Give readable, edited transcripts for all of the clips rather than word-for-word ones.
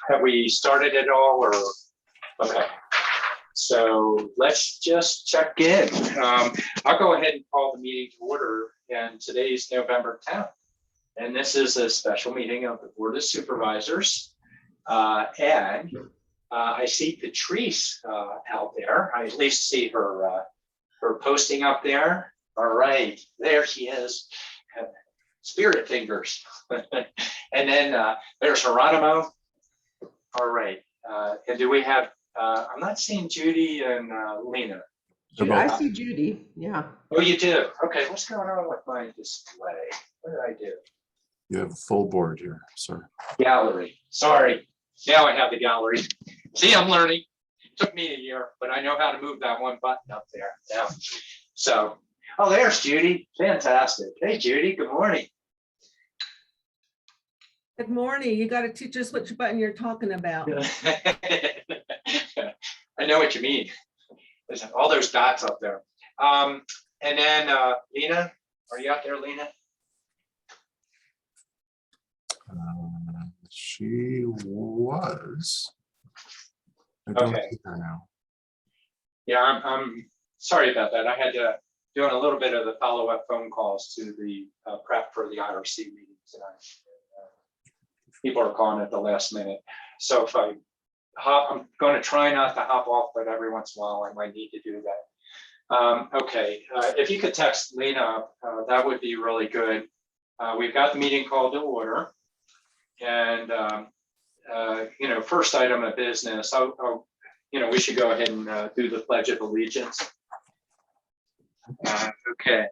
have we started it all or? Okay. So let's just check in. I'll go ahead and call the meeting to order, and today's November 10th. And this is a special meeting of the Board of Supervisors. I see Patrice out there. I at least see her posting up there. All right, there she is. Spirit fingers. And then there's Geronimo. All right. And do we have, I'm not seeing Judy and Lena. I see Judy, yeah. Oh, you do? Okay, what's going on with my display? What did I do? You have a full board here, sir. Gallery, sorry. Now I have the gallery. See, I'm learning. It took me a year, but I know how to move that one button up there. Yeah. So, oh, there's Judy. Fantastic. Hey, Judy, good morning. Good morning. You got to teach us which button you're talking about. I know what you mean. There's all those dots up there. And then Lena, are you out there, Lena? She was. I don't see her now. Yeah, I'm sorry about that. I had to doing a little bit of the follow-up phone calls to the prep for the IRC meeting tonight. People are calling at the last minute. So if I hop, I'm going to try not to hop off, but every once in a while I might need to do that. Okay, if you could text Lena, that would be really good. We've got the meeting called to order. And, first item of business, we should go ahead and do the Pledge of Allegiance. Okay.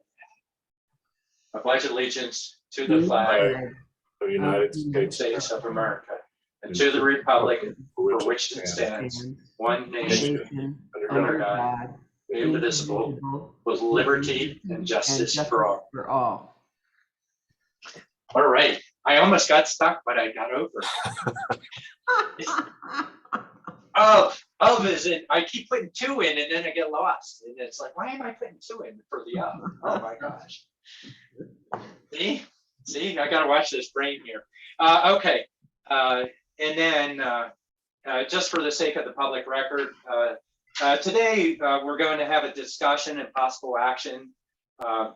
I pledge allegiance to the flag The United States of America and to the republic for which it stands, one nation, under God, indivisible, with liberty and justice for all. All right. I almost got stuck, but I got over it. I keep putting 2 in and then I get lost. And it's like, why am I putting 2 in for the other? Oh my gosh. See, I gotta watch this brain here. Okay. And then just for the sake of the public record, today we're going to have a discussion and possible action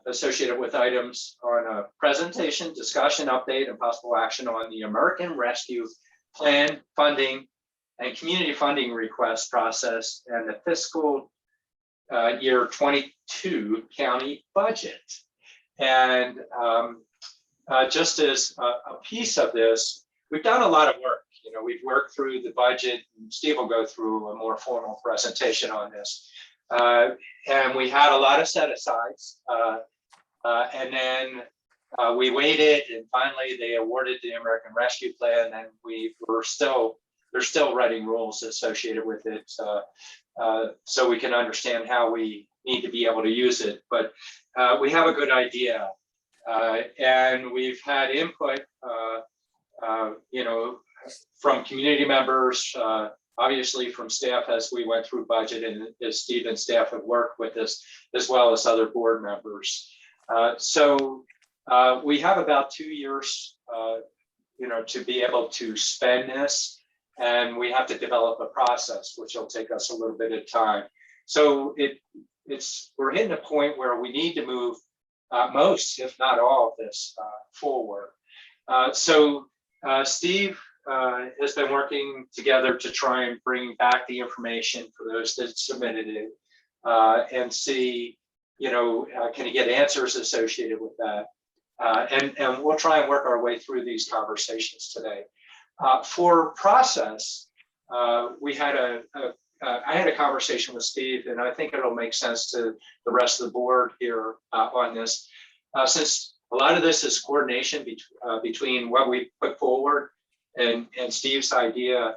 associated with items on a presentation, discussion, update, and possible action on the American Rescue Plan funding and community funding request process and the fiscal year 22 county budget. And just as a piece of this, we've done a lot of work. We've worked through the budget, and Steve will go through a more formal presentation on this. And we had a lot of set-asides. And then we waited, and finally they awarded the American Rescue Plan, and there's still writing rules associated with it, so we can understand how we need to be able to use it. But we have a good idea, and we've had input, from community members, obviously from staff as we went through budget, and as Steve and staff have worked with this, as well as other board members. So we have about 2 years, to be able to spend this, and we have to develop a process, which will take us a little bit of time. So we're hitting a point where we need to move most, if not all, of this forward. So Steve has been working together to try and bring back the information for those that submitted it, and see, can you get answers associated with that? And we'll try and work our way through these conversations today. For process, I had a conversation with Steve, and I think it'll make sense to the rest of the board here on this. Since a lot of this is coordination between what we put forward and Steve's idea,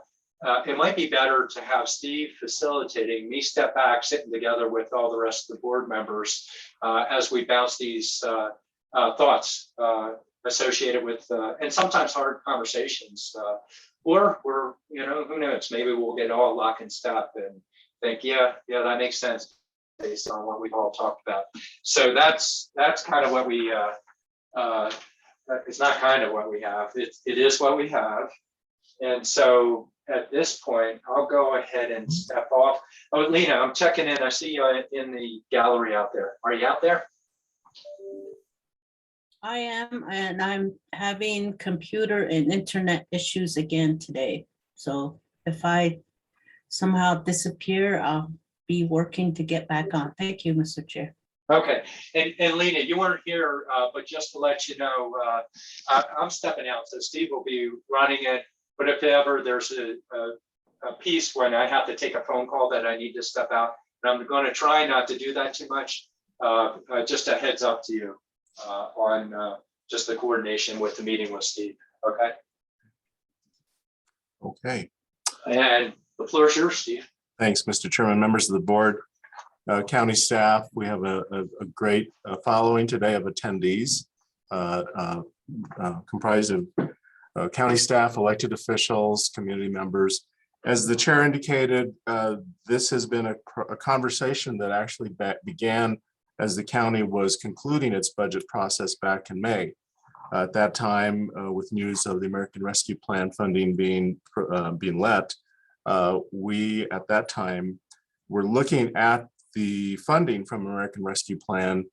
it might be better to have Steve facilitating, me step back, sitting together with all the rest of the board members as we bounce these thoughts associated with, and sometimes hard conversations, or we're, who knows, maybe we'll get all lock and step and think, yeah, that makes sense based on what we've all talked about. So that's kind of what we, it's not kind of what we have, it is what we have. And so at this point, I'll go ahead and step off. Oh, Lena, I'm checking in. I see you in the gallery out there. Are you out there? I am, and I'm having computer and internet issues again today. So if I somehow disappear, I'll be working to get back on. Thank you, Mr. Chair. Okay, and Lena, you weren't here, but just to let you know, I'm stepping out, so Steve will be running it. But if ever there's a piece when I have to take a phone call that I need to step out, and I'm going to try not to do that too much, just a heads up to you on just the coordination with the meeting with Steve, okay? Okay, And the floor is yours, Steve. thanks, Mr. Chairman, members of the board, county staff. We have a great following today of attendees comprised of county staff, elected officials, community members. As the chair indicated, this has been a conversation that actually began as the county was concluding its budget process back in May. At that time, with news of the American Rescue Plan funding being let, we at that time were looking at the funding from American Rescue Plan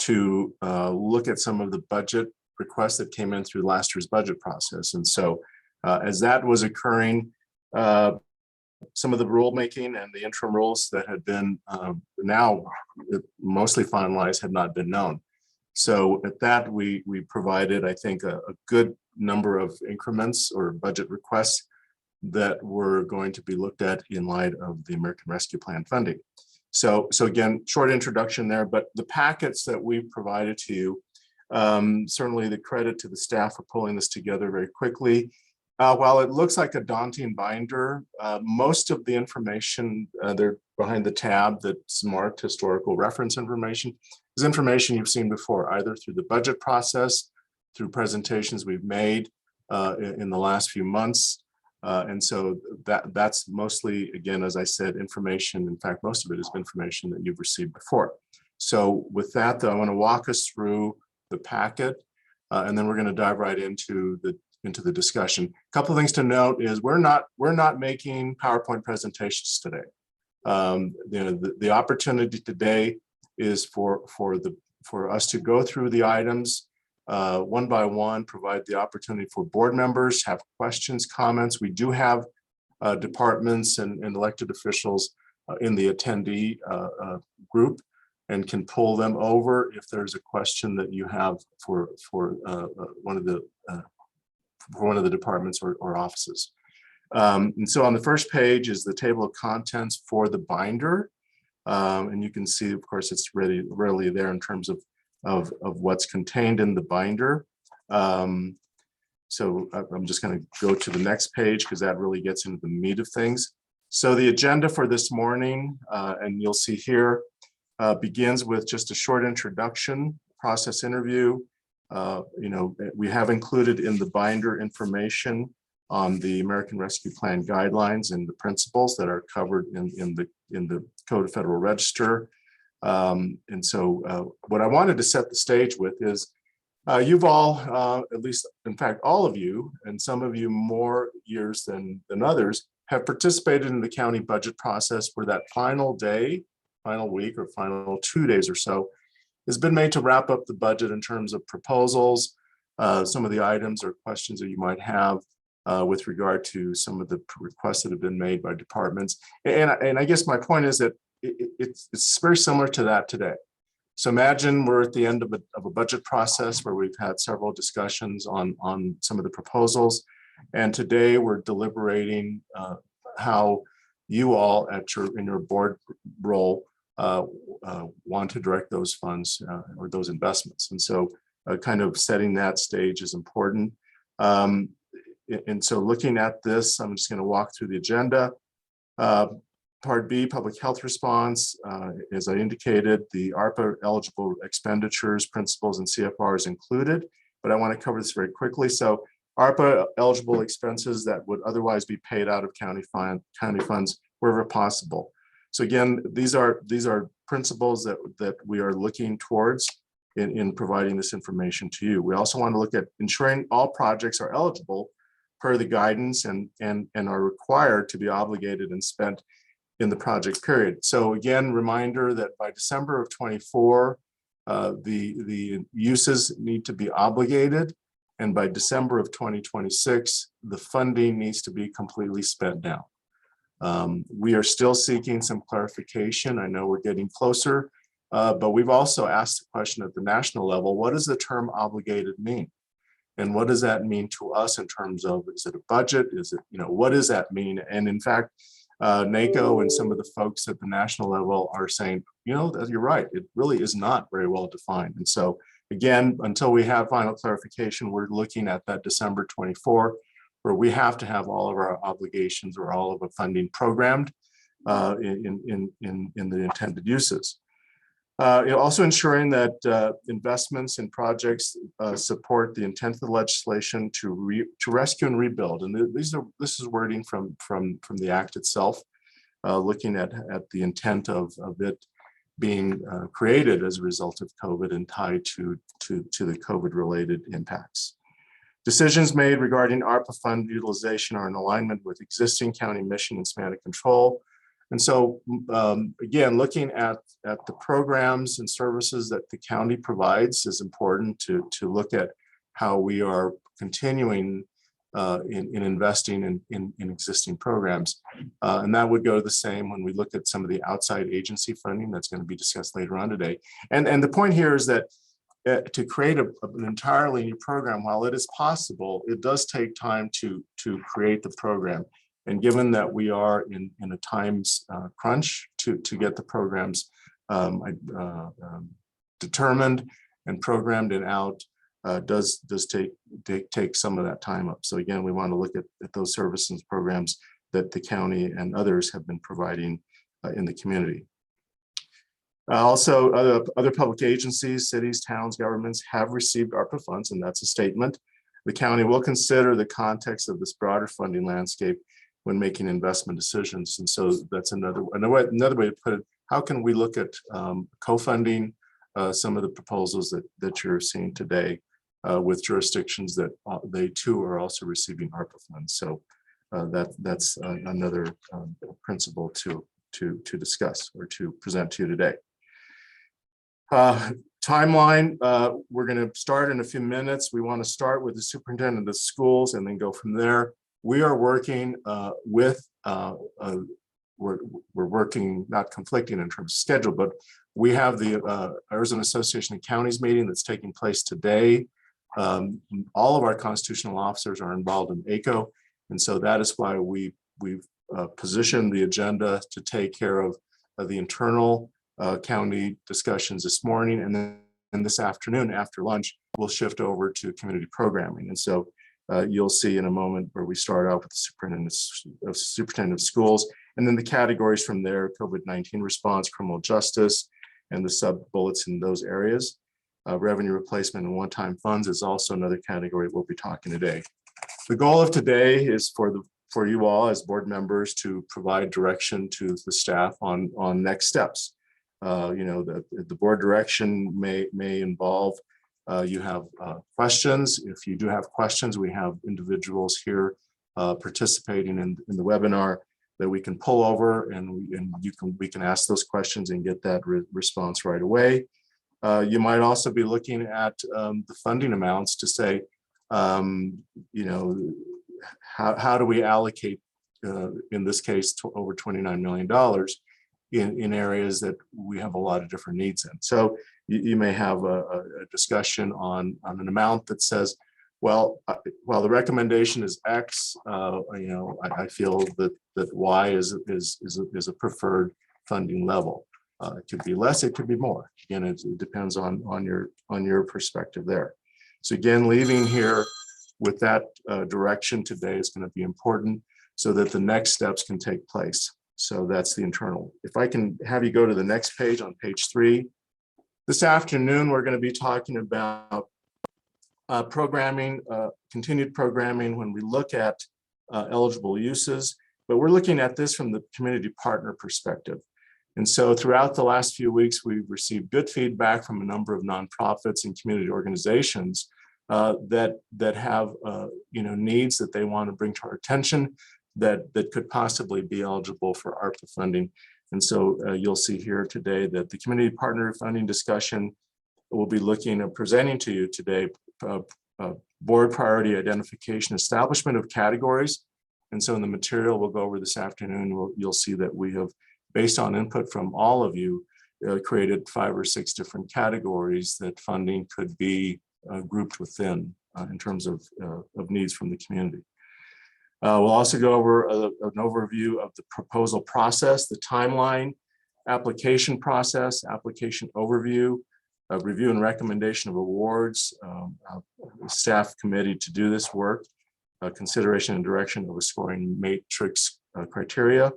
to look at some of the budget requests that came in through last year's budget process. And so as that was occurring, some of the rulemaking and the interim rules that had been now mostly finalized had not been known. So at that, we provided, I think, a good number of increments or budget requests that were going to be looked at in light of the American Rescue Plan funding. So again, short introduction there, but the packets that we've provided to you, certainly the credit to the staff for pulling this together very quickly. While it looks like a daunting binder, most of the information there behind the tab that's marked historical reference information is information you've seen before, either through the budget process, through presentations we've made in the last few months. And so that's mostly, again, as I said, information. In fact, most of it is information that you've received before. So with that, though, I want to walk us through the packet, and then we're going to dive right into the discussion. A couple of things to note is we're not making PowerPoint presentations today. The opportunity today is for us to go through the items one by one, provide the opportunity for board members, have questions, comments. We do have departments and elected officials in the attendee group and can pull them over if there's a question that you have for one of the departments or offices. And so on the first page is the table of contents for the binder. And you can see, of course, it's really there in terms of what's contained in the binder. So I'm just going to go to the next page because that really gets into the meat of things. So the agenda for this morning, and you'll see here, begins with just a short introduction, process interview. We have included in the binder information on the American Rescue Plan guidelines and the principles that are covered in the Code of Federal Register. And so what I wanted to set the stage with is you've all, at least, in fact, all of you, and some of you more years than others, have participated in the county budget process where that final day, final week, or final 2 days or so has been made to wrap up the budget in terms of proposals, some of the items or questions that you might have with regard to some of the requests that have been made by departments. And I guess my point is that it's very similar to that today. So imagine we're at the end of a budget process where we've had several discussions on some of the proposals. And today we're deliberating how you all in your board role want to direct those funds or those investments. And so kind of setting that stage is important. And so looking at this, I'm just going to walk through the agenda. Part B, public health response. As I indicated, the ARPA eligible expenditures, principles, and CFRs included, but I want to cover this very quickly. So ARPA eligible expenses that would otherwise be paid out of county funds wherever possible. So again, these are principles that we are looking towards in providing this information to you. We also want to look at ensuring all projects are eligible per the guidance and are required to be obligated and spent in the project period. So again, reminder that by December of 24, the uses need to be obligated. And by December of 2026, the funding needs to be completely spent now. We are still seeking some clarification. I know we're getting closer, but we've also asked the question at the national level, what does the term obligated mean? And what does that mean to us in terms of, is it a budget? Is it, what does that mean? And in fact, NACO and some of the folks at the national level are saying, you're right, it really is not very well defined. And so again, until we have final clarification, we're looking at that December 24, where we have to have all of our obligations or all of the funding programmed in the intended uses. Also ensuring that investments in projects support the intent of the legislation to rescue and rebuild. And this is wording from the act itself, looking at the intent of it being created as a result of COVID and tied to the COVID related impacts. Decisions made regarding ARPA fund utilization are in alignment with existing county mission and span of control. And so again, looking at the programs and services that the county provides is important to look at how we are continuing in investing in existing programs. And that would go the same when we look at some of the outside agency funding that's going to be discussed later on today. And the point here is that to create an entirely new program, while it is possible, it does take time to create the program. And given that we are in a times crunch to get the programs determined and programmed and out, does take some of that time up. So again, we want to look at those services programs that the county and others have been providing in the community. Also, other public agencies, cities, towns, governments have received ARPA funds, and that's a statement. The county will consider the context of this broader funding landscape when making investment decisions. And so that's another way to put it. How can we look at co-funding some of the proposals that you're seeing today with jurisdictions that they too are also receiving ARPA funds? So that's another principle to discuss or to present to you today. Timeline, we're going to start in a few minutes. We want to start with the superintendent of schools and then go from there. We are working we're working, not conflicting in terms of schedule, but we have the Arizona Association of Counties meeting that's taking place today. All of our constitutional officers are involved in ACO. And so that is why we've positioned the agenda to take care of the internal county discussions this morning. And then this afternoon after lunch, we'll shift over to community programming. And so you'll see in a moment where we start out with the superintendent of schools, and then the categories from there: COVID-19 response, criminal justice, and the sub bullets in those areas. Revenue replacement and one-time funds is also another category we'll be talking today. The goal of today is for you all as board members to provide direction to the staff on next steps. The board direction may involve you have questions. If you do have questions, we have individuals here participating in the webinar that we can pull over, and we can ask those questions and get that response right away. You might also be looking at the funding amounts to say, how do we allocate, in this case, over $29 million in areas that we have a lot of different needs in. So you may have a discussion on an amount that says, well, while the recommendation is X, I feel that Y is a preferred funding level. It could be less, it could be more. Again, it depends on your perspective there. So again, leaving here with that direction today is going to be important so that the next steps can take place. So that's the internal. If I can have you go to the next page, on page 3. This afternoon, we're going to be talking about programming, continued programming when we look at eligible uses, but we're looking at this from the community partner perspective. And so throughout the last few weeks, we've received good feedback from a number of nonprofits and community organizations that have needs that they want to bring to our attention that could possibly be eligible for ARPA funding. And so you'll see here today that the community partner funding discussion will be looking at presenting to you today board priority identification, establishment of categories. And so in the material we'll go over this afternoon, you'll see that we have, based on input from all of you, created 5 or 6 different categories that funding could be grouped within in terms of needs from the community. We'll also go over an overview of the proposal process, the timeline, application process, application overview, review and recommendation of awards, staff committee to do this work, consideration and direction of a scoring matrix criteria,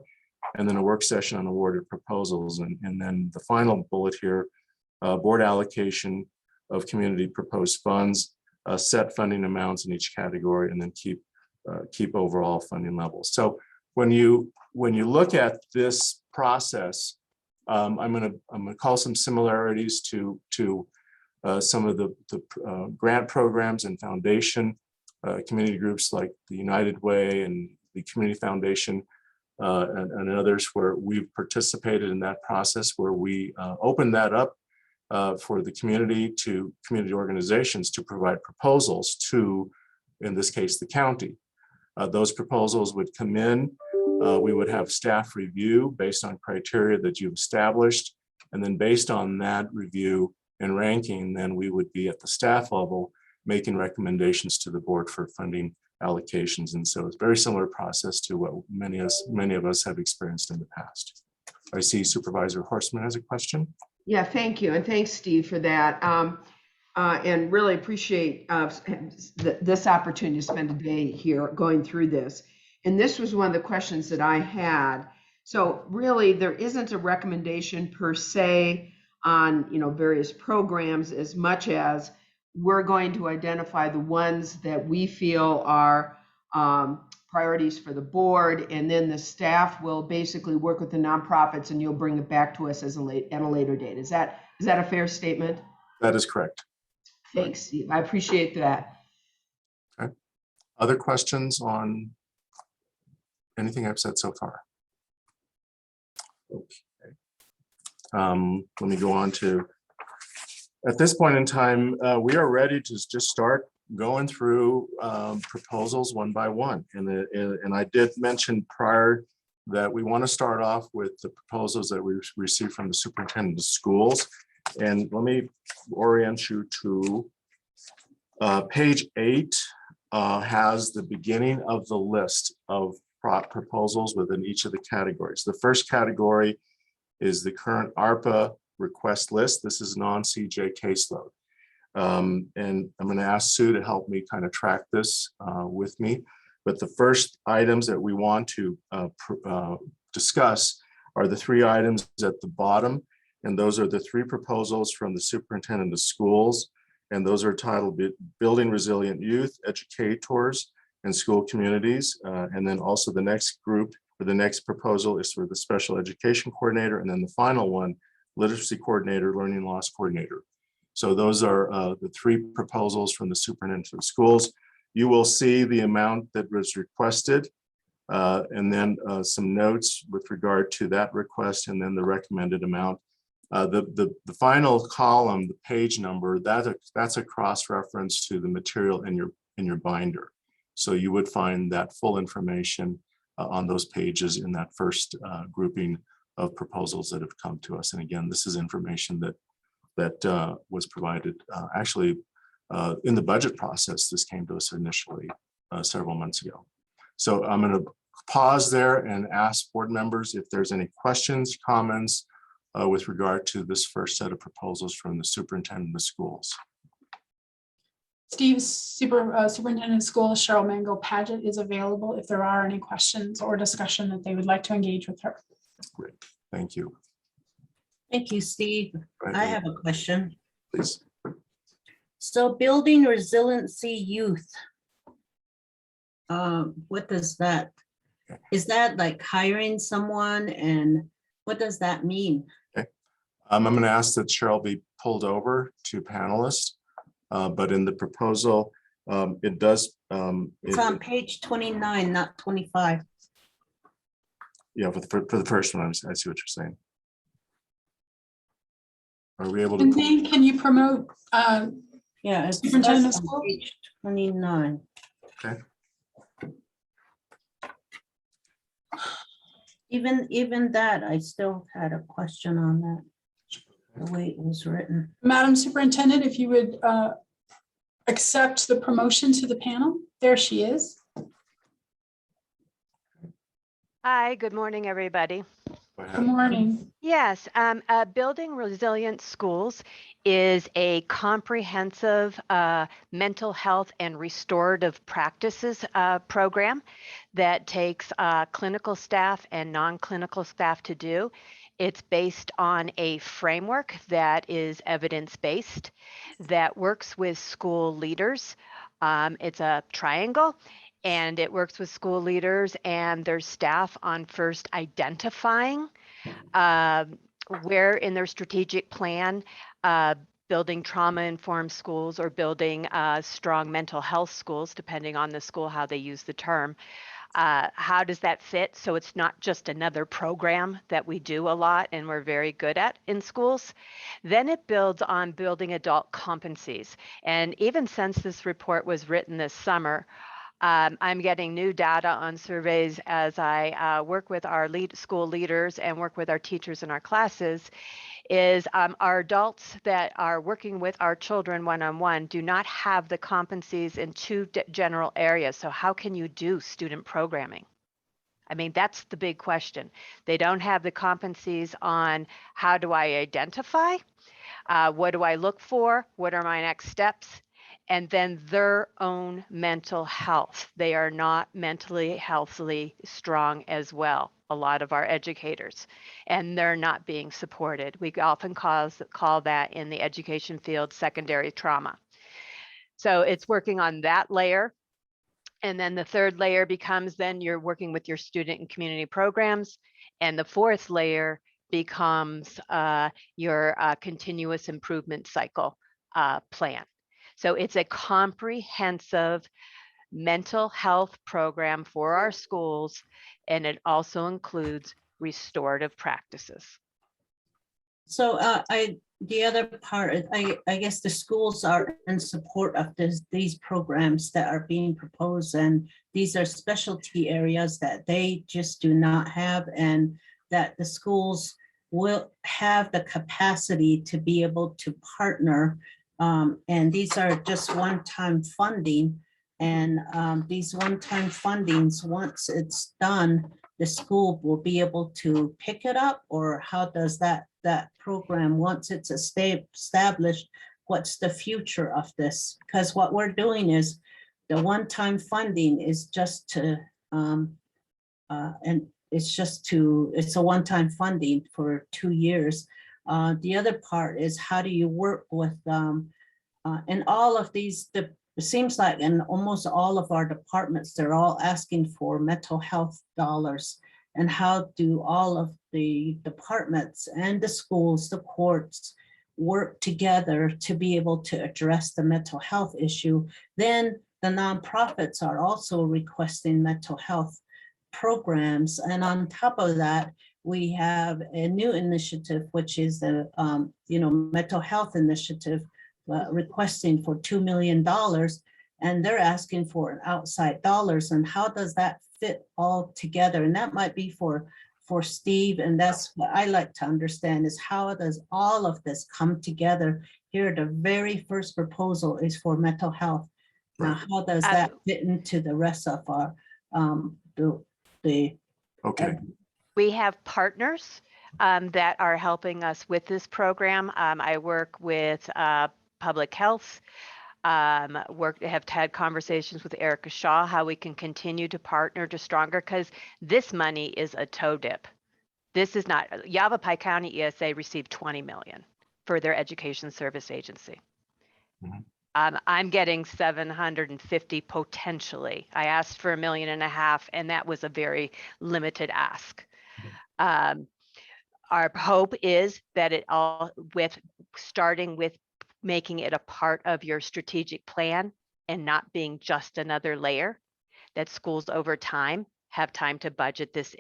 and then a work session on awarded proposals. And then the final bullet here, board allocation of community proposed funds, set funding amounts in each category, and then keep overall funding levels. So when you look at this process, I'm gonna call some similarities to some of the grant programs and foundation community groups like the United Way and the Community Foundation and others, where we've participated in that process, where we open that up for the community organizations to provide proposals to, in this case, the county. Those proposals would come in. We would have staff review based on criteria that you've established. And then based on that review and ranking, then we would be at the staff level making recommendations to the board for funding allocations. And so it's a very similar process to what many of us have experienced in the past. I see Supervisor Horstman has a question. Yeah, thank you. And thanks, Steve, for that. And really appreciate this opportunity to spend a day here going through this. And this was one of the questions that I had. So really, there isn't a recommendation per se on various programs, as much as we're going to identify the ones that we feel are priorities for the board, and then the staff will basically work with the nonprofits, and you'll bring it back to us at a later date. Is that a fair statement? That is correct. Thanks, Steve. I appreciate that. Okay. Other questions on anything I've said so far? Okay. Let me go on to, at this point in time, we are ready to just start going through proposals one by one. And I did mention prior that we want to start off with the proposals that we received from the superintendent of schools. And let me orient you to page 8 has the beginning of the list of proposals within each of the categories. The first category is the current ARPA request list. This is non-CJ caseload. And I'm going to ask Sue to help me kind of track this with me. But the first items that we want to discuss are the 3 items at the bottom. And those are the 3 proposals from the superintendent of schools. And those are titled Building Resilient Youth, Educators, and School Communities. And then also the next group, or the next proposal, is for the Special Education Coordinator. And then the final one, Literacy Coordinator, Learning Loss Coordinator. So those are the 3 proposals from the superintendent of schools. You will see the amount that was requested, and then some notes with regard to that request, and then the recommended amount. The final column, the page number, that's a cross-reference to the material in your binder. So you would find that full information on those pages in that first grouping of proposals that have come to us. And again, this is information that was provided actually in the budget process. This came to us initially several months ago. So I'm going to pause there and ask board members if there's any questions, comments with regard to this first set of proposals from the superintendent of schools. Steve's superintendent of schools, Cheryl Mango Paget, is available if there are any questions or discussion that they would like to engage with her. Great, thank you. Thank you, Steve. Right, I have a question. please. So building resiliency youth. What does that, is that like hiring someone, and what does that mean? Okay. I'm going to ask that Cheryl be pulled over to panelists. But in the proposal, it does. It's on page 29, not 25. Yeah, for the first one, I see what you're saying. Are we able And to? then can you promote, Yeah, it's Superintendent of on schools? page 29. Okay. Even that, I still had a question on that, the way it was written. Madam Superintendent, if you would accept the promotion to the panel. There she is. Hi, good morning, everybody. Go ahead. Good morning. Yes, Building Resilient Schools is a comprehensive mental health and restorative practices program that takes clinical staff and non-clinical staff to do. It's based on a framework that is evidence-based that works with school leaders. It's a triangle. And it works with school leaders and their staff on first identifying where in their strategic plan, building trauma-informed schools or building strong mental health schools, depending on the school, how they use the term. How does that fit? So it's not just another program that we do a lot and we're very good at in schools. Then it builds on building adult competencies. And even since this report was written this summer, I'm getting new data on surveys as I work with our school leaders and work with our teachers in our classes, is our adults that are working with our children one-on-one do not have the competencies in two general areas. So how can you do student programming? I mean, that's the big question. They don't have the competencies on how do I identify? What do I look for? What are my next steps? And then their own mental health. They are not mentally healthily strong as well, a lot of our educators, and they're not being supported. We often call that in the education field secondary trauma. So it's working on that layer. And then the third layer becomes then you're working with your student and community programs. And the fourth layer becomes your continuous improvement cycle plan. So it's a comprehensive mental health program for our schools, and it also includes restorative practices. So the other part, I guess the schools are in support of these programs that are being proposed, and these are specialty areas that they just do not have, and that the schools will have the capacity to be able to partner. And these are just one-time funding. And these one-time fundings, once it's done, the school will be able to pick it up, or how does that program, once it's established, what's the future of this? Because what we're doing is the one-time funding is just to, and it's a one-time funding for 2 years. The other part is how do you work with, and all of these, it seems like in almost all of our departments, they're all asking for mental health dollars. And how do all of the departments and the schools, the courts, work together to be able to address the mental health issue? Then the nonprofits are also requesting mental health programs. And on top of that, we have a new initiative, which is the mental health initiative, requesting for $2 million, and they're asking for outside dollars. And how does that fit all together? And that might be for Steve, and that's what I like to understand, is how does all of this come together? Here, the very first proposal is for mental health. Now, how does that fit into the rest of our Okay. We have partners that are helping us with this program. I work with public health, have had conversations with Erica Shaw, how we can continue to partner to stronger, because this money is a toe dip. This is not, Yavapai County ESA received 20 million for their education service agency. Mhm. I'm getting 750 potentially. I asked for $1.5 million, and that was a very limited ask. Our hope is that it all, with starting with making it a part of your strategic plan and not being just another layer, that schools over time have time to budget this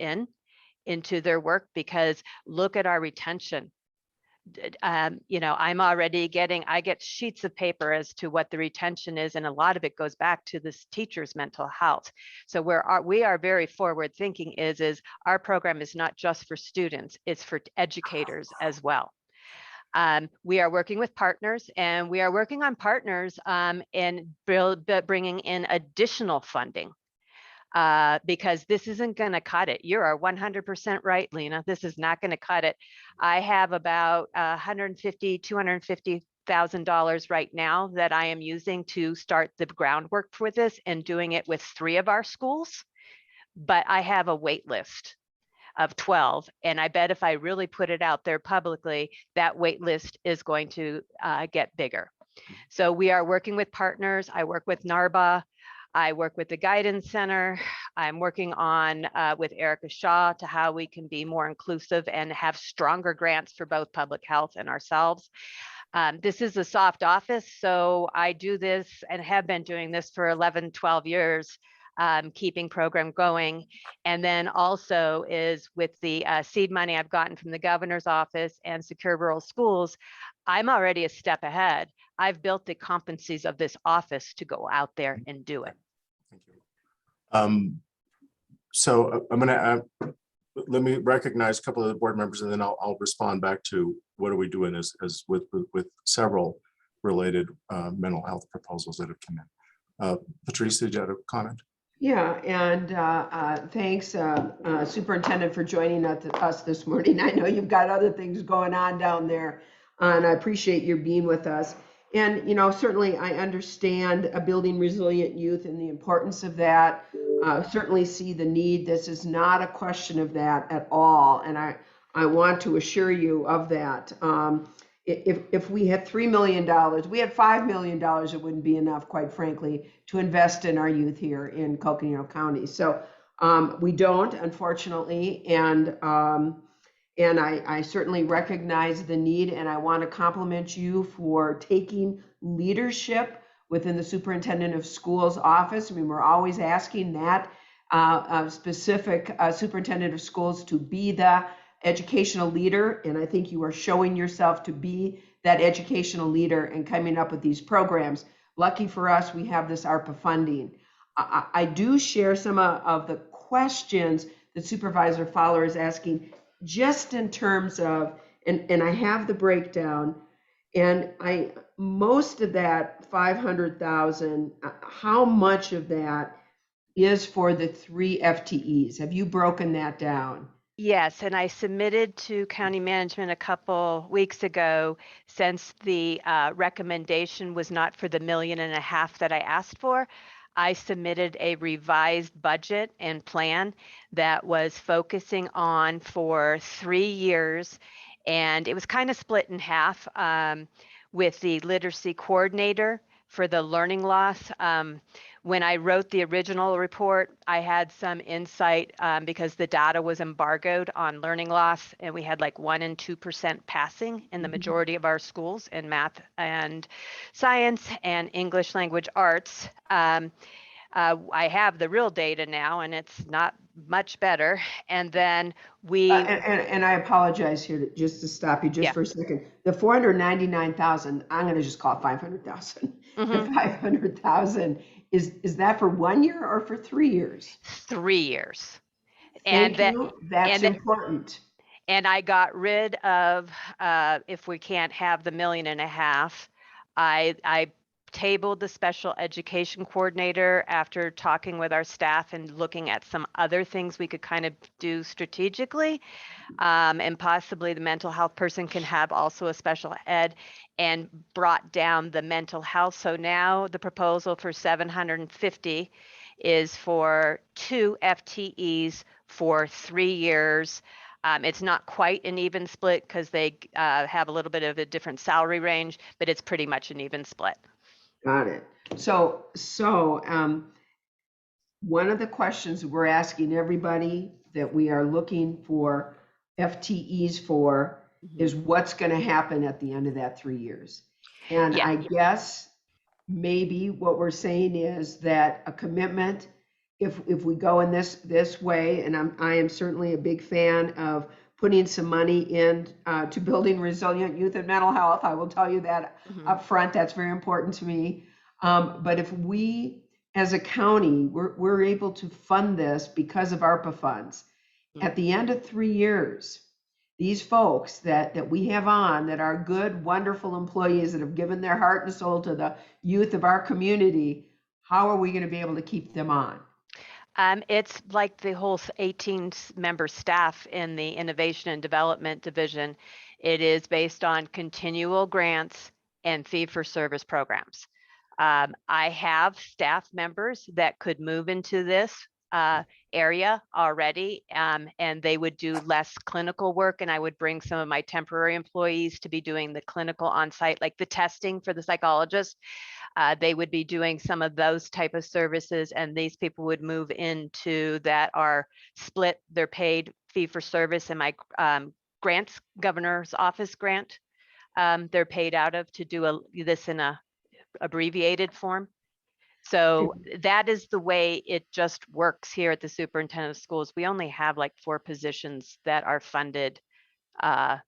into their work, because look at our retention. I get sheets of paper as to what the retention is, and a lot of it goes back to this teacher's mental health. So we are very forward thinking is our program is not just for students, it's for educators as well. We are working with partners, and we are working on partners in bringing in additional funding. Because this isn't going to cut it. You are 100% right, Lena. This is not going to cut it. I have about $250,000 right now that I am using to start the groundwork for this, and doing it with 3 of our schools. But I have a wait list of 12. And I bet if I really put it out there publicly, that wait list is going to get bigger. So we are working with partners. I work with NARBA. I work with the Guidance Center. I'm working on with Erica Shaw to how we can be more inclusive and have stronger grants for both public health and ourselves. This is a soft office, so I do this and have been doing this for 11, 12 years, keeping program going. And then also is with the seed money I've gotten from the governor's office and Secure Rural Schools, I'm already a step ahead. I've built the competencies of this office to go out there and do it. Thank you. So I'm going to let me recognize a couple of the board members, and then I'll respond back to what are we doing as with several related mental health proposals that have come in. Patrice, did you have a comment? Yeah, and thanks, Superintendent, for joining us this morning. I know you've got other things going on down there, and I appreciate your being with us. And, certainly I understand building resilient youth and the importance of that. Certainly see the need. This is not a question of that at all. And I want to assure you of that. If we had $3 million, we had $5 million, it wouldn't be enough, quite frankly, to invest in our youth here in Coconino County. So we don't, unfortunately, and I certainly recognize the need, and I want to compliment you for taking leadership within the Superintendent of Schools office. I mean, we're always asking that specific Superintendent of Schools to be the educational leader, and I think you are showing yourself to be that educational leader and coming up with these programs. Lucky for us, we have this ARPA funding. I do share some of the questions that Supervisor Fowler is asking, just in terms of, and I have the breakdown, and most of that 500,000, how much of that is for the 3 FTEs? Have you broken that down? Yes, and I submitted to county management a couple weeks ago, since the recommendation was not for the $1.5 million that I asked for. I submitted a revised budget and plan that was focusing on for 3 years, and it was kind of split in half with the literacy coordinator for the learning loss. When I wrote the original report, I had some insight because the data was embargoed on learning loss, and we had like 1% and 2% passing in the majority of our schools in math and science and English language arts. I have the real data now, and it's not much better. And then we and I apologize here just to stop you just for a second. The 499,000, I'm going to just call it 500,000. The 500,000 is that for 1 year or for 3 years? 3 years. Thank you. That's important. And I got rid of, if we can't have the $1.5 million, I tabled the special education coordinator after talking with our staff and looking at some other things we could kind of do strategically. And possibly the mental health person can have also a special ed, and brought down the mental health. So now the proposal for 750 is for 2 FTEs for 3 years. It's not quite an even split because they have a little bit of a different salary range, but it's pretty much an even split. Got it. So one of the questions we're asking everybody that we are looking for FTEs for is what's going to happen at the end of that 3 years. And Yeah. I guess maybe what we're saying is that a commitment, if we go in this way, and I am certainly a big fan of putting some money in to building resilient youth and mental health. I will tell you that Mhm. up front, that's very important to me. But if we, as a county, we're able to fund this because of ARPA funds, at the end of 3 years, these folks that we have on that are good, wonderful employees that have given their heart and soul to the youth of our community, how are we going to be able to keep them on? It's like the whole 18-member staff in the Innovation and Development Division. It is based on continual grants and fee-for-service programs. I have staff members that could move into this area already, and they would do less clinical work, and I would bring some of my temporary employees to be doing the clinical on-site, like the testing for the psychologist. They would be doing some of those type of services, and these people would move into that are split. They're paid fee for service, and my grants, governor's office grant, they're paid out of to do this in a abbreviated form. So that is the way it just works here at the superintendent of schools. We only have like 4 positions that are funded. The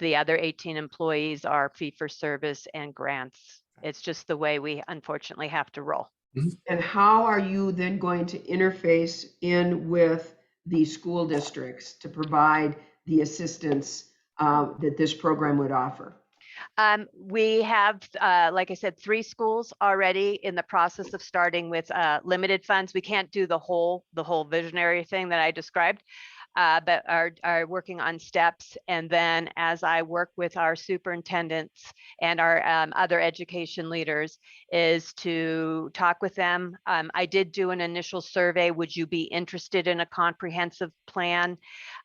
other 18 employees are fee for service and grants. It's just the way we unfortunately have to roll. And how are you then going to interface in with the school districts to provide the assistance that this program would offer? We have, like I said, 3 schools already in the process of starting with limited funds. We can't do the whole visionary thing that I described, but are working on steps. And then as I work with our superintendents and our other education leaders, is to talk with them. I did do an initial survey. Would you be interested in a comprehensive plan?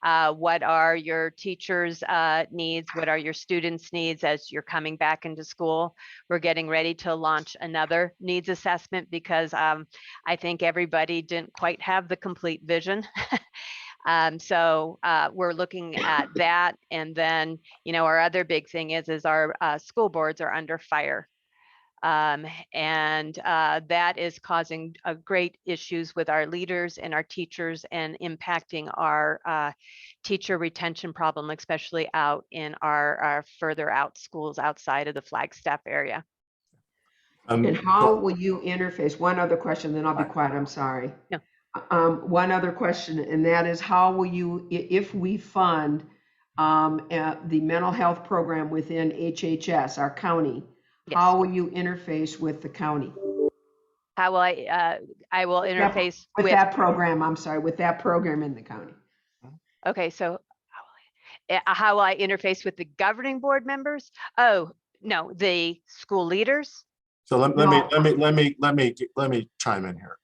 What are your teachers' needs? What are your students' needs as you're coming back into school? We're getting ready to launch another needs assessment because I think everybody didn't quite have the complete vision. So we're looking at that. And then, our other big thing is our school boards are under fire. And that is causing great issues with our leaders and our teachers and impacting our teacher retention problem, especially out in our further out schools outside of the Flagstaff area. And how will you interface? One other question, then I'll be quiet. I'm sorry. No. One other question, and that is how will you, if we fund the mental health program within HHS, our county, how will you interface with the county? How will I will interface with that program, I'm sorry, with that program in the county. Okay, so how will I interface with the governing board members? Oh, no, the school leaders. So let me chime in here.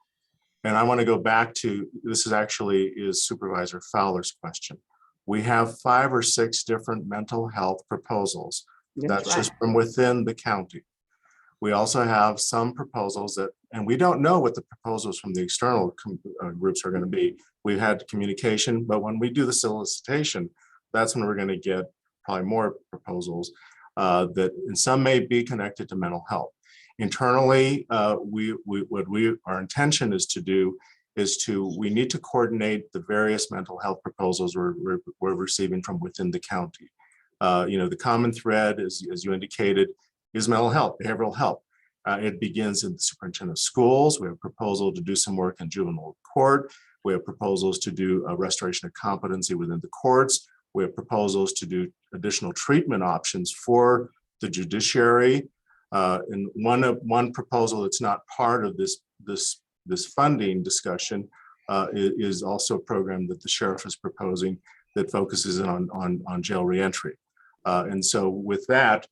And I want to go back to, this is Supervisor Fowler's question. We have 5 or 6 different mental health proposals. That's right. just from within the county. We also have some proposals and we don't know what the proposals from the external groups are going to be. We've had communication, but when we do the solicitation, that's when we're going to get probably more proposals and some may be connected to mental health. Internally, our intention is to do we need to coordinate the various mental health proposals we're receiving from within the county. The common thread, as you indicated, is mental health, behavioral health. It begins in the superintendent of schools. We have a proposal to do some work in juvenile court. We have proposals to do a restoration of competency within the courts. We have proposals to do additional treatment options for the judiciary. And one proposal that's not part of this funding discussion is also a program that the sheriff is proposing that focuses on jail reentry. And so with that,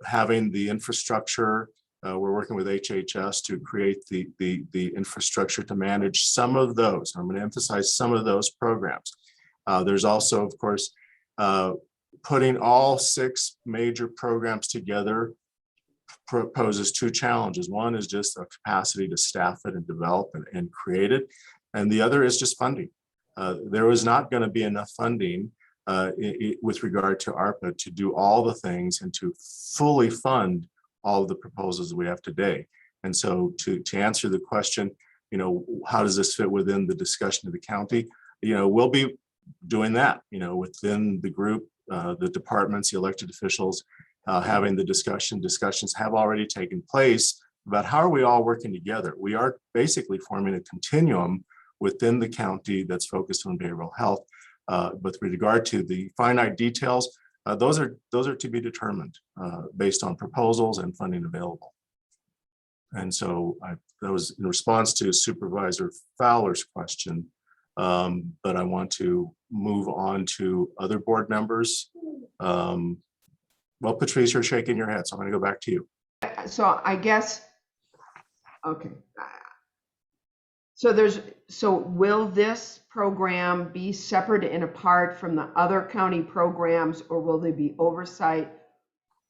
having the infrastructure, we're working with HHS to create the infrastructure to manage some of those. I'm going to emphasize some of those programs. There's also, of course, putting all 6 major programs together poses 2 challenges. One is just a capacity to staff it and develop and create it. And the other is just funding. There was not going to be enough funding with regard to ARPA to do all the things and to fully fund all of the proposals we have today. And so to answer the question, how does this fit within the discussion of the county? We'll be doing that, within the group, the departments, the elected officials, having the discussions have already taken place about how are we all working together. We are basically forming a continuum within the county that's focused on behavioral health. With regard to the finite details, those are to be determined based on proposals and funding available. And so that was in response to Supervisor Fowler's question, but I want to move on to other board members. Well, Patrice, you're shaking your head, so I'm going to go back to you. So I guess, okay. So will this program be separate and apart from the other county programs, or will there be oversight?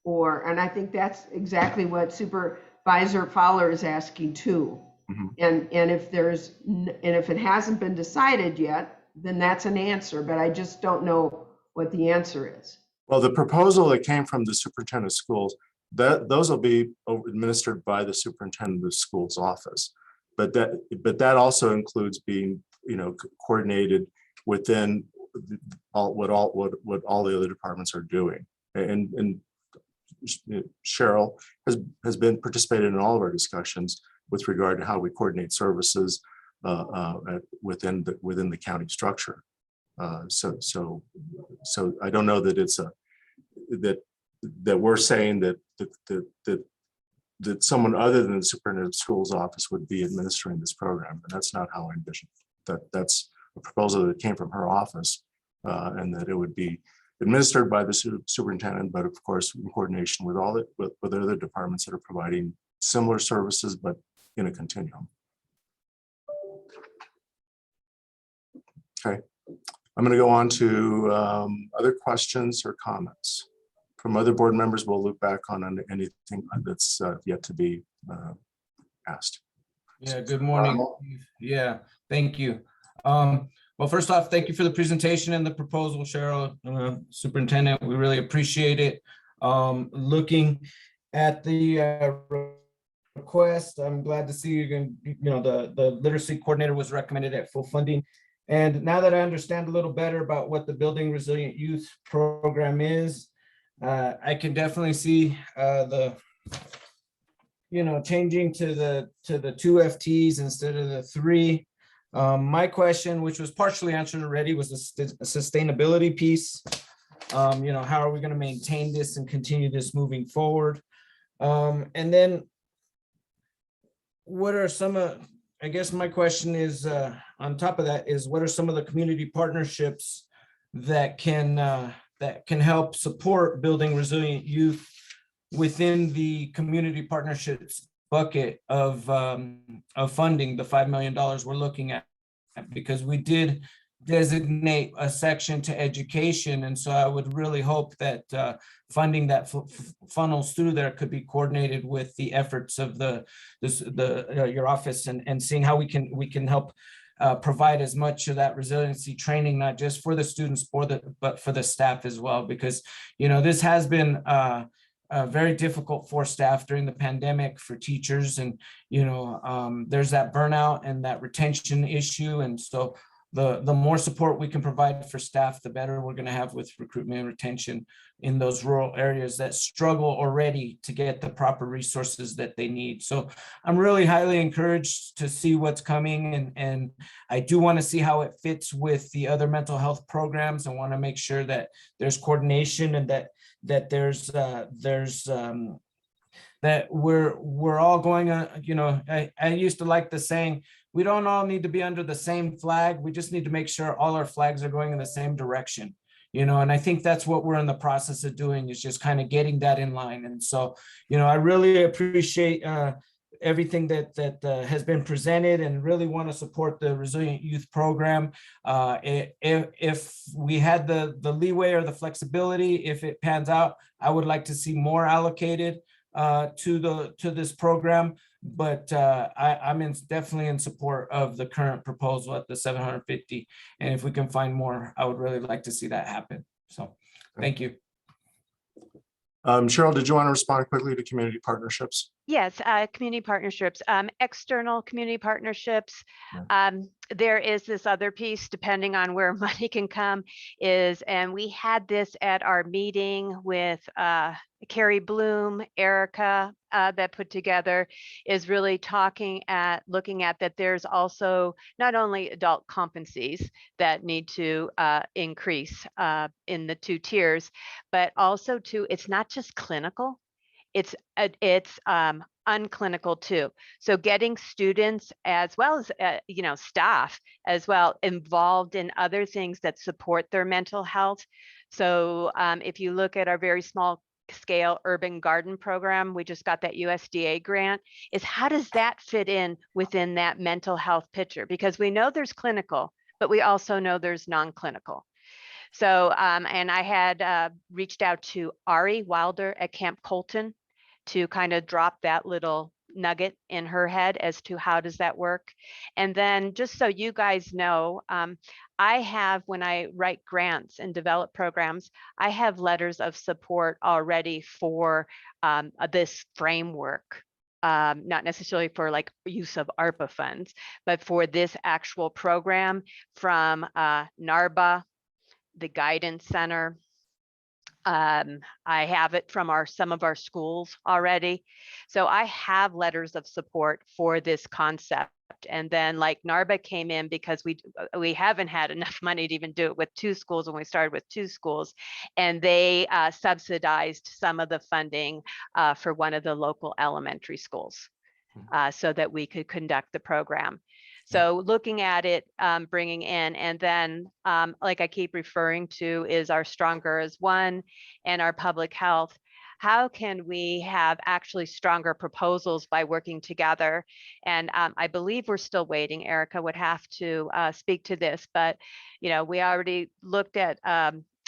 And I think that's exactly what Supervisor Fowler is asking too. Mhm. And if it hasn't been decided yet, then that's an answer, but I just don't know what the answer is. Well, the proposal that came from the superintendent of schools, those will be administered by the superintendent of schools office. But that also includes being, coordinated within what all the other departments are doing. And Cheryl has been participated in all of our discussions with regard to how we coordinate services within the county structure. So I don't know that it's that we're saying that someone other than the superintendent of schools office would be administering this program, and that's not how I envision it. That's a proposal that came from her office, and that it would be administered by the superintendent, but of course in coordination with with other departments that are providing similar services, but in a continuum. Okay, I'm going to go on to other questions or comments from other board members. We'll look back on anything that's yet to be asked. Yeah, good morning. Yeah, thank you. Well, first off, thank you for the presentation and the proposal, Cheryl, Superintendent. We really appreciate it. Looking at the request, I'm glad to see the literacy coordinator was recommended at full funding. And now that I understand a little better about what the Building Resilient Youth program is, I can definitely see changing to the 2 FTs instead of the 3. My question, which was partially answered already, was the sustainability piece. How are we going to maintain this and continue this moving forward? And then what are some of, I guess my question is, on top of that, is what are some of the community partnerships that can help support building resilient youth within the community partnerships bucket of funding, the $5 million we're looking at, because we did designate a section to education. And so I would really hope that funding that funnels through there could be coordinated with the efforts of your office and seeing how we can help provide as much of that resiliency training, not just for the students, but for the staff as well, because this has been very difficult for staff during the pandemic, for teachers, and there's that burnout and that retention issue. And so the more support we can provide for staff, the better we're going to have with recruitment and retention in those rural areas that struggle already to get the proper resources that they need. So I'm really highly encouraged to see what's coming, and I do want to see how it fits with the other mental health programs. I want to make sure that there's coordination and that that we're all going on. I used to like the saying, we don't all need to be under the same flag. We just need to make sure all our flags are going in the same direction, and I think that's what we're in the process of doing, is just kind of getting that in line. And so, I really appreciate everything that has been presented, and really want to support the Resilient Youth Program. If we had the leeway or the flexibility, if it pans out, I would like to see more allocated to this program. But I'm definitely in support of the current proposal at the 750. And if we can find more, I would really like to see that happen. So thank you. Cheryl, did you want to respond quickly to community partnerships? Yes, community partnerships, external community partnerships. Yeah. There is this other piece, depending on where money can come, and we had this at our meeting with Carrie Bloom, Erica, that put together, is really looking at that there's also not only adult competencies that need to increase in the 2 tiers, but also too, it's not just clinical. It's unclinical too. So getting students as well as staff as well involved in other things that support their mental health. So if you look at our very small scale urban garden program, we just got that USDA grant, is how does that fit in within that mental health picture? Because we know there's clinical, but we also know there's non-clinical. So, and I had reached out to Ari Wilder at Camp Colton to kind of drop that little nugget in her head as to how does that work. And then just so you guys know, I have, when I write grants and develop programs, I have letters of support already for this framework. Not necessarily for like use of ARPA funds, but for this actual program from NARBA, the Guidance Center. I have it from some of our schools already. So I have letters of support for this concept. And then like NARBA came in because we haven't had enough money to even do it with 2 schools when we started with 2 schools. And they subsidized some of the funding for one of the local elementary schools so that we could conduct the program. So looking at it, bringing in, and then like I keep referring to is our Stronger as One and our public health. How can we have actually stronger proposals by working together? And I believe we're still waiting. Erica would have to speak to this, but we already looked at,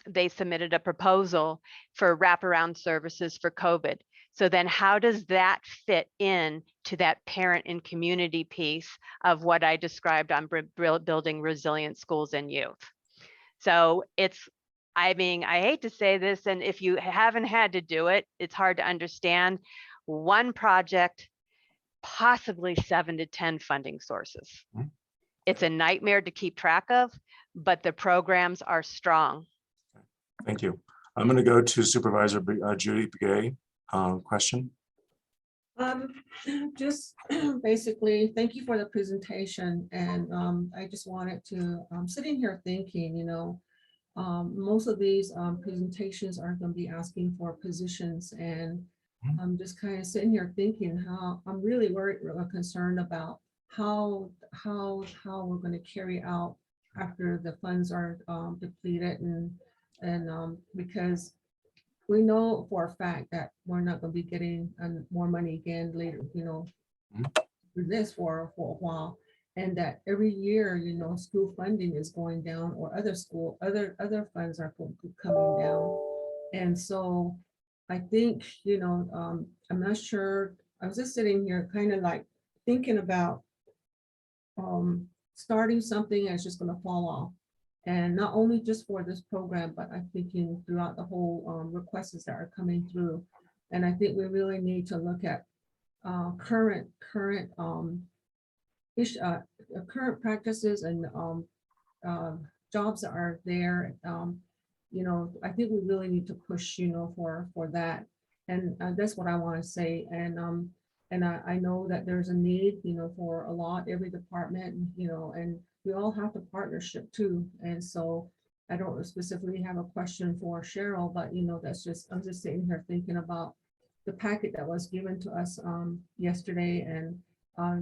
they submitted a proposal for wraparound services for COVID. So then how does that fit in to that parent and community piece of what I described on building resilient schools and youth? So I hate to say this, and if you haven't had to do it, it's hard to understand. One project, possibly 7 to 10 funding sources. It's a nightmare to keep track of, but the programs are strong. Thank you. I'm going to go to Supervisor Judy Begay. Question? Just basically, thank you for the presentation. And I just wanted to, sitting here thinking, most of these presentations are going to be asking for positions. And I'm just kind of sitting here thinking how I'm really worried, concerned about how we're going to carry out after the funds are depleted, and because we know for a fact that we're not going to be getting more money again later, for this for a while, and that every year, school funding is going down, or other funds are coming down. And so I think, I'm not sure. I was just sitting here kind of like thinking about starting something that's just going to fall off. And not only just for this program, but I'm thinking throughout the whole requests that are coming through. And I think we really need to look at current practices and jobs that are there. I think we really need to push, for that. And that's what I want to say. And I know that there's a need, for a lot, every department, and we all have to partnership too. And so I don't specifically have a question for Cheryl, but I'm just sitting here thinking about the packet that was given to us yesterday, and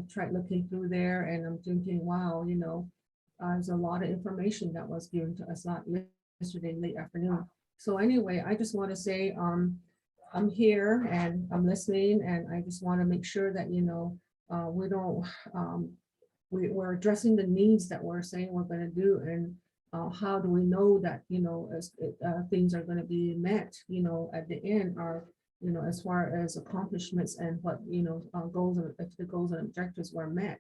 tried looking through there, and I'm thinking, wow, there's a lot of information that was given to us not yesterday, late afternoon. So anyway, I just want to say I'm here and I'm listening, and I just want to make sure that we don't we're addressing the needs that we're saying we're going to do, and how do we know that as things are going to be met at the end? as far as accomplishments and what, goals and if the goals and objectives were met.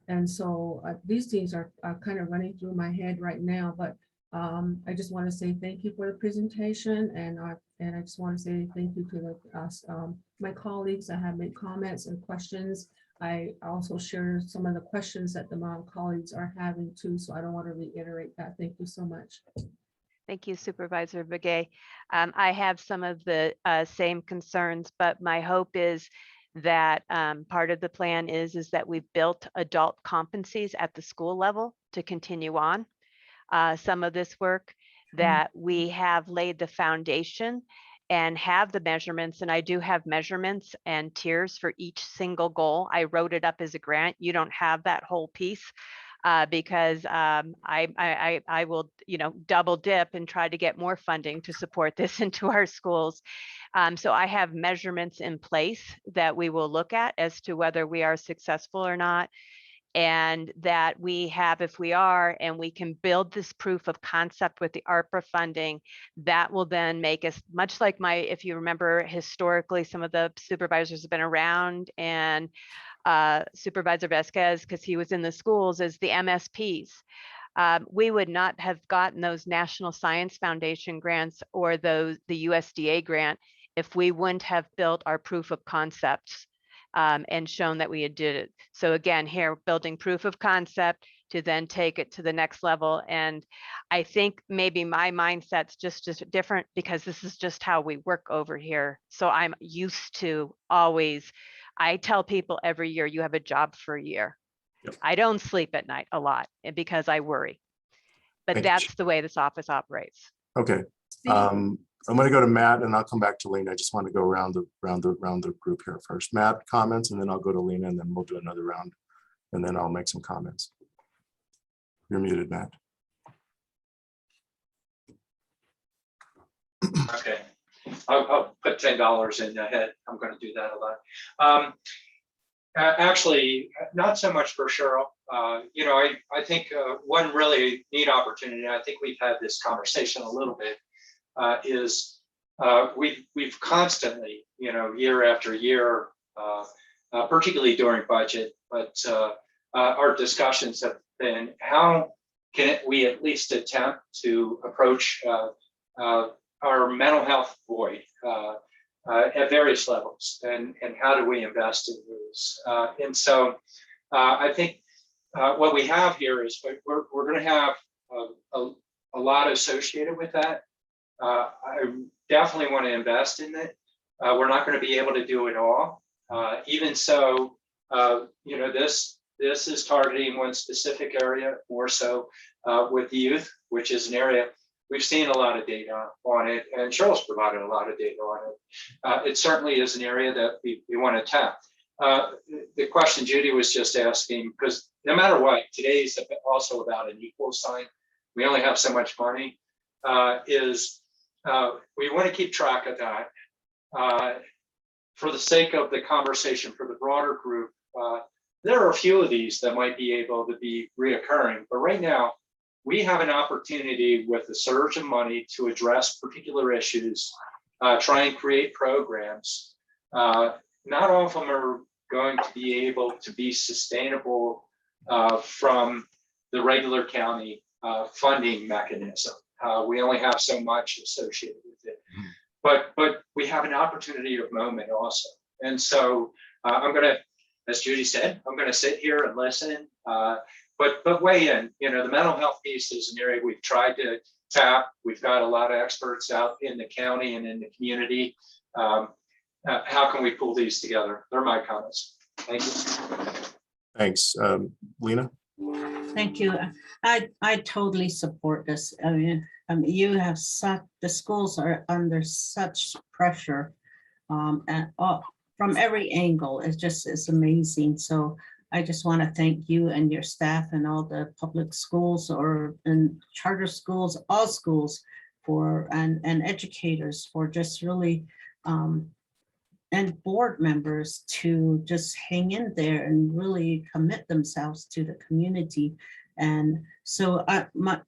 And so these things are kind of running through my head right now, but I just want to say thank you for the presentation, and I just want to say thank you to my colleagues that have made comments and questions. I also share some of the questions that the mom colleagues are having too, so I don't want to reiterate that. Thank you so much. Thank you, Supervisor Begay. I have some of the same concerns, but my hope is that part of the plan is that we've built adult competencies at the school level to continue on some of this work, that we have laid the foundation and have the measurements. And I do have measurements and tiers for each single goal. I wrote it up as a grant. You don't have that whole piece. Because I will, double dip and try to get more funding to support this into our schools. So I have measurements in place that we will look at as to whether we are successful or not. And that we have, if we are, and we can build this proof of concept with the ARPA funding, that will then make us, much like if you remember historically, some of the supervisors have been around, and Supervisor Vasquez, because he was in the schools, as the MSPs. We would not have gotten those National Science Foundation grants or the USDA grant if we wouldn't have built our proof of concepts and shown that we had did it. So again, here, building proof of concept to then take it to the next level. And I think maybe my mindset's just different because this is just how we work over here. So I'm used to always, I tell people every year, you have a job for a year. Yep. I don't sleep at night a lot because I worry, but Thank you. that's the way this office operates. Okay. Steve? I'm going to go to Matt and I'll come back to Lena. I just want to go around the group here first. Matt, comments, and then I'll go to Lena, and then we'll do another round, and then I'll make some comments. You're muted, Matt. Okay, I'll put $10 in the head. I'm going to do that a lot. Actually, not so much for Cheryl. I think one really neat opportunity, I think we've had this conversation a little bit, is we've constantly, year after year, particularly during budget, but our discussions have been, how can we at least attempt to approach our mental health void at various levels, and how do we invest in those? And so I think what we have here is we're going to have a lot associated with that. I definitely want to invest in it. We're not going to be able to do it all. Even so, this is targeting one specific area more so with the youth, which is an area we've seen a lot of data on it, and Cheryl's provided a lot of data on it. It certainly is an area that we want to tap. The question Judy was just asking, because no matter what, today's also about an equal sign. We only have so much money. We want to keep track of that. For the sake of the conversation for the broader group, there are a few of these that might be able to be reoccurring, but right now we have an opportunity with a surge of money to address particular issues, try and create programs. Not all of them are going to be able to be sustainable from the regular county funding mechanism. We only have so much associated with it, but we have an opportunity of moment also. And so I'm going to, as Judy said, I'm going to sit here and listen, but weigh in. The mental health piece is an area we've tried to tap. We've got a lot of experts out in the county and in the community. How can we pull these together? They're my comments. Thank you. Thanks. Lena? Thank you. I totally support this. I mean, you have the schools are under such pressure and from every angle. It's amazing. So I just want to thank you and your staff and all the public schools and charter schools, all schools and educators for just really and board members to just hang in there and really commit themselves to the community. And so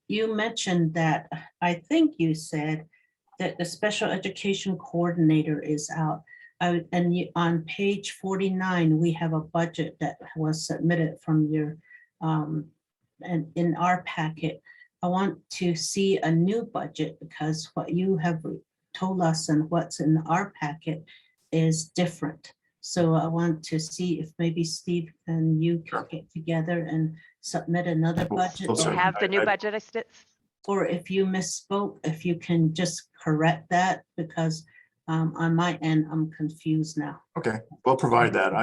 you mentioned that, I think you said that the special education coordinator is out. On page 49, we have a budget that was submitted from your, and in our packet. I want to see a new budget because what you have told us and what's in our packet is different. So I want to see if maybe Steve and you could get together and submit another budget. We'll You certainly- have the new budget. Or if you misspoke, if you can just correct that, because on my end, I'm confused now. Okay, we'll provide that.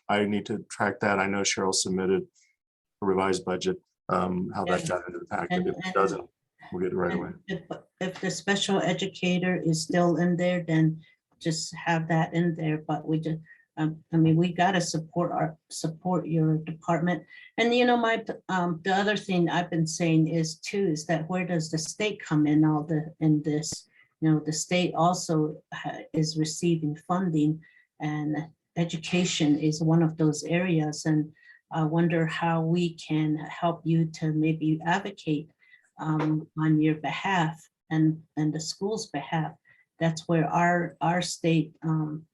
I need to track that. I know Cheryl submitted a revised budget, how that got into the packet. If it doesn't, we'll get it right away. If the special educator is still in there, then just have that in there, but we just, I mean, we gotta support your department. And you know, the other thing I've been saying is that where does the state come in in this? You know, the state also is receiving funding, and education is one of those areas. And I wonder how we can help you to maybe advocate on your behalf and the school's behalf. That's where our state,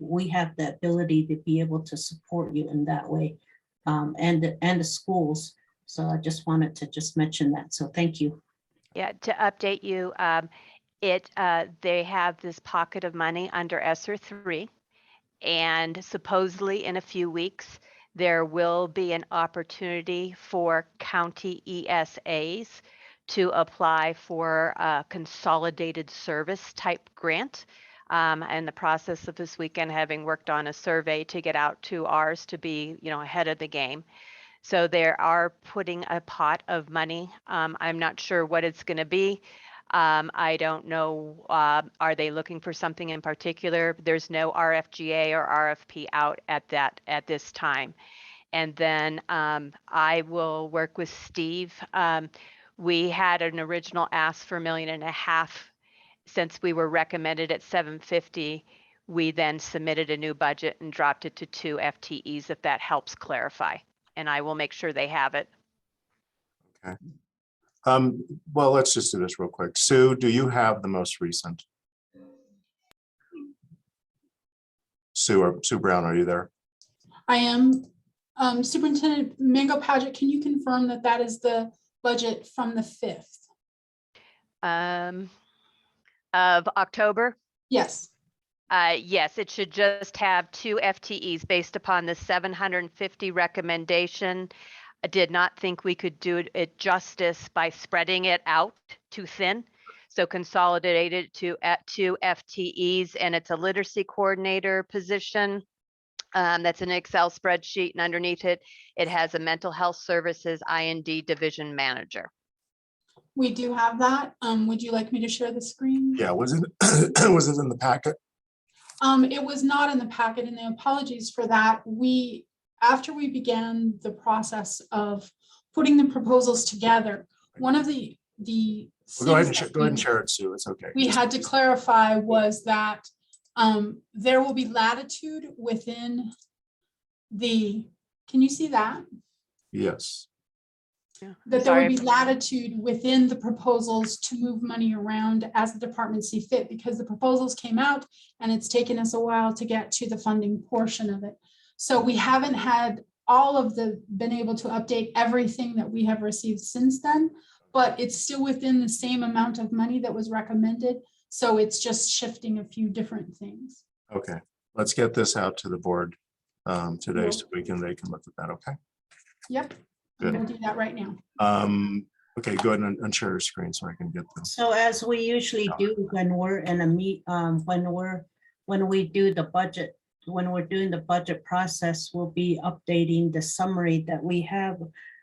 we have the ability to be able to support you in that way, and the schools. So I just wanted to just mention that. So thank you. Yeah, to update you, they have this pocket of money under ESSER 3, and supposedly in a few weeks, there will be an opportunity for county ESAs to apply for a consolidated service type grant. And the process of this weekend, having worked on a survey to get out to ours to be, ahead of the game. So they are putting a pot of money. I'm not sure what it's going to be. I don't know, are they looking for something in particular? There's no RFGA or RFP out at this time. And then I will work with Steve. We had an original ask for $1.5 million. Since we were recommended at 750, we then submitted a new budget and dropped it to 2 FTEs, if that helps clarify. And I will make sure they have it. Okay. Well, let's just do this real quick. Sue, do you have the most recent? Sue Brown, are you there? I am. Superintendent Mango Paget, can you confirm that that is the budget from the 5th? Of October? Yes. Yes, it should just have 2 FTEs based upon the 750 recommendation. I did not think we could do it justice by spreading it out too thin. So consolidated to at 2 FTEs, and it's a literacy coordinator position. That's an Excel spreadsheet, and underneath it, it has a mental health services IND division manager. We do have that. Would you like me to share the screen? Yeah, was it was it in the packet? It was not in the packet, and the apologies for that. After we began the process of putting the proposals together, one of the Well, go ahead and share it, Sue. It's okay. we had to clarify was that there will be latitude within can you see that? Yes. Yeah. That there would be latitude within the proposals to move money around as the departments see fit, because the proposals came out and it's taken us a while to get to the funding portion of it. So we haven't had been able to update everything that we have received since then, but it's still within the same amount of money that was recommended. So it's just shifting a few different things. Okay, let's get this out to the board today so they can look at that. Okay. Yep. Good. We'll do that right now. Okay, go ahead and share your screen so I can get this. So as we usually do when we're in a when we do the budget, when we're doing the budget process, we'll be updating the summary that we have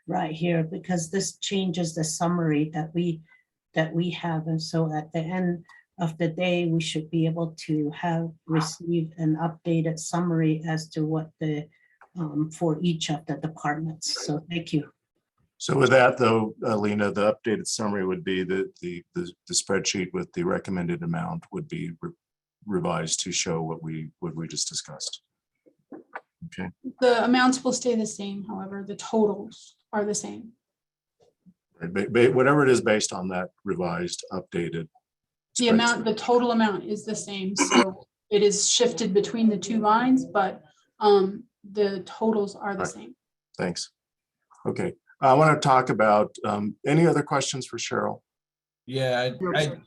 right here, because this changes the summary that we have. And so at the end of the day, we should be able to have received an updated summary as to what the for each of the departments. So thank you. So with that though, Lena, the updated summary would be that the spreadsheet with the recommended amount would be revised to show what we just discussed. Okay. The amounts will stay the same. However, the totals are the same. Whatever it is based on that revised, updated The amount, the total amount is the same, so it is shifted between the two lines, but the totals are the Right. same. Thanks. Okay, I want to talk about, any other questions for Cheryl? Yeah,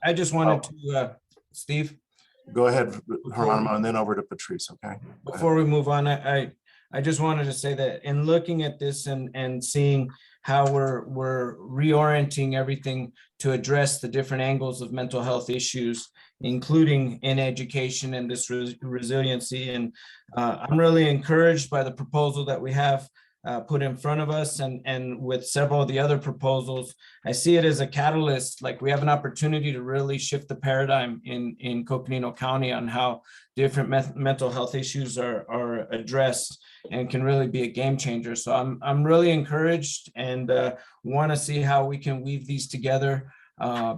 I just wanted to, Steve, Go ahead, Geronimo, and then over to Patrice, okay? Go ahead. before we move on, I just wanted to say that in looking at this and seeing how we're reorienting everything to address the different angles of mental health issues, including in education and this resiliency. And I'm really encouraged by the proposal that we have put in front of us, and with several of the other proposals, I see it as a catalyst. Like, we have an opportunity to really shift the paradigm in Coconino County on how different mental health issues are addressed, and can really be a game changer. So I'm really encouraged, and want to see how we can weave these together,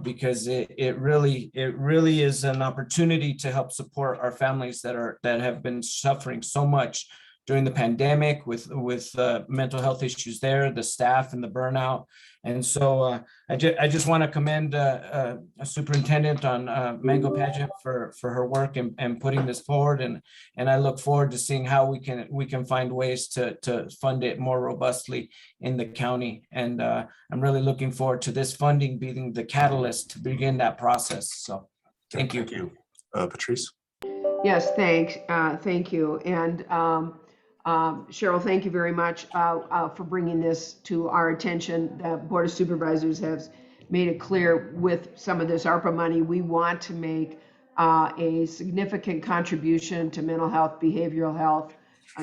because it really is an opportunity to help support our families that have been suffering so much during the pandemic with mental health issues there, the staff and the burnout. And so I just want to commend a superintendent on Mango Pageant for her work and putting this forward. And I look forward to seeing how we can find ways to fund it more robustly in the county. And I'm really looking forward to this funding being the catalyst to begin that process. So thank you. Patrice? Yes, thanks. Thank you. And Cheryl, thank you very much for bringing this to our attention. The Board of Supervisors has made it clear with some of this ARPA money, we want to make a significant contribution to mental health, behavioral health,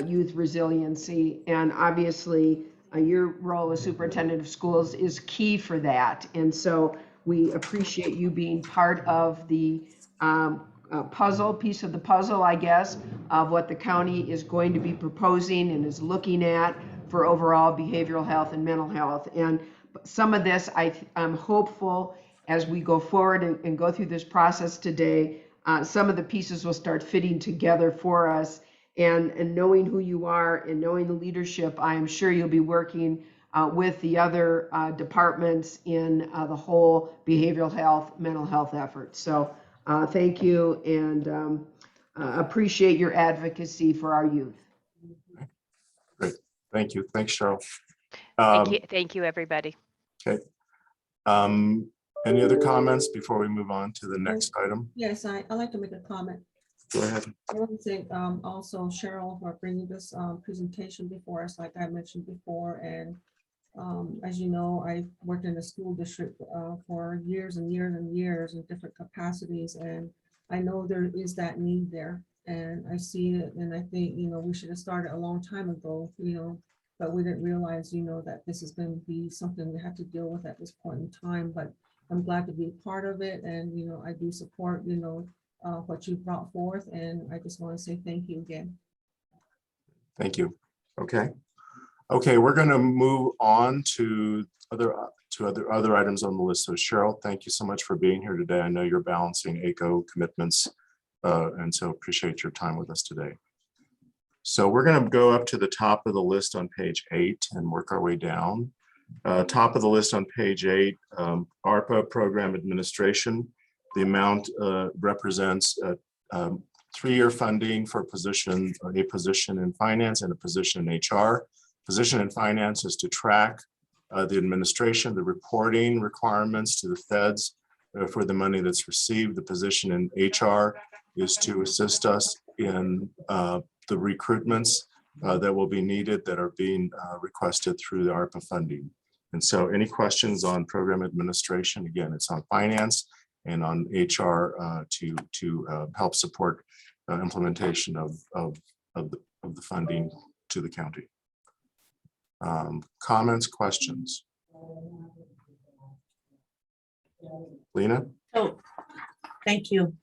youth resiliency, and obviously your role as superintendent of schools is key for that. And so we appreciate you being part of the piece of the puzzle, I guess, of what the county is going to be proposing and is looking at for overall behavioral health and mental health. And some of this, I'm hopeful as we go forward and go through this process today, some of the pieces will start fitting together for us. And knowing who you are and knowing the leadership, I am sure you'll be working with the other departments in the whole behavioral health, mental health effort. So thank you, and appreciate your advocacy for our youth. Great, thank you. Thanks, Cheryl. Thank you, everybody. Okay. Any other comments before we move on to the next item? Yes, I'd like to make a comment. Go ahead. I want to thank also Cheryl for bringing this presentation before us, like I mentioned before. And as you know, I worked in the school district for years and years and years in different capacities. And I know there is that need there. And I see it. And I think, we should have started a long time ago, but we didn't realize, that this is going to be something we have to deal with at this point in time. But I'm glad to be a part of it. And, I do support, what you brought forth, and I just want to say thank you again. Thank you. Okay, we're going to move on to other items on the list. So Cheryl, thank you so much for being here today. I know you're balancing ACO commitments, and so appreciate your time with us today. So we're going to go up to the top of the list on page 8 and work our way down. Top of the list on page 8, ARPA program administration. The amount represents 3-year funding for a position in finance and a position in HR. Position in finance is to track the administration, the reporting requirements to the feds for the money that's received. The position in HR is to assist us in the recruitments that will be needed that are being requested through the ARPA funding. And so any questions on program administration? Again, it's on finance and on HR to help support implementation of the funding to the county. Comments, questions? Lena? Oh, thank you.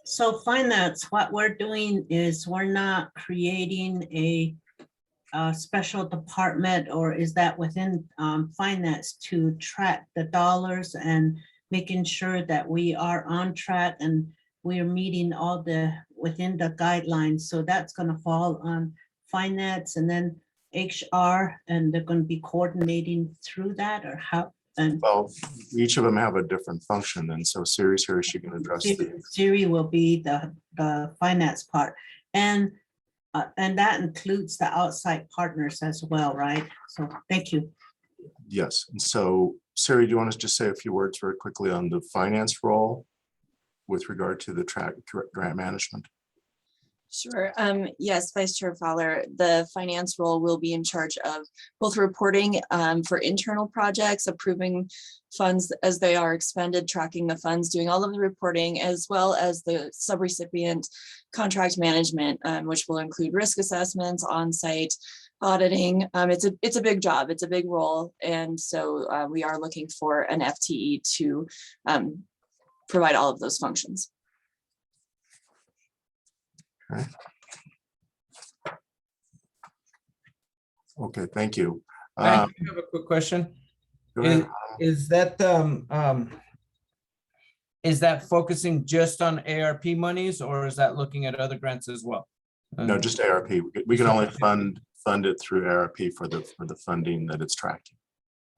So finance, what we're doing is we're not creating a special department, or is that within finance to track the dollars and making sure that we are on track and we are meeting all within the guidelines? So that's going to fall on finance, and then HR, and they're going to be coordinating through that, or how And Well, each of them have a different function, and so Siri's here, she can address the, Siri will be the finance part. And that includes the outside partners as well, right? So thank you. yes. And so Siri, do you want to just say a few words very quickly on the finance role with regard to the grant management? Sure. Yes, Vice Chair Fowler, the finance role will be in charge of both reporting for internal projects, approving funds as they are expended, tracking the funds, doing all of the reporting, as well as the subrecipient contract management, which will include risk assessments, on-site auditing. It's a big job. It's a big role. And so we are looking for an FTE to provide all of those functions. Okay, thank you. I have a quick question. Go ahead. Is that focusing just on ARP monies, or is that looking at other grants as well? No, just ARP. We can only fund it through ARP for the funding that it's tracking.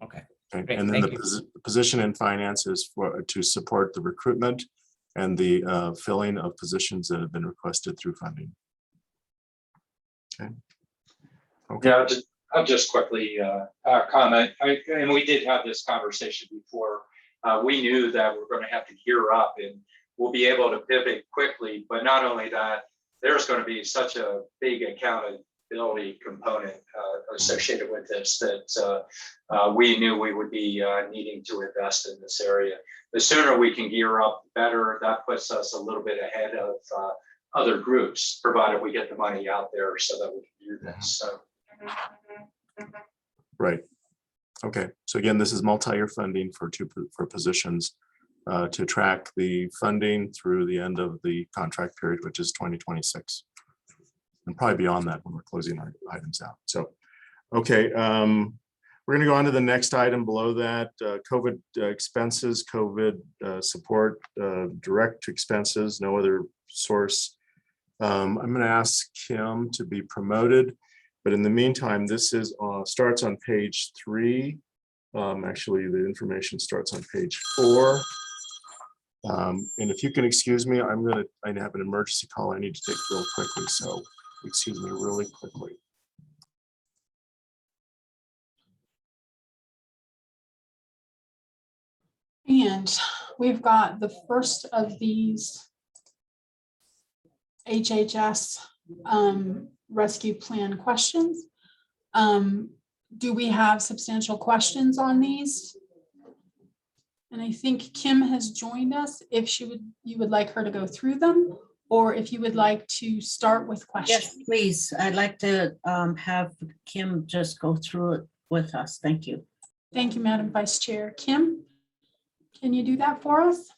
Okay. Okay, Great, and then thank the position in finance is to support the recruitment and the filling of positions that have been requested through funding. Okay. Okay. Yeah, I'll just quickly comment. And we did have this conversation before. We knew that we're going to have to gear up and we'll be able to pivot quickly. But not only that, there's going to be such a big accountability component associated with this that we knew we would be needing to invest in this area. The sooner we can gear up, the better. That puts us a little bit ahead of other groups, provided we get the money out there so that we can do this. So. Right. Okay. So again, this is multi-year funding for positions to track the funding through the end of the contract period, which is 2026, and probably beyond that when we're closing our items out. So, okay. We're going to go on to the next item below that, COVID expenses, COVID support, direct expenses, no other source. I'm going to ask Kim to be promoted, but in the meantime, this is starts on page 3. Actually, the information starts on page 4. And if you can excuse me, I have an emergency call I need to take real quickly, so excuse me really quickly. And we've got the first of these HHS rescue plan questions. Do we have substantial questions on these? And I think Kim has joined us. If you would like her to go through them, or if you would like to start with questions. Yes, please. I'd like to have Kim just go through it with us. Thank you. Thank you, Madam Vice Chair. Kim, can you do that for us?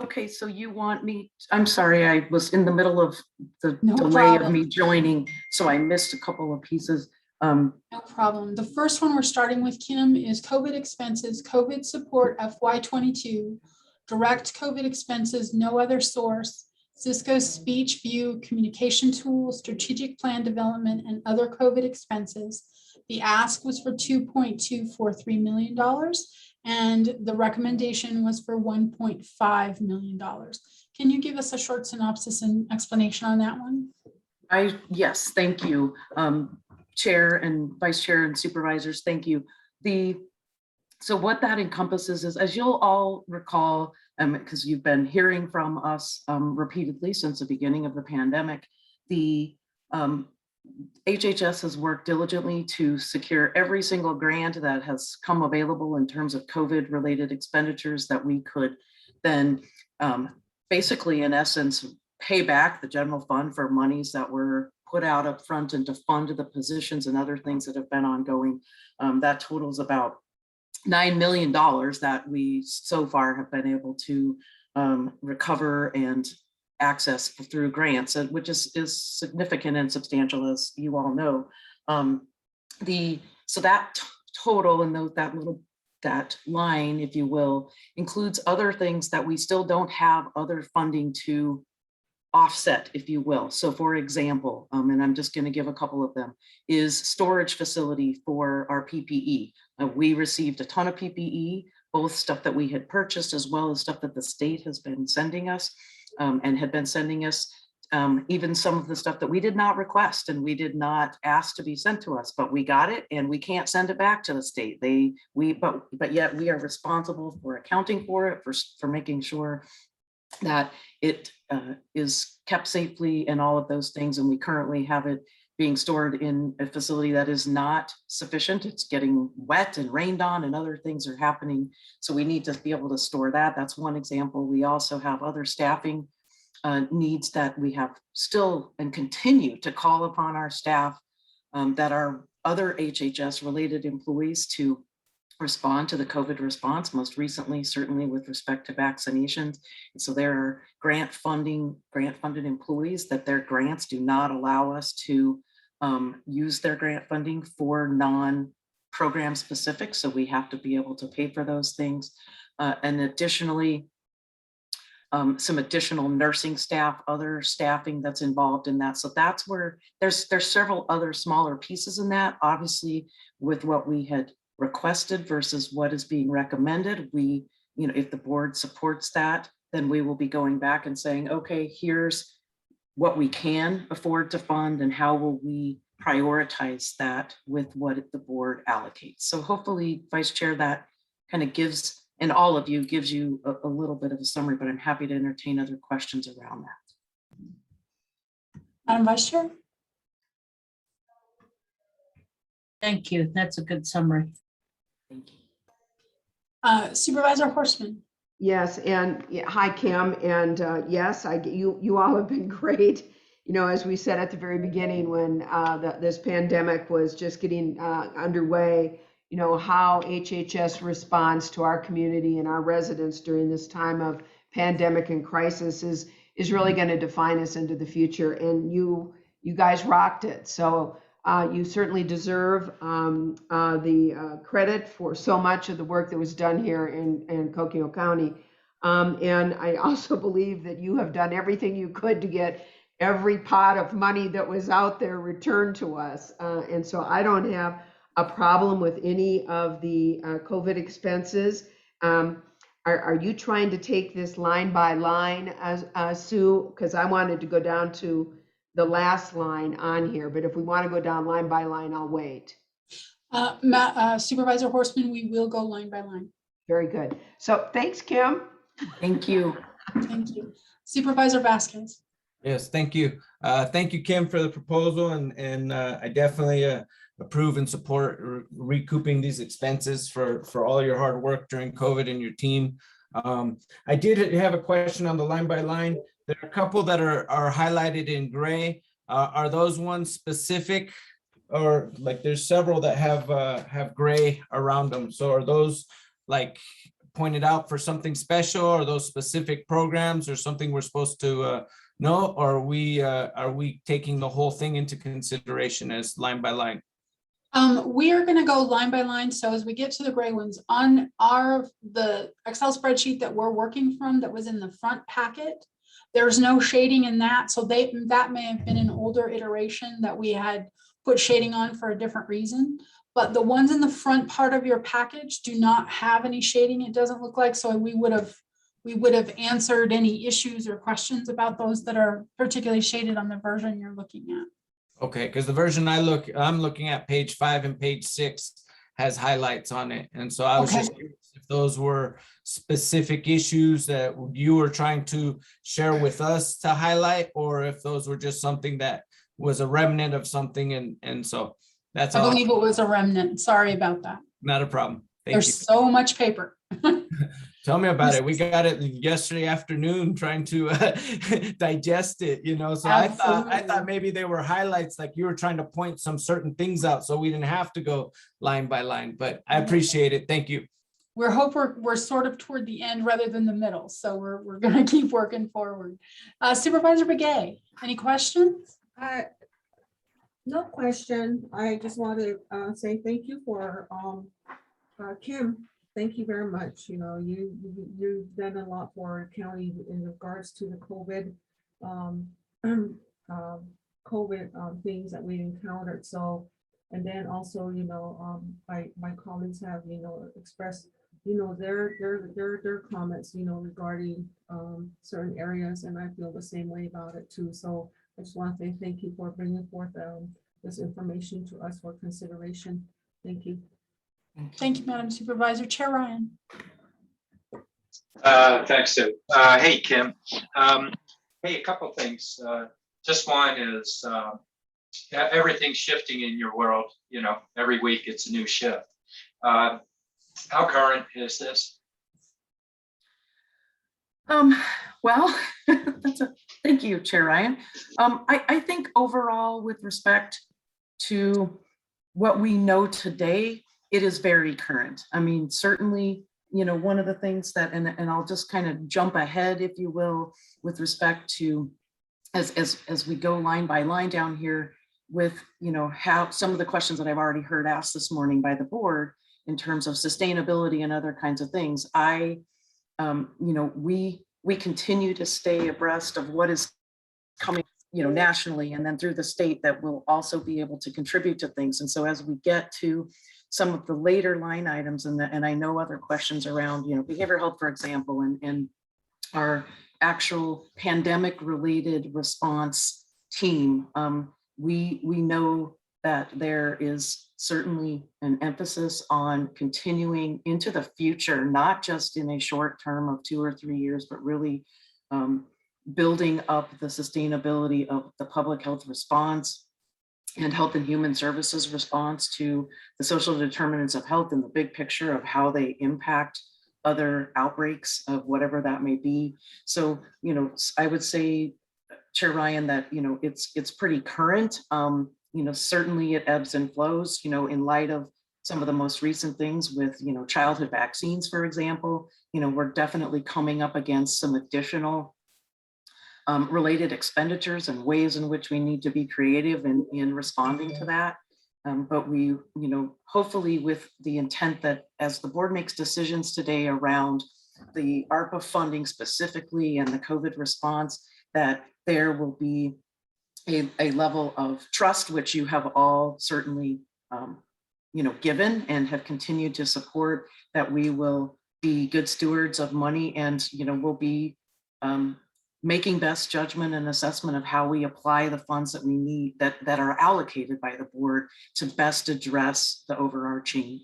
Okay, so you want me, I'm sorry, I was in the middle of the No delay problem. of me joining, so I missed a couple of pieces. No problem. The first one we're starting with, Kim, is COVID expenses, COVID support FY22, direct COVID expenses, no other source, Cisco speech view communication tools, strategic plan development, and other COVID expenses. The ask was for $2.243 million, and the recommendation was for $1.5 million. Can you give us a short synopsis and explanation on that one? Yes, thank you. Chair and Vice Chair and Supervisors, thank you. So what that encompasses is, as you'll all recall, because you've been hearing from us repeatedly since the beginning of the pandemic, the HHS has worked diligently to secure every single grant that has come available in terms of COVID related expenditures that we could then basically, in essence, pay back the general fund for monies that were put out up front and to fund the positions and other things that have been ongoing. That totals about $9 million that we so far have been able to recover and access through grants, which is significant and substantial, as you all know. So that total and that line, if you will, includes other things that we still don't have other funding to offset, if you will. So for example, and I'm just going to give a couple of them, is storage facility for our PPE. We received a ton of PPE both stuff that we had purchased as well as stuff that the state has been sending us and had been sending us. Even some of the stuff that we did not request and we did not ask to be sent to us, but we got it and we can't send it back to the state. But yet we are responsible for accounting for it, for making sure that it is kept safely and all of those things. And we currently have it being stored in a facility that is not sufficient. It's getting wet and rained on and other things are happening. So we need to be able to store that. That's one example. We also have other staffing needs that we have still and continue to call upon our staff that are other HHS related employees to respond to the COVID response, most recently, certainly with respect to vaccinations. And so there are grant funded employees that their grants do not allow us to use their grant funding for non-program specific. So we have to be able to pay for those things. And additionally, some additional nursing staff, other staffing that's involved in that. So that's where there's several other smaller pieces in that. Obviously, with what we had requested versus what is being recommended, we, if the board supports that, then we will be going back and saying, okay, here's what we can afford to fund and how will we prioritize that with what the board allocates. So hopefully, Vice Chair, that kind of gives, and all of you gives you a little bit of a summary, but I'm happy to entertain other questions around that. Madam Vice Chair? Thank you. That's a good summary. Thank you. Supervisor Horstman? Yes, and hi, Kim, and yes, you all have been great. As we said at the very beginning, when this pandemic was just getting underway, how HHS responds to our community and our residents during this time of pandemic and crisis is really going to define us into the future. And you guys rocked it. So you certainly deserve the credit for so much of the work that was done here in Coconino County. And I also believe that you have done everything you could to get every pot of money that was out there returned to us. And so I don't have a problem with any of the COVID expenses. Are you trying to take this line by line, Sue? Because I wanted to go down to the last line on here, but if we want to go down line by line, I'll wait. Supervisor Horstman, we will go line by line. Very good. So thanks, Kim. Thank you. Thank you. Supervisor Vasquez? Yes, thank you. Thank you, Kim, for the proposal, and I definitely approve and support recouping these expenses for all your hard work during COVID and your team. I did have a question on the line by line. There are a couple that are highlighted in gray. Are those ones specific, or like there's several that have gray around them? So are those like pointed out for something special? Are those specific programs or something we're supposed to know? Or are we taking the whole thing into consideration as line by line? We are going to go line by line. So as we get to the gray ones on the Excel spreadsheet that we're working from that was in the front packet, there's no shading in that. So that may have been an older iteration that we had put shading on for a different reason. But the ones in the front part of your package do not have any shading, it doesn't look like. So we would have answered any issues or questions about those that are particularly shaded on the version you're looking at. Okay, because the version I'm looking at, page 5 and page 6 has highlights on it. And so I was Okay. just curious if those were specific issues that you were trying to share with us to highlight, or if those were just something that was a remnant of something. And so that's I all. believe it was a remnant. Sorry about that. Not a problem. Thank There's you. so much paper. Tell me about it. We got it yesterday afternoon trying to digest it, so I thought Absolutely. maybe they were highlights, like you were trying to point some certain things out so we didn't have to go line by line, but I appreciate it. Thank you. We're sort of toward the end rather than the middle. So we're going to keep working forward. Supervisor Begay, any questions? No question. I just want to say thank you for Kim. Thank you very much. You've done a lot for our county in regards to the COVID things that we encountered. So, and then also, my colleagues have, expressed their comments, regarding certain areas, and I feel the same way about it too. So I just want to say thank you for bringing forth this information to us for consideration. Thank you. Thank you, Madam Supervisor. Chair Ryan. Thanks, Sue. Hey, Kim. Hey, a couple things. Just one is everything's shifting in your world. Every week it's a new shift. How current is this? Well, thank you, Chair Ryan. I think overall, with respect to what we know today, it is very current. I mean, certainly, one of the things that, and I'll just kind of jump ahead, if you will, with respect to as we go line by line down here with, how some of the questions that I've already heard asked this morning by the board in terms of sustainability and other kinds of things. We continue to stay abreast of what is coming, nationally and then through the state that will also be able to contribute to things. And so as we get to some of the later line items, and I know other questions around, behavioral health, for example, and our actual pandemic related response team, we know that there is certainly an emphasis on continuing into the future, not just in a short term of 2 or 3 years, but really building up the sustainability of the public health response and health and human services response to the social determinants of health and the big picture of how they impact other outbreaks of whatever that may be. So, I would say, Chair Ryan, that, it's pretty current. Certainly it ebbs and flows, in light of some of the most recent things with, childhood vaccines, for example. We're definitely coming up against some additional related expenditures and ways in which we need to be creative in responding to that. But we, hopefully with the intent that as the board makes decisions today around the ARPA funding specifically and the COVID response, that there will be a level of trust, which you have all certainly, given and have continued to support, that we will be good stewards of money and, we'll be making best judgment and assessment of how we apply the funds that we need, that are allocated by the board to best address the overarching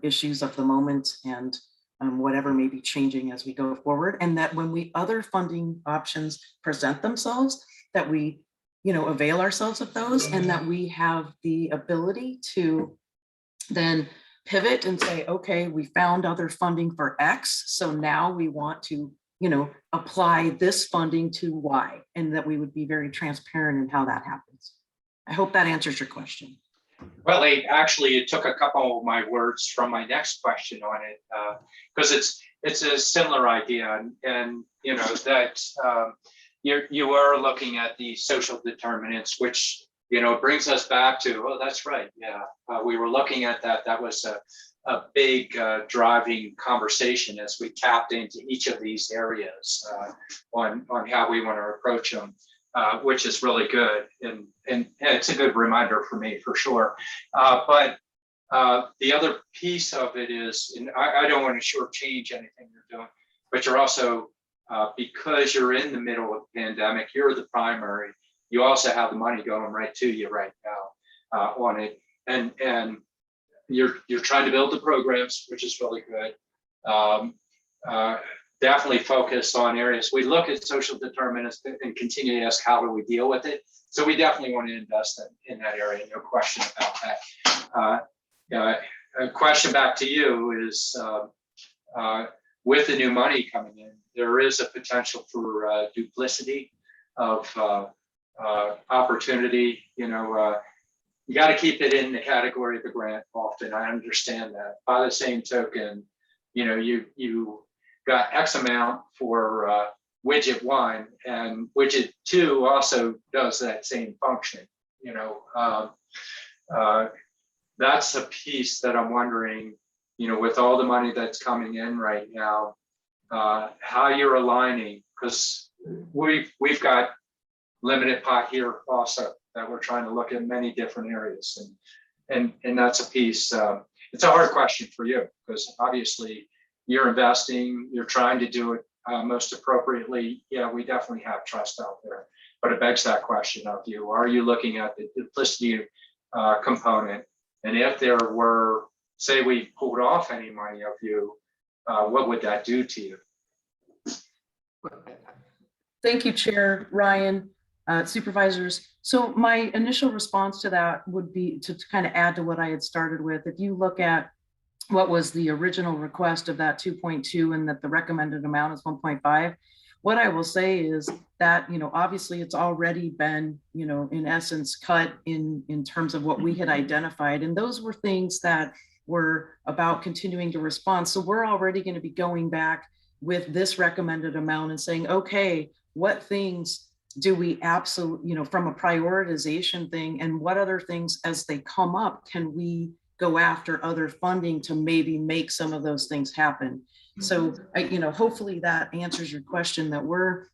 issues of the moment and whatever may be changing as we go forward. And that when other funding options present themselves, that we avail ourselves of those, and that we have the ability to then pivot and say, okay, we found other funding for X, so now we want to, apply this funding to Y, and that we would be very transparent in how that happens. I hope that answers your question. Well, it took a couple of my words from my next question on it, because it's a similar idea, and that you are looking at the social determinants, which brings us back to, oh, that's right, yeah, we were looking at that. That was a big driving conversation as we tapped into each of these areas on how we want to approach them, which is really good, and it's a good reminder for me for sure. But the other piece of it is, and I don't want to shortchange anything you're doing, but you're also, because you're in the middle of the pandemic, you're the primary, you also have the money going right to you right now on it. And you're trying to build the programs, which is really good. Definitely focus on areas. We look at social determinants and continue to ask, how do we deal with it? So we definitely want to invest in that area, no question about that. A question back to you is, with the new money coming in, there is a potential for duplicity of opportunity. You got to keep it in the category of the grant often. I understand that. By the same token, you got X amount for widget 1, and widget 2 also does that same function. That's a piece that I'm wondering, with all the money that's coming in right now, how you're aligning, because we've got limited pot here also that we're trying to look at many different areas, and that's a piece. It's a hard question for you, because obviously you're investing, you're trying to do it most appropriately, yeah, we definitely have trust out there. But it begs that question of you, are you looking at the duplicity component? And if there were, say we pulled off any money of you, what would that do to you? Thank you, Chair Ryan, supervisors. So my initial response to that would be to kind of add to what I had started with. If you look at what was the original request of that 2.2 and that the recommended amount is 1.5, what I will say is that, obviously it's already been, in essence, cut in terms of what we had identified. And those were things that were about continuing to respond. So we're already going to be going back with this recommended amount and saying, okay, what things do we absolutely, from a prioritization thing, and what other things as they come up, can we go after other funding to maybe make some of those things happen? So, hopefully that answers your question, that we're,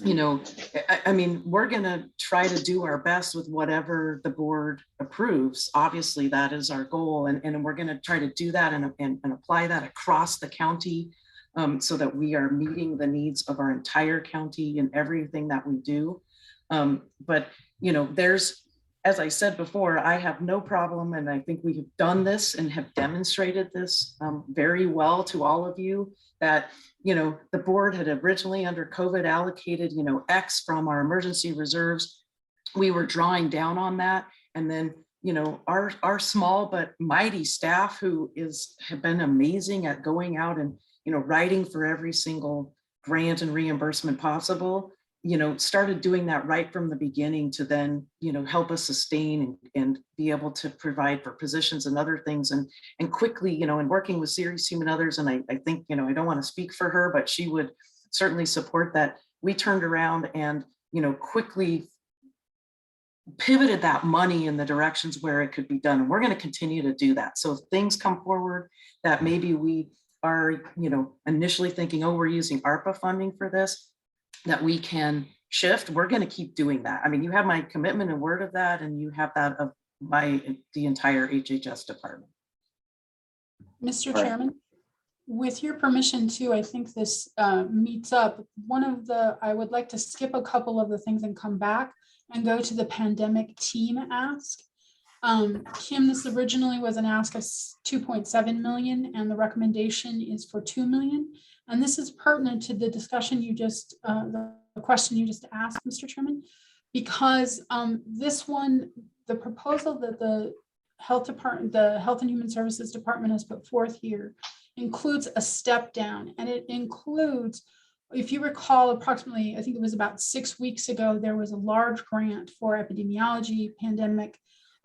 we're going to try to do our best with whatever the board approves. Obviously, that is our goal. And we're going to try to do that and apply that across the county, so that we are meeting the needs of our entire county in everything that we do. But, there's, as I said before, I have no problem, and I think we have done this and have demonstrated this very well to all of you, that, the board had originally under COVID allocated, X from our emergency reserves. We were drawing down on that. And then, our small but mighty staff, who have been amazing at going out and, writing for every single grant and reimbursement possible, started doing that right from the beginning to then, help us sustain and be able to provide for positions and other things. And quickly, and working with Series Human Others, and I think, I don't want to speak for her, but she would certainly support that. We turned around and, quickly pivoted that money in the directions where it could be done. And we're going to continue to do that. So if things come forward that maybe we are, initially thinking, oh, we're using ARPA funding for this, that we can shift, we're going to keep doing that. I mean, you have my commitment and word of that, and you have that of the entire HHS department. Mr. Chairman, with your permission too, I think this meets up. I would like to skip a couple of the things and come back and go to the pandemic team ask. Kim, this originally was an ask of 2.7 million, and the recommendation is for 2 million. And this is pertinent to the discussion you just, the question you just asked, Mr. Chairman, because this one, the proposal that the Health and Human Services Department has put forth here includes a step down, and it includes, if you recall, approximately, I think it was about 6 weeks ago, there was a large grant for epidemiology pandemic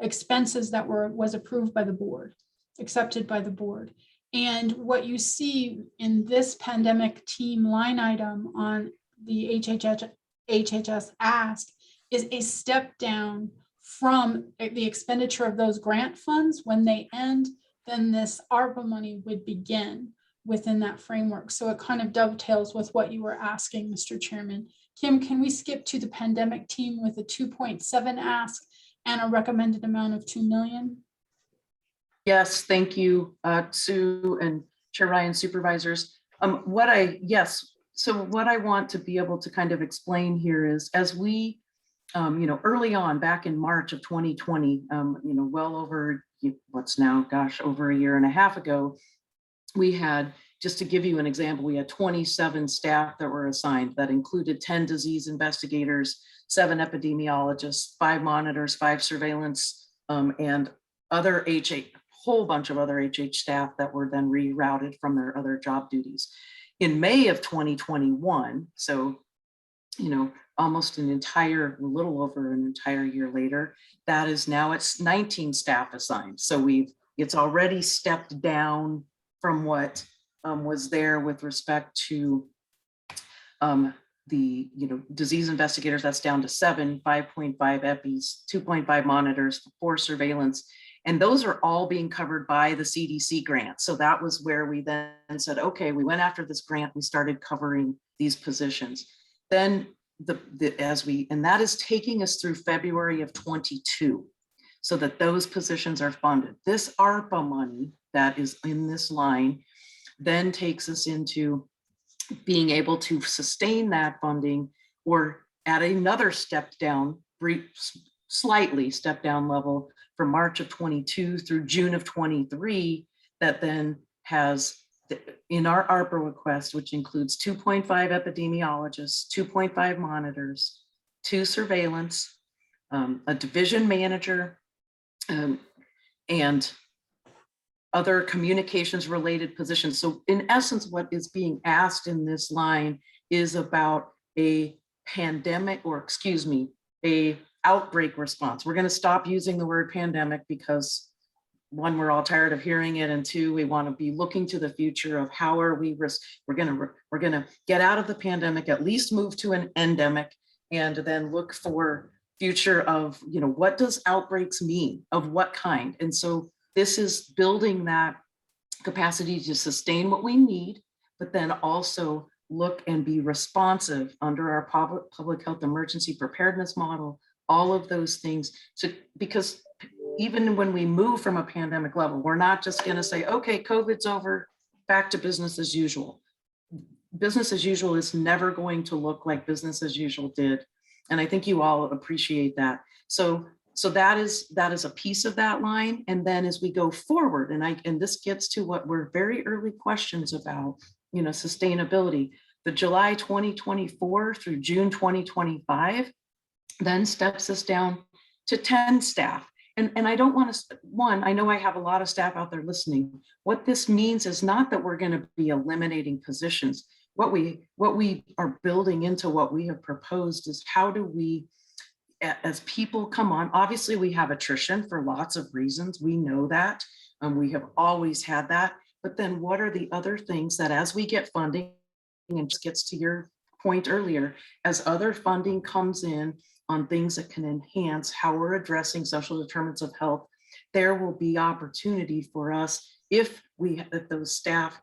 expenses that was approved by the board, accepted by the board. And what you see in this pandemic team line item on the HHS ask is a step down from the expenditure of those grant funds. When they end, then this ARPA money would begin within that framework. So it kind of dovetails with what you were asking, Mr. Chairman. Kim, can we skip to the pandemic team with a 2.7 ask and a recommended amount of 2 million? Yes, thank you, Sue and Chair Ryan, supervisors. So what I want to be able to kind of explain here is, as we, early on back in March of 2020, well over what's now, over a year and a half ago, we had, just to give you an example, we had 27 staff that were assigned. That included 10 disease investigators, 7 epidemiologists, 5 monitors, 5 surveillance, and other whole bunch of other HH staff that were then rerouted from their other job duties. In May of 2021, so, almost a little over an entire year later, that is now it's 19 staff assigned. So it's already stepped down from what was there with respect to the disease investigators. That's down to 7, 5.5 EPIs, 2.5 monitors, 4 surveillance. And those are all being covered by the CDC grant. So that was where we then said, okay, we went after this grant, we started covering these positions. Then and that is taking us through February of 22, so that those positions are funded. This ARPA money that is in this line, then takes us into being able to sustain that funding or at another step down, slightly step down level from March of 22 through June of 23, that then has in our ARPA request, which includes 2.5 epidemiologists, 2.5 monitors, 2 surveillance, a division manager, and other communications related positions. So in essence, what is being asked in this line is about a pandemic, or excuse me, a outbreak response. We're going to stop using the word pandemic because 1, we're all tired of hearing it, and 2, we want to be looking to the future of how are we're going to get out of the pandemic, at least move to an endemic, and then look for future of, you know, what does outbreaks mean, of what kind. And so this is building that capacity to sustain what we need, but then also look and be responsive under our public health emergency preparedness model, all of those things. So, because even when we move from a pandemic level, we're not just going to say, okay, COVID's over, back to business as usual. Business as usual is never going to look like business as usual did. And I think you all appreciate that. So that is a piece of that line. And then as we go forward, and this gets to what were very early questions about, you know, sustainability, the July 2024 through June 2025, then steps us down to 10 staff. And I don't want to, I know I have a lot of staff out there listening. What this means is not that we're going to be eliminating positions. What we are building into what we have proposed is how do we, as people come on, obviously we have attrition for lots of reasons. We know that, we have always had that. But then what are the other things that as we get funding, and just gets to your point earlier, as other funding comes in on things that can enhance how we're addressing social determinants of health, there will be opportunity for us if those staff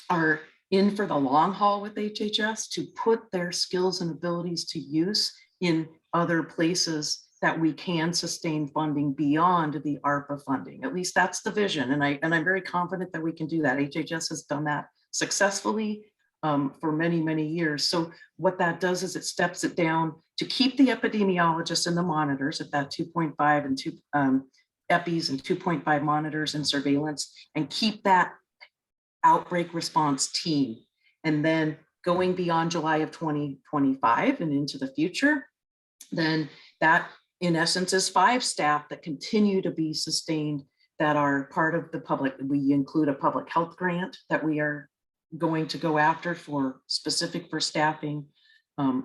are in for the long haul with HHS to put their skills and abilities to use in other places that we can sustain funding beyond the ARPA funding. At least that's the vision. And I'm very confident that we can do that. HHS has done that successfully for many, many years. So what that does is it steps it down to keep the epidemiologists and the monitors at that 2.5 and 2 EPIs and 2.5 monitors and surveillance, and keep that outbreak response team. And then going beyond July of 2025 and into the future, then that in essence is 5 staff that continue to be sustained, that are part of the public. We include a public health grant that we are going to go after for specific for staffing,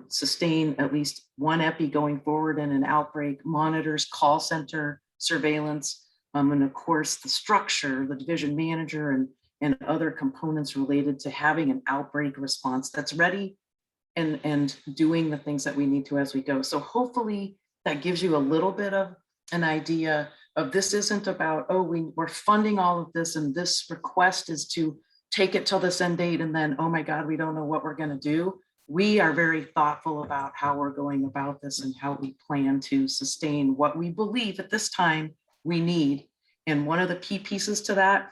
sustain at least 1 EPI going forward in an outbreak, monitors, call center, surveillance, and of course the structure, the division manager, and other components related to having an outbreak response that's ready and doing the things that we need to as we go. So hopefully that gives you a little bit of an idea of, this isn't about, oh, we're funding all of this and this request is to take it till this end date and then, oh my God, we don't know what we're going to do. We are very thoughtful about how we're going about this and how we plan to sustain what we believe at this time we need. And one of the key pieces to that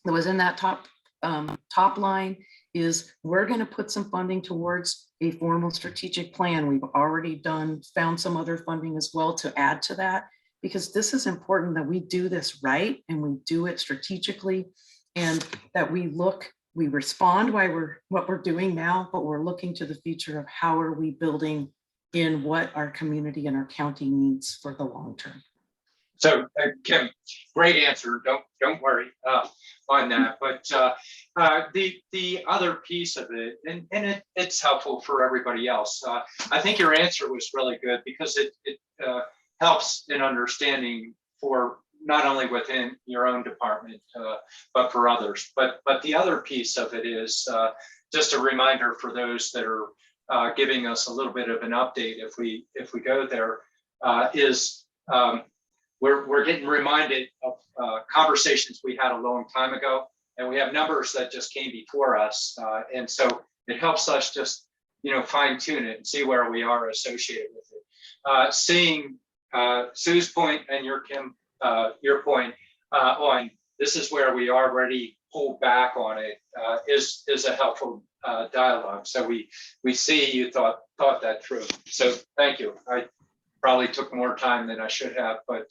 was in that top line is we're going to put some funding towards a formal strategic plan. We've already found some other funding as well to add to that, because this is important that we do this right and we do it strategically, and that we respond what we're doing now, but we're looking to the future of how are we building in what our community and our county needs for the long term. So Kim, great answer. Don't worry on that. But the other piece of it, and it's helpful for everybody else. I think your answer was really good, because it helps in understanding for not only within your own department, but for others. But the other piece of it is just a reminder for those that are giving us a little bit of an update if we go there, is we're getting reminded of conversations we had a long time ago, and we have numbers that just came before us, and so it helps us just fine tune it and see where we are associated with it. Seeing Sue's point and your Kim, your point on this is where we already pull back on it is a helpful dialogue. So we see you thought that through. So thank you. I probably took more time than I should have, but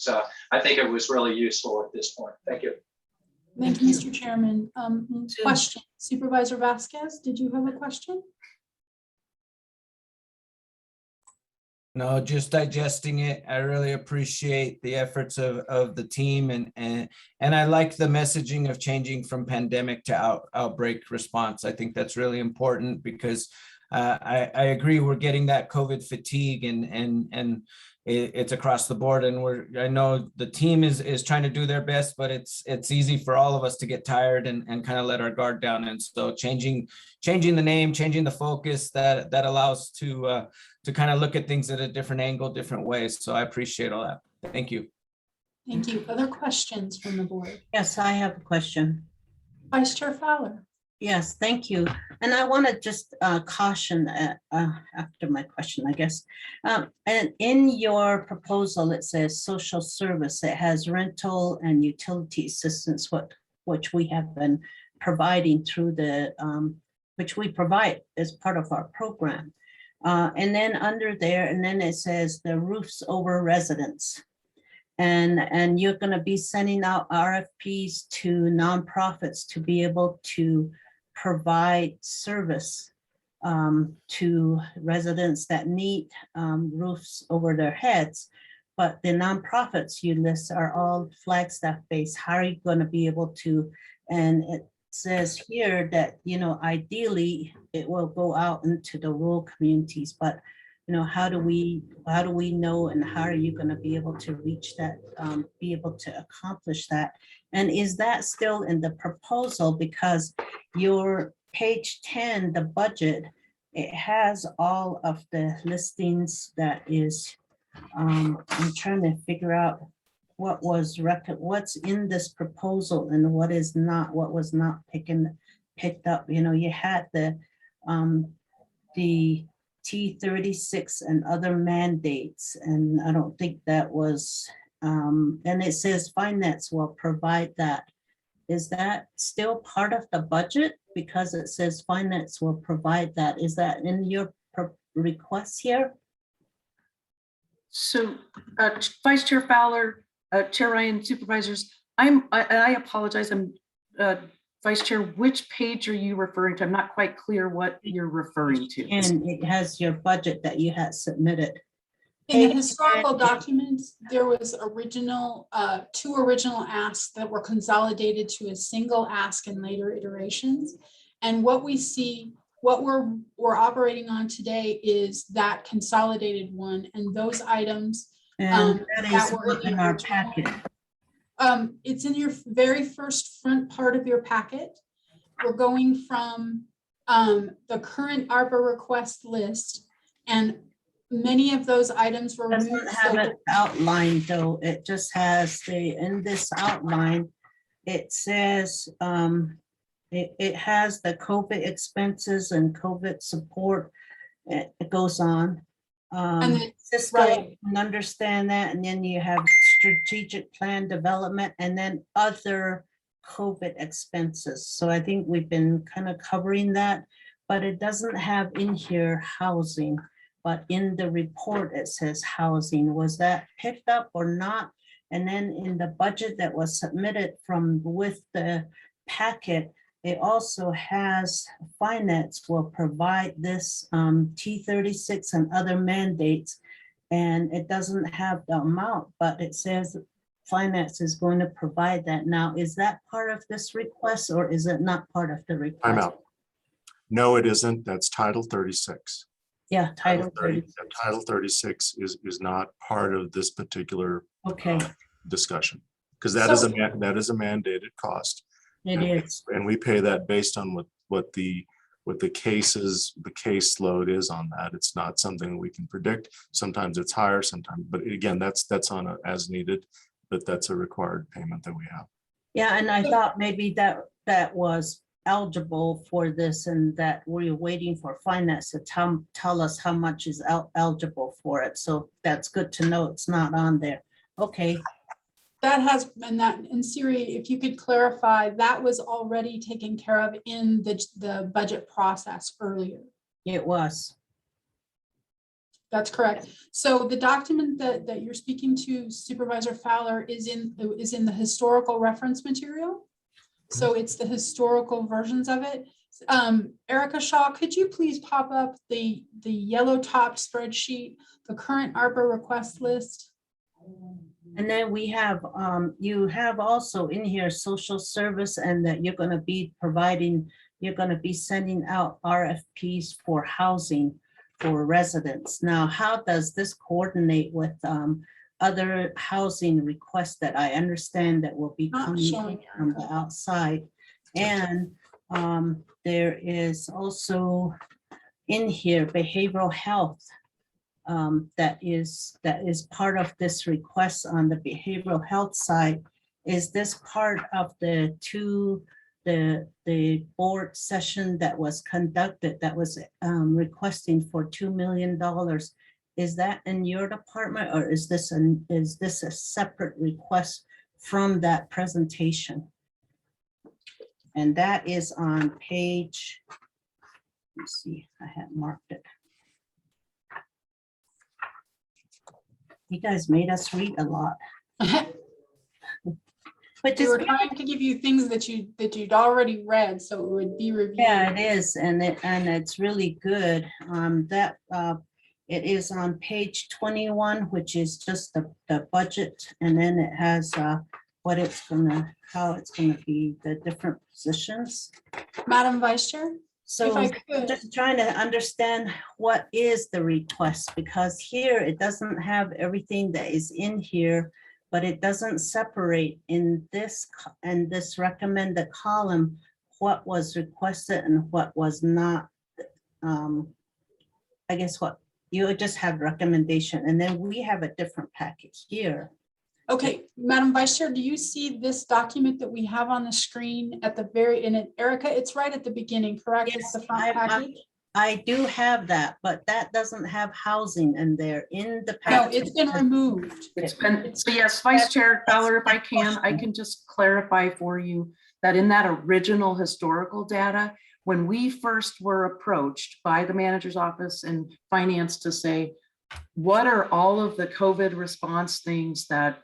I think it was really useful at this point. Thank you. Thank you, Mr. Chairman. Question, Supervisor Vasquez, did you have a question? No, just digesting it. I really appreciate the efforts of the team and I like the messaging of changing from pandemic to outbreak response. I think that's really important because I agree we're getting that COVID fatigue and it's across the board, and I know the team is trying to do their best, but it's easy for all of us to get tired and kind of let our guard down. And so changing the name, changing the focus, that allows to kind of look at things at a different angle, different ways. So I appreciate all that. Thank you. Thank you. Other questions from the board? Yes, I have a question. Vice Chair Fowler. Yes, thank you. And I want to just caution after my question, I guess. And in your proposal, it says social service. It has rental and utility assistance, which we have been providing through which we provide as part of our program. And then under there, and then it says the roofs over residents. And you're going to be sending out RFPs to nonprofits to be able to provide service to residents that need roofs over their heads. But the nonprofits you list are all Flagstaff based. How are you going to be able to, and it says here that, ideally it will go out into the rural communities, but how do we know, and how are you going to be able to reach that, be able to accomplish that? And is that still in the proposal? Because your page 10, the budget, it has all of the listings that is, I'm trying to figure out what's in this proposal and what is not, what was not picked up. You had the T36 and other mandates, and I don't think that was, and it says finance will provide that. Is that still part of the budget? Because it says finance will provide that. Is that in your request here? So Vice Chair Fowler, Chair Ryan, Supervisors, I apologize, I'm Vice Chair, which page are you referring to? I'm not quite clear what you're referring to. And it has your budget that you had submitted. In the historical documents, there was two original asks that were consolidated to a single ask in later iterations. And what we see, what we're operating on today is that consolidated one, and those items And that is were in our packet. It's in your very first front part of your packet. We're going from the current ARPA request list, and many of those items were Doesn't removed. have it outlined though. It just has in this outline, it says, it has the COVID expenses and COVID support. It goes on. Cisco, right. can understand that. And then you have strategic plan development and then other COVID expenses. So I think we've been kind of covering that, but it doesn't have in here housing. But in the report, it says housing. Was that picked up or not? And then in the budget that was submitted with the packet, it also has finance will provide this T36 and other mandates. And it doesn't have the amount, but it says finance is going to provide that. Now, is that part of this request or is it not part of the request? I'm out. No, it isn't. That's Title 36. Yeah, Title 30. Title 36 is not part of this particular Okay, discussion, because that is So- a mandated cost. it is. And we pay that based on what the caseload is on that. It's not something we can predict. Sometimes it's higher, sometimes, but again, that's on a as needed, but that's a required payment that we have. Yeah, and I thought maybe that was eligible for this and that we're waiting for finance to tell us how much is eligible for it. So that's good to know it's not on there. Okay, That has been that, and Siri, if you could clarify, that was already taken care of in the budget process earlier. It was. That's correct. So the document that you're speaking to, Supervisor Fowler, is in the historical reference material. So it's the historical versions of it. Erica Shaw, could you please pop up the yellow topped spreadsheet, the current ARPA request list? And then we have, you have also in here social service, and that you're gonna be providing, you're gonna be sending out RFPs for housing for residents. Now, how does this coordinate with other housing requests that I understand that will be Not coming showing, from the outside? And there is also in here behavioral health. That is part of this request on the behavioral health side. Is this part of the board session that was conducted that was requesting for $2 million? Is that in your department, or is this a separate request from that presentation? And that is on page, let's see, I had marked it. You guys made us read a lot. But We were trying to give you things that you'd already read, so it would be reviewed. yeah, it is, and it's really good. It is on page 21, which is just the budget, and then it has how it's gonna be the different positions. Madam Vice Chair, if So I could. just trying to understand what is the request, because here it doesn't have everything that is in here, but it doesn't separate in this recommended column what was requested and what was not. I guess what you just have recommendation, and then we have a different package here. Okay, Madam Vice Chair, do you see this document that we have on the screen at the very, in it, Erica, it's right at the beginning, correct? It's the front package? I do have that, but that doesn't have housing in there in the No, package. it's been removed. It's been, so yes, Vice Chair Fowler, if I can just clarify for you that in that original historical data, when we first were approached by the manager's office and finance to say, what are all of the COVID response things that,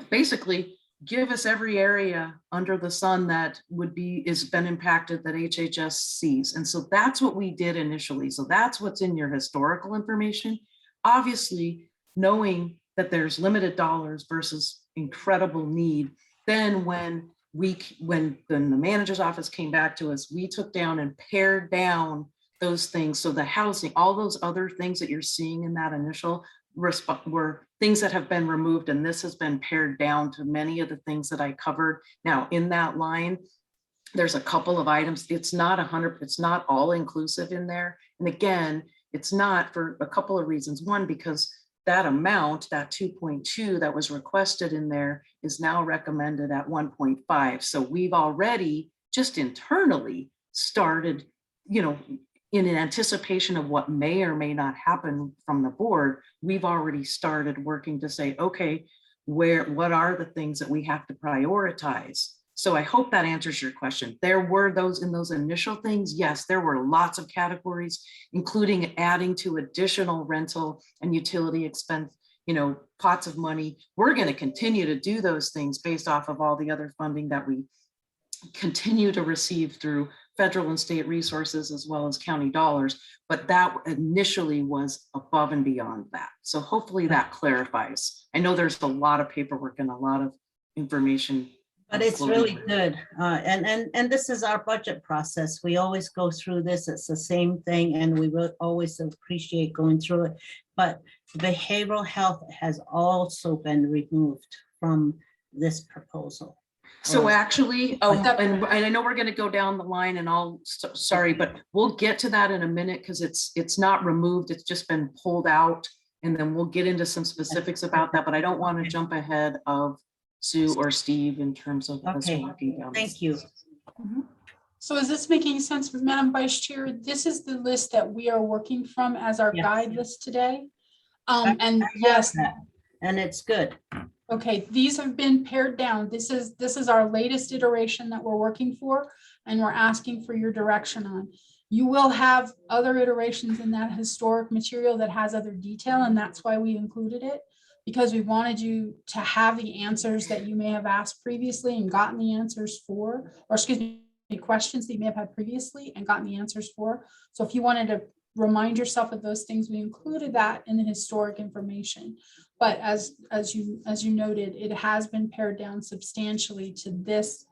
basically give us every area under the sun that is been impacted that HHS sees. And so that's what we did initially. So that's what's in your historical information. Obviously, knowing that there's limited dollars versus incredible need, then when the manager's office came back to us, we took down and pared down those things. So the housing, all those other things that you're seeing in that initial response were things that have been removed, and this has been pared down to many of the things that I covered. Now in that line, there's a couple of items. It's not all inclusive in there. And again, it's not for a couple of reasons. One, because that amount, that 2.2 that was requested in there is now recommended at 1.5. So we've already just internally started, in anticipation of what may or may not happen from the board, we've already started working to say, okay, what are the things that we have to prioritize? So I hope that answers your question. There were those in those initial things. Yes, there were lots of categories, including adding to additional rental and utility expense, pots of money. We're going to continue to do those things based off of all the other funding that we continue to receive through federal and state resources as well as county dollars, but that initially was above and beyond that. So hopefully that clarifies. I know there's a lot of paperwork and a lot of information. But it's really good. And this is our budget process. We always go through this. It's the same thing, and we will always appreciate going through it. But behavioral health has also been removed from this proposal. So actually, and I know we're going to go down the line, and sorry, but we'll get to that in a minute because it's not removed. It's just been pulled out, and then we'll get into some specifics about that. But I don't want to jump ahead of Sue or Steve in terms of us walking down. Thank you. So is this making sense, Madam Vice Chair? This is the list that we are working from as our guide list today. And yes, and it's good. Okay, these have been pared down. This is our latest iteration that we're working for, and we're asking for your direction on. You will have other iterations in that historic material that has other detail, and that's why we included it, because we wanted you to have the answers that you may have asked previously and gotten the answers for, or excuse me, questions that you may have had previously and gotten the answers for. So if you wanted to remind yourself of those things, we included that in the historic information. But as you noted, it has been pared down substantially to this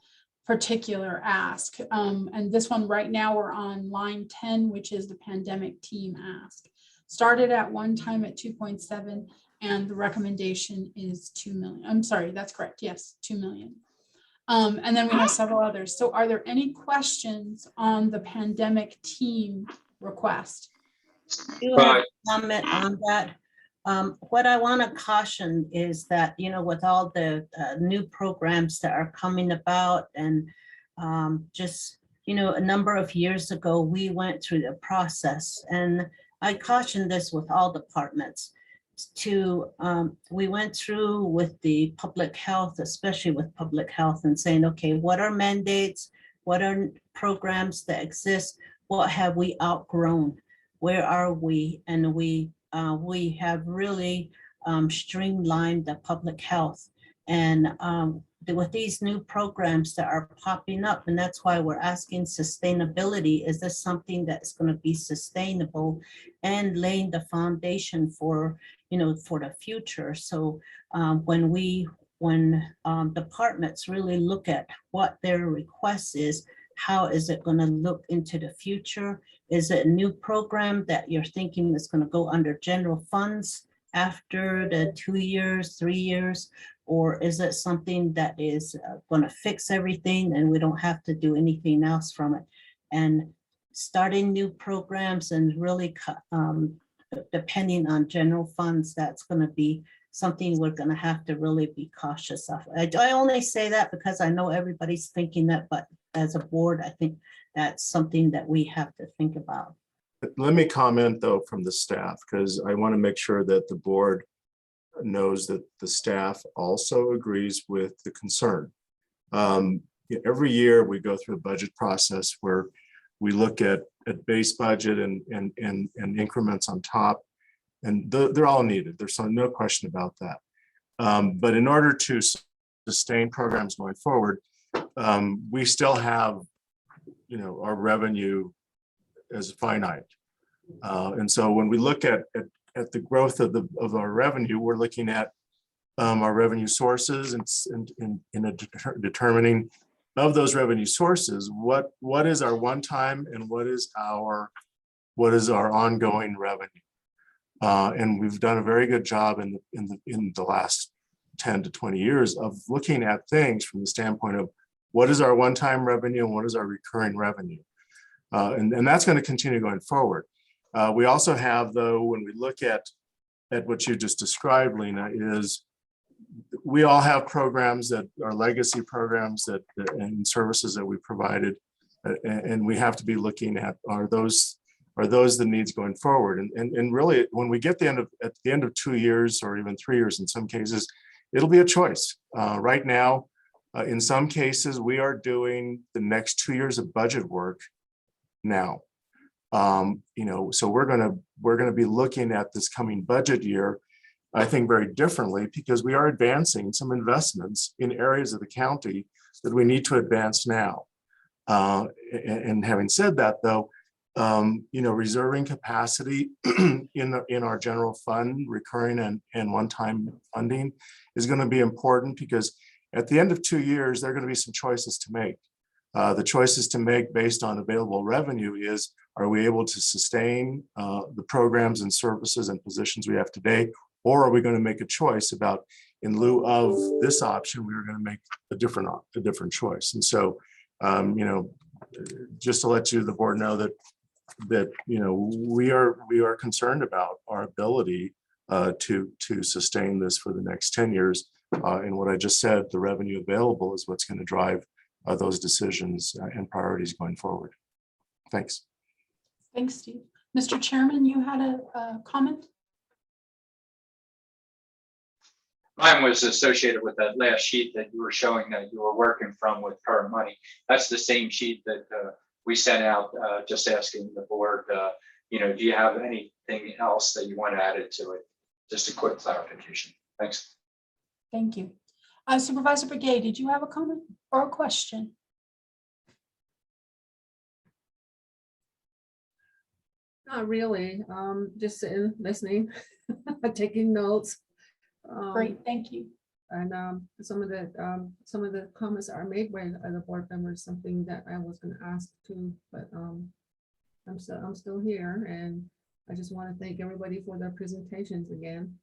particular ask. And this one right now, we're on line 10, which is the pandemic team ask. Started at one time at 2.7, and the recommendation is 2 million. I'm sorry, that's correct. Yes, 2 million. And then we have several others. So are there any questions on the pandemic team request? Do you have a comment on that? What I want to caution is that, you know, with all the new programs that are coming about, and just, you know, a number of years ago, we went through the process, and I caution this with all departments to, we went through with the public health, especially with public health, and saying, okay, what are mandates? What are programs that exist? What have we outgrown? Where are we? And we have really streamlined the public health. And with these new programs that are popping up, and that's why we're asking sustainability. Is this something that's going to be sustainable and laying the foundation for, you know, for the future? So when departments really look at what their request is, how is it going to look into the future? Is it a new program that you're thinking is going to go under general funds after the 2 years, 3 years? Or is it something that is going to fix everything and we don't have to do anything else from it? And starting new programs and really depending on general funds, that's going to be something we're going to have to really be cautious of. I only say that because I know everybody's thinking that, but as a board, I think that's something that we have to think about. Let me comment though from the staff, because I want to make sure that the board knows that the staff also agrees with the concern. Every year we go through a budget process where we look at base budget and increments on top, and they're all needed. There's no question about that. But in order to sustain programs going forward, we still have, you know, our revenue as finite. And so when we look at the growth of our revenue, we're looking at our revenue sources and determining of those revenue sources, what is our one-time and what is our ongoing revenue. And we've done a very good job in the last 10 to 20 years of looking at things from the standpoint of what is our one-time revenue and what is our recurring revenue. And that's going to continue going forward. We also have, though, when we look at what you just described, Lena, is we all have programs that are legacy programs and services that we provided, and we have to be looking at are those the needs going forward. And really, when we get at the end of 2 years or even 3 years in some cases, it'll be a choice. Right now, in some cases, we are doing the next 2 years of budget work now. You know, so we're gonna be looking at this coming budget year, I think, very differently, because we are advancing some investments in areas of the county that we need to advance now. And having said that, though, you know, reserving capacity in our general fund, recurring and one-time funding is going to be important, because at the end of 2 years, there are going to be some choices to make. The choices to make based on available revenue is, are we able to sustain the programs and services and positions we have today? Or are we going to make a choice about, in lieu of this option, we are going to make a different choice? And so, you know, just to let the board know that you know, we are concerned about our ability to sustain this for the next 10 years. And what I just said, the revenue available is what's going to drive those decisions and priorities going forward. Thanks. Thanks, Steve. Mr. Chairman, you had a comment? Mine was associated with that last sheet that you were showing that you were working from with current money. That's the same sheet that we sent out, just asking the board, do you have anything else that you want added to it? Just a quick clarification. Thanks. Thank you. Supervisor Brigade, did you have a comment or a question? Not really, just sitting, listening, taking notes. Great, thank you. And some of the comments that are made by the board members, something that I was gonna ask too, but I'm still here, and I just want to thank everybody for their presentations again.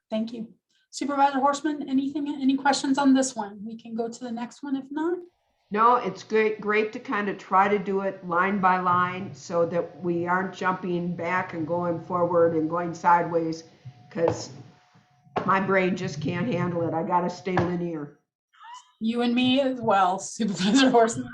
Thank you. Supervisor Horseman, any questions on this one? We can go to the next one if not. No, it's great to kind of try to do it line by line so that we aren't jumping back and going forward and going sideways, because my brain just can't handle it. I got to stay linear. You and me as well, Supervisor Horseman.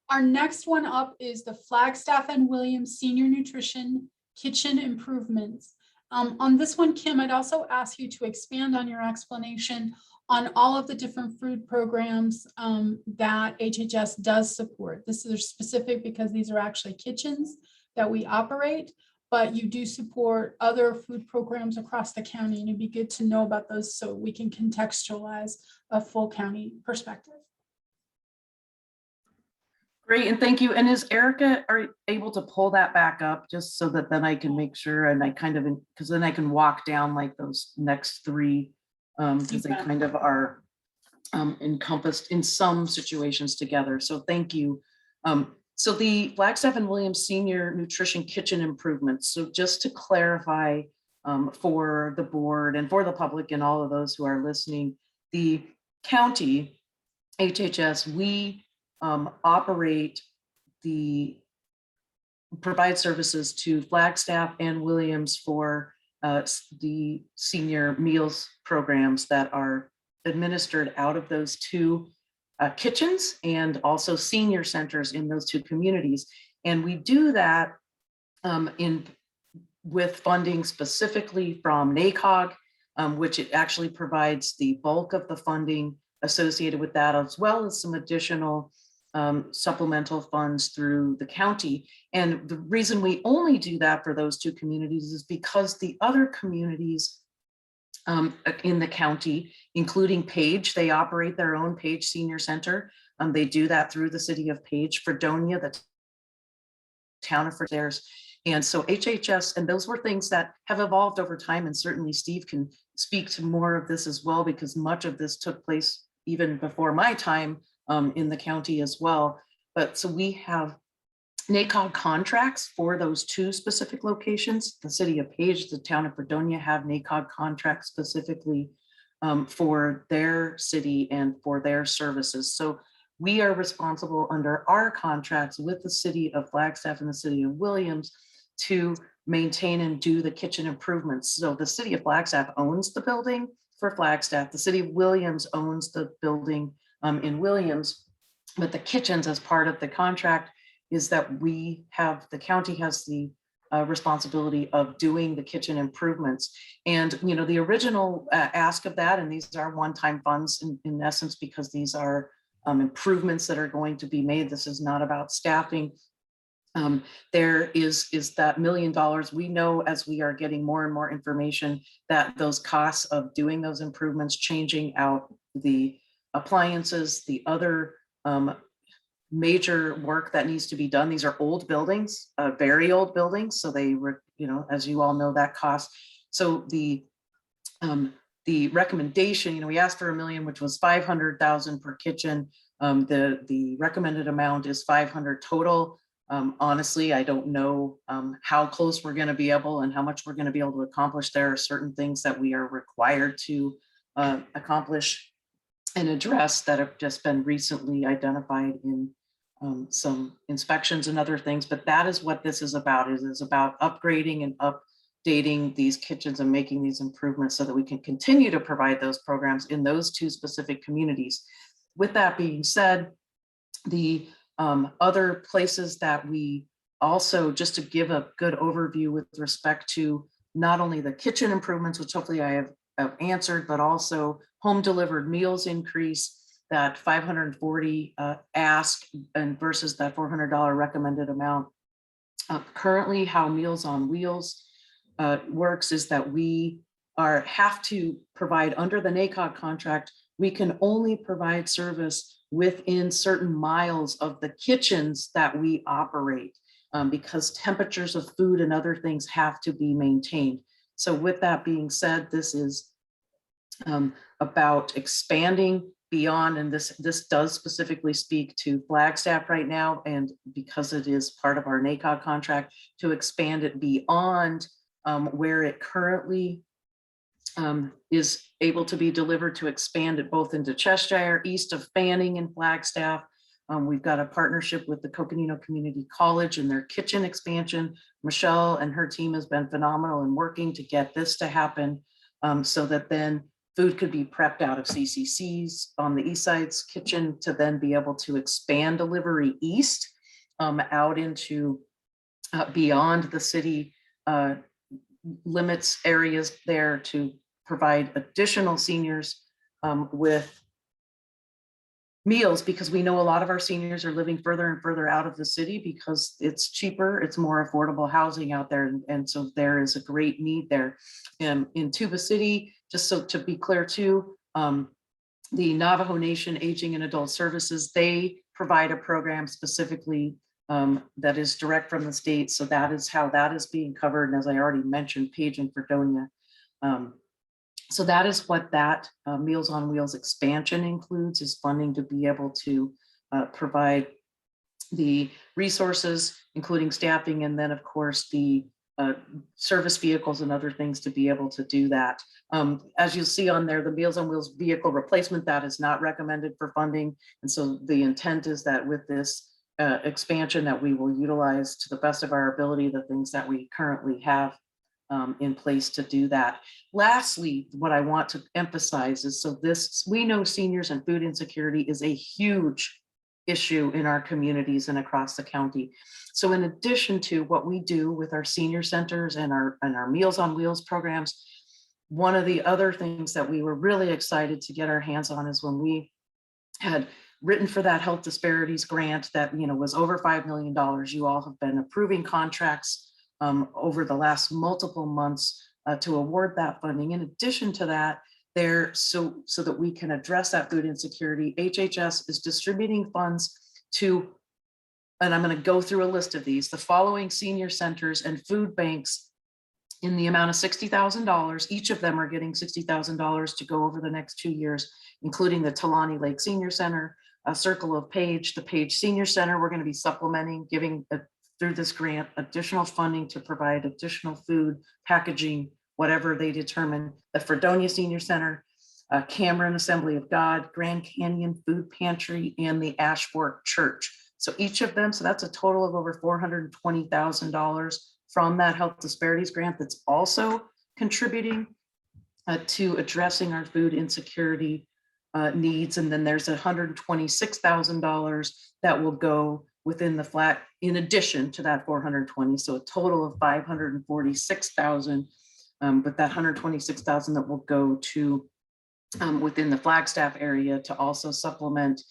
Our next one up is the Flagstaff and Williams Senior Nutrition Kitchen Improvements. On this one, Kim, I'd also ask you to expand on your explanation on all of the different food programs that HHS does support. This is specific because these are actually kitchens that we operate, but you do support other food programs across the county, and it'd be good to know about those so we can contextualize a full county perspective. Great, and thank you. And is Erica able to pull that back up just so that then I can make sure, and I kind of, because then I can walk down like those next three, because they kind of are encompassed in some situations together. So thank you. So the Flagstaff and Williams Senior Nutrition Kitchen Improvements. So just to clarify for the board and for the public and all of those who are listening, the county, HHS, we operate provide services to Flagstaff and Williams for the senior meals programs that are administered out of those two kitchens and also senior centers in those two communities. And we do that with funding specifically from NACOG, which it actually provides the bulk of the funding associated with that, as well as some additional supplemental funds through the county. And the reason we only do that for those two communities is because the other communities in the county, including Page, they operate their own Page Senior Center. They do that through the city of Page. Fredonia, the town of theirs. And so HHS, and those were things that have evolved over time, and certainly Steve can speak to more of this as well, because much of this took place even before my time in the county as well. But so we have NACOG contracts for those two specific locations. The city of Page, the town of Fredonia have NACOG contracts specifically for their city and for their services. So we are responsible under our contracts with the city of Flagstaff and the city of Williams to maintain and do the kitchen improvements. So the city of Flagstaff owns the building for Flagstaff. The city of Williams owns the building in Williams, but the kitchens, as part of the contract, is that the county has the responsibility of doing the kitchen improvements. And the original ask of that, and these are one-time funds in essence, because these are improvements that are going to be made. This is not about staffing. There is that $1 million. We know, as we are getting more and more information, that those costs of doing those improvements, changing out the appliances, the other major work that needs to be done. These are old buildings, very old buildings. So they were, as you all know, that cost. So the recommendation, we asked for $1 million, which was $500,000 per kitchen. The recommended amount is $500,000 total. Honestly, I don't know how close we're going to be able and how much we're going to be able to accomplish. There are certain things that we are required to accomplish and address that have just been recently identified in some inspections and other things. But that is what this is about. It is about upgrading and updating these kitchens and making these improvements so that we can continue to provide those programs in those two specific communities. With that being said, the other places that we also, just to give a good overview with respect to not only the kitchen improvements, which hopefully I have answered, but also home delivered meals increase, that 540 ask and versus that $400 recommended amount. Currently, how Meals on Wheels works is that we have to provide under the NACOG contract, we can only provide service within certain miles of the kitchens that we operate, because temperatures of food and other things have to be maintained. So with that being said, this is about expanding beyond, and this does specifically speak to Flagstaff right now, and because it is part of our NACOG contract, to expand it beyond where it currently is able to be delivered, to expand it both into Cheshire, east of Fanning and Flagstaff. We've got a partnership with the Coconino Community College and their kitchen expansion. Michelle and her team has been phenomenal in working to get this to happen, so that then food could be prepped out of CCC's on the East Side's kitchen to then be able to expand delivery east out into beyond the city limits areas there, to provide additional seniors with meals, because we know a lot of our seniors are living further and further out of the city because it's cheaper, it's more affordable housing out there. And so there is a great need there. In Tuba City, just so to be clear too, the Navajo Nation Aging and Adult Services, they provide a program specifically that is direct from the state. So that is how that is being covered. And as I already mentioned, Page and Fredonia. So that is what that Meals on Wheels expansion includes, is funding to be able to provide the resources, including staffing, and then of course the service vehicles and other things to be able to do that. As you'll see on there, the Meals on Wheels vehicle replacement, that is not recommended for funding. And so the intent is that with this expansion, that we will utilize to the best of our ability the things that we currently have in place to do that. Lastly, what I want to emphasize is, so this, we know seniors and food insecurity is a huge issue in our communities and across the county. So in addition to what we do with our senior centers and our Meals on Wheels programs, one of the other things that we were really excited to get our hands on is when we had written for that health disparities grant that, you know, was over $5 million. You all have been approving contracts over the last multiple months to award that funding. In addition to that, so that we can address that food insecurity, HHS is distributing funds to, and I'm going to go through a list of these, the following senior centers and food banks in the amount of $60,000. Each of them are getting $60,000 to go over the next 2 years, including the Talani Lake Senior Center, a Circle of Page, the Page Senior Center. We're going to be supplementing, giving through this grant additional funding to provide additional food, packaging, whatever they determine. The Fredonia Senior Center, Cameron Assembly of God, Grand Canyon Food Pantry, and the Ash Fork Church. So each of them, so that's a total of over $420,000 from that health disparities grant that's also contributing to addressing our food insecurity needs. And then there's $126,000 that will go within the flat, in addition to that 420, so a total of 546,000. But that 126,000 that will go to within the Flagstaff area to also supplement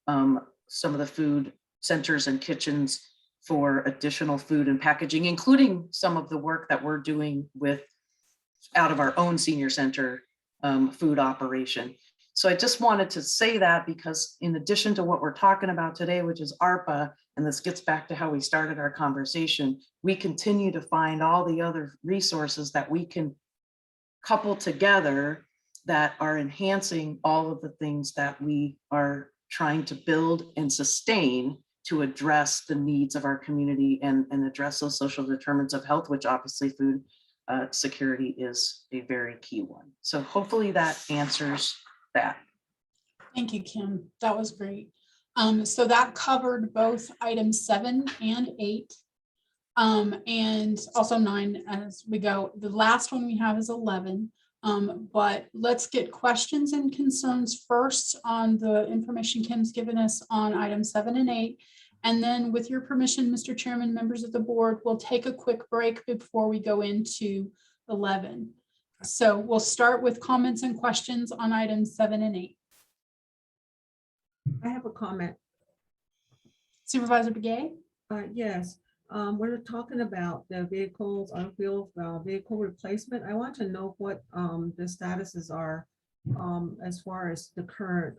some of the food centers and kitchens for additional food and packaging, including some of the work that we're doing with out of our own senior center food operation. So I just wanted to say that because in addition to what we're talking about today, which is ARPA, and this gets back to how we started our conversation, we continue to find all the other resources that we can couple together that are enhancing all of the things that we are trying to build and sustain to address the needs of our community and address those social determinants of health, which obviously food security is a very key one. So hopefully that answers that. Thank you, Kim. That was great. So that covered both items 7 and 8. And also 9 as we go. The last one we have is 11. But let's get questions and concerns first on the information Kim's given us on items 7 and 8. And then with your permission, Mr. Chairman, members of the board, we'll take a quick break before we go into 11. So we'll start with comments and questions on items 7 and 8. I have a comment. Supervisor Begay? Yes, we're talking about the vehicles, unfuel vehicle replacement. I want to know what the statuses are as far as the current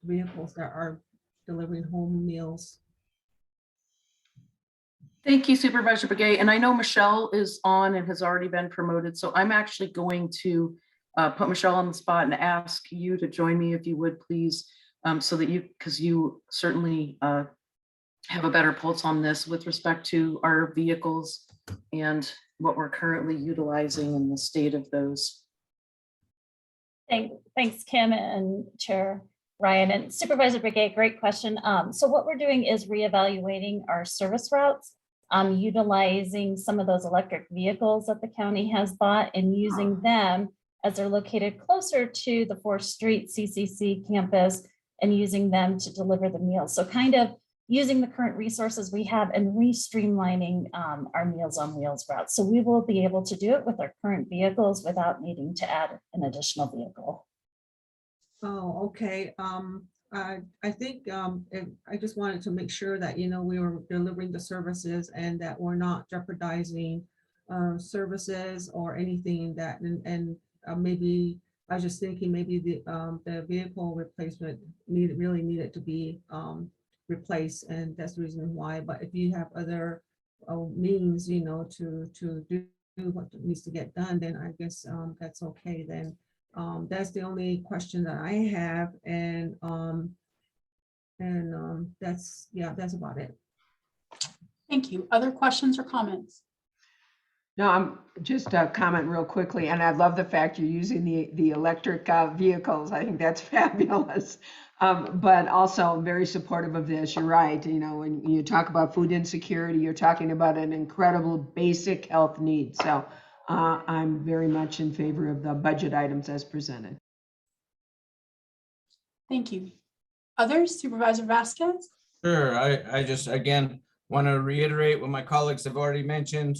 vehicles that are delivering home meals. Thank you Supervisor Begay. And I know Michelle is on and has already been promoted. So I'm actually going to put Michelle on the spot and ask you to join me if you would please, so that because you certainly have a better pulse on this with respect to our vehicles and what we're currently utilizing in the state of those. Thanks, Kim and Chair Ryan and Supervisor Brigade. Great question. So what we're doing is reevaluating our service routes, utilizing some of those electric vehicles that the county has bought and using them as they're located closer to the 4th Street CCC campus and using them to deliver the meals. So kind of using the current resources we have and re-streamlining our Meals on Wheels routes. So we will be able to do it with our current vehicles without needing to add an additional vehicle. Oh, okay. I think I just wanted to make sure that, you know, we were delivering the services and that we're not jeopardizing services or anything that, and maybe I was just thinking maybe the vehicle replacement really needed to be replaced, and that's the reason why. But if you have other means, you know, to do what needs to get done, then I guess that's okay then. That's the only question that I have, and that's about it. Thank you. Other questions or comments? No, I'm just a comment real quickly, and I love the fact you're using the electric vehicles. I think that's fabulous. But also I'm very supportive of this. You're right. You know, when you talk about food insecurity, you're talking about an incredible basic health need. So I'm very much in favor of the budget items as presented. Thank you. Others? Supervisor Vasquez? Sure, I just, again, want to reiterate what my colleagues have already mentioned.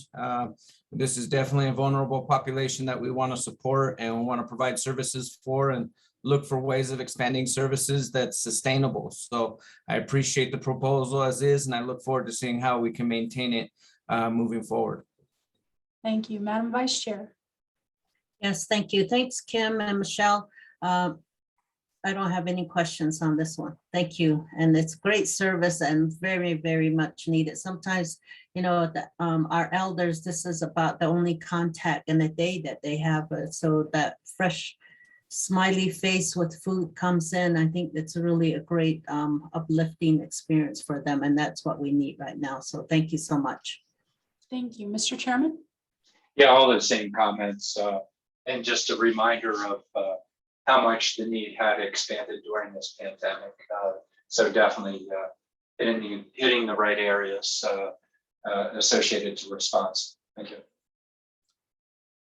This is definitely a vulnerable population that we want to support and we want to provide services for and look for ways of expanding services that's sustainable. So I appreciate the proposal as is, and I look forward to seeing how we can maintain it moving forward. Thank you. Madam Vice Chair. Yes, thank you. Thanks, Kim and Michelle. I don't have any questions on this one. Thank you. And it's great service and very, very much needed. Sometimes, you know, our elders, this is about the only contact in the day that they have. So that fresh smiley face with food comes in. I think it's really a great uplifting experience for them. And that's what we need right now. So thank you so much. Thank you. Mr. Chairman? Yeah, all the same comments. And just a reminder of how much the need had expanded during this pandemic. So definitely hitting the right areas associated to response. Thank you.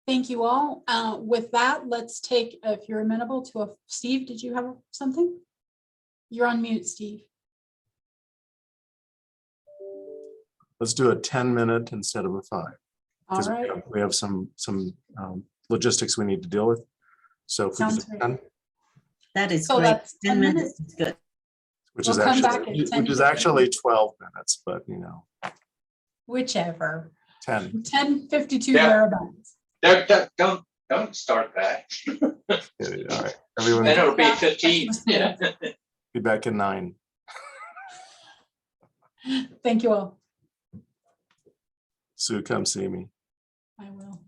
Thank you all. With that, let's take, if you're amenable to Steve, did you have something? You're on mute, Steve. Let's do a 10-minute instead of a 5. All Because right. we have some logistics we need to deal with. So if we could Sounds do great. 10, That is So great. that's 10 minutes is good. which We'll is come back actually at 10 which is minutes. actually 12 minutes, but you know, Whichever. 10. 10:52 Yeah. thereabouts. Don't start that. Yeah, all right, everyone Then it'll be Yeah, 15. that's Yeah. be back in 9. Thank you all. Sue, come see me. I will.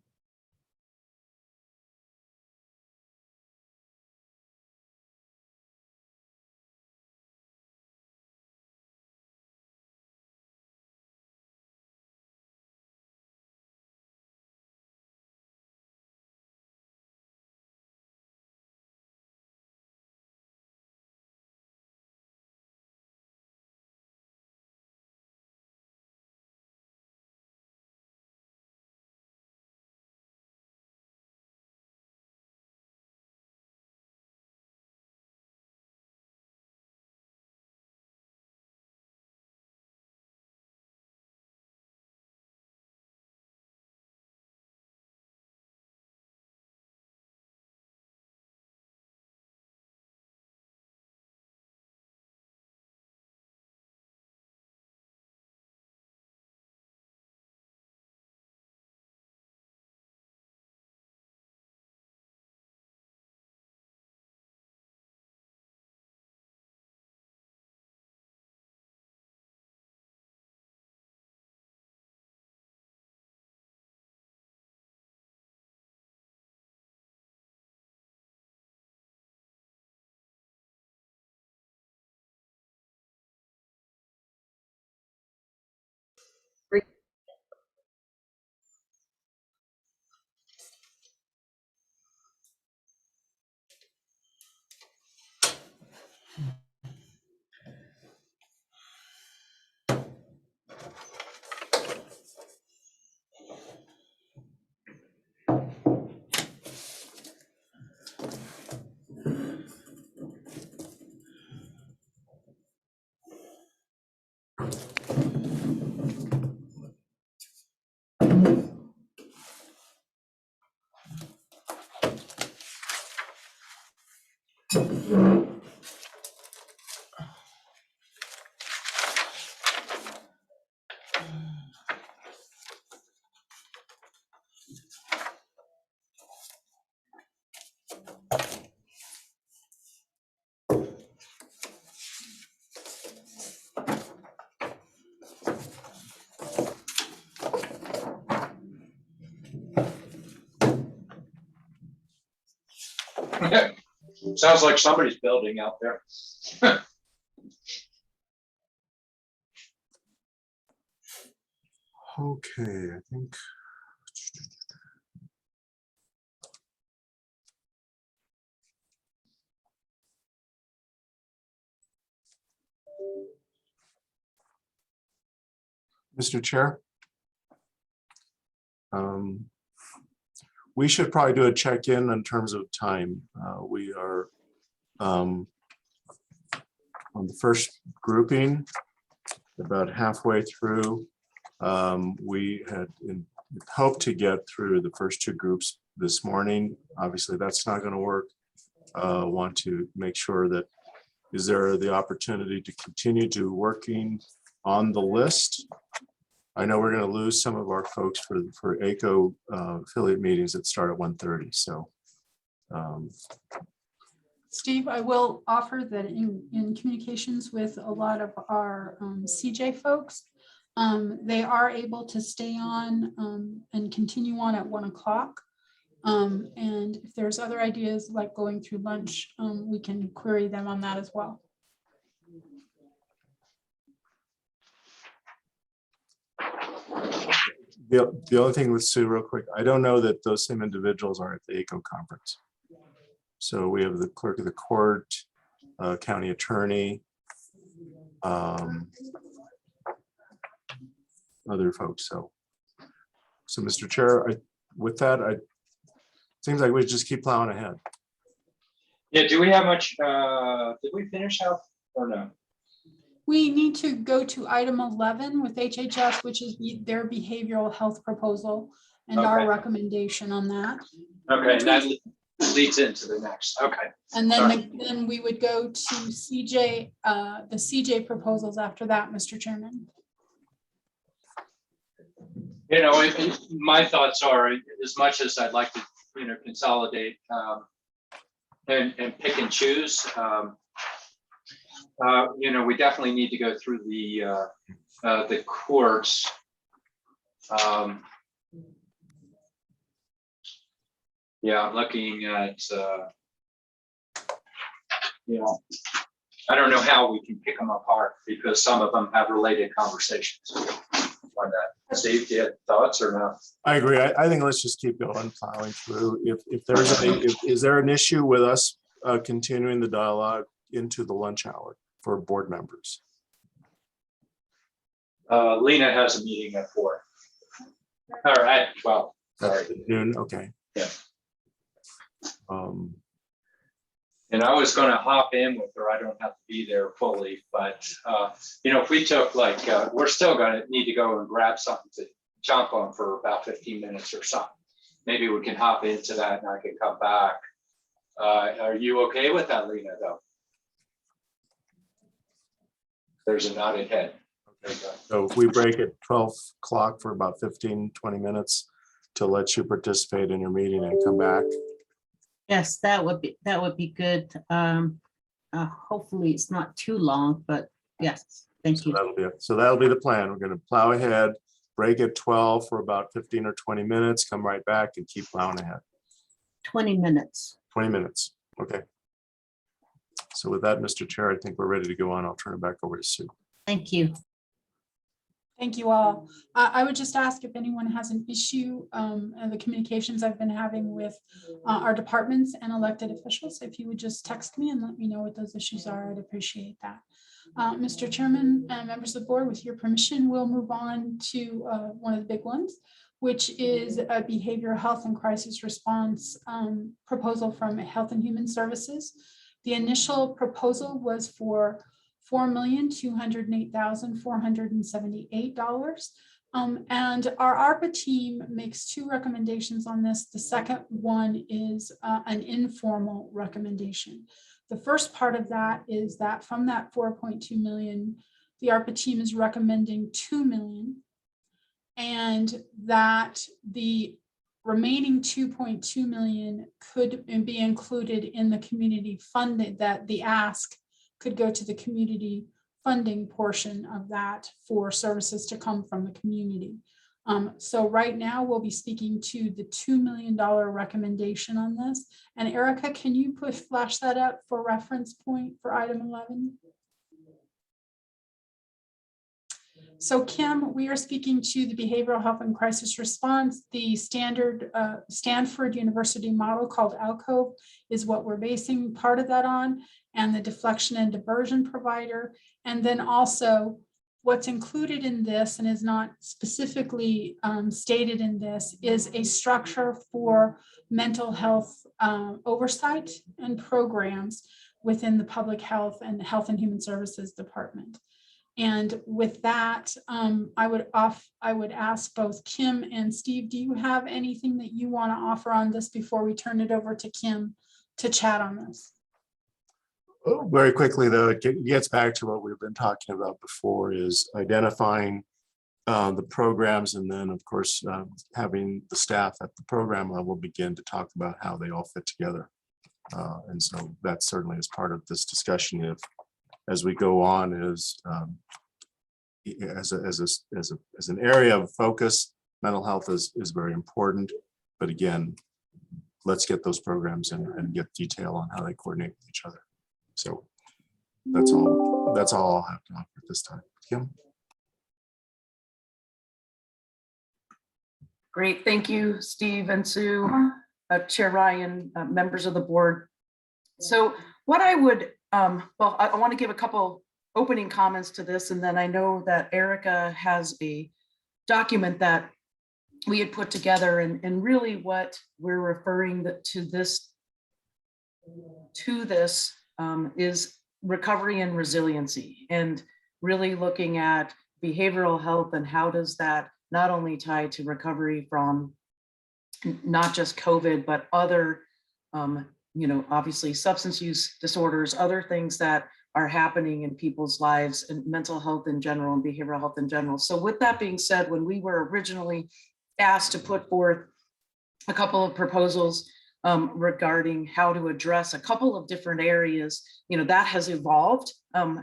Sounds like somebody's building out there. Okay, I think. Mr. Chair. We should probably do a check-in in terms of time. We are on the first grouping, about halfway through. We had hoped to get through the first two groups this morning. Obviously, that's not going to work. Want to make sure that is there the opportunity to continue to working on the list. I know we're going to lose some of our folks for ACO affiliate meetings that start at 1:30. So, Steve, I will offer that in communications with a lot of our CJ folks, they are able to stay on and continue on at 1 o'clock. And if there's other ideas like going through lunch, we can query them on that as well. the only thing with Sue real quick, I don't know that those same individuals are at the ACO conference. So we have the clerk of the court, county attorney, other folks. So Mr. Chair, with that, seems like we just keep plowing ahead. Yeah, do we have much, did we finish out or no? We need to go to item 11 with HHS, which is their behavioral health proposal and our recommendation on that. Okay, and that leads into the next, okay. And then we would go to CJ, the CJ proposals after that, Mr. Chairman. You know, my thoughts are, as much as I'd like to, consolidate and pick and choose, we definitely need to go through the courts. Yeah, I'm looking at, I don't know how we can pick them apart because some of them have related conversations on that. Steve, do you have thoughts or no? I agree. I think let's just keep going, plowing through. If there's is there an issue with us continuing the dialogue into the lunch hour for board members? Lena has a meeting at 4 or at 12. Sorry. Noon. Okay. Yeah. And I was going to hop in with her. I don't have to be there fully, but if we took we're still going to need to go and grab something to chomp on for about 15 minutes or something. Maybe we can hop into that and I can come back. Are you okay with that, Lena, though? There's a nodded head. Okay, so if we break at 12 o'clock for about 15, 20 minutes to let you participate in your meeting and come back. Yes, that would be good. Hopefully it's not too long, but yes, thank you. That'll be it. So that'll be the plan. We're going to plow ahead, break at 12 for about 15 or 20 minutes, come right back and keep plowing ahead. 20 minutes. 20 minutes. Okay. So with that, Mr. Chair, I think we're ready to go on. I'll turn it back over to Sue. Thank you. Thank you all. I would just ask if anyone has an issue and the communications I've been having with our departments and elected officials, if you would just text me and let me know what those issues are, I'd appreciate that. Mr. Chairman and members of the board, with your permission, we'll move on to one of the big ones, which is a behavioral health and crisis response proposal from Health and Human Services. The initial proposal was for $4,208,478. And our ARPA team makes two recommendations on this. The second one is an informal recommendation. The first part of that is that from that 4.2 million, the ARPA team is recommending 2 million, and that the remaining 2.2 million could be included in the community funding, that the ask could go to the community funding portion of that for services to come from the community. So right now we'll be speaking to the $2 million recommendation on this. And Erica, can you flash that up for reference point for item 11? So Kim, we are speaking to the behavioral health and crisis response. The standard Stanford University model called ALCOVE is what we're basing part of that on, and the deflection and diversion provider. And then also what's included in this and is not specifically stated in this is a structure for mental health oversight and programs within the public health and health and human services department. And with that, I would ask both Kim and Steve, do you have anything that you want to offer on this before we turn it over to Kim to chat on this? Oh, very quickly, though, it gets back to what we've been talking about before, is identifying the programs, and then, of course, having the staff at the program level begin to talk about how they all fit together. And so that certainly is part of this discussion as we go on, is as an area of focus. Mental health is very important, but again, let's get those programs in and get detail on how they coordinate with each other. So that's all I'll have to offer at this time. Kim? Great, thank you, Steve and Sue, Chair Ryan, members of the board. So what I would, well, I want to give a couple opening comments to this, and then I know that Erica has a document that we had put together, and really what we're referring to this is recovery and resiliency, and really looking at behavioral health and how does that not only tie to recovery from not just COVID, but other, obviously substance use disorders, other things that are happening in people's lives, and mental health in general and behavioral health in general. So with that being said, when we were originally asked to put forth a couple of proposals regarding how to address a couple of different areas, that has evolved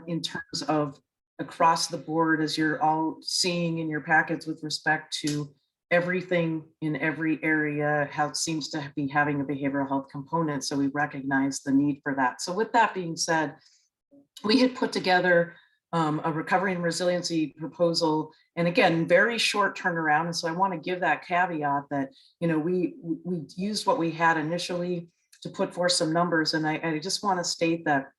in terms of across the board, as you're all seeing in your packets, with respect to everything in every area, how it seems to be having a behavioral health component. So we recognize the need for that. So with that being said, we had put together a recovery and resiliency proposal, and again, very short turnaround. And so I want to give that caveat that, we used what we had initially to put forth some numbers. And I just want to state that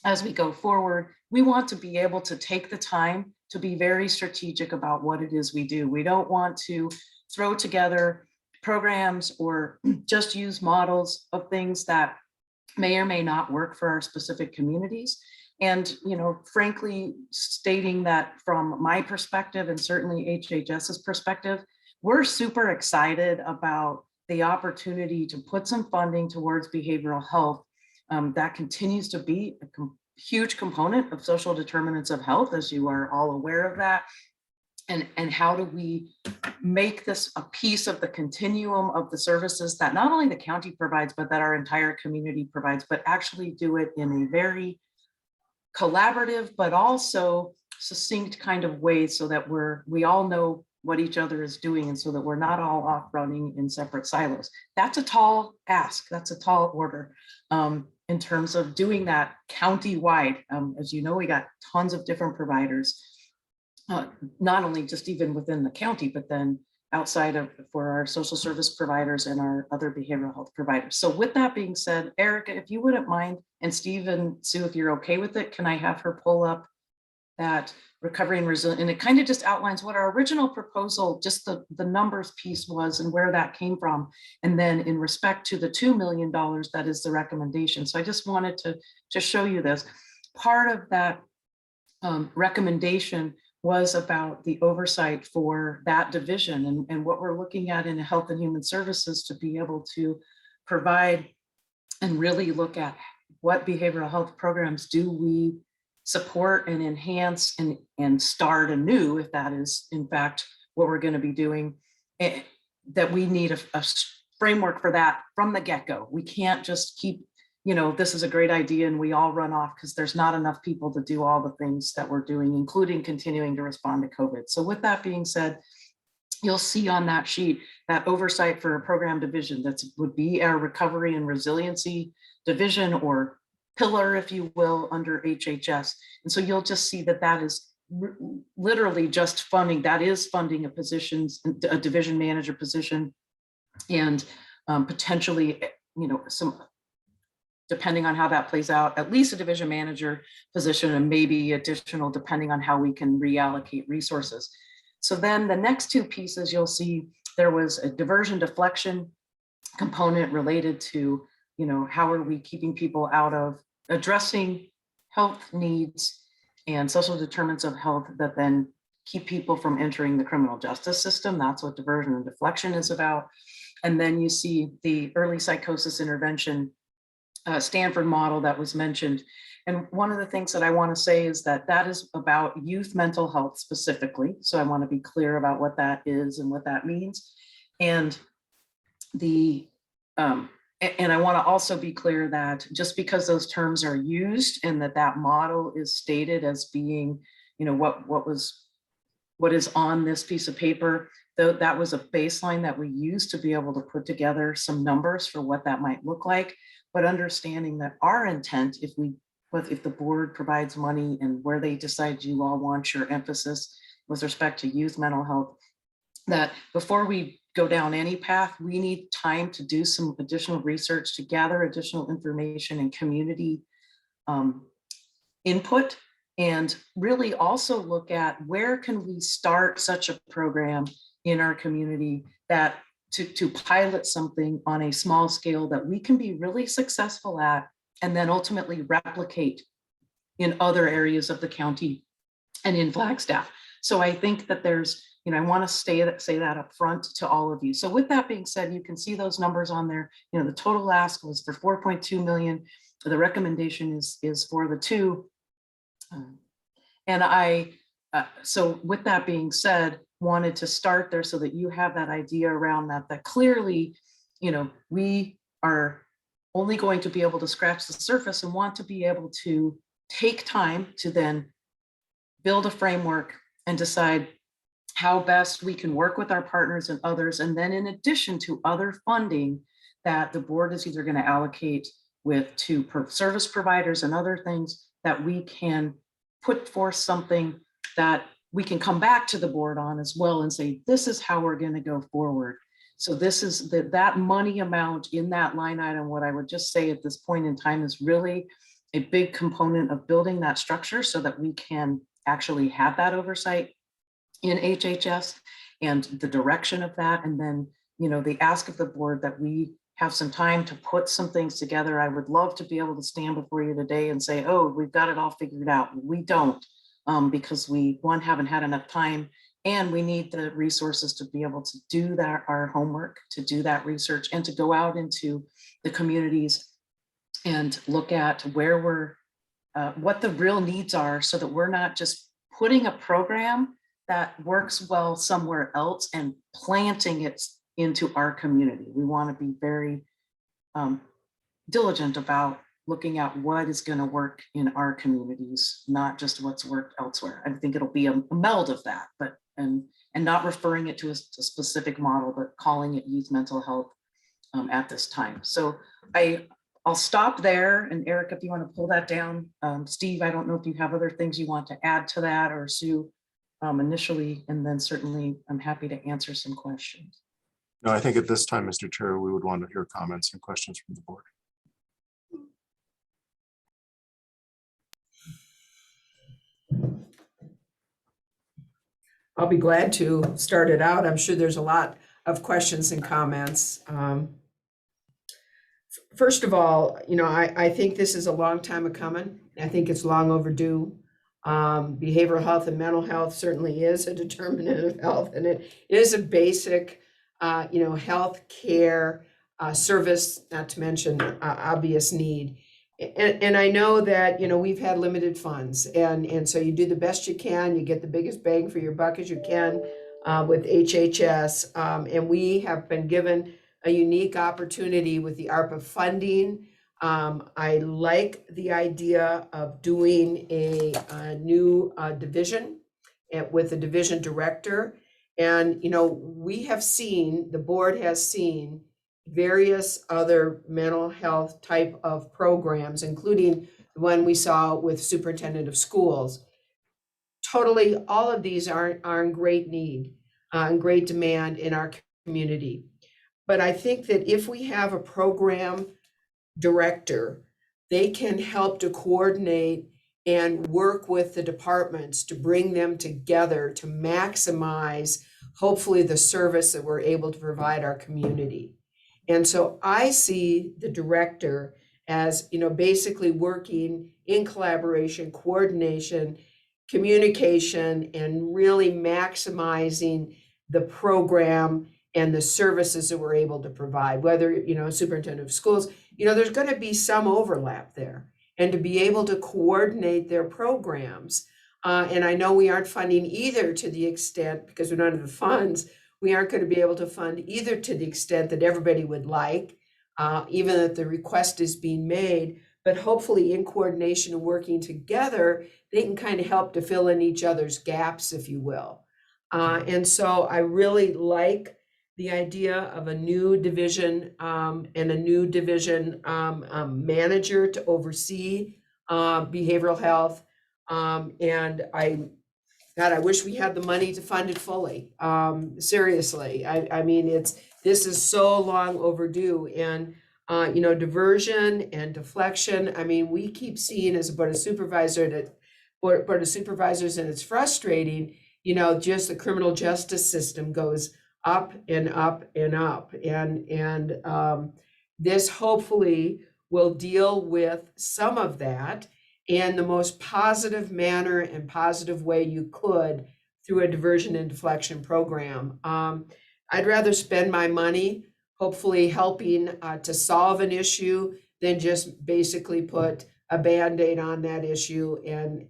as we go forward, we want to be able to take the time to be very strategic about what it is we do. We don't want to throw together programs or just use models of things that may or may not work for our specific communities. And, frankly, stating that from my perspective, and certainly HHS's perspective, we're super excited about the opportunity to put some funding towards behavioral health. That continues to be a huge component of social determinants of health, as you are all aware of that. And how do we make this a piece of the continuum of the services that not only the county provides, but that our entire community provides, but actually do it in a very collaborative, but also succinct kind of way, so that we all know what each other is doing, and so that we're not all off running in separate silos. That's a tall ask. That's a tall order in terms of doing that county-wide. As you know, we got tons of different providers, not only just even within the county, but then outside of for our social service providers and our other behavioral health providers. So with that being said, Erica, if you wouldn't mind, and Steve and Sue, if you're okay with it, can I have her pull up that recovery and resilience? And it kind of just outlines what our original proposal, just the numbers piece was and where that came from. And then in respect to the $2 million, that is the recommendation. So I just wanted to show you this. Part of that recommendation was about the oversight for that division and what we're looking at in health and human services to be able to provide and really look at what behavioral health programs do we support and enhance and start anew, if that is in fact what we're going to be doing, that we need a framework for that from the get-go. We can't just keep, this is a great idea and we all run off because there's not enough people to do all the things that we're doing, including continuing to respond to COVID. So with that being said, you'll see on that sheet that oversight for a program division that would be our recovery and resiliency division, or pillar, if you will, under HHS. And so you'll just see that that is literally just funding, that is funding a division manager position, and potentially, some, depending on how that plays out, at least a division manager position, and maybe additional depending on how we can reallocate resources. So then the next two pieces you'll see, there was a diversion deflection component related to, how are we keeping people out of addressing health needs and social determinants of health that then keep people from entering the criminal justice system. That's what diversion and deflection is about. And then you see the early psychosis intervention Stanford model that was mentioned. And one of the things that I want to say is that that is about youth mental health specifically. So I want to be clear about what that is and what that means. And and I want to also be clear that just because those terms are used and that model is stated as being, what is on this piece of paper, though that was a baseline that we used to be able to put together some numbers for what that might look like. But understanding that our intent, if the board provides money and where they decide you all want your emphasis with respect to youth mental health, that before we go down any path, we need time to do some additional research, to gather additional information and community input, and really also look at where can we start such a program in our community that to pilot something on a small scale that we can be really successful at, and then ultimately replicate in other areas of the county and in Flagstaff. So I think that there's, I want to say that up front to all of you. So with that being said, you can see those numbers on there. The total ask was for 4.2 million. The recommendation is for the 2. So with that being said, wanted to start there so that you have that idea around that clearly, we are only going to be able to scratch the surface and want to be able to take time to then build a framework and decide how best we can work with our partners and others. And then in addition to other funding that the board is either going to allocate to service providers and other things, that we can put forth something that we can come back to the board on as well and say, this is how we're going to go forward. So this is that money amount in that line item. What I would just say at this point in time is really a big component of building that structure so that we can actually have that oversight in HHS and the direction of that. And then, the ask of the board that we have some time to put some things together. I would love to be able to stand before you today and say, oh, we've got it all figured out. We don't, because we, haven't had enough time, and we need the resources to be able to do our homework, to do that research, and to go out into the communities and look at where what the real needs are, so that we're not just putting a program that works well somewhere else and planting it into our community. We want to be very diligent about looking at what is going to work in our communities, not just what's worked elsewhere. I think it'll be a meld of that, but and not referring it to a specific model, but calling it youth mental health at this time. So I'll stop there. And Eric, if you want to pull that down. Steve, I don't know if you have other things you want to add to that, or Sue initially, and then certainly I'm happy to answer some questions. No, I think at this time, Mr. Chair, we would want to hear comments and questions from the board. I'll be glad to start it out. I'm sure there's a lot of questions and comments. First of all, I think this is a long time coming. I think it's long overdue. Behavioral health and mental health certainly is a determinant of health, and it is a basic, health care service, not to mention obvious need. and I know that, you know, we've had limited funds, and so you do the best you can, you get the biggest bang for your buck as you can with HHS. And we have been given a unique opportunity with the ARPA funding. I like the idea of doing a new division with a division director. And, you know, we have seen, the board has seen various other mental health type of programs, including the one we saw with superintendent of schools. Totally, all of these are in great need and great demand in our community. But I think that if we have a program director, they can help to coordinate and work with the departments to bring them together to maximize, hopefully, the service that we're able to provide our community. And so I see the director as, you know, basically working in collaboration, coordination, communication, and really maximizing the program and the services that we're able to provide, whether, you know, superintendent of schools, you know, there's going to be some overlap there, and to be able to coordinate their programs. And I know we aren't funding either to the extent, because we don't have the funds, we aren't going to be able to fund either to the extent that everybody would like, even if the request is being made, but hopefully in coordination and working together, they can kind of help to fill in each other's gaps, if you will. And so I really like the idea of a new division and a new division manager to oversee behavioral health. And God, I wish we had the money to fund it fully. Seriously, I mean, this is so long overdue. And you know, diversion and deflection. I mean, we keep seeing as a board of supervisor that board of supervisors, and it's frustrating. You know, just the criminal justice system goes up and up and up, and this hopefully will deal with some of that in the most positive manner and positive way you could through a diversion and deflection program. I'd rather spend my money hopefully helping to solve an issue than just basically put a Band-Aid on that issue and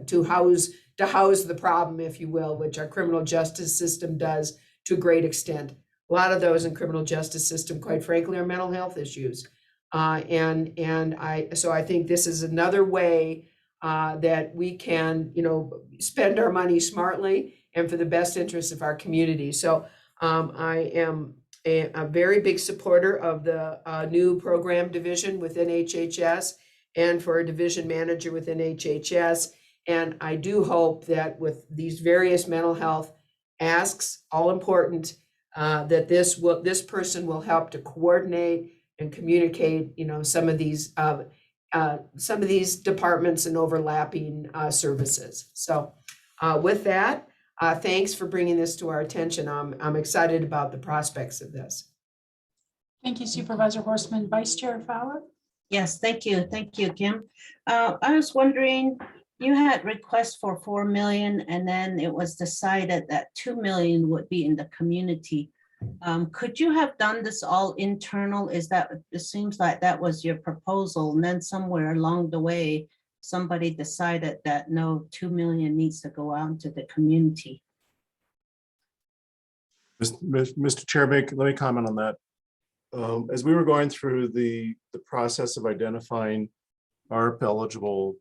to house the problem, if you will, which our criminal justice system does to a great extent. A lot of those in criminal justice system, quite frankly, are mental health issues. So I think this is another way that we can, you know, spend our money smartly and for the best interest of our community. So I am a very big supporter of the new program division within HHS and for a division manager within HHS. And I do hope that with these various mental health asks, all important, that this person will help to coordinate and communicate, you know, some of these departments and overlapping services. So with that, thanks for bringing this to our attention. I'm excited about the prospects of this. Thank you, Supervisor Horstman. Vice Chair Fowler? Yes, thank you. Thank you, Kim. I was wondering, you had requests for 4 million, and then it was decided that 2 million would be in the community. Could you have done this all internal? It seems like that was your proposal, and then somewhere along the way, somebody decided that no, 2 million needs to go out into the community. Mr. Chairman, let me comment on that. As we were going through the process of identifying ARP eligible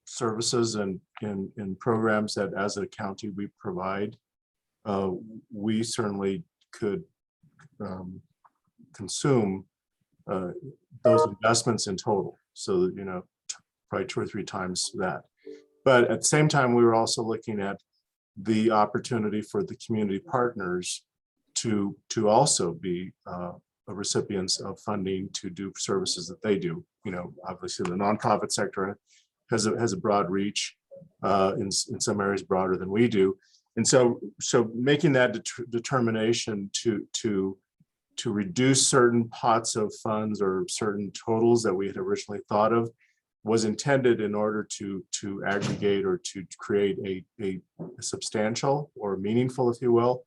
services and programs that as a county we provide, we certainly could consume those investments in total. So that, you know, probably 2 or 3 times that. But at the same time, we were also looking at the opportunity for the community partners to also be recipients of funding to do services that they do. You know, obviously the nonprofit sector has a broad reach, in some areas broader than we do. And so making that determination to reduce certain pots of funds or certain totals that we had originally thought of was intended in order to aggregate or to create a substantial or meaningful, if you will,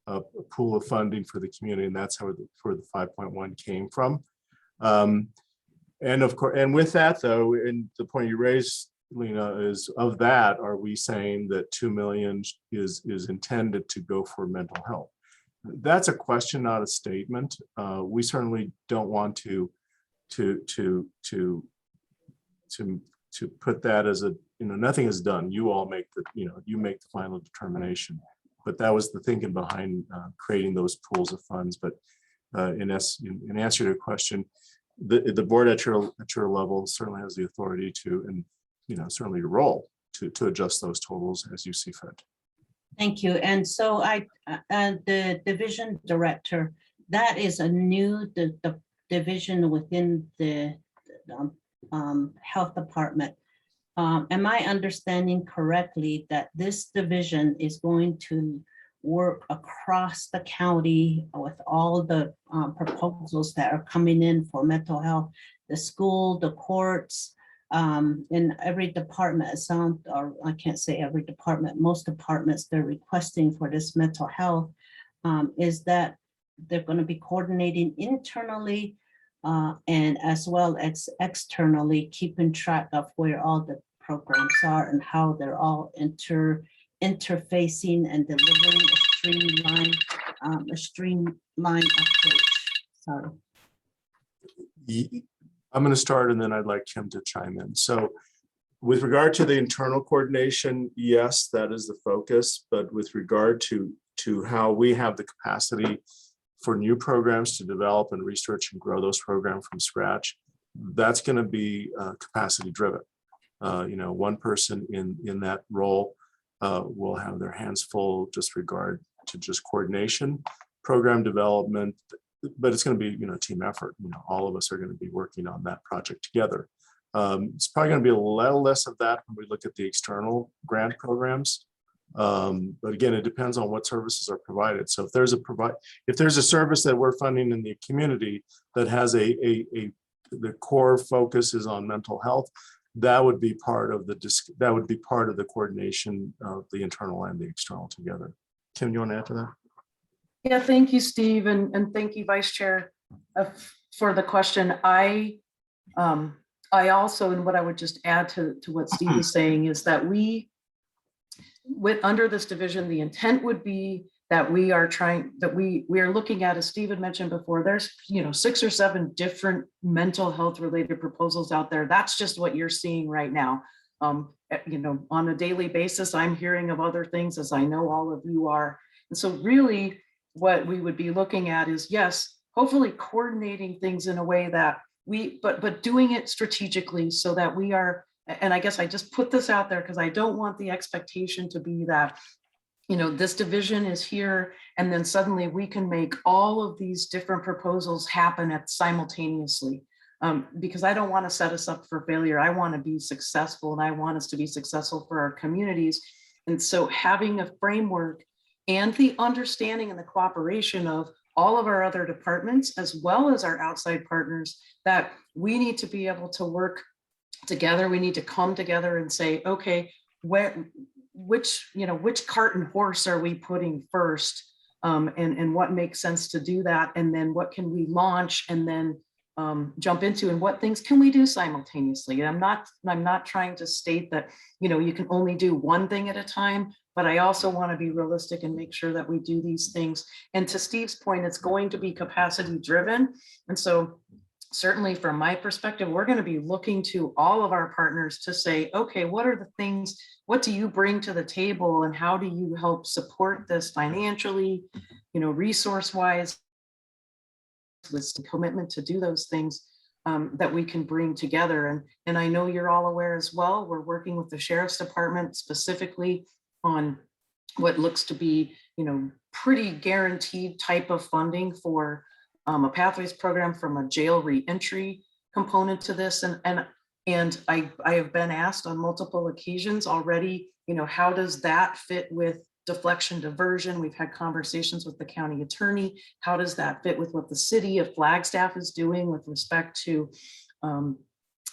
a pool of funding for the community. And that's where the 5.1 came from. And of course, and with that though, and the point you raised, Lena, is of that, are we saying that 2 million is intended to go for mental health? That's a question, not a statement. We certainly don't want to put that as a, nothing is done. You all make the, you make the final determination. But that was the thinking behind creating those pools of funds. But in answer to your question, the board at your level certainly has the authority to, and certainly your role to adjust those totals as you see fit. Thank you. And so the division director, that is a new the division within the health department. Am I understanding correctly that this division is going to work across the county with all the proposals that are coming in for mental health, the school, the courts, in every department? Or I can't say every department, most departments, they're requesting for this mental health, is that they're going to be coordinating internally and as well as externally, keeping track of where all the programs are and how they're all interfacing and delivering a streamlined approach. Sorry. I'm going to start and then I'd like Kim to chime in. So with regard to the internal coordination, yes, that is the focus. But with regard to how we have the capacity for new programs to develop and research and grow those programs from scratch, that's going to be capacity driven. One person in that role will have their hands full just regard to just coordination, program development, but it's going to be a team effort. All of us are going to be working on that project together. It's probably going to be a little less of that when we look at the external grant programs. But again, it depends on what services are provided. So if there's a service that we're funding in the community that has the core focus is on mental health, that would be part of the coordination of the internal and the external together. Kim, you want to add to that? Yeah, thank you, Steve, and thank you, Vice Chair, for the question. I also, and what I would just add to what Steve is saying is that under this division, the intent would be that we are looking at, as Steve had mentioned before, there's 6 or 7 different mental health related proposals out there. That's just what you're seeing right now. On a daily basis, I'm hearing of other things, as I know all of you are. And so really what we would be looking at is, yes, hopefully coordinating things in a way that but doing it strategically so that we are, and I guess I just put this out there because I don't want the expectation to be that this division is here and then suddenly we can make all of these different proposals happen simultaneously, because I don't want to set us up for failure. I want to be successful and I want us to be successful for our communities. And so having a framework and the understanding and the cooperation of all of our other departments, as well as our outside partners, that we need to be able to work together. We need to come together and say, okay, which cart and horse are we putting first, and what makes sense to do that, and then what can we launch and then jump into, and what things can we do simultaneously. I'm not trying to state that you can only do one thing at a time, but I also want to be realistic and make sure that we do these things. And to Steve's point, it's going to be capacity driven. And so certainly from my perspective, we're going to be looking to all of our partners to say, okay, what are the things, what do you bring to the table and how do you help support this financially, resource wise, with some commitment to do those things that we can bring together. And I know you're all aware as well, we're working with the Sheriff's Department specifically on what looks to be, pretty guaranteed type of funding for a pathways program from a jail reentry component to this. And I have been asked on multiple occasions already, how does that fit with deflection diversion? We've had conversations with the county attorney. How does that fit with what the city of Flagstaff is doing with respect to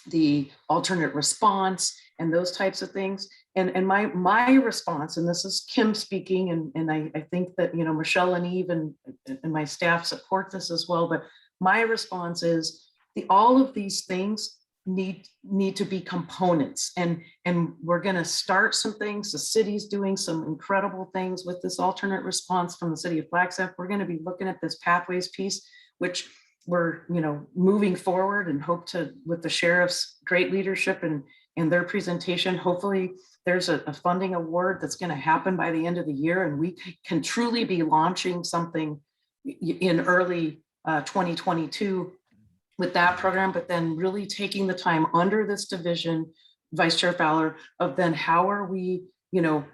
the alternate response and those types of things? And my response, and this is Kim speaking, and I think that Michelle and Eve and my staff support this as well, but my response is all of these things need to be components, and we're going to start some things. The city's doing some incredible things with this alternate response from the city of Flagstaff. We're going to be looking at this pathways piece, which we're, you know, moving forward, and hope to, with the sheriff's great leadership and their presentation, hopefully there's a funding award that's going to happen by the end of the year, and we can truly be launching something in early 2022 with that program, but then really taking the time under this division, Vice Chair Fowler, of then how are we, you know,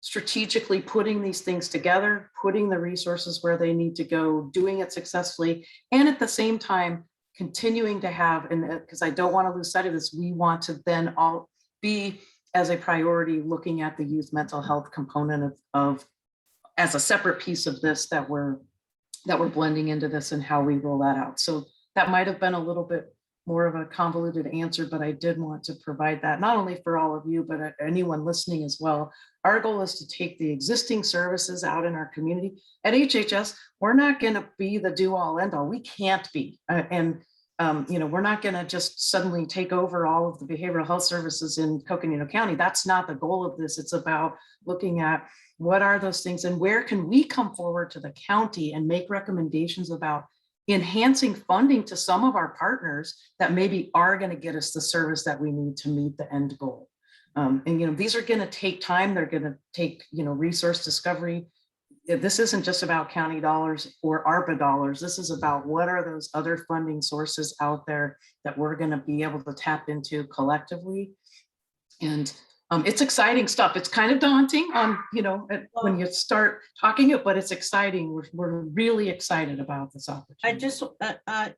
strategically putting these things together, putting the resources where they need to go, doing it successfully, and at the same time, continuing to have, and because I don't want to lose sight of this, we want to then all be as a priority looking at the youth mental health component of as a separate piece of this that we're blending into this and how we roll that out. So that might have been a little bit more of a convoluted answer, but I did want to provide that not only for all of you, but anyone listening as well. Our goal is to take the existing services out in our community. At HHS, we're not going to be the do all end all. We can't be. You know, we're not going to just suddenly take over all of the behavioral health services in Coconino County. That's not the goal of this. It's about looking at what are those things and where can we come forward to the county and make recommendations about enhancing funding to some of our partners that maybe are going to get us the service that we need to meet the end goal. And, you know, these are going to take time. They're going to take, you know, resource discovery. This isn't just about county dollars or ARPA dollars. This is about what are those other funding sources out there that we're going to be able to tap into collectively. And it's exciting stuff. It's kind of daunting you know, when you start talking it, but it's exciting. We're really excited about this opportunity.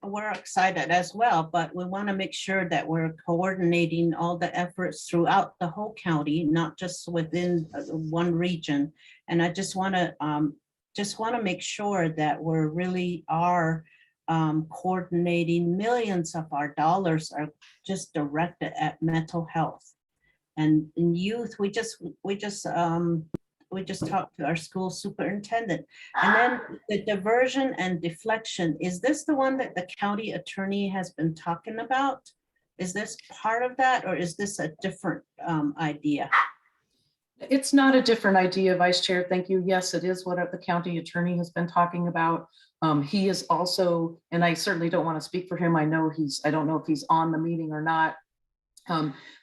We're excited as well, but we want to make sure that we're coordinating all the efforts throughout the whole county, not just within one region. And I just want to make sure that we're really are coordinating. Millions of our dollars are just directed at mental health. And in youth, we just talked to our school superintendent. And then the diversion and deflection, is this the one that the county attorney has been talking about? Is this part of that, or is this a different idea? It's not a different idea, Vice Chair. Thank you. Yes, it is what the county attorney has been talking about. He is also, and I certainly don't want to speak for him. I don't know if he's on the meeting or not.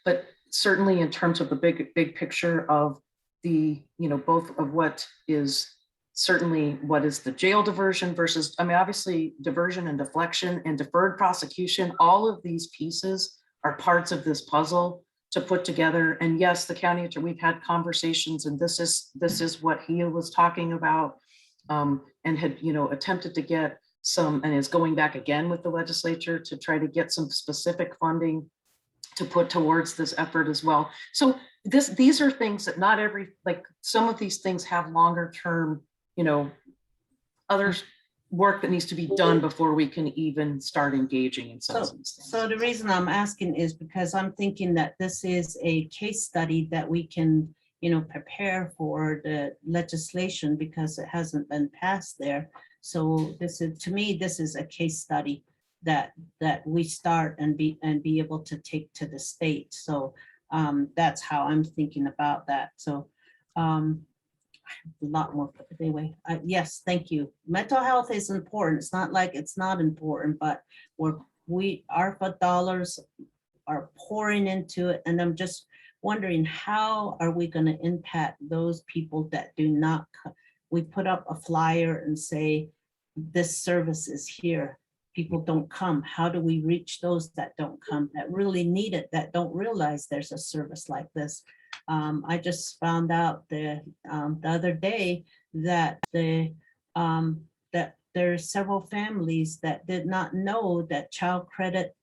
But certainly in terms of the big picture of the, you know, both of what is certainly what is the jail diversion versus, I mean, obviously diversion and deflection and deferred prosecution, all of these pieces are parts of this puzzle to put together. And yes, the county attorney, we've had conversations, and this is what he was talking about, and had, you know, attempted to get some, and is going back again with the legislature to try to get some specific funding to put towards this effort as well. So these are things that not every, like some of these things have longer term, you know, other work that needs to be done before we can even start engaging in some of these things. So the reason I'm asking is because I'm thinking that this is a case study that we can, you know, prepare for the legislation because it hasn't been passed there. So this is, to me, this is a case study that we start and be able to take to the state. So that's how I'm thinking about that. So a lot more, anyway, yes, thank you. Mental health is important. It's not like it's not important, but ARPA dollars are pouring into it. And I'm just wondering, how are we going to impact those people that do not, we put up a flyer and say, this service is here. People don't come. How do we reach those that don't come, that really need it, that don't realize there's a service like this? I just found out the other day that that there are several families that did not know that child credit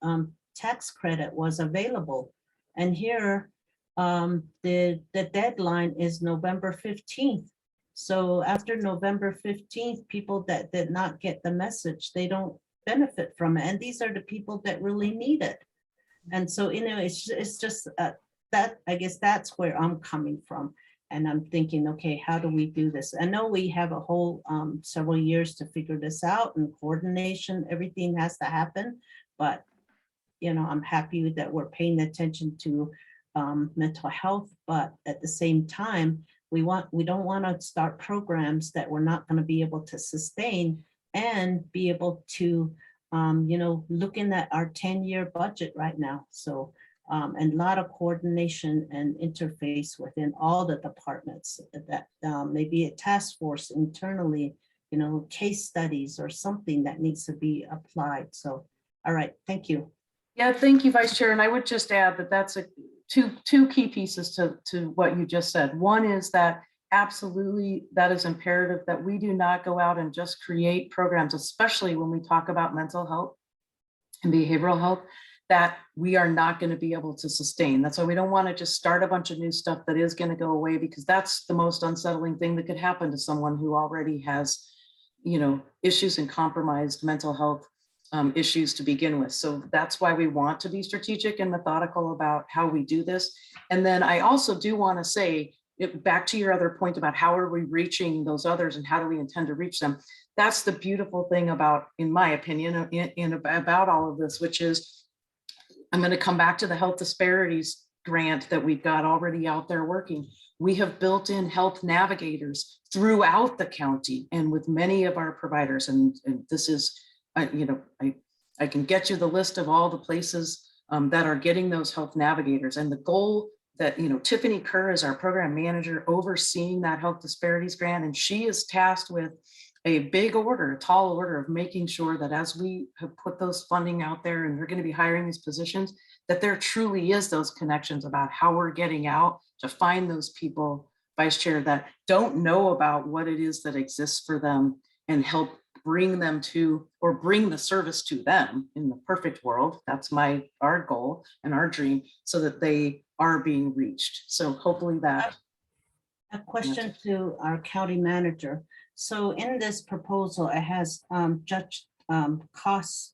tax credit was available, and here the deadline is November 15th. So after November 15th, people that did not get the message, they don't benefit from it, and these are the people that really need it. And so, you know, it's just that, I guess that's where I'm coming from. And I'm thinking, okay, how do we do this? I know we have a whole several years to figure this out, and coordination, everything has to happen. But, you know, I'm happy that we're paying attention to mental health, but at the same time, we don't want to start programs that we're not going to be able to sustain and be able to, you know, looking at our 10-year budget right now. So, and a lot of coordination and interface within all the departments, that maybe a task force internally, you know, case studies or something that needs to be applied. So, all right, thank you. Yeah, thank you, Vice Chair. And I would just add that that's two key pieces to what you just said. One is that absolutely that is imperative that we do not go out and just create programs, especially when we talk about mental health and behavioral health, that we are not going to be able to sustain. That's why we don't want to just start a bunch of new stuff that is going to go away, because that's the most unsettling thing that could happen to someone who already has, you know, issues and compromised mental health issues to begin with. So that's why we want to be strategic and methodical about how we do this. And then I also do want to say, back to your other point about how are we reaching those others and how do we intend to reach them? That's the beautiful thing about, in my opinion, about all of this, which is, I'm going to come back to the health disparities grant that we've got already out there working. We have built in health navigators throughout the county and with many of our providers. And this is, you know, I can get you the list of all the places that are getting those health navigators. And the goal that, you know, Tiffany Kerr is our program manager overseeing that health disparities grant. And she is tasked with a big order, a tall order of making sure that as we have put those funding out there and we're going to be hiring these positions, that there truly is those connections about how we're getting out to find those people, Vice Chair, that don't know about what it is that exists for them and help bring them to, or bring the service to them in the perfect world. That's our goal and our dream, so that they are being reached. So hopefully that. A question to our county manager. So in this proposal, it has judge costs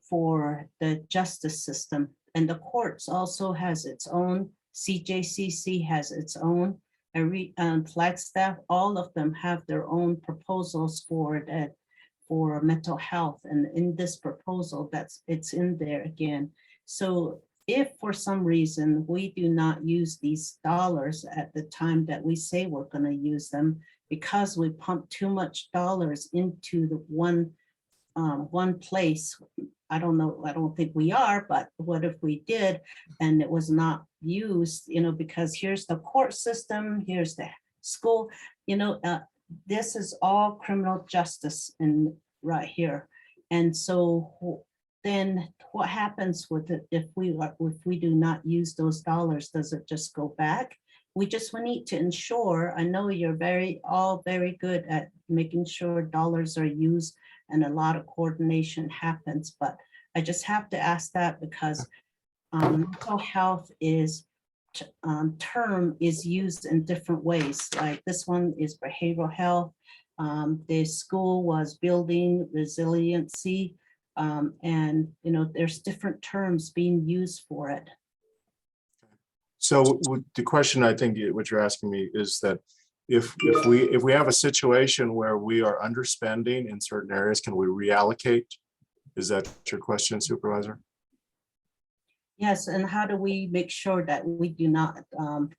for the justice system, and the courts also has its own. CJCC has its own. Flagstaff, all of them have their own proposals for that, for mental health. And in this proposal, it's in there again. So if for some reason we do not use these dollars at the time that we say we're going to use them, because we pump too much dollars into the one place, I don't know, I don't think we are, but what if we did and it was not used, you know, because here's the court system, here's the school, you know, this is all criminal justice in right here. And so then what happens with it if we do not use those dollars? Does it just go back? We need to ensure, I know you're all very good at making sure dollars are used and a lot of coordination happens, but I just have to ask that because mental health is term is used in different ways. Like this one is behavioral health. The school was building resiliency, and you know there's different terms being used for it. So the question I think what you're asking me is that if we have a situation where we are underspending in certain areas, can we reallocate? Is that your question, Supervisor? Yes, and how do we make sure that we do not,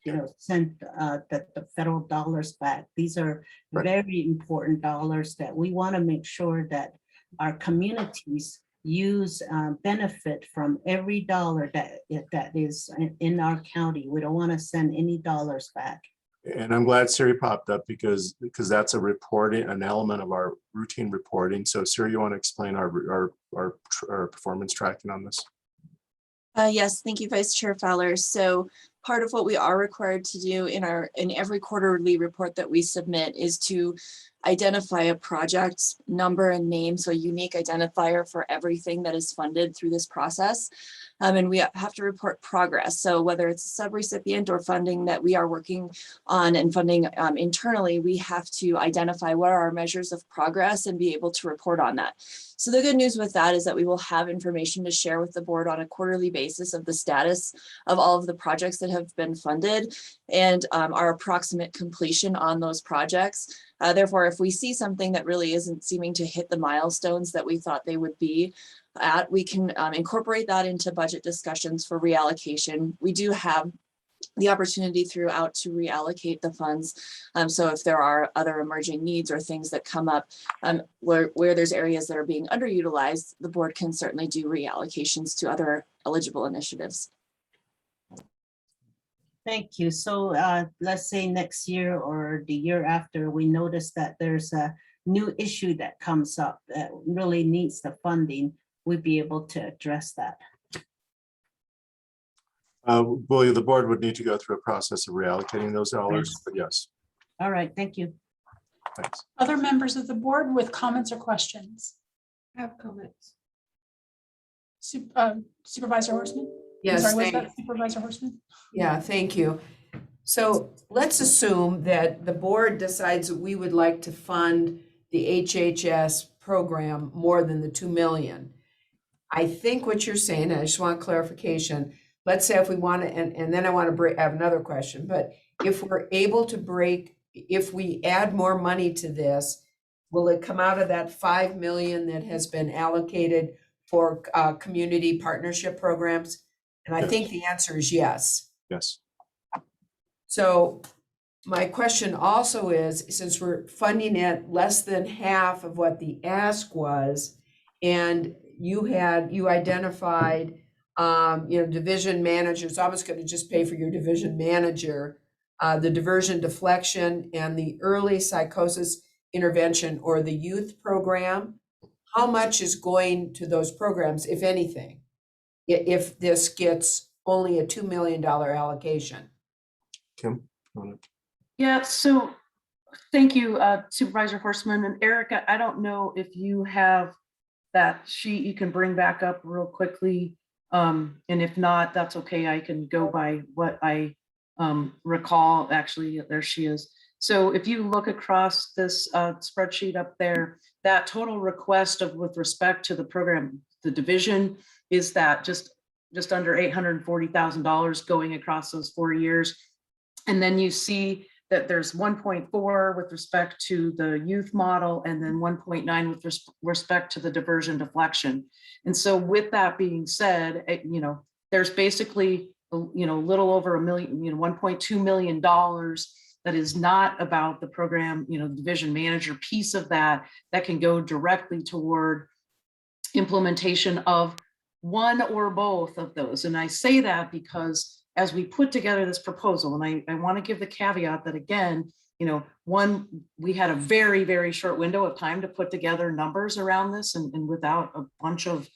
you know, send the federal dollars back? These are very important dollars that we want to make sure that our communities use, benefit from every dollar that is in our county. We don't want to send any dollars back. And I'm glad Siri popped up because that's an element of our routine reporting. So Siri, you want to explain our performance tracking on this? Yes, thank you, Vice Chair Fowler. So part of what we are required to do in every quarterly report that we submit is to identify a project number and name, so a unique identifier for everything that is funded through this process. And we have to report progress. So whether it's a subrecipient or funding that we are working on and funding internally, we have to identify what are our measures of progress and be able to report on that. So the good news with that is that we will have information to share with the board on a quarterly basis of the status of all of the projects that have been funded and our approximate completion on those projects. Therefore, if we see something that really isn't seeming to hit the milestones that we thought they would be at, we can incorporate that into budget discussions for reallocation. We do have the opportunity throughout to reallocate the funds. So if there are other emerging needs or things that come up where there's areas that are being underutilized, the board can certainly do reallocations to other eligible initiatives. Thank you. So let's say next year or the year after, we notice that there's a new issue that comes up that really needs the funding, we'd be able to address that. Well, the board would need to go through a process of reallocating those dollars, Yes. but yes, All right, thank you. thanks. Other members of the board with comments or questions? I have comments. Supervisor Horseman? I'm Yes, sorry, was thank- that Supervisor Horseman? Yeah, thank you. So let's assume that the board decides that we would like to fund the HHS program more than the 2 million. I think what you're saying, and I just want clarification, let's say if we want to, and then I want to have another question, but if we're able to if we add more money to this, will it come out of that 5 million that has been allocated for community partnership programs? And I think the answer is yes. Yes. So my question also is, since we're funding it less than half of what the ask was, and you identified, division managers, I was going to just pay for your division manager, the diversion deflection and the early psychosis intervention or the youth program. How much is going to those programs, if anything, if this gets only a $2 million allocation? Kim? You wanna- Yeah, so thank you, Supervisor Horseman and Erica. I don't know if you have that sheet you can bring back up real quickly. And if not, that's okay. I can go by what I recall. Actually, there she is. So if you look across this spreadsheet up there, that total request with respect to the program, the division, is that just under $840,000 going across those 4 years. And then you see that there's 1.4 with respect to the youth model and then 1.9 with respect to the diversion deflection. And so with that being said, there's basically, a little over $1 million, $1.2 million that is not about the program, division manager piece of that can go directly toward implementation of one or both of those. And I say that because as we put together this proposal, and I want to give the caveat that again, one, we had a very, very short window of time to put together numbers around this and without a bunch of,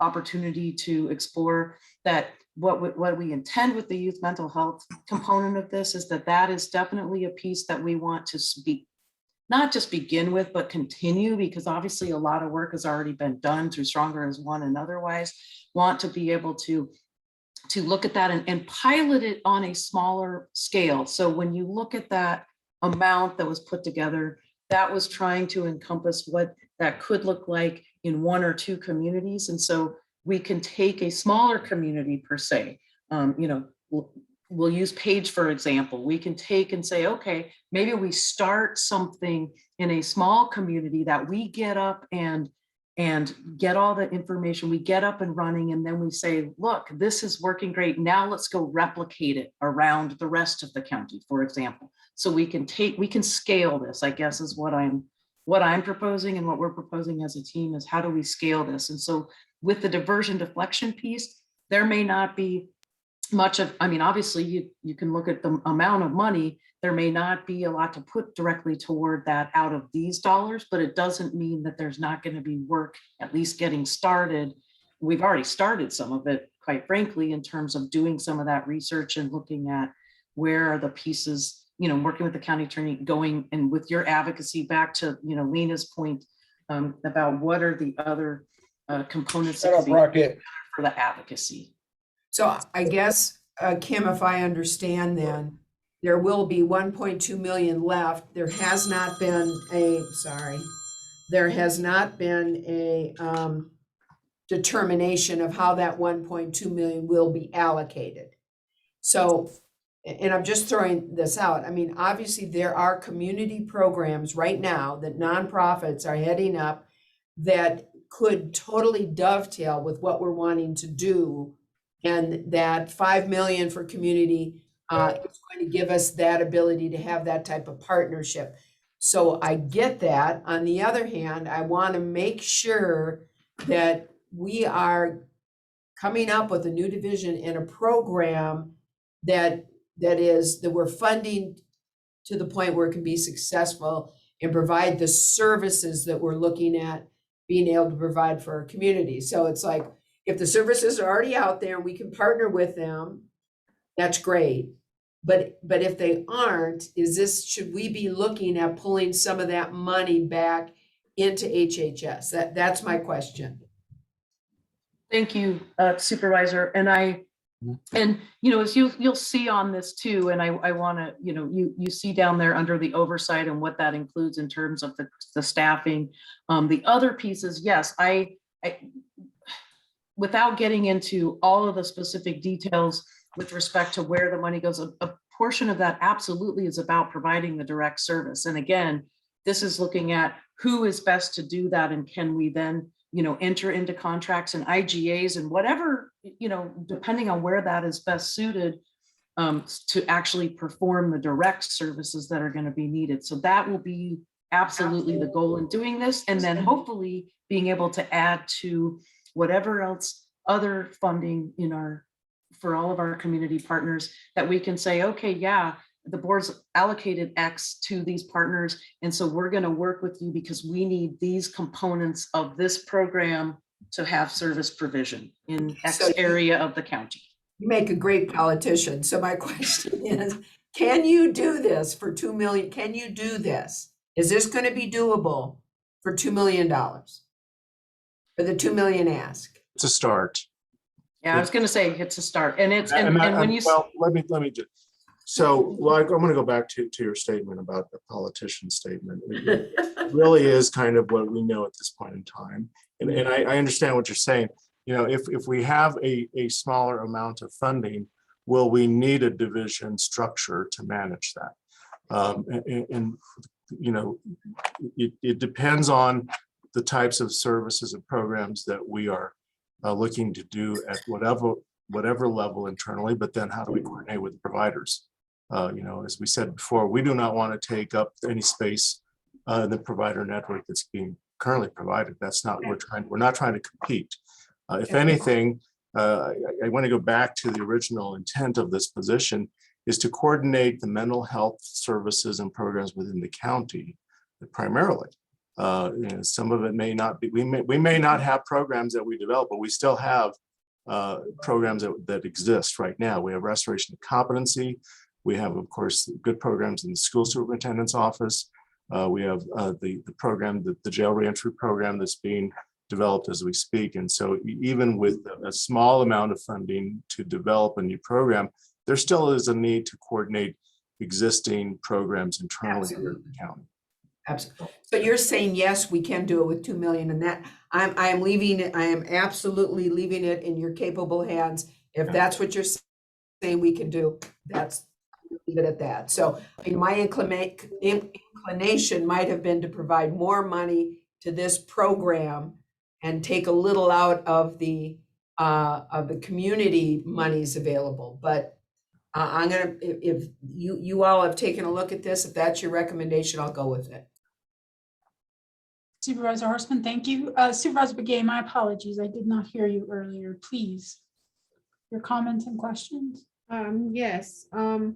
opportunity to explore that. What we intend with the youth mental health component of this is that is definitely a piece that we want to speak, not just begin with, but continue, because obviously a lot of work has already been done through Stronger as One and otherwise want to be able to look at that and pilot it on a smaller scale. So when you look at that amount that was put together, that was trying to encompass what that could look like in 1 or 2 communities. And so we can take a smaller community per se, we'll use Page, for example. We can take and say, okay, maybe we start something in a small community that we get up and get all the information, we get up and running, and then we say, look, this is working great. Now let's go replicate it around the rest of the county, for example. So we can scale this, I guess, is what I'm proposing, and what we're proposing as a team is how do we scale this? And so with the diversion deflection piece, there may not be much of, obviously you can look at the amount of money, there may not be a lot to put directly toward that out of these dollars, but it doesn't mean that there's not going to be work at least getting started. We've already started some of it, quite frankly, in terms of doing some of that research and looking at where are the pieces, working with the county attorney, going and with your advocacy back to, Lena's point about what are the other components that could be for the advocacy. So I guess, Kim, if I understand then, there will be 1.2 million left. There has not been a determination of how that 1.2 million will be allocated. So, and I'm just throwing this out. I mean, obviously there are community programs right now that nonprofits are heading up that could totally dovetail with what we're wanting to do. And that 5 million for community is going to give us that ability to have that type of partnership. So I get that. On the other hand, I want to make sure that we are coming up with a new division and a program that we're funding to the point where it can be successful and provide the services that we're looking at being able to provide for our community. So it's like, if the services are already out there, we can partner with them, that's great. But if they aren't, should we be looking at pulling some of that money back into HHS? That's my question. Thank you, Supervisor. And as you'll see on this too, and I want to, you see down there under the oversight and what that includes in terms of the staffing. The other pieces, yes, I without getting into all of the specific details with respect to where the money goes, a portion of that absolutely is about providing the direct service. And again, this is looking at who is best to do that, and can we then enter into contracts and IGAs and whatever, depending on where that is best suited to actually perform the direct services that are going to be needed. So that will be absolutely the goal in doing this. And then hopefully being able to add to whatever else other funding for all of our community partners, that we can say, okay, yeah, the board's allocated X to these partners. And so we're going to work with you because we need these components of this program to have service provision in X area of the county. You make a great politician. So my question is, can you do this for 2 million? Can you do this? Is this going to be doable for $2 million? For the 2 million ask? It's a start. Yeah, I was going to say it's a start, and it's and when you well, let me just. So, I'm going to go back to your statement about the politician statement. It really is kind of what we know at this point in time, and I understand what you're saying. If we have a smaller amount of funding, will we need a division structure to manage that? It depends on the types of services and programs that we are looking to do at whatever level internally, but then how do we coordinate with the providers? As we said before, we do not want to take up any space in the provider network that's being currently provided. That's not what we're not trying to compete. If anything, I want to go back to the original intent of this position is to coordinate the mental health services and programs within the county primarily. Some of it may not be, we may not have programs that we develop, but we still have programs that exist right now. We have restoration of competency. We have, of course, good programs in the school superintendent's office. We have the program, the jail reentry program that's being developed as we speak. And so even with a small amount of funding to develop a new program, there still is a need to coordinate existing programs internally in the county. Absolutely. So you're saying, yes, we can do it with 2 million, and that I am leaving it. I am absolutely leaving it in your capable hands. If that's what you're saying we can do, leave it at that. So my inclination might have been to provide more money to this program and take a little out of the community monies available. But I'm gonna, if you all have taken a look at this, if that's your recommendation, I'll go with it. Supervisor Horstman, thank you. Supervisor Begay, my apologies. I did not hear you earlier. Please, your comments and questions. Yes. What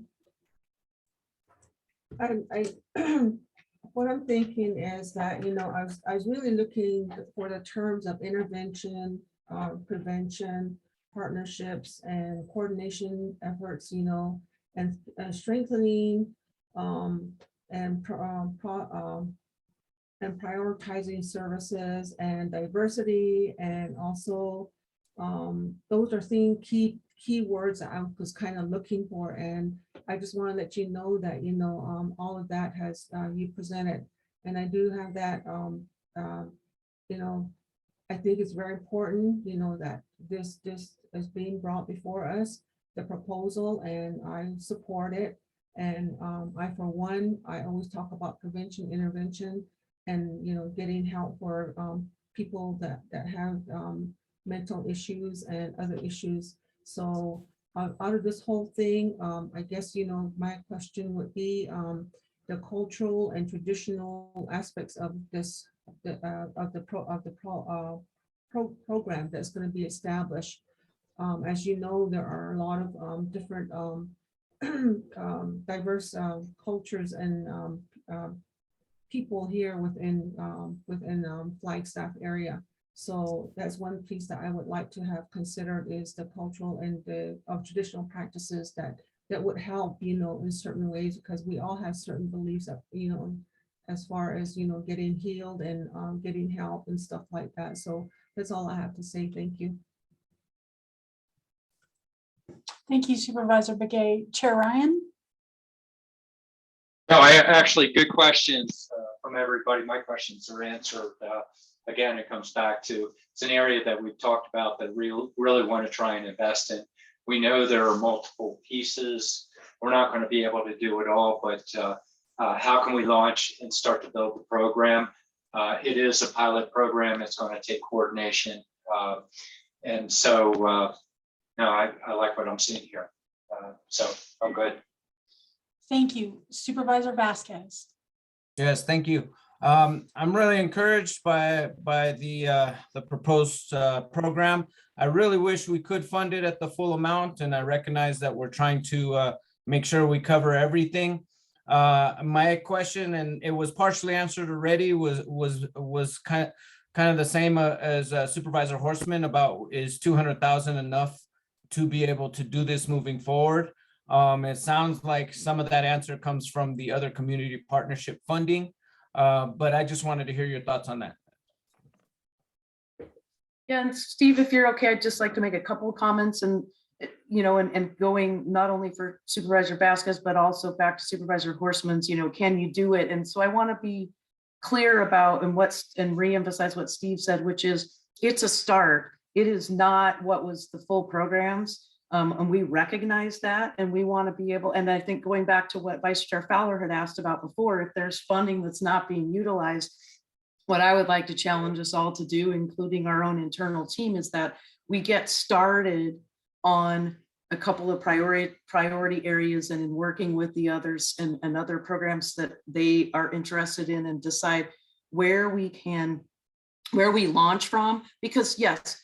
I'm thinking is that, I was really looking for the terms of intervention, prevention, partnerships, and coordination efforts, and strengthening and prioritizing services and diversity, and also those are key words that I was kind of looking for. And I just want to let you know that all of that has you presented, and I do have that. I think it's very important that this is being brought before us, the proposal and I support it. And I, for one, I always talk about prevention, intervention, and, you know, getting help for people that have mental issues and other issues. So out of this whole thing, I guess, you know, my question would be the cultural and traditional aspects of this, program that's going to be established. As you know, there are a lot of different diverse cultures and people here within Flagstaff area. So that's one piece that I would like to have considered is the cultural and the traditional practices that would help, you know, in certain ways, because we all have certain beliefs that, you know, as far as, you know, getting healed and getting help and stuff like that. So that's all I have to say. Thank you. Thank you, Supervisor Begay. Chair Ryan? No, actually, good questions from everybody. My questions are answered. Again, it comes back to, it's an area that we've talked about that we really want to try and invest in. We know there are multiple pieces. We're not going to be able to do it all, but how can we launch and start to build the program? It is a pilot program. It's going to take coordination. And so, no, I like what I'm seeing here. So I'm good. Thank you. Supervisor Vasquez. Yes, thank you. I'm really encouraged by the proposed program. I really wish we could fund it at the full amount, and I recognize that we're trying to make sure we cover everything. My question, and it was partially answered already, was kind of the same as Supervisor Horstman about, is 200,000 enough to be able to do this moving forward? It sounds like some of that answer comes from the other community partnership funding. But I just wanted to hear your thoughts on that. Yeah, and Steve, if you're okay, I'd just like to make a couple of comments and, you know, and going not only for Supervisor Vasquez, but also back to Supervisor Horstman's, you know, can you do it? And so I want to be clear about and reemphasize what Steve said, which is it's a start. It is not what was the full programs. And we recognize that, and we want to be able, and I think going back to what Vice Chair Fowler had asked about before, if there's funding that's not being utilized, what I would like to challenge us all to do, including our own internal team, is that we get started on a couple of priority areas and in working with the others and other programs that they are interested in, and decide where we launch from. Because yes,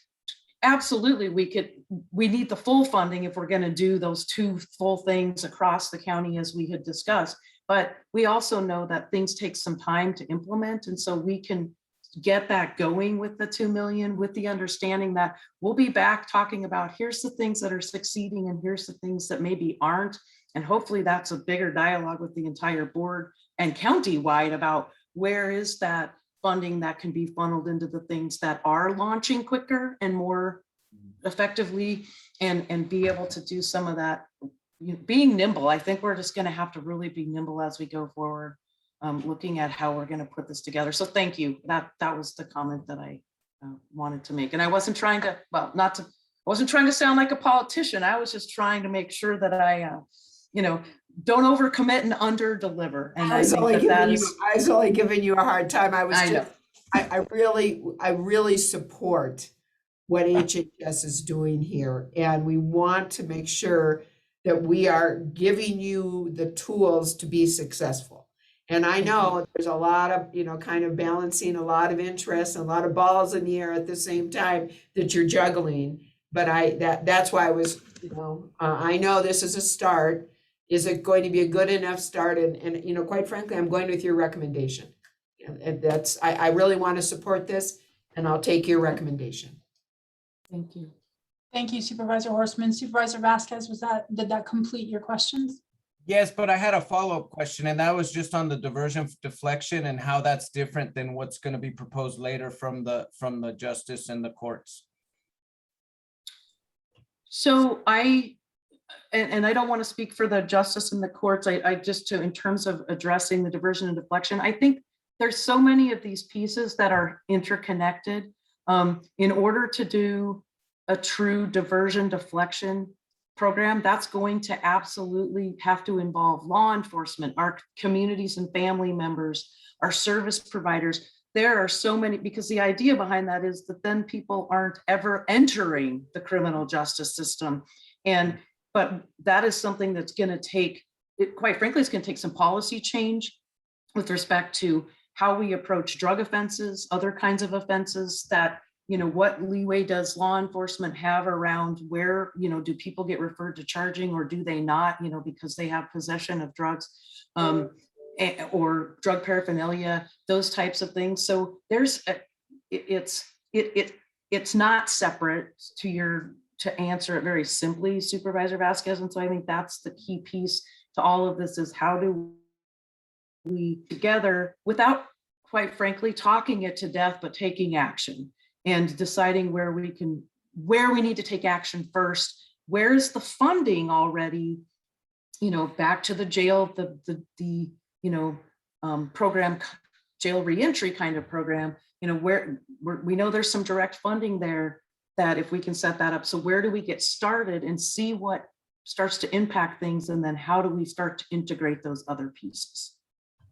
absolutely, we need the full funding if we're going to do those two full things across the county as we had discussed. But we also know that things take some time to implement. And so we can get that going with the 2 million, with the understanding that we'll be back talking about, here's the things that are succeeding and here's the things that maybe aren't. And hopefully that's a bigger dialogue with the entire board and county-wide about where is that funding that can be funneled into the things that are launching quicker and more effectively, and be able to do some of that. Being nimble, I think we're just going to have to really be nimble as we go forward, looking at how we're going to put this together. So thank you. That was the comment that I wanted to make. And I wasn't trying to, well, I wasn't trying to sound like a politician. I was just trying to make sure that I, you know, don't overcommit and under deliver. And I was only giving you a hard time. I really support what HHS is doing here. And we want to make sure that we are giving you the tools to be successful. And I know there's a lot of, you know, kind of balancing a lot of interests and a lot of balls in the air at the same time that you're juggling. But that's why I was, you know, I know this is a start. Is it going to be a good enough start? And you know, quite frankly, I'm going with your recommendation. And that's, I really want to support this, and I'll take your recommendation. Thank you. Thank you, Supervisor Horstman. Supervisor Vasquez, did that complete your questions? Yes, but I had a follow-up question, and that was just on the diversion deflection and how that's different than what's going to be proposed later from the justice and the courts. So I don't want to speak for the justice and the courts. I just, in terms of addressing the diversion and deflection, I think there's so many of these pieces that are interconnected. In order to do a true diversion deflection program, that's going to absolutely have to involve law enforcement, our communities and family members, our service providers. There are so many, because the idea behind that is that then people aren't ever entering the criminal justice system. But that is something that's going to take, quite frankly, it's going to take some policy change with respect to how we approach drug offenses, other kinds of offenses that, what leeway does law enforcement have around where, do people get referred to charging or do they not, because they have possession of drugs or drug paraphernalia, those types of things. So there's, it's not separate to answer it very simply, Supervisor Vasquez. And so I think that's the key piece to all of this is how do we together, without quite frankly, talking it to death, but taking action and deciding where we need to take action first. Where's the funding already? Back to the jail, the program, jail reentry kind of program, where we know there's some direct funding there that if we can set that up. So where do we get started and see what starts to impact things? And then how do we start to integrate those other pieces?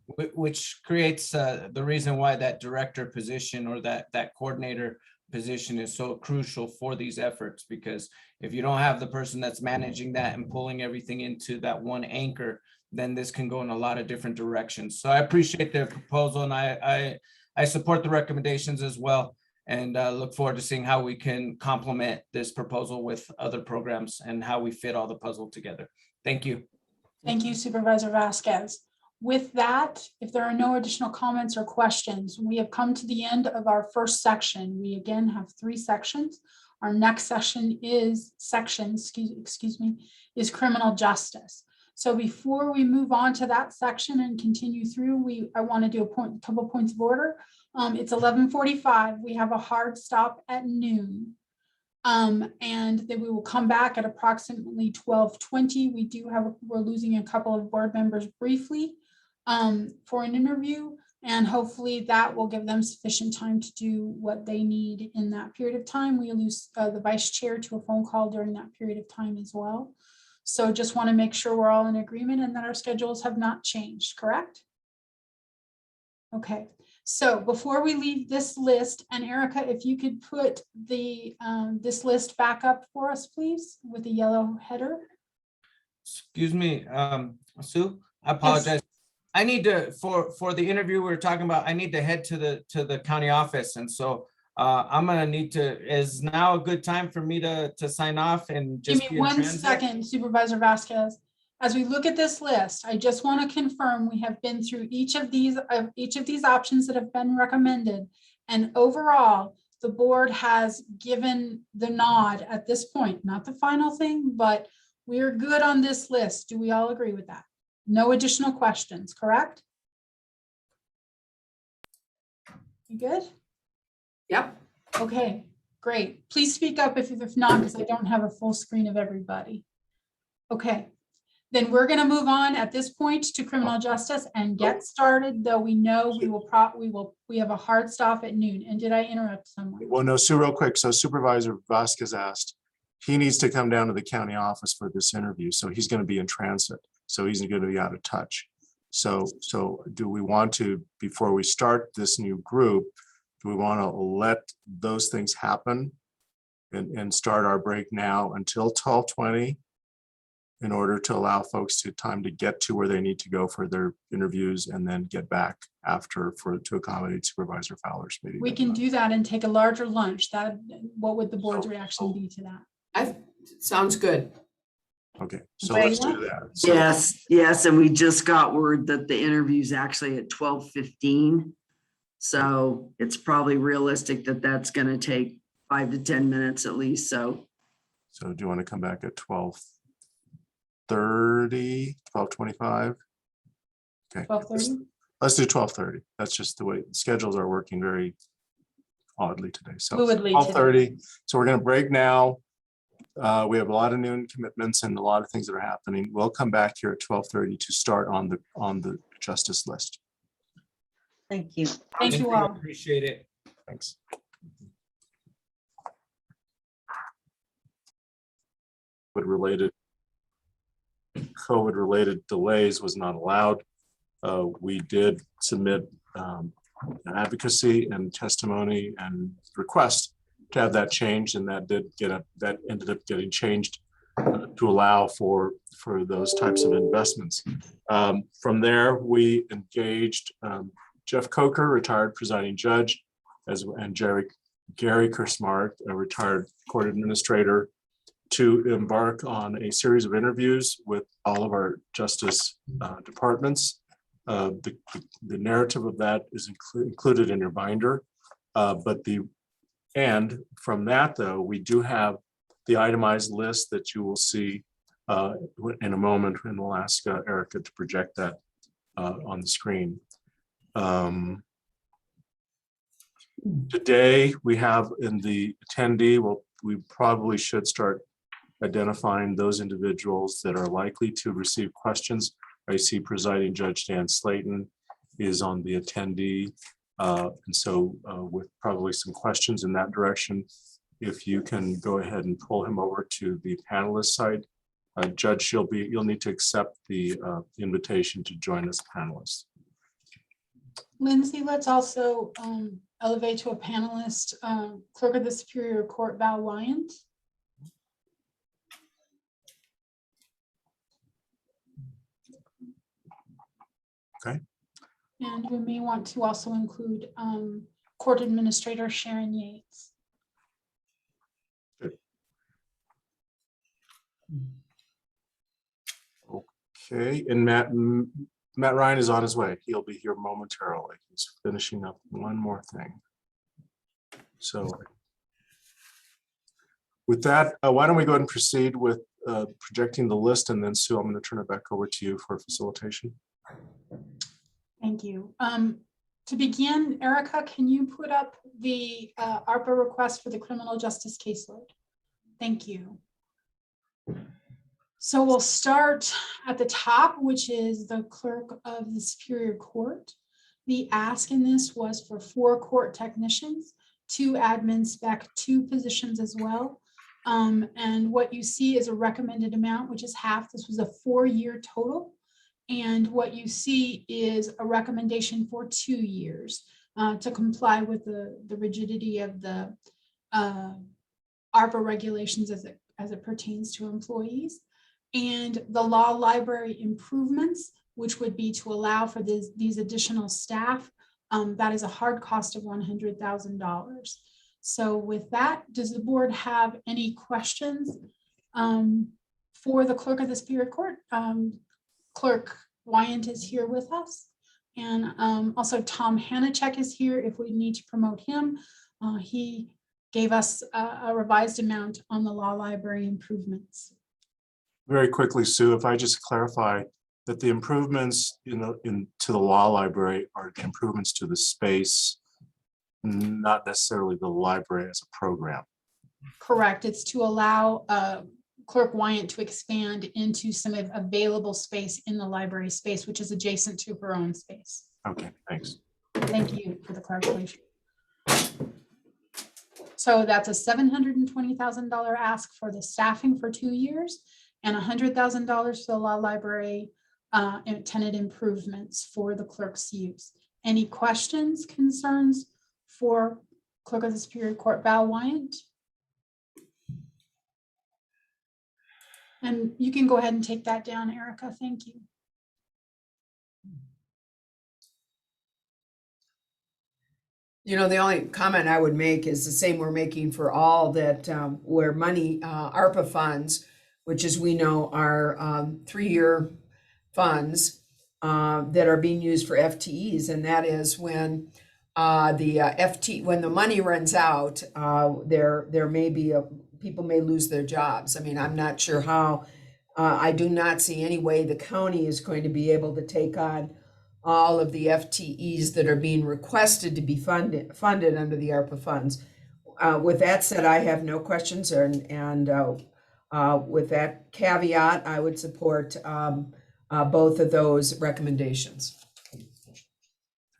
Which creates the reason why that director position or that coordinator position is so crucial for these efforts, because if you don't have the person that's managing that and pulling everything into that one anchor, then this can go in a lot of different directions. So I appreciate the proposal and I support the recommendations as well, and look forward to seeing how we can complement this proposal with other programs and how we fit all the puzzle together. Thank you. Thank you, Supervisor Vasquez. With that, if there are no additional comments or questions, we have come to the end of our first section. We again have 3 sections. Our next section is is criminal justice. So before we move on to that section and continue through, I want to do a couple points of order. It's 11:45. We have a hard stop at noon. And then we will come back at approximately 12:20. We're losing a couple of board members briefly for an interview, and hopefully that will give them sufficient time to do what they need in that period of time. We lose the vice chair to a phone call during that period of time as well. So just want to make sure we're all in agreement and that our schedules have not changed, correct? Okay, so before we leave this list, and Erica, if you could put this list back up for us, please, with the yellow header. Excuse me, Sue, I apologize. Yes. I need to, for the interview we were talking about, I need to head to the county office. And so I'm gonna need to, is now a good time for me to sign off and just give me 1 second, Supervisor Vasquez. As we look at this list, I just want to confirm we have been through each of these options that have been recommended. And overall, the board has given the nod at this point, not the final thing, but we are good on this list. Do we all agree with that? No additional questions, correct? You good? Yep. Okay, great. Please speak up if not, because I don't have a full screen of everybody. Okay, then we're going to move on at this point to criminal justice and get started, though we know we have a hard stop at noon. And did I interrupt someone? Well, no, Sue, real quick. So Supervisor Vasquez asked, he needs to come down to the county office for this interview. So he's going to be in transit. So he's going to be out of touch. So do we want to, before we start this new group, do we want to let those things happen and start our break now until 12:20 in order to allow folks time to get to where they need to go for their interviews and then get back after to accommodate Supervisor Fowler's meeting? We can do that and take a larger lunch. What would the board's reaction be to that? Sounds good. Okay, so let's do that. So, yes, and we just got word that the interview is actually at 12:15. So it's probably realistic that that's going to take 5 to 10 minutes at least. So do you want to come back at 12:30, 12:25? Okay. 12:30? Let's do 12:30. That's just the way the schedules are working very oddly today. So fluidly 12:30. So we're going to break now. We have a lot of noon commitments and a lot of things that are happening. We'll come back here at 12:30 to start on the justice list. Thank you. Thank you all. Appreciate it. Thanks. COVID-related delays was not allowed. We did submit advocacy and testimony and request to have that changed, and that ended up getting changed to allow for those types of investments. From there, we engaged Jeff Coker, retired presiding judge, and Gary Kersmart, a retired court administrator, to embark on a series of interviews with all of our justice departments. The narrative of that is included in your binder, and from that, though, we do have the itemized list that you will see in a moment, and we'll ask Erica to project that on the screen. Today, we have in the attendee, we probably should start identifying those individuals that are likely to receive questions. I see presiding Judge Dan Slayton is on the attendee. And so with probably some questions in that direction, if you can go ahead and pull him over to the panelist side. Judge, you'll need to accept the invitation to join as panelists. Lindsay, let's also elevate to a panelist, Clerk of the Superior Court, Val Wyant. Okay. And we may want to also include Court Administrator Sharon Yates. Good. Okay, and Matt Ryan is on his way. He'll be here momentarily. He's finishing up one more thing. So with that, why don't we go ahead and proceed with projecting the list, and then Sue, I'm going to turn it back over to you for facilitation. Thank you. To begin, Erica, can you put up the ARPA request for the criminal justice caseload? Thank you. So we'll start at the top, which is the Clerk of the Superior Court. The ask in this was for 4 court technicians, 2 admin spec, 2 positions as well. And what you see is a recommended amount, which is half. This was a 4-year total. And what you see is a recommendation for 2 years to comply with the rigidity of the ARPA regulations as it pertains to employees. And the law library improvements, which would be to allow for these additional staff, that is a hard cost of $100,000. So with that, does the board have any questions for the Clerk of the Superior Court? Clerk Wyant is here with us. And also Tom Hanachek is here if we need to promote him. He gave us a revised amount on the law library improvements. Very quickly, Sue, if I just clarify that the improvements to the law library are the improvements to the space, not necessarily the library as a program. Correct. It's to allow Clerk Wyant to expand into some available space in the library space, which is adjacent to her own space. Okay, thanks. Thank you for the clarification. So that's a $720,000 ask for the staffing for 2 years and $100,000 for the law library tenant improvements for the clerk's use. Any questions, concerns for Clerk of the Superior Court Val Wyant? And you can go ahead and take that down, Erica. Thank you. You know, the only comment I would make is the same we're making for all that where money, ARPA funds, which as we know are 3-year funds that are being used for FTEs. And that is when when the money runs out, there may be people may lose their jobs. I mean, I'm not sure how, I do not see any way the county is going to be able to take on all of the FTEs that are being requested to be funded under the ARPA funds. With that said, I have no questions, and with that caveat, I would support both of those recommendations.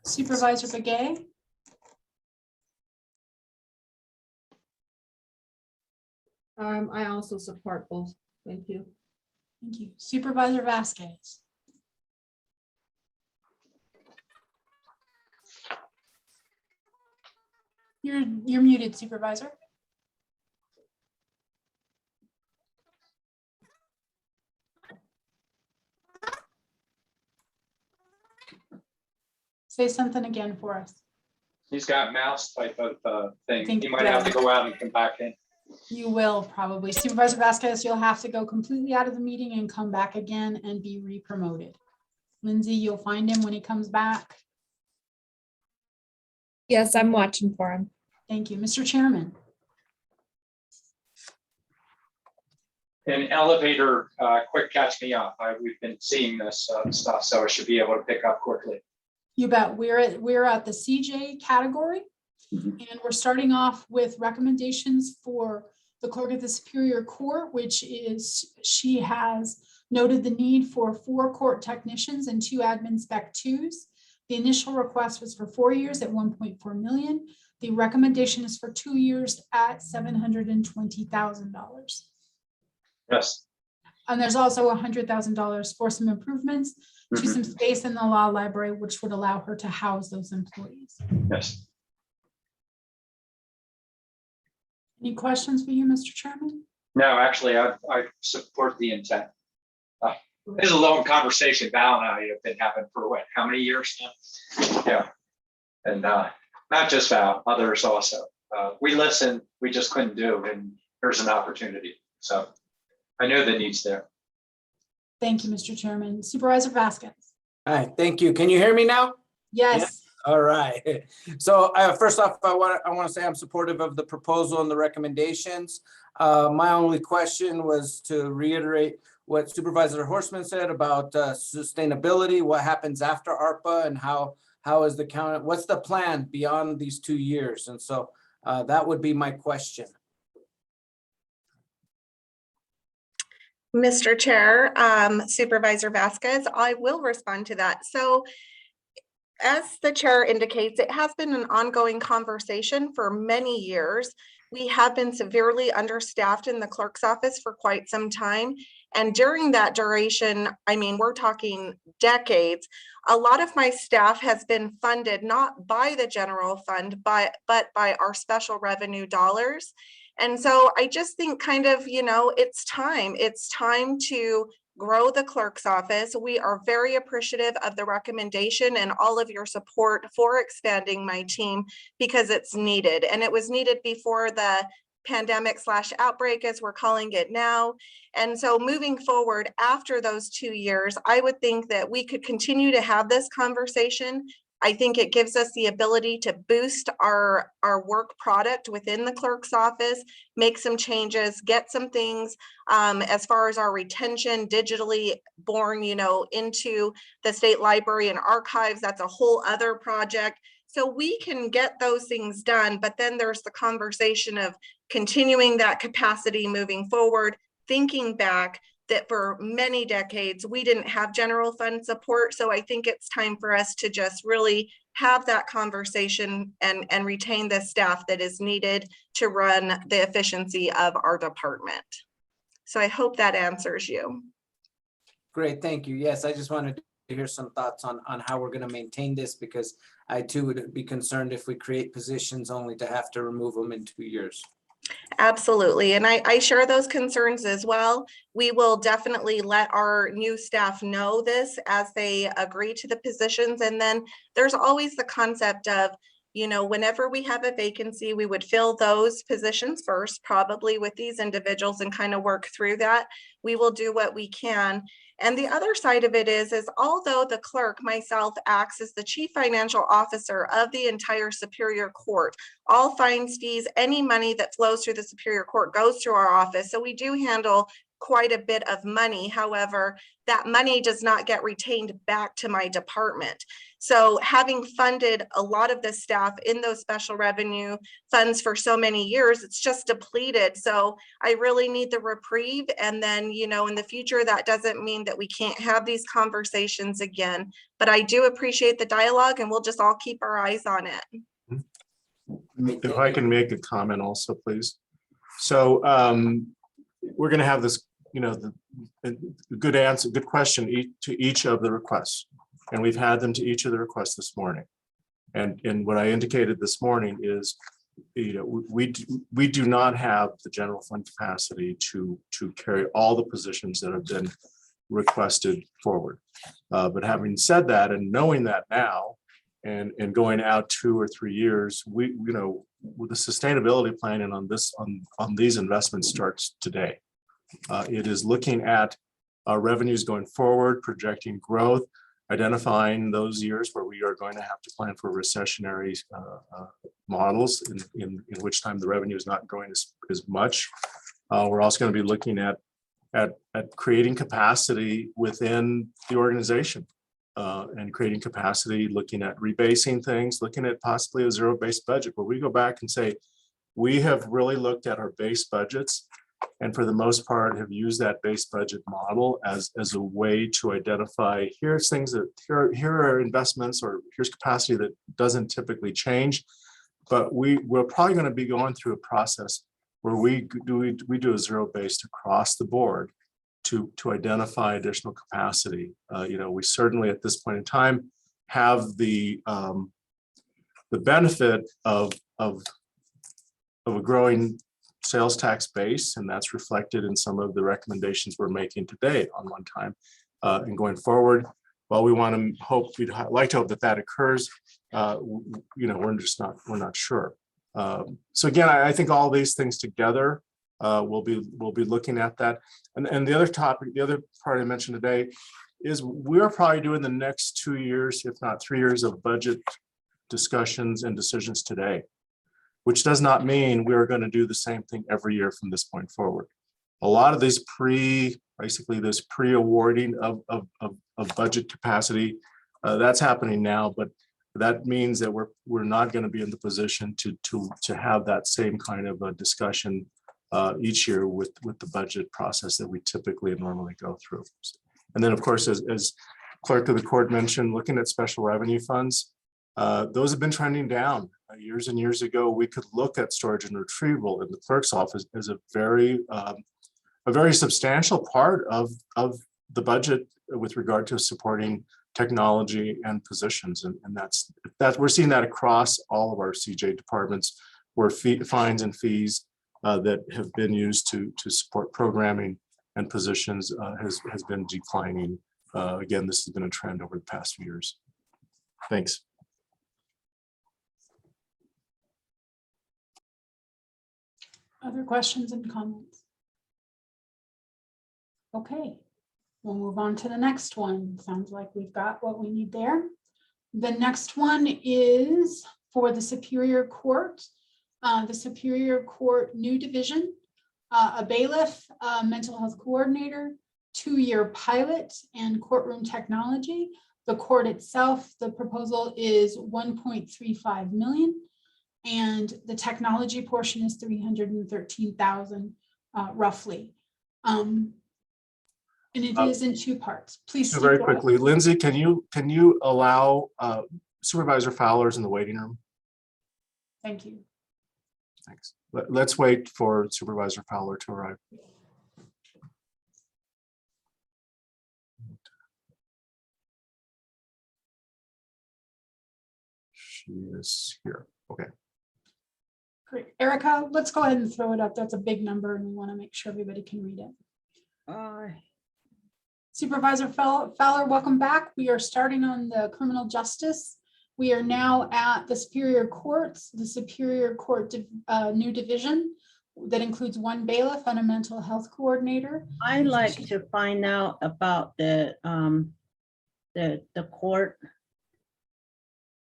Supervisor Begay? I also support both Thank you. Thank you. Supervisor Vasquez. You're muted, Supervisor. Say something again for us. He's got mouse type of thing. think He might have to so. go out and come back in. You will probably. Supervisor Vasquez, you'll have to go completely out of the meeting and come back again and be re-promoted. Lindsay, you'll find him when he comes back. Yes, I'm watching for him. Thank you. Mr. Chairman. An elevator, quick catch me up. We've been seeing this stuff, so I should be able to pick up quickly. You bet. We're at the CJ category. And we're starting off with recommendations for the clerk of the Superior Court, which is, she has noted the need for 4 court technicians and 2 admin spec 2s. The initial request was for 4 years at 1.4 million. The recommendation is for 2 years at $720,000. Yes. And there's also $100,000 for some improvements to some space in the law library, which would allow her to house those employees. Yes. Any questions for you, Mr. Chairman? No, actually, I support the intent. This is a long conversation Val and I have been having for what, how many years now? Yeah. And not just Val, others also. We listen, we just couldn't do, and here's an opportunity. So I know the need's there. Thank you, Mr. Chairman. Supervisor Vasquez. All right, thank you. Can you hear me now? Yes. All right. So first off, I want to say I'm supportive of the proposal and the recommendations. My only question was to reiterate what Supervisor Horstman said about sustainability, what happens after ARPA, and how is the county, what's the plan beyond these 2 years? And so that would be my question. Mr. Chair, Supervisor Vasquez, I will respond to that. So as the chair indicates, it has been an ongoing conversation for many years. We have been severely understaffed in the clerk's office for quite some time. And during that duration, I mean, we're talking decades, a lot of my staff has been funded not by the general fund, but by our special revenue dollars. And so I just think kind of, you know, it's time to grow the clerk's office. We are very appreciative of the recommendation and all of your support for expanding my team because it's needed. And it was needed before the pandemic/outbreak, as we're calling it now. And so moving forward after those 2 years, I would think that we could continue to have this conversation. I think it gives us the ability to boost our work product within the clerk's office, make some changes, get some things as far as our retention digitally born, you know, into the state library and archives. That's a whole other project. So we can get those things done, but then there's the conversation of continuing that capacity moving forward, thinking back that for many decades, we didn't have general fund support. So I think it's time for us to just really have that conversation and retain the staff that is needed to run the efficiency of our department. So I hope that answers you. Great, thank you. Yes, I just wanted to hear some thoughts on how we're going to maintain this, because I too would be concerned if we create positions only to have to remove them in 2 years. Absolutely. And I share those concerns as well. We will definitely let our new staff know this as they agree to the positions. And then there's always the concept of, you know, whenever we have a vacancy, we would fill those positions first, probably with these individuals, and kind of work through that. We will do what we can. And the other side of it is although the clerk, myself, acts as the chief financial officer of the entire Superior Court, all fines, fees, any money that flows through the Superior Court goes through our office. So we do handle quite a bit of money. However, that money does not get retained back to my department. So having funded a lot of the staff in those special revenue funds for so many years, it's just depleted. So I really need the reprieve. And then, you know, in the future, that doesn't mean that we can't have these conversations again. But I do appreciate the dialogue, and we'll just all keep our eyes on it. If I can make a comment also, please. So we're going to have this a good answer, good question to each of the requests. And we've had them to each of the requests this morning. And what I indicated this morning is, we do not have the general fund capacity to carry all the positions that have been requested forward. But having said that, and knowing that now, and going out 2 or 3 years, with the sustainability planning on these investments starts today. It is looking at revenues going forward, projecting growth, identifying those years where we are going to have to plan for recessionary models in which time the revenue is not growing as much. We're also going to be looking at creating capacity within the organization and creating capacity, looking at rebasing things, looking at possibly a zero-based budget where we go back and say, we have really looked at our base budgets and for the most part have used that base budget model as a way to identify here's things that here are investments or here's capacity that doesn't typically change. But we're probably going to be going through a process where we do a zero-based across the board to identify additional capacity. We certainly at this point in time have the benefit of a growing sales tax base, and that's reflected in some of the recommendations we're making today on one time. And going forward, while we want to hope, we'd like to hope that occurs, we're not sure. So again, I think all these things together, we'll be looking at that. And the other topic, the other part I mentioned today is we're probably doing the next 2 years, if not 3 years of budget discussions and decisions today, which does not mean we're going to do the same thing every year from this point forward. A lot of these this pre-awarding of budget capacity, that's happening now, but that means that we're not going to be in the position to have that same kind of a discussion each year with the budget process that we typically and normally go through. And then, of course, as Clerk of the Court mentioned, looking at special revenue funds, those have been trending down. Years and years ago, we could look at storage and retrieval in the clerk's office as a very substantial part of the budget with regard to supporting technology and positions. And that's we're seeing that across all of our CJ departments, where fines and fees that have been used to support programming and positions has been declining. Again, this has been a trend over the past few years. Thanks. Other questions and comments? Okay, we'll move on to the next one. Sounds like we've got what we need there. The next one is for the Superior Court. The Superior Court new division, a bailiff, a mental health coordinator, 2-year pilot, and courtroom technology. The court itself, the proposal is 1.35 million. And the technology portion is 313,000 roughly. And it is in 2 parts. Please. So very quickly, Lindsay, can you allow Supervisor Fowler's in the waiting room? Thank you. Thanks. Let's wait for Supervisor Fowler to arrive. She is here. Okay. Great. Erica, let's go ahead and throw it up. That's a big number and we want to make sure everybody can read it. Supervisor Fowler, welcome back. We are starting on the criminal justice. We are now at the Superior Courts, the Superior Court new division that includes 1 bailiff and a mental health coordinator. I'd like to find out about the court.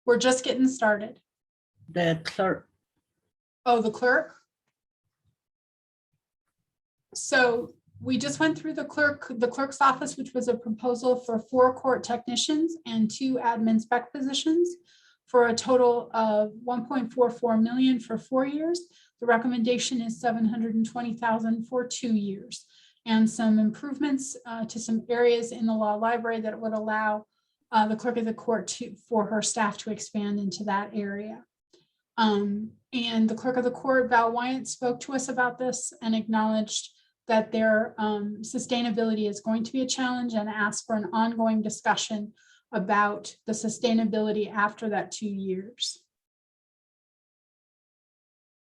We're just getting started. The clerk. Oh, the clerk. So we just went through the clerk's office, which was a proposal for 4 court technicians and 2 admin spec positions for a total of 1.44 million for 4 years. The recommendation is 720,000 for 2 years, and some improvements to some areas in the law library that would allow the clerk of the court for her staff to expand into that area. And the clerk of the court, Val Wyant, spoke to us about this and acknowledged that their sustainability is going to be a challenge and ask for an ongoing discussion about the sustainability after that 2 years.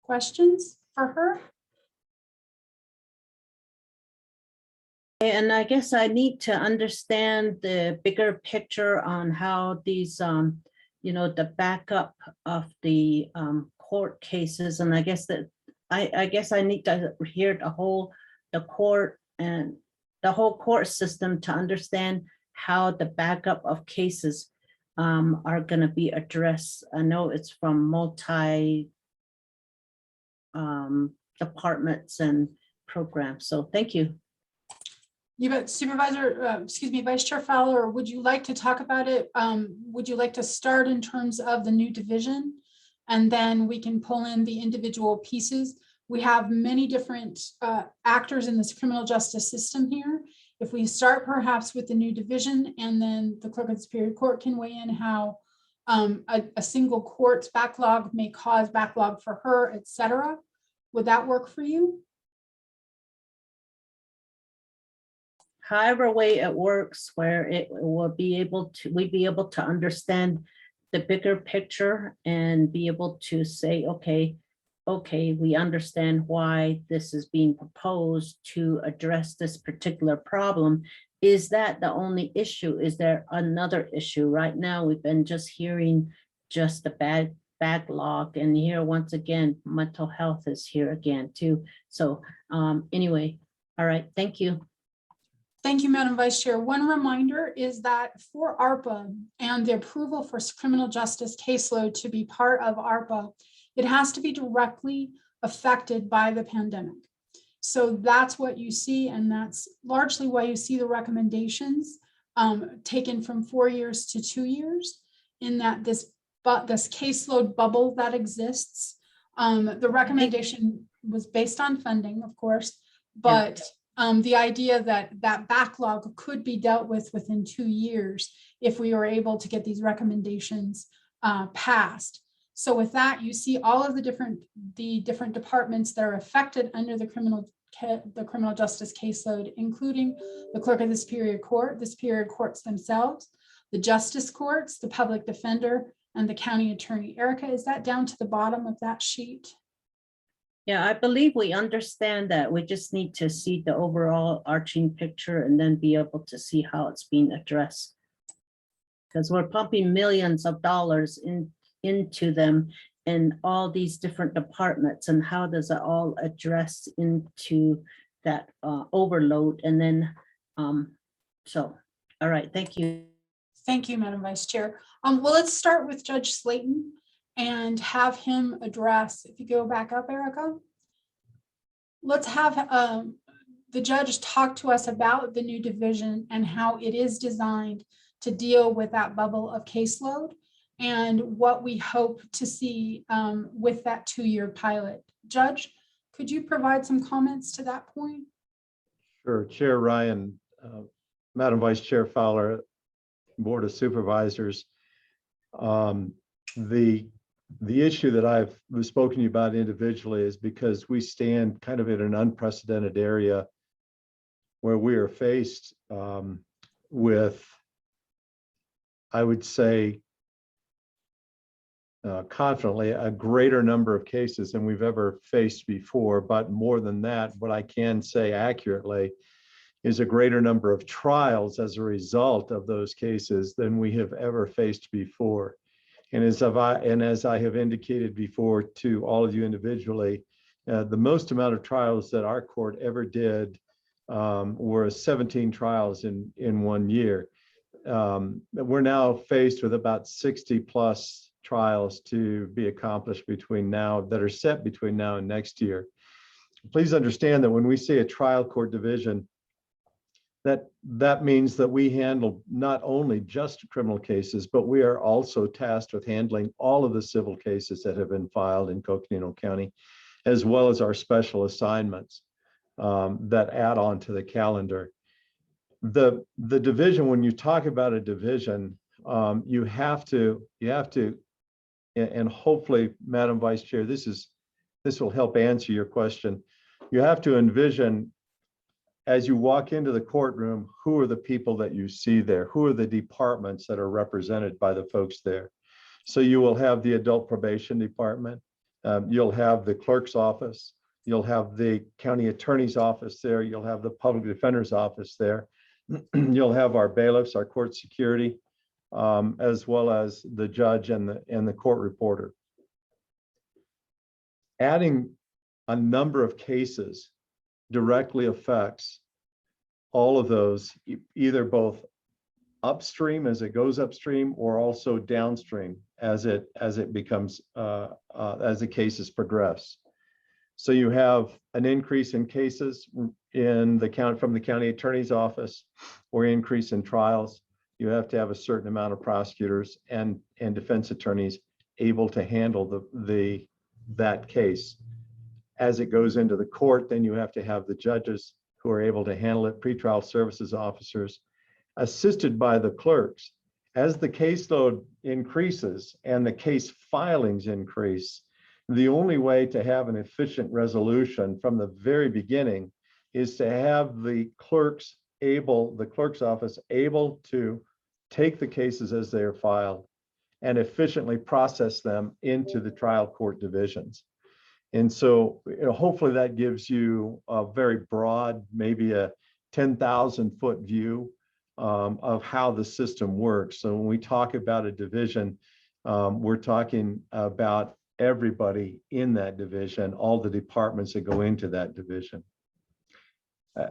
Questions for her? And I guess I need to understand the bigger picture on how these, the backup of the court cases. And I guess that I guess I need to hear the whole court system to understand how the backup of cases are going to be addressed. I know it's from multi departments and programs. So thank you. You bet. Supervisor, Vice Chair Fowler, would you like to talk about it? Would you like to start in terms of the new division? And then we can pull in the individual pieces. We have many different actors in this criminal justice system here. If we start perhaps with the new division, and then the clerk of the Superior Court can weigh in how a single court's backlog may cause backlog for her, et cetera. Would that work for you? However way it works, where it will be able to, we'd be able to understand the bigger picture and be able to say, okay, we understand why this is being proposed to address this particular problem. Is that the only issue? Is there another issue? Right now, we've been just hearing just the backlog, and here once again, mental health is here again too. So anyway, all right, thank you. Thank you, Madam Vice Chair. One reminder is that for ARPA and the approval for criminal justice caseload to be part of ARPA, it has to be directly affected by the pandemic. So that's what you see, and that's largely why you see the recommendations taken from 4 years to 2 years, in that this caseload bubble that exists. The recommendation was based on funding, of course, but the idea that that backlog could be dealt with within 2 years if we were able to get these recommendations passed. So with that, you see all of the different departments that are affected under the criminal justice caseload, including the clerk of the Superior Court, the Superior Courts themselves, the justice courts, the public defender, and the county attorney. Erica, is that down to the bottom of that sheet? Yeah, I believe we understand that. We just need to see the overall arching picture and then be able to see how it's being addressed. Because we're pumping millions of dollars into them in all these different departments, and how does it all address into that overload? And then, so, all right, thank you. Thank you, Madam Vice Chair. Well, let's start with Judge Slayton and have him address, if you go back up, Erica. Let's have the judge talk to us about the new division and how it is designed to deal with that bubble of caseload and what we hope to see with that 2-year pilot. Judge, could you provide some comments to that point? Sure, Chair Ryan, Madam Vice Chair Fowler, Board of Supervisors. The issue that I've spoken to you about individually is because we stand kind of in an unprecedented area where we are faced with, I would say, confidently, a greater number of cases than we've ever faced before. But more than that, what I can say accurately is a greater number of trials as a result of those cases than we have ever faced before. And as I have indicated before to all of you individually, the most amount of trials that our court ever did were 17 trials in 1 year. We're now faced with about 60 plus trials to be accomplished that are set between now and next year. Please understand that when we say a trial court division, that means that we handle not only just criminal cases, but we are also tasked with handling all of the civil cases that have been filed in Coconino County, as well as our special assignments that add on to the calendar. The division, when you talk about a division, you have to, and hopefully, Madam Vice Chair, this will help answer your question. You have to envision as you walk into the courtroom, who are the people that you see there? Who are the departments that are represented by the folks there? So you will have the adult probation department. You'll have the clerk's office. You'll have the county attorney's office there. You'll have the public defender's office there. You'll have our bailiffs, our court security, as well as the judge and the court reporter. Adding a number of cases directly affects all of those, either both upstream as it goes upstream or also downstream as it becomes as the cases progress. So you have an increase in cases in the county from the county attorney's office or increase in trials. You have to have a certain amount of prosecutors and defense attorneys able to handle that case. As it goes into the court, then you have to have the judges who are able to handle it, pretrial services officers, assisted by the clerks. As the caseload increases and the case filings increase, the only way to have an efficient resolution from the very beginning is to have the clerk's office able to take the cases as they are filed and efficiently process them into the trial court divisions. And so, hopefully that gives you a very broad, maybe a 10,000 foot view of how the system works. So when we talk about a division, we're talking about everybody in that division, all the departments that go into that division.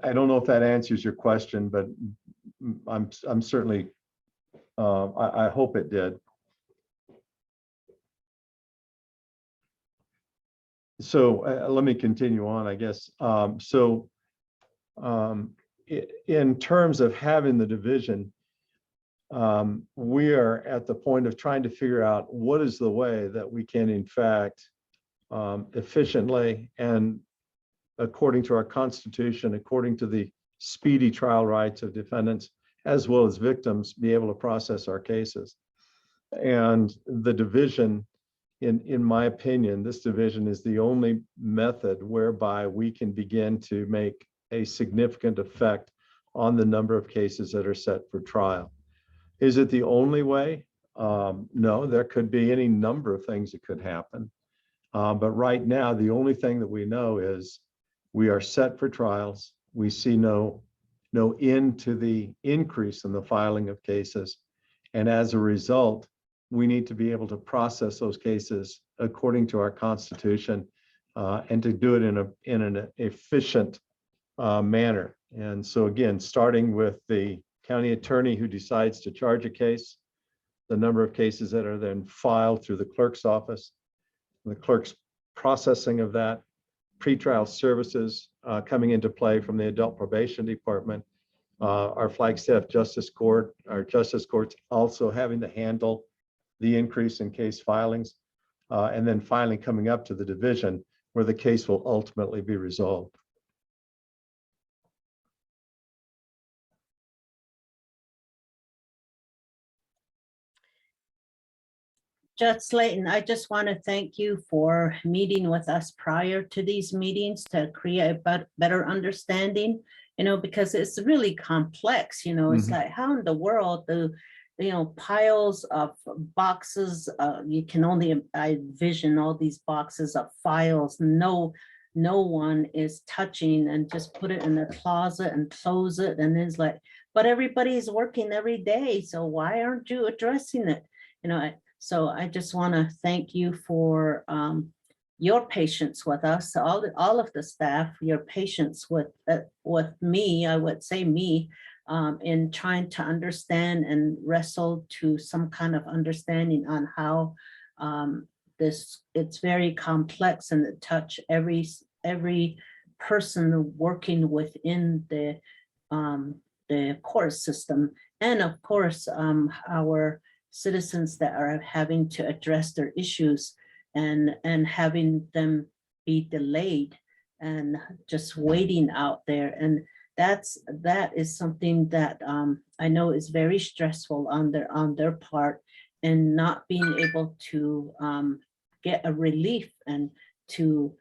I don't know if that answers your question, but I'm certainly, I hope it did. So let me continue on, I guess. In terms of having the division, we are at the point of trying to figure out what is the way that we can, in fact, efficiently and according to our Constitution, according to the speedy trial rights of defendants, as well as victims, be able to process our cases. And the division, in my opinion, this division is the only method whereby we can begin to make a significant effect on the number of cases that are set for trial. Is it the only way? No, there could be any number of things that could happen. But right now, the only thing that we know is we are set for trials. We see no end to the increase in the filing of cases. And as a result, we need to be able to process those cases according to our Constitution and to do it in an efficient manner. And so again, starting with the county attorney who decides to charge a case, the number of cases that are then filed through the clerk's office, the clerk's processing of that, pretrial services coming into play from the adult probation department, our Flagstaff Justice Court, our justice courts also having to handle the increase in case filings, and then finally coming up to the division where the case will ultimately be resolved. Judge Slayton, I just want to thank you for meeting with us prior to these meetings to create a better understanding, because it's really complex, it's like, how in the world do, piles of boxes, you can only envision all these boxes of files, no one is touching, and just put it in their closet and close it. And it's like, but everybody's working every day, so why aren't you addressing it? So I just want to thank you for your patience with us, all of the staff, your patience with me, I would say me, in trying to understand and wrestle to some kind of understanding on how it's very complex and it touch every person working within the court system, and of course our citizens that are having to address their issues and having them be delayed and just waiting out there. And that is something that I know is very stressful on their part, and not being able to get a relief and to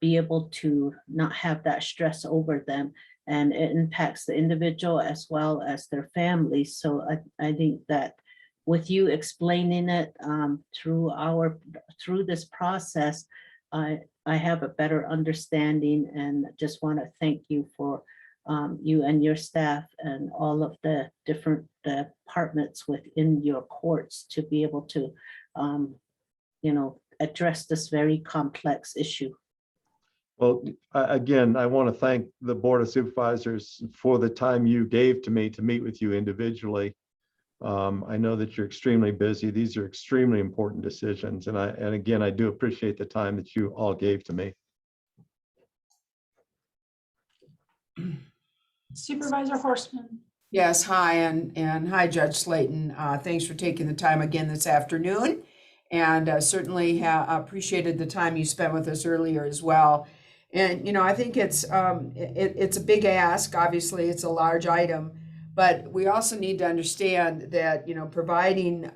be able to not have that stress over them. and it impacts the individual as well as their families. So I think that with you explaining it through this process, I have a better understanding, and just want to thank you for you and your staff and all of the different departments within your courts to be able to, address this very complex issue. Well, again, I want to thank the Board of Supervisors for the time you gave to me to meet with you individually. I know that you're extremely busy. These are extremely important decisions. And again, I do appreciate the time that you all gave to me. Supervisor Horstman. Yes, hi, and hi, Judge Slayton. Thanks for taking the time again this afternoon. And certainly appreciated the time you spent with us earlier as well. And, I think it's a big ask. Obviously, it's a large item, but we also need to understand that, providing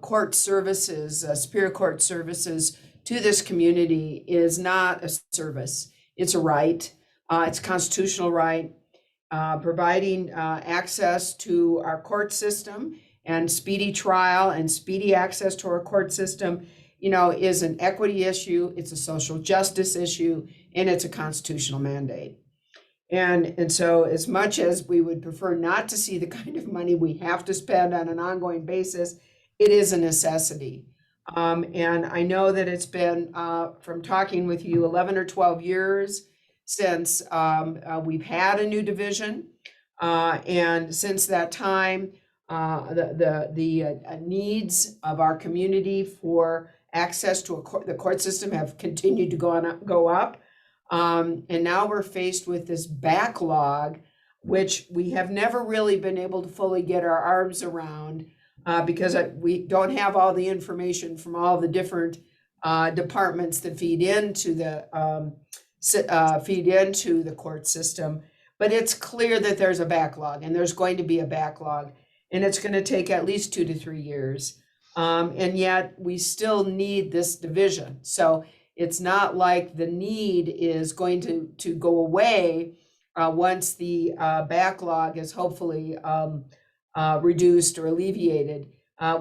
court services, Superior Court services to this community is not a service. It's a right. It's a constitutional right. Providing access to our court system and speedy trial and speedy access to our court system, is an equity issue, it's a social justice issue, and it's a constitutional mandate. And so as much as we would prefer not to see the kind of money we have to spend on an ongoing basis, it is a necessity. And I know that it's been, from talking with you, 11 or 12 years since we've had a new division. And since that time, the needs of our community for access to the court system have continued to go up. And now we're faced with this backlog, which we have never really been able to fully get our arms around because we don't have all the information from all the different departments that feed into the court system. But it's clear that there's a backlog, and there's going to be a backlog, and it's going to take at least 2 to 3 years. And yet we still need this division. So it's not like the need is going to go away once the backlog is hopefully reduced or alleviated.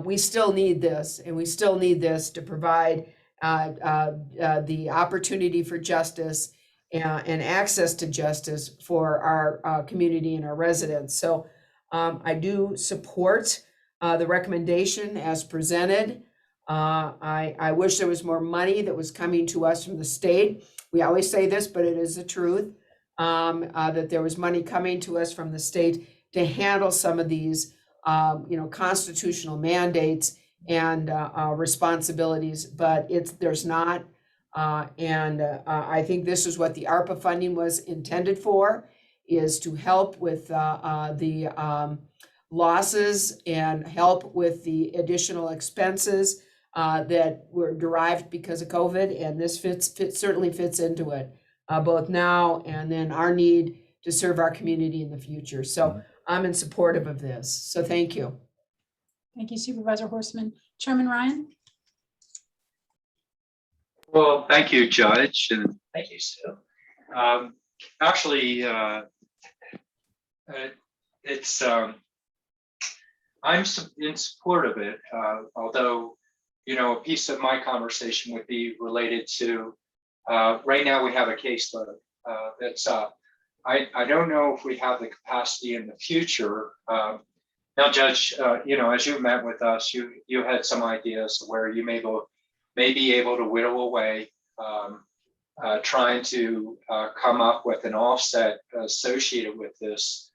We still need this, and we still need this to provide the opportunity for justice and access to justice for our community and our residents. So I do support the recommendation as presented. I wish there was more money that was coming to us from the state. We always say this, but it is the truth, that there was money coming to us from the state to handle some of these, constitutional mandates and responsibilities, but there's not. I think this is what the ARPA funding was intended for, is to help with the losses and help with the additional expenses that were derived because of COVID. And this certainly fits into it, both now and then our need to serve our community in the future. So I'm in support of this. So thank you. Thank you, Supervisor Horstman. Chairman Ryan? Well, thank you, Judge, and thank you, Sue. Actually, I'm in support of it, although, a piece of my conversation would be related to, right now we have a caseload that's up. I don't know if we have the capacity in the future. Now, Judge, as you met with us, you had some ideas where you may be able to whittle away, trying to come up with an offset associated with this.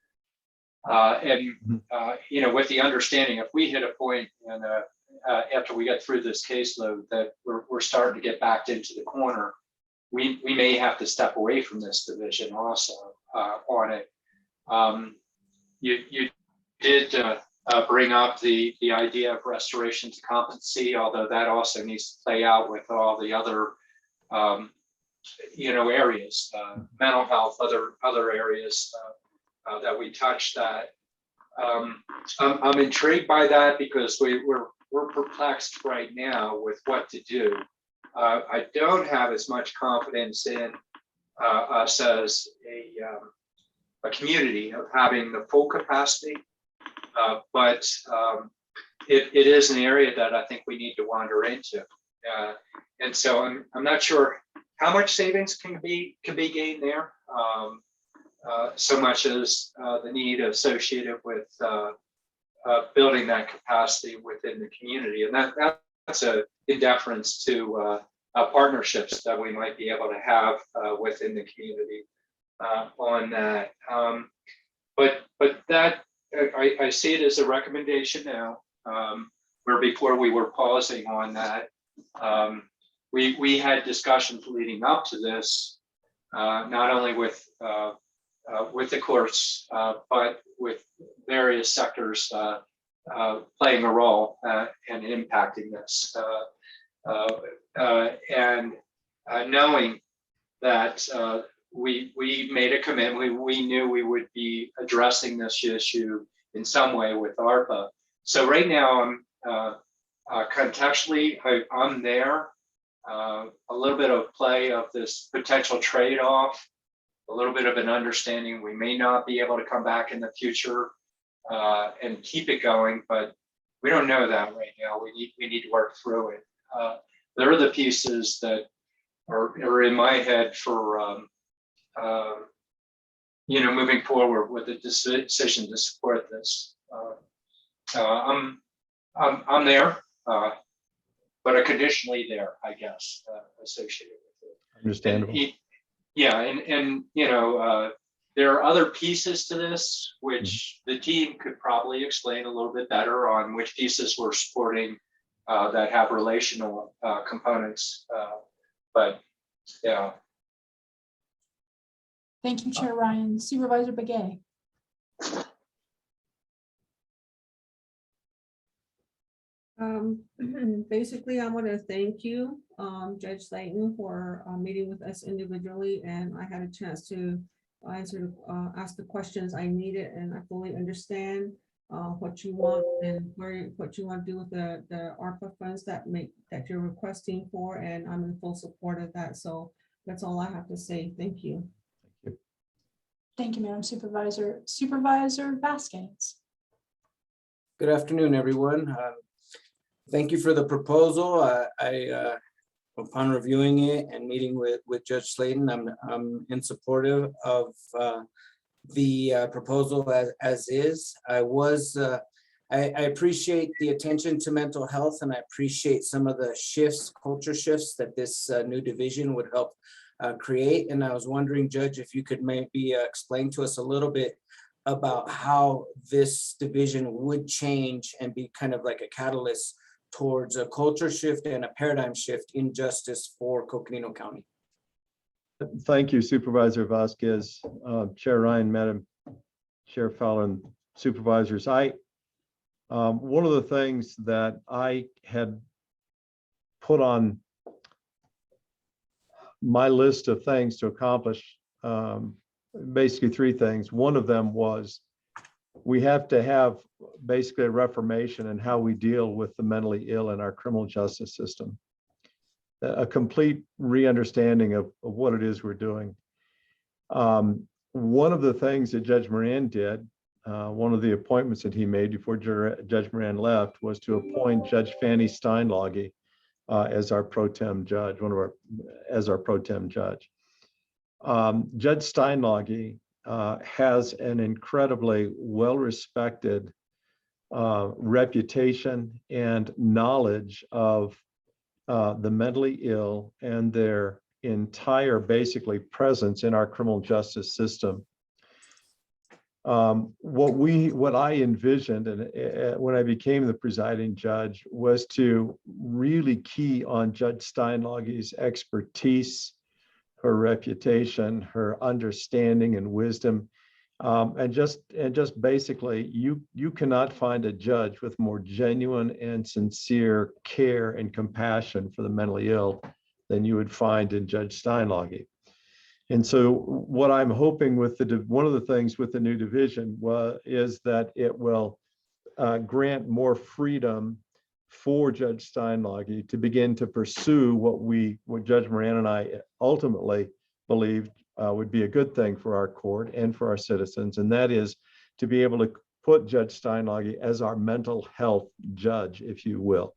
With the understanding, if we hit a point and after we get through this caseload that we're starting to get backed into the corner, we may have to step away from this division also on it. You did bring up the idea of restoration to competency, although that also needs to play out with all the other areas, mental health, other areas that we touched. That I'm intrigued by that because we're perplexed right now with what to do. I don't have as much confidence in us as a community of having the full capacity. But it is an area that I think we need to wander into. And so I'm not sure how much savings can be gained there. So much as the need associated with building that capacity within the community. And that's in deference to partnerships that we might be able to have within the community on that. But that, I see it as a recommendation now, where before we were pausing on that. We had discussions leading up to this, not only with the courts, but with various sectors playing a role and impacting this. And knowing that we made a commitment, we knew we would be addressing this issue in some way with ARPA. So right now, I'm contextually, I'm there. A little bit of play of this potential trade-off, a little bit of an understanding we may not be able to come back in the future and keep it going, but we don't know that right now. We need to work through it. There are the pieces that are in my head for moving forward with the decision to support this. I'm there, but are conditionally there, I guess, associated with it. Understandable. And there are other pieces to this, which the team could probably explain a little bit better on which pieces we're supporting that have relational components. But yeah. Thank you, Chair Ryan. Supervisor Begay. Basically, I want to thank you, Judge Slayton, for meeting with us individually, and I had a chance to ask the questions I needed, and I fully understand what you want and what you want to do with the ARPA funds that you're requesting for, and I'm in full support of that. So that's all I have to say. Thank you. Thank you, Madam Supervisor. Supervisor Vasquez. Good afternoon, everyone. Thank you for the proposal. Upon reviewing it and meeting with Judge Slayton, I'm in supportive of the proposal as is. I appreciate the attention to mental health, and I appreciate some of the culture shifts that this new division would help create. And I was wondering, Judge, if you could maybe explain to us a little bit about how this division would change and be kind of like a catalyst towards a culture shift and a paradigm shift in justice for Coconino County. Thank you, Supervisor Vasquez, Chair Ryan, Madam Chair Fowler, and supervisors. One of the things that I had put on my list of things to accomplish, basically three things. One of them was we have to have basically a reformation in how we deal with the mentally ill in our criminal justice system. A complete re-understanding of what it is we're doing. One of the things that Judge Moran did, one of the appointments that he made before Judge Moran left, was to appoint Judge Fanny Steinlage as our pro tem judge, as our pro tem judge. Judge Steinlage has an incredibly well-respected reputation and knowledge of the mentally ill and their entire basically presence in our criminal justice system. What I envisioned and when I became the presiding judge was to really key on Judge Steinlage's expertise, her reputation, her understanding and wisdom, and just basically, you cannot find a judge with more genuine and sincere care and compassion for the mentally ill than you would find in Judge Steinlage. And so, what I'm hoping with one of the things with the new division is that it will grant more freedom for Judge Steinlage to begin to pursue what Judge Moran and I ultimately believed would be a good thing for our court and for our citizens, and that is to be able to put Judge Steinlage as our mental health judge, if you will.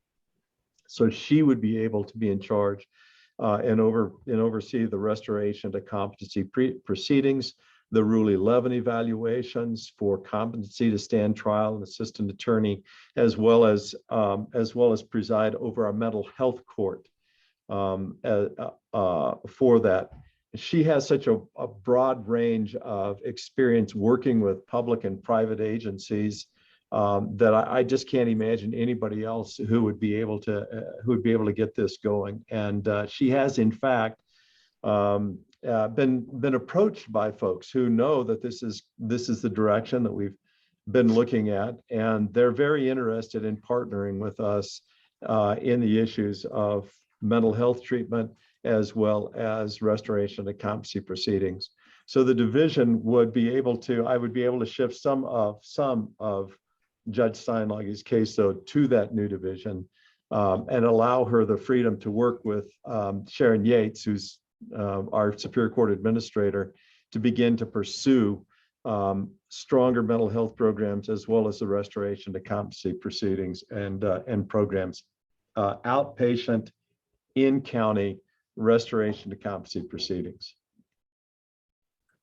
So she would be able to be in charge and oversee the restoration to competency proceedings, the Rule 11 evaluations for competency to stand trial and assistant attorney, as well as preside over our mental health court for that. She has such a broad range of experience working with public and private agencies that I just can't imagine anybody else who would be able to get this going. And she has, in fact, been approached by folks who know that this is the direction that we've been looking at, and they're very interested in partnering with us in the issues of mental health treatment as well as restoration to competency proceedings. So the division would be able to, I would be able to shift some of Judge Steinlage's case though to that new division and allow her the freedom to work with Sharon Yates, who's our Superior Court Administrator, to begin to pursue stronger mental health programs as well as the restoration to competency proceedings and programs, outpatient, in-county restoration to competency proceedings.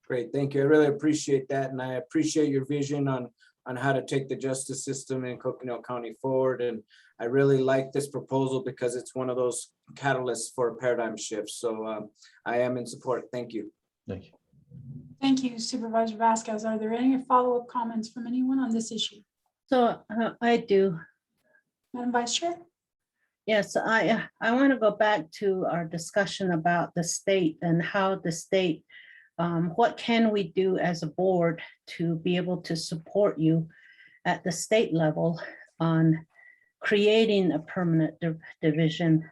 Great, thank you. I really appreciate that, and I appreciate your vision on how to take the justice system in Coconino County forward. And I really like this proposal because it's one of those catalysts for a paradigm shift. So I am in support. Thank you. Thank you. Thank you, Supervisor Vasquez. Are there any follow-up comments from anyone on this issue? So I do. Madam Vice Chair? Yes, I want to go back to our discussion about the state and how the state, what can we do as a board to be able to support you at the state level on creating a permanent division?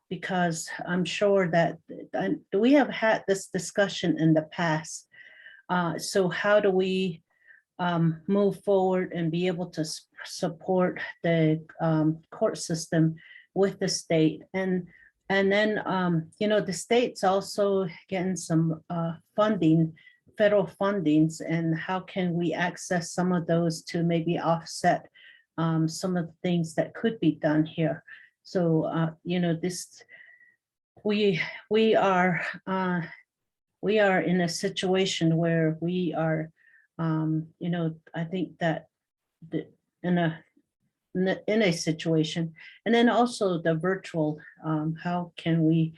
Because I'm sure that we have had this discussion in the past. So how do we move forward and be able to support the court system with the state? And then, the state's also getting some funding, federal fundings, and how can we access some of those to maybe offset some of the things that could be done here? So, we are in a situation where we are, I think that in a situation, and then also the virtual, how can we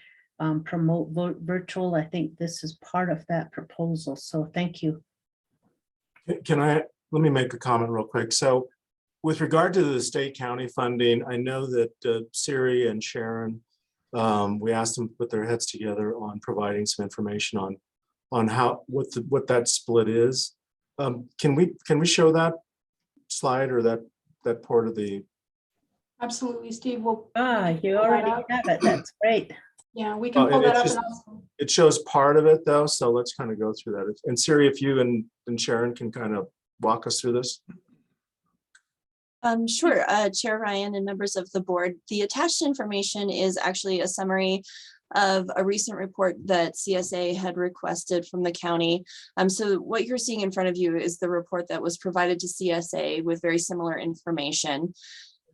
promote virtual? I think this is part of that proposal. So thank you. Let me make a comment real quick. So with regard to the state county funding, I know that Siri and Sharon, we asked them to put their heads together on providing some information on how what that split is. Can we show that slide or that part of the? Absolutely, Steve. We'll you already have it. That's great. Yeah, we can pull that up. It shows part of it though, so let's kind of go through that. And Siri, if you and Sharon can kind of walk us through this. Sure, Chair Ryan and members of the board. The attached information is actually a summary of a recent report that CSA had requested from the county. So what you're seeing in front of you is the report that was provided to CSA with very similar information.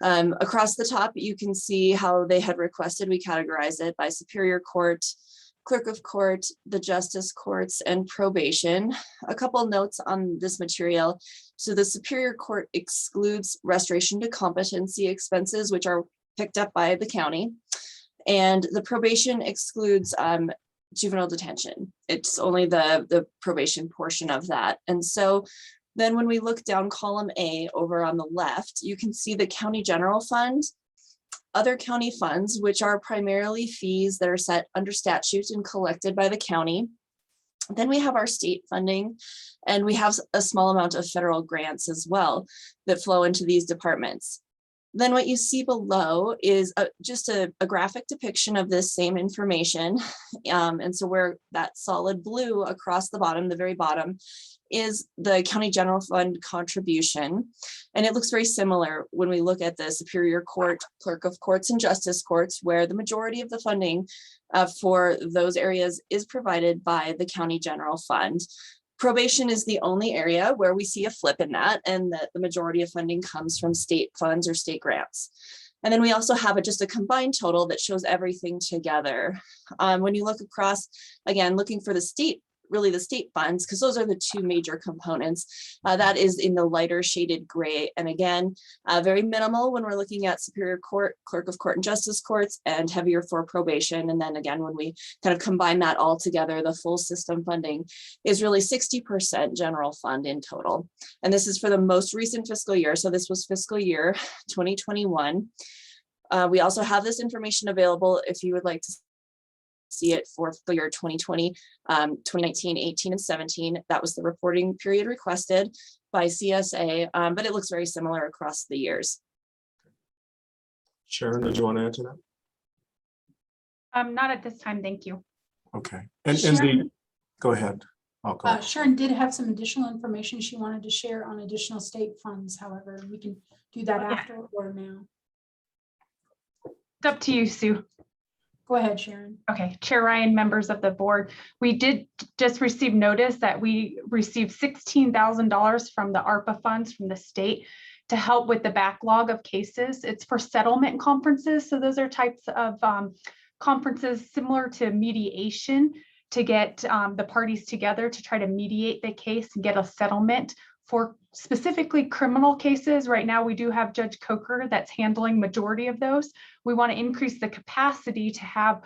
Across the top, you can see how they had requested we categorize it by Superior Court, Clerk of Court, the Justice Courts, and probation. A couple notes on this material. So the Superior Court excludes restoration to competency expenses, which are picked up by the county. And the probation excludes juvenile detention. It's only the probation portion of that. And so then when we look down column A over on the left, you can see the county general fund, other county funds, which are primarily fees that are set under statute and collected by the county. Then we have our state funding, and we have a small amount of federal grants as well that flow into these departments. Then what you see below is just a graphic depiction of this same information. And so where that solid blue across the bottom, the very bottom, is the county general fund contribution. And it looks very similar when we look at the Superior Court, Clerk of Courts and Justice Courts, where the majority of the funding for those areas is provided by the county general fund. Probation is the only area where we see a flip in that, and that the majority of funding comes from state funds or state grants. And then we also have just a combined total that shows everything together. When you look across, again, looking for the state, really the state funds, because those are the two major components. That is in the lighter shaded gray. And again, very minimal when we're looking at Superior Court, Clerk of Court and Justice Courts, and heavier for probation. And then again, when we kind of combine that all together, the full system funding is really 60% general fund in total. And this is for the most recent fiscal year. So this was fiscal year 2021. We also have this information available if you would like to see it for the year 2020, 2019, 18, and 17. That was the reporting period requested by CSA, but it looks very similar across the years. Sharon, did you want to add to that? Not at this time, thank you. Okay, and go ahead. I'll go. Sharon did have some additional information she wanted to share on additional state funds. However, we can do that after or now. It's up to you, Sue. Go ahead, Sharon. Okay, Chair Ryan, members of the board, we did just receive notice that we received $16,000 from the ARPA funds from the state to help with the backlog of cases. It's for settlement conferences. So those are types of conferences similar to mediation to get the parties together to try to mediate the case and get a settlement for specifically criminal cases. Right now, we do have Judge Coker that's handling majority of those. We want to increase the capacity to have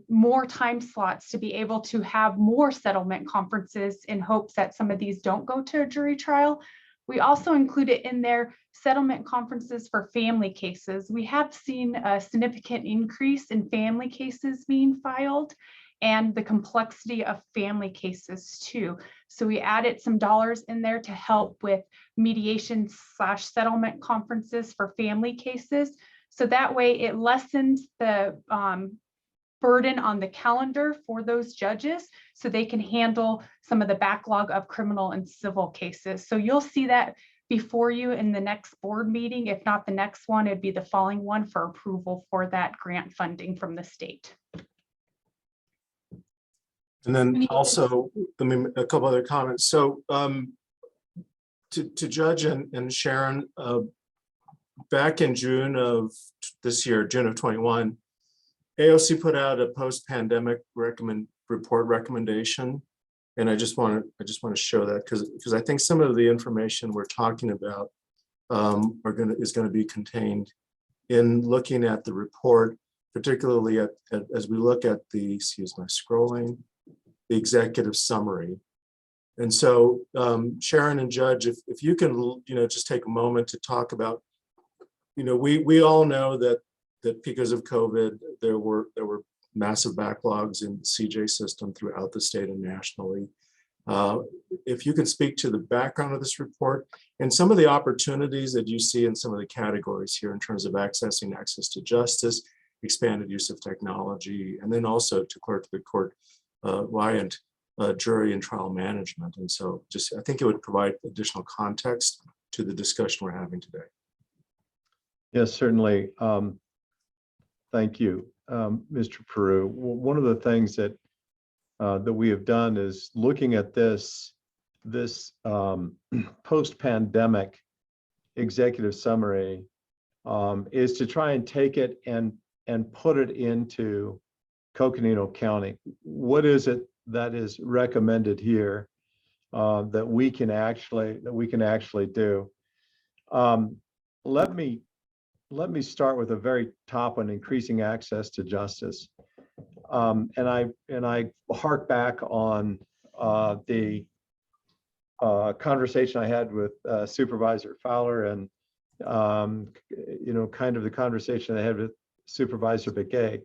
more time slots to be able to have more settlement conferences in hopes that some of these don't go to a jury trial. We also included in there settlement conferences for family cases. We have seen a significant increase in family cases being filed and the complexity of family cases too. So we added some dollars in there to help with mediation/settlement conferences for family cases. So that way it lessens the burden on the calendar for those judges so they can handle some of the backlog of criminal and civil cases. So you'll see that before you in the next board meeting. If not the next one, it'd be the following one for approval for that grant funding from the state. And then also, a couple other comments. So to Judge and Sharon, back in June of this year, June of 21, AOC put out a post-pandemic report recommendation. And I just want to show that because I think some of the information we're talking about is going to be contained in looking at the report, particularly as we look at the, excuse my scrolling, the executive summary. And so Sharon and Judge, if you can, just take a moment to talk about, we all know that because of COVID, there were massive backlogs in the CJ system throughout the state and nationally. If you can speak to the background of this report and some of the opportunities that you see in some of the categories here in terms of access to justice, expanded use of technology, and then also to clerk of the court, Wyant, jury and trial management. And so I think it would provide additional context to the discussion we're having today. Yes, certainly. Thank you, Mr. Peru. One of the things that we have done is looking at this post-pandemic executive summary is to try and take it and put it into Coconino County. What is it that is recommended here that we can actually do? Let me start with a very top one: increasing access to justice. And I hark back on the conversation I had with Supervisor Fowler and kind of the conversation I had with Supervisor Begay.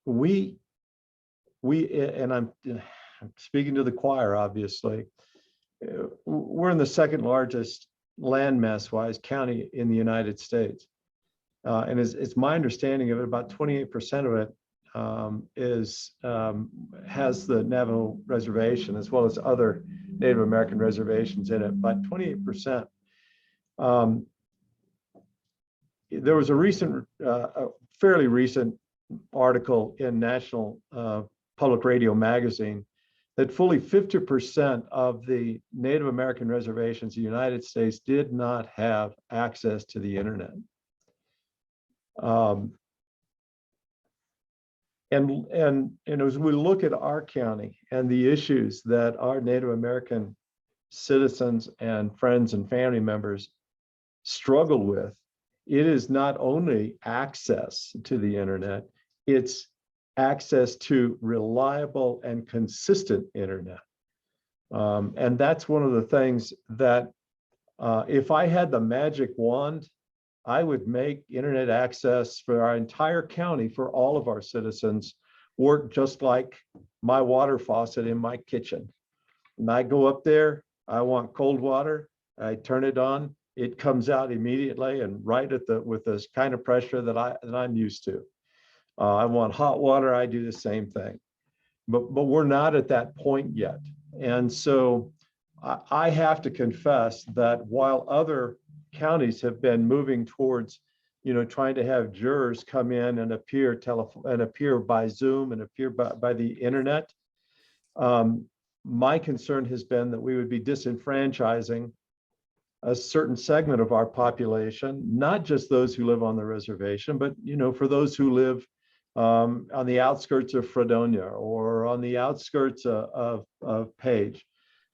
We and I'm speaking to the choir, obviously. We're in the second largest landmass wise county in the United States. And it's my understanding of it, about 28% of it has the Navajo reservation as well as other Native American reservations in it, but 28%. There was a fairly recent article in National Public Radio magazine that fully 50% of the Native American reservations in the United States did not have access to the internet. And as we look at our county and the issues that our Native American citizens and friends and family members struggle with, it is not only access to the internet, it's access to reliable and consistent internet. And that's one of the things that if I had the magic wand, I would make internet access for our entire county, for all of our citizens, work just like my water faucet in my kitchen. When I go up there, I want cold water, I turn it on, it comes out immediately and right at with this kind of pressure that I'm used to. I want hot water, I do the same thing. But we're not at that point yet. And so I have to confess that while other counties have been moving towards, trying to have jurors come in and appear by Zoom and appear by the internet, my concern has been that we would be disenfranchising a certain segment of our population, not just those who live on the reservation, but for those who live on the outskirts of Fredonia or on the outskirts of Page,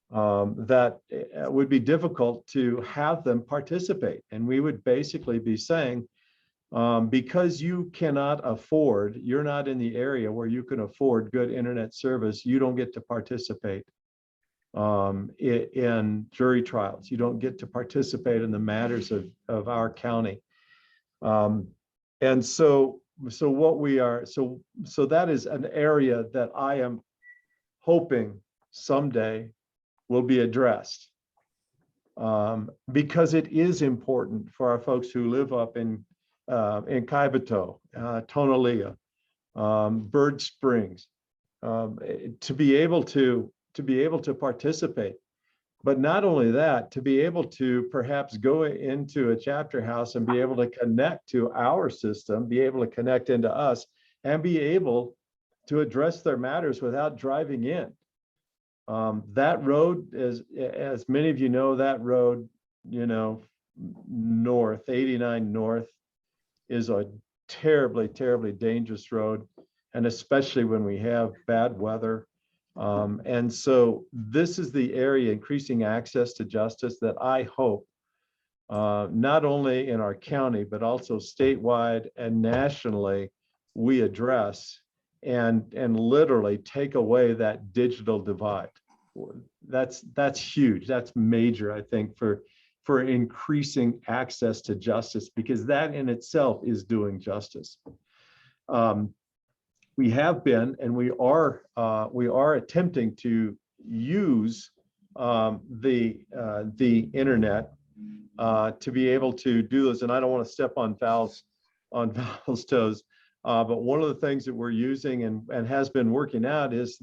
that would be difficult to have them participate. And we would basically be saying, because you're not in the area where you can afford good internet service, you don't get to participate in jury trials. You don't get to participate in the matters of our county. And so that is an area that I am hoping someday will be addressed, because it is important for our folks who live up in Kaibito, Tonalea, Bird Springs, to be able to participate. But not only that, to be able to perhaps go into a chapter house and be able to connect to our system, be able to connect into us, and be able to address their matters without driving in. That road, as many of you know, that road, north, 89 north, is a terribly, terribly dangerous road, and especially when we have bad weather. And so this is the area, increasing access to justice, that I hope not only in our county, but also statewide and nationally, we address and literally take away that digital divide. That's huge. That's major, I think, for increasing access to justice, because that in itself is doing justice. We have been, and we are attempting to use the internet to be able to do this. And I don't want to step on Val's toes, but one of the things that we're using and has been working out is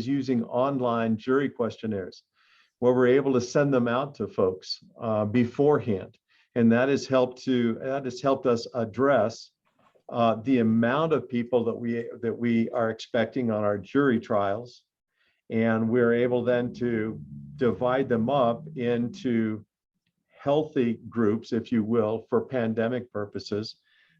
using online jury questionnaires, where we're able to send them out to folks beforehand, and that has helped us address the amount of people that we are expecting on our jury trials, and we're able then to divide them up into healthy groups, if you will, for pandemic purposes,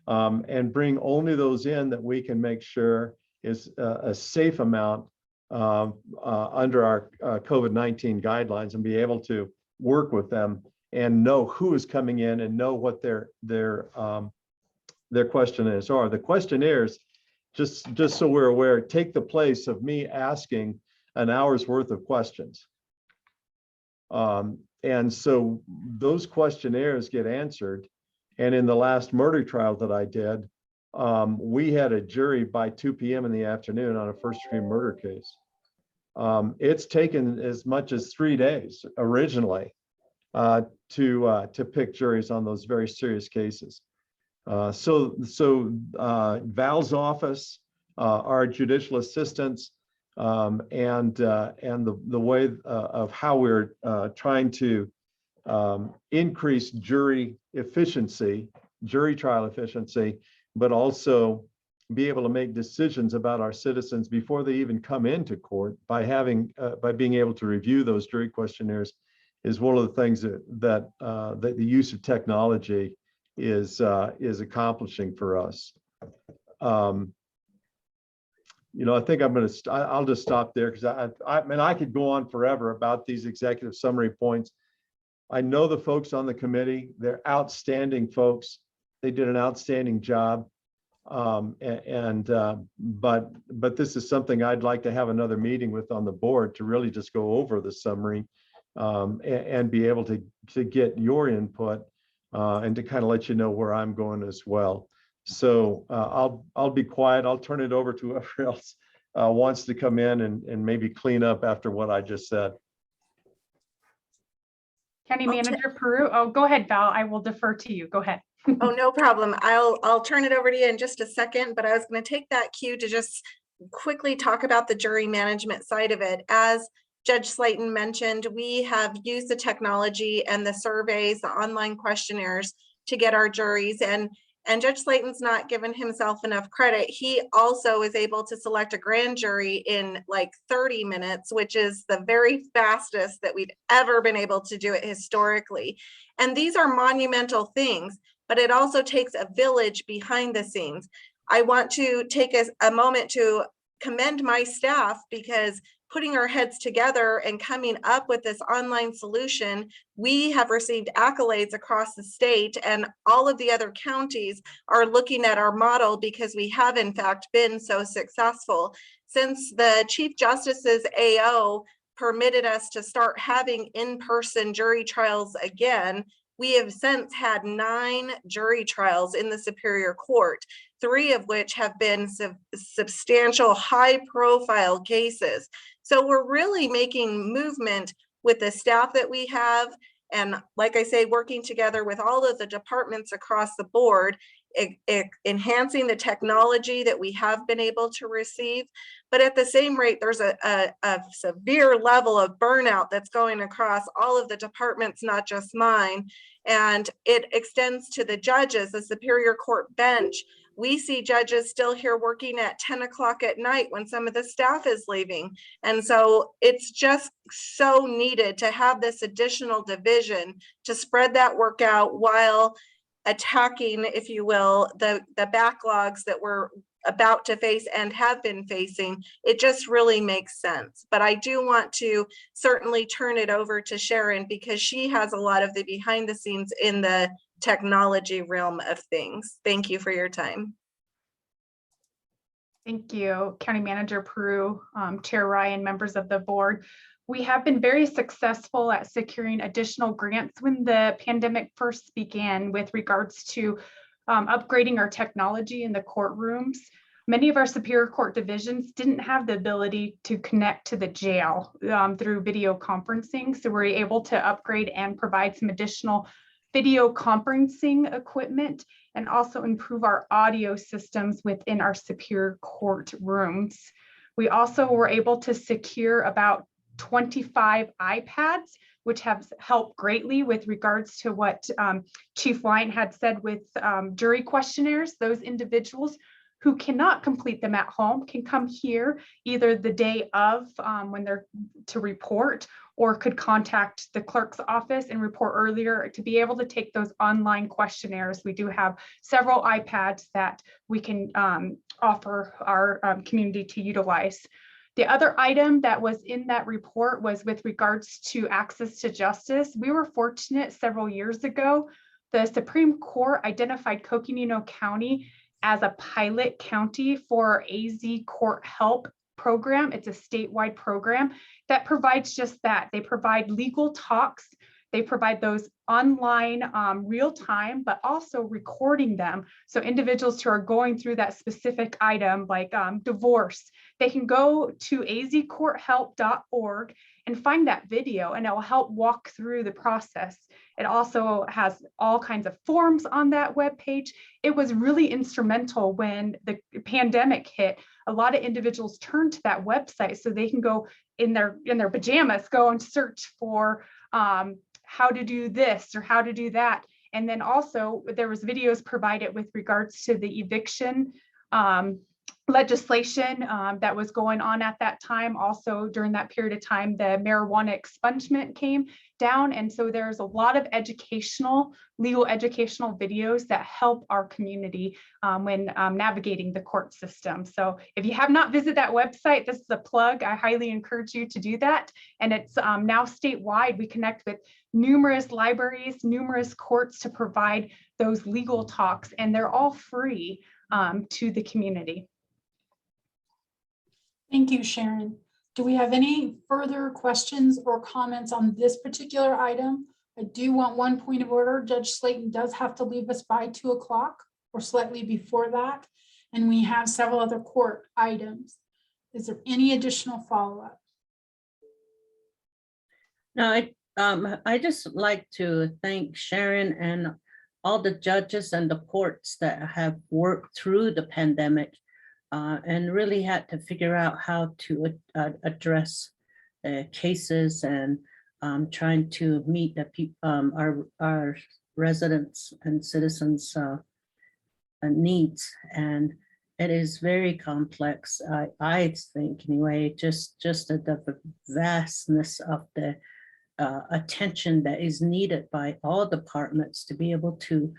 and bring only those in that we can make sure is a safe amount under our COVID-19 guidelines, and be able to work with them and know who is coming in and know what their questionnaires are. The questionnaires, just so we're aware, take the place of me asking an hour's worth of questions. And so those questionnaires get answered. And in the last murder trial that I did, we had a jury by 2 p.m. in the afternoon on a first-degree murder case. It's taken as much as 3 days originally to pick juries on those very serious cases. So Val's office, our judicial assistants, and the way of how we're trying to increase jury efficiency, jury trial efficiency, but also be able to make decisions about our citizens before they even come into court by being able to review those jury questionnaires is one of the things that the use of technology is accomplishing for us. I think I'll just stop there because I mean, I could go on forever about these executive summary points. I know the folks on the committee, they're outstanding folks. They did an outstanding job. But this is something I'd like to have another meeting with on the board to really just go over the summary and be able to get your input and to kind of let you know where I'm going as well. So I'll be quiet. I'll turn it over to whoever else wants to come in and maybe clean up after what I just said. County Manager Peru. Oh, go ahead, Val. I will defer to you. Go ahead. Oh, no problem. I'll turn it over to you in just a second, but I was going to take that cue to just quickly talk about the jury management side of it. As Judge Slayton mentioned, we have used the technology and the surveys, the online questionnaires to get our juries, and Judge Slayton's not given himself enough credit. He also is able to select a grand jury in like 30 minutes, which is the very fastest that we've ever been able to do it historically. And these are monumental things, but it also takes a village behind the scenes. I want to take a moment to commend my staff because putting our heads together and coming up with this online solution, we have received accolades across the state, and all of the other counties are looking at our model because we have in fact been so successful. Since the Chief Justice's AO permitted us to start having in-person jury trials again, we have since had 9 jury trials in the Superior Court, 3 of which have been substantial high-profile cases. So we're really making movement with the staff that we have, and like I say, working together with all of the departments across the board, enhancing the technology that we have been able to receive. But at the same rate, there's a severe level of burnout that's going across all of the departments, not just mine. And it extends to the judges, the Superior Court bench. We see judges still here working at 10 o'clock at night when some of the staff is leaving. And so it's just so needed to have this additional division to spread that work out while attacking, if you will, the backlogs that we're about to face and have been facing. It just really makes sense. But I do want to certainly turn it over to Sharon because she has a lot of the behind the scenes in the technology realm of things. Thank you for your time. Thank you, County Manager Peru, Chair Ryan, members of the board. We have been very successful at securing additional grants when the pandemic first began with regards to upgrading our technology in the courtrooms. Many of our Superior Court divisions didn't have the ability to connect to the jail through video conferencing. So we're able to upgrade and provide some additional video conferencing equipment and also improve our audio systems within our Superior Court rooms. We also were able to secure about 25 iPads, which have helped greatly with regards to what Chief Lyon had said with jury questionnaires. Those individuals who cannot complete them at home can come here either the day of when they're to report, or could contact the clerk's office and report earlier to be able to take those online questionnaires. We do have several iPads that we can offer our community to utilize. The other item that was in that report was with regards to access to justice. We were fortunate several years ago, the Supreme Court identified Coconino County as a pilot county for AZ Court Help program. It's a statewide program that provides just that. They provide legal talks. They provide those online real time, but also recording them. So individuals who are going through that specific item like divorce, they can go to azcourthelp.org and find that video, and it will help walk through the process. It also has all kinds of forms on that webpage. It was really instrumental when the pandemic hit. A lot of individuals turned to that website so they can go in their pajamas, go and search for how to do this or how to do that. And then also there was videos provided with regards to the eviction legislation that was going on at that time. Also during that period of time, the marijuana expungement came down. And so there's a lot of legal educational videos that help our community when navigating the court system. So if you have not visited that website, this is a plug. I highly encourage you to do that. And it's now statewide. We connect with numerous libraries, numerous courts to provide those legal talks, and they're all free to the community. Thank you, Sharon. Do we have any further questions or comments on this particular item? I do want one point of order. Judge Slayton does have to leave us by 2 o'clock or slightly before that. And we have several other court items. Is there any additional follow-up? No, I just like to thank Sharon and all the judges and the courts that have worked through the pandemic and really had to figure out how to address cases and trying to meet the our residents and citizens' needs. And it is very complex, I think, anyway. Just the vastness of the attention that is needed by all departments to be able to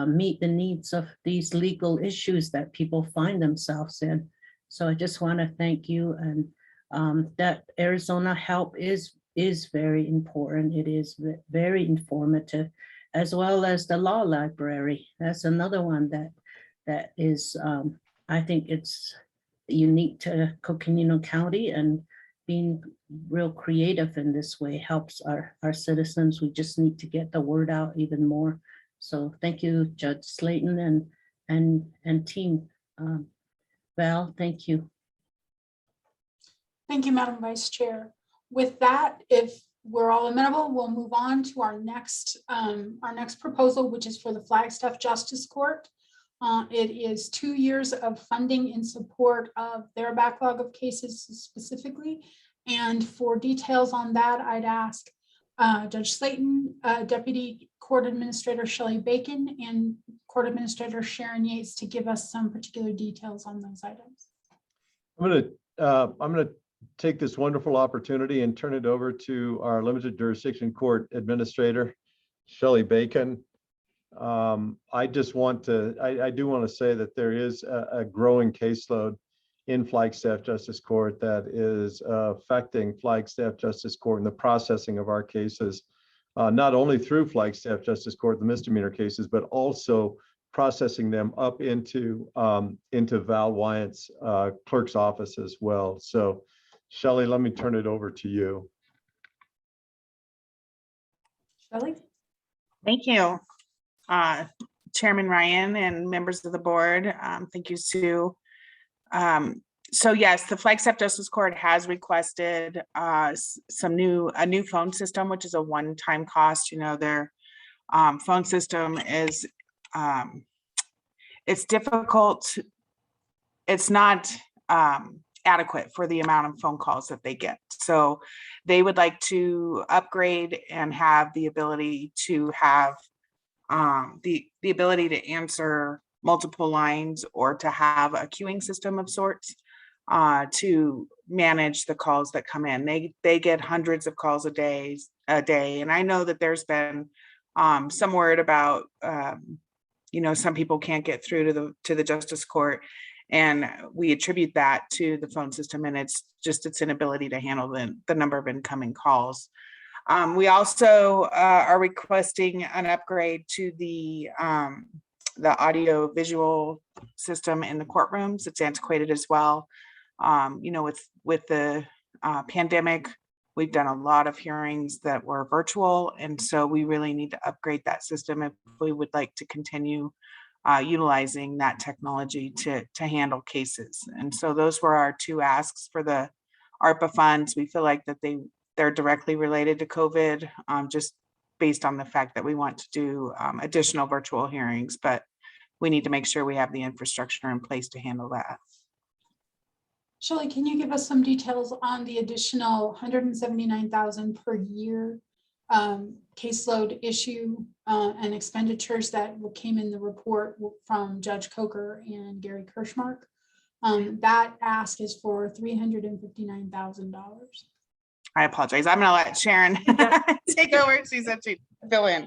meet the needs of these legal issues that people find themselves in. So I just want to thank you, and that Arizona Help is very important. It is very informative, as well as the law library. That's another one that is, I think it's unique to Coconino County, and being real creative in this way helps our citizens. We just need to get the word out even more. So thank you, Judge Slayton and team. Val, thank you. Thank you, Madam Vice Chair. With that, if we're all amenable, we'll move on to our next proposal, which is for the Flagstaff Justice Court. It is 2 years of funding in support of their backlog of cases specifically. And for details on that, I'd ask Judge Slayton, Deputy Court Administrator Shelley Bacon, and Court Administrator Sharon Yates to give us some particular details on those items. I'm gonna take this wonderful opportunity and turn it over to our limited jurisdiction court administrator, Shelley Bacon. I do want to say that there is a growing caseload in Flagstaff Justice Court that is affecting Flagstaff Justice Court and the processing of our cases, not only through Flagstaff Justice Court, the misdemeanor cases, but also processing them up into Val Wyant's clerk's office as well. So Shelley, let me turn it over to you. Shelley? Thank you, Chairman Ryan and members of the board. Thank you, Sue. So yes, the Flagstaff Justice Court has requested a new phone system, which is a one-time cost. You know, their phone system is it's difficult. It's not adequate for the amount of phone calls that they get. So they would like to upgrade and have the ability to have the ability to answer multiple lines, or to have a queuing system of sorts to manage the calls that come in. They get hundreds of calls a day, and I know that there's been some word about some people can't get through to the Justice Court, and we attribute that to the phone system, and it's just its inability to handle the number of incoming calls. We also are requesting an upgrade to the audio visual system in the courtrooms. It's antiquated as well. With the pandemic, we've done a lot of hearings that were virtual, and so we really need to upgrade that system if we would like to continue utilizing that technology to handle cases. And so those were our two asks for the ARPA funds. We feel like that they're directly related to COVID, just based on the fact that we want to do additional virtual hearings, but we need to make sure we have the infrastructure in place to handle that. Shelley, can you give us some details on the additional 179,000 per year caseload issue and expenditures that came in the report from Judge Coker and Gary Kirschmark? That ask is for $359,000. I apologize. I'm gonna let Sharon take over. She said she'd fill in.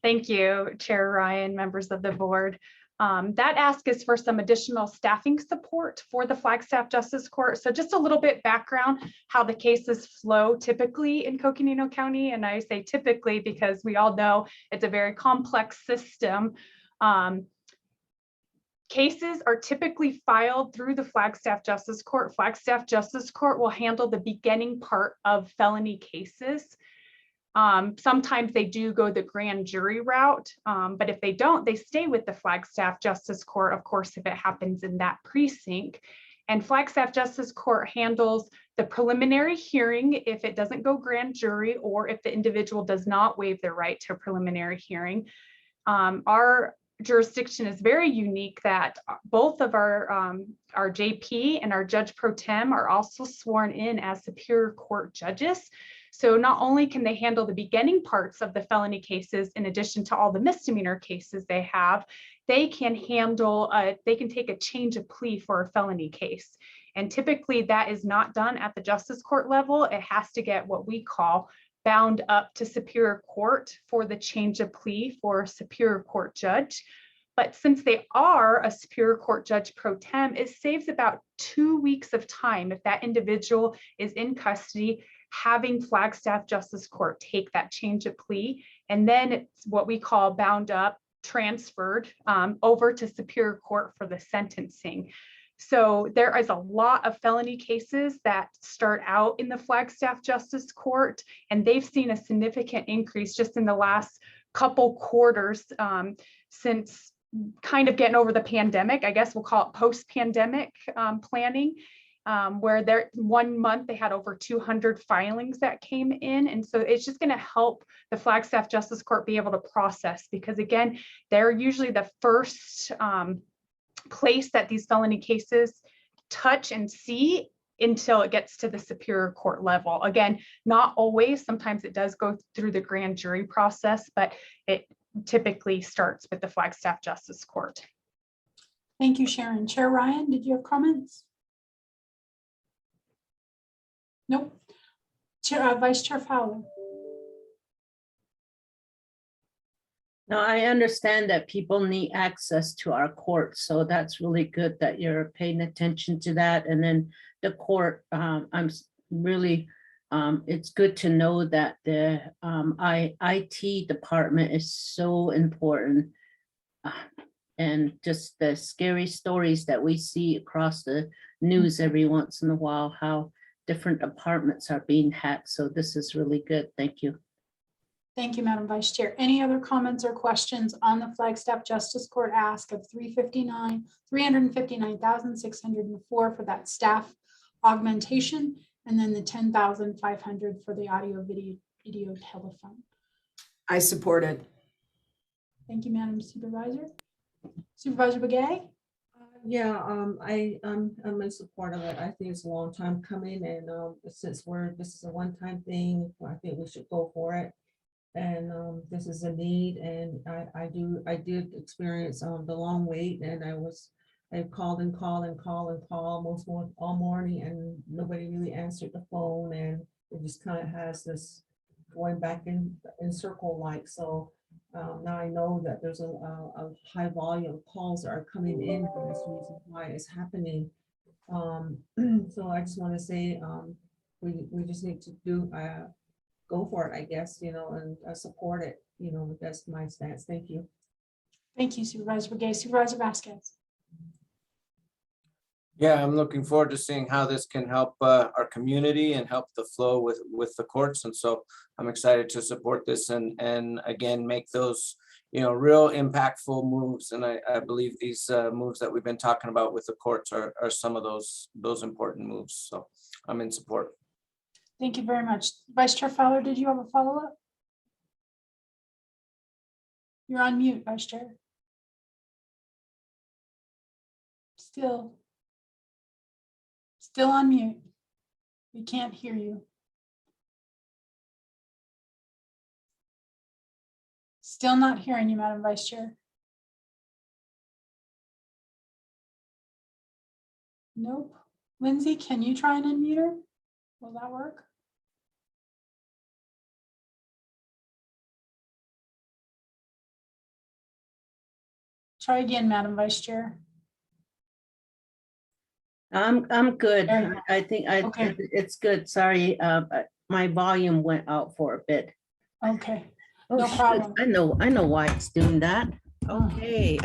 Thank you, Chair Ryan, members of the board. That ask is for some additional staffing support for the Flagstaff Justice Court. So just a little bit background, how the cases flow typically in Coconino County. And I say typically because we all know it's a very complex system. Cases are typically filed through the Flagstaff Justice Court. Flagstaff Justice Court will handle the beginning part of felony cases. Sometimes they do go the grand jury route, but if they don't, they stay with the Flagstaff Justice Court, of course, if it happens in that precinct. And Flagstaff Justice Court handles the preliminary hearing if it doesn't go grand jury or if the individual does not waive their right to a preliminary hearing. Our jurisdiction is very unique that both of our JP and our Judge Pro Tem are also sworn in as Superior Court judges. So not only can they handle the beginning parts of the felony cases, in addition to all the misdemeanor cases they have, they can handle, they can take a change of plea for a felony case. And typically that is not done at the Justice Court level. It has to get what we call bound up to Superior Court for the change of plea for a Superior Court judge. But since they are a Superior Court Judge Pro Tem, it saves about 2 weeks of time if that individual is in custody, having Flagstaff Justice Court take that change of plea. And then it's what we call bound up, transferred over to Superior Court for the sentencing. So there is a lot of felony cases that start out in the Flagstaff Justice Court, and they've seen a significant increase just in the last couple quarters since kind of getting over the pandemic. I guess we'll call it post-pandemic planning, where there 1 month they had over 200 filings that came in. And so it's just going to help the Flagstaff Justice Court be able to process, because again, they're usually the first place that these felony cases touch and see until it gets to the Superior Court level. Again, not always, sometimes it does go through the grand jury process, but it typically starts with the Flagstaff Justice Court. Thank you, Sharon. Chair Ryan, did you have comments? Nope. Vice Chair Fowler. No, I understand that people need access to our courts, so that's really good that you're paying attention to that. And then the court, it's good to know that the IT department is so important. And just the scary stories that we see across the news every once in a while, how different departments are being hacked. So this is really good. Thank you. Thank you, Madam Vice Chair. Any other comments or questions on the Flagstaff Justice Court ask of $359,604 for that staff augmentation, and then the $10,500 for the audio video telephone? I support it. Thank you, Madam Supervisor. Supervisor Begay? Yeah, I'm in support of it. I think it's a long time coming, and since this is a one-time thing, I think we should go for it. And this is a need, and I did experience the long wait, and I called almost all morning, and nobody really answered the phone, and it just kind of has this going back in circle like. So now I know that there's a high volume of calls that are coming in for this reason why it's happening. So I just want to say we just need to go for it, I guess, and support it. That's my stance. Thank you. Thank you, Supervisor Begay. Supervisor Vasquez. Yeah, I'm looking forward to seeing how this can help our community and help the flow with the courts. And so I'm excited to support this and again, make those, real impactful moves. And I believe these moves that we've been talking about with the courts are some of those important moves. So I'm in support. Thank you very much. Vice Chair Fowler, did you have a follow-up? You're on mute, Vice Chair. Still on mute. We can't hear you. Still not hearing you, Madam Vice Chair. Nope. Lindsay, can you try and unmute her? Will that work? Try again, Madam Vice Chair. I'm good. There you go. I think Okay. it's good. Sorry, my volume went out for a bit. Okay, Oh, no shoot. problem. I know why it's doing that. Oh. Okay,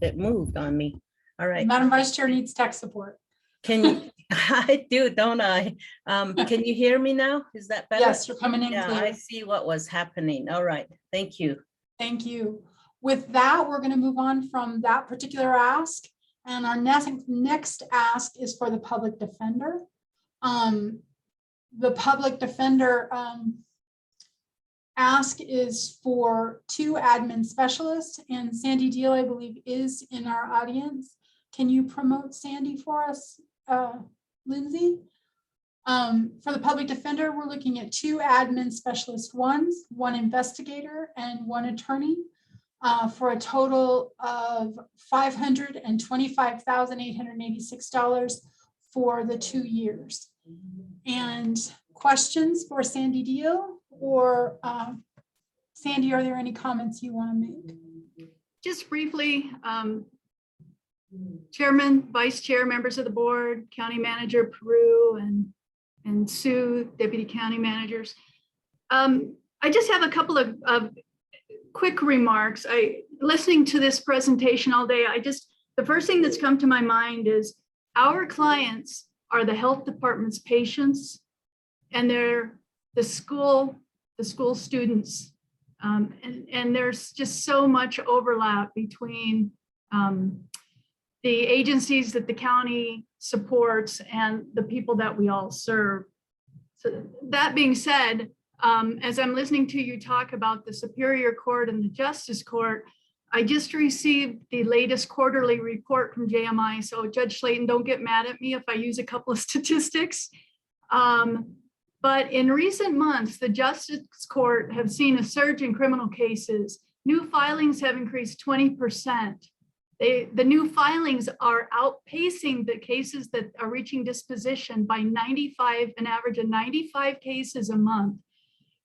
it moved on me. All right. Madam Vice Chair needs tech support. Can you, I do, don't I? Can you hear me now? Is that better? Yes, you're coming in Yeah, clear. I see what was happening. All right, thank you. Thank you. With that, we're going to move on from that particular ask. And our next ask is for the public defender. The public defender ask is for 2 admin specialists, and Sandy Deal, I believe, is in our audience. Can you promote Sandy for us, Lindsay? For the public defender, we're looking at 2 admin specialist ones, 1 investigator and 1 attorney, for a total of $525,886 for the 2 years. And questions for Sandy Deal or Sandy, are there any comments you want to make? Just briefly, Chairman, Vice Chair, members of the board, County Manager Peru and Sue, Deputy County Managers. I just have a couple of quick remarks. Listening to this presentation all day, the first thing that's come to my mind is our clients are the health department's patients, and they're the school students. And there's just so much overlap between the agencies that the county supports and the people that we all serve. So that being said, as I'm listening to you talk about the Superior Court and the Justice Court, I just received the latest quarterly report from JMI. So Judge Slayton, don't get mad at me if I use a couple of statistics. But in recent months, the Justice Court have seen a surge in criminal cases. New filings have increased 20%. The new filings are outpacing the cases that are reaching disposition by an average of 95 cases a month.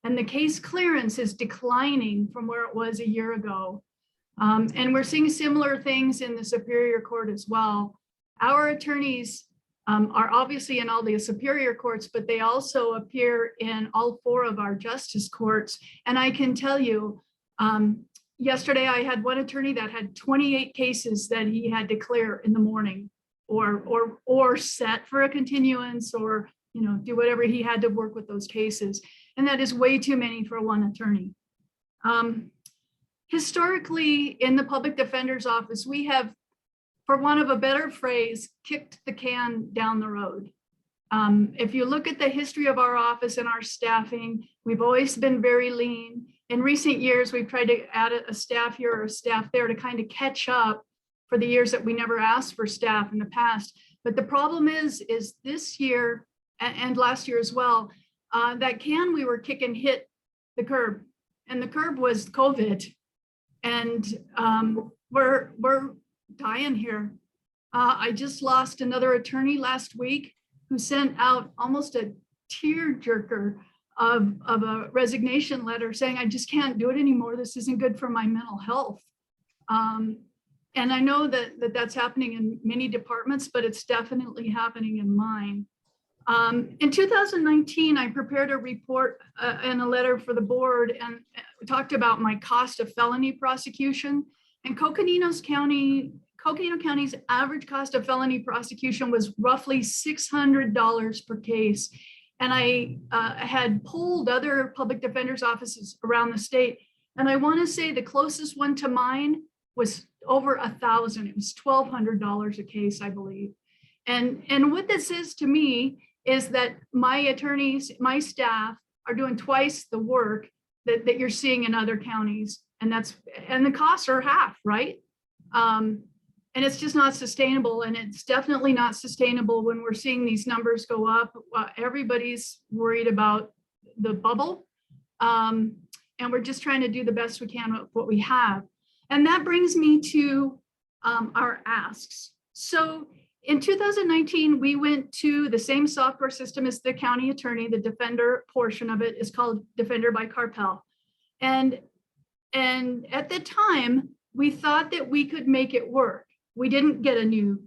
And the case clearance is declining from where it was a year ago. And we're seeing similar things in the Superior Court as well. Our attorneys are obviously in all the Superior Courts, but they also appear in all 4 of our Justice Courts. And I can tell you, yesterday I had one attorney that had 28 cases that he had to clear in the morning or set for a continuance or do whatever he had to work with those cases. And that is way too many for one attorney. Historically, in the public defender's office, we have, for want of a better phrase, kicked the can down the road. If you look at the history of our office and our staffing, we've always been very lean. In recent years, we've tried to add a staff here or a staff there to kind of catch up for the years that we never asked for staff in the past. But the problem is this year and last year as well, that can we were kicking hit the curb, and the curb was COVID. And we're dying here. I just lost another attorney last week who sent out almost a tearjerker of a resignation letter saying, I just can't do it anymore. This isn't good for my mental health. And I know that that's happening in many departments, but it's definitely happening in mine. In 2019, I prepared a report and a letter for the board and talked about my cost of felony prosecution. And Coconino County's average cost of felony prosecution was roughly $600 per case. And I had polled other public defender's offices around the state. And I want to say the closest one to mine was over $1,000. It was $1,200 a case, I believe. And what this is to me is that my attorneys, my staff are doing twice the work that you're seeing in other counties. And the costs are half, right? And it's just not sustainable. And it's definitely not sustainable when we're seeing these numbers go up. Everybody's worried about the bubble. And we're just trying to do the best we can with what we have. And that brings me to our asks. So in 2019, we went to the same software system as the county attorney. The Defender portion of it is called Defender by Carpel. And at the time, we thought that we could make it work. We didn't get a new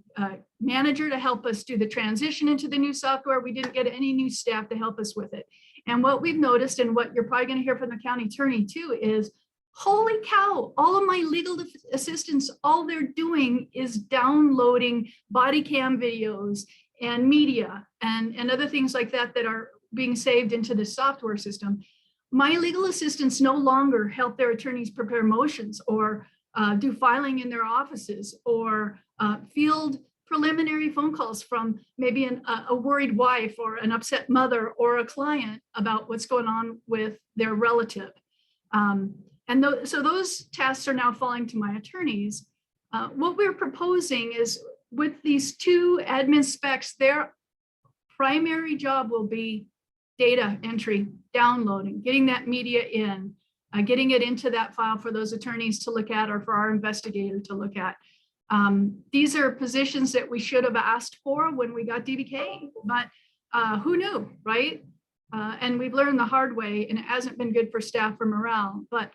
manager to help us do the transition into the new software. We didn't get any new staff to help us with it. And what we've noticed, and what you're probably going to hear from the county attorney too, is holy cow, all of my legal assistants, all they're doing is downloading body cam videos and media and other things like that that are being saved into the software system. My legal assistants no longer help their attorneys prepare motions or do filing in their offices or field preliminary phone calls from maybe a worried wife or an upset mother or a client about what's going on with their relative. So those tasks are now falling to my attorneys. What we're proposing is with these two admin specs, their primary job will be data entry, downloading, getting that media in, getting it into that file for those attorneys to look at or for our investigator to look at. These are positions that we should have asked for when we got DBK, but who knew, right? And we've learned the hard way, and it hasn't been good for staff or morale. But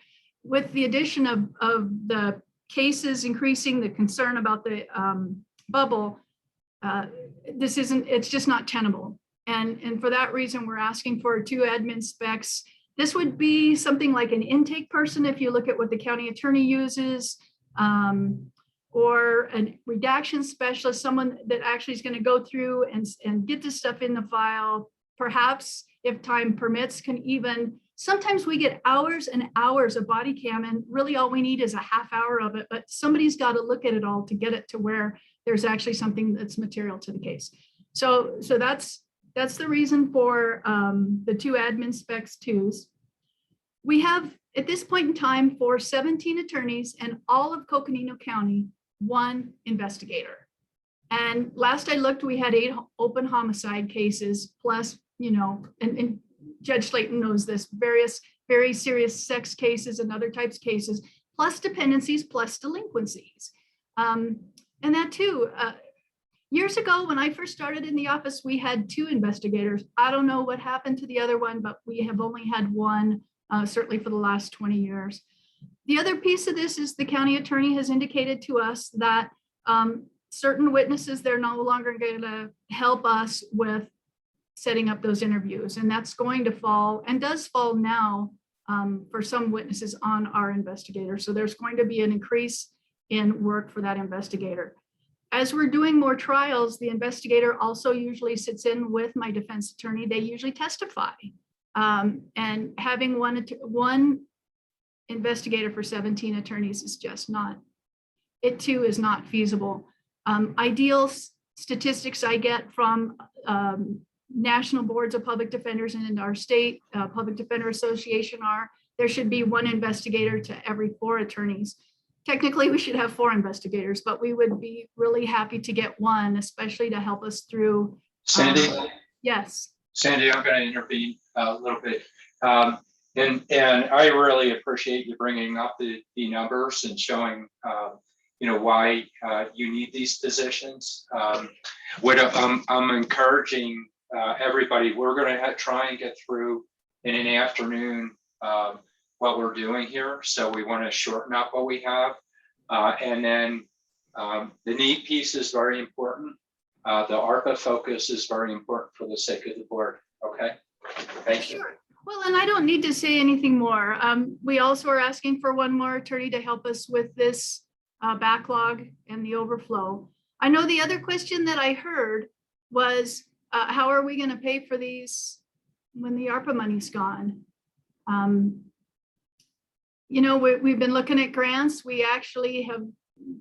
with the addition of the cases increasing, the concern about the bubble, it's just not tenable. And for that reason, we're asking for 2 admin specs. This would be something like an intake person if you look at what the county attorney uses, or a redaction specialist, someone that actually is going to go through and get this stuff in the file. Perhaps, if time permits, can even, sometimes we get hours and hours of body cam, and really all we need is a half hour of it, but somebody's got to look at it all to get it to where there's actually something that's material to the case. So that's the reason for the 2 admin specs 2s. We have, at this point in time, for 17 attorneys and all of Coconino County, 1 investigator. And last I looked, we had 8 open homicide cases, plus, and Judge Slayton knows this, various very serious sex cases and other types of cases, plus dependencies, plus delinquencies. And that too, years ago, when I first started in the office, we had 2 investigators. I don't know what happened to the other one, but we have only had 1, certainly for the last 20 years. The other piece of this is the county attorney has indicated to us that certain witnesses, they're no longer going to help us with setting up those interviews. And that's going to fall, and does fall now for some witnesses, on our investigator. So there's going to be an increase in work for that investigator. As we're doing more trials, the investigator also usually sits in with my defense attorney. They usually testify. And having one investigator for 17 attorneys is just not, it too is not feasible. Ideal statistics I get from national boards of public defenders and in our state Public Defender Association are, there should be 1 investigator to every 4 attorneys. Technically, we should have 4 investigators, but we would be really happy to get 1, especially to help us through. Sandy? Yes. Sandy, I'm going to intervene a little bit. And I really appreciate you bringing up the numbers and showing, why you need these positions. I'm encouraging everybody, we're going to try and get through in an afternoon what we're doing here. So we want to shorten up what we have. And then the need piece is very important. The ARPA focus is very important for the sake of the board. Okay, thank you. Sure. Well, and I don't need to say anything more. We also are asking for 1 more attorney to help us with this backlog and the overflow. I know the other question that I heard was, how are we going to pay for these when the ARPA money's gone? We've been looking at grants. We actually have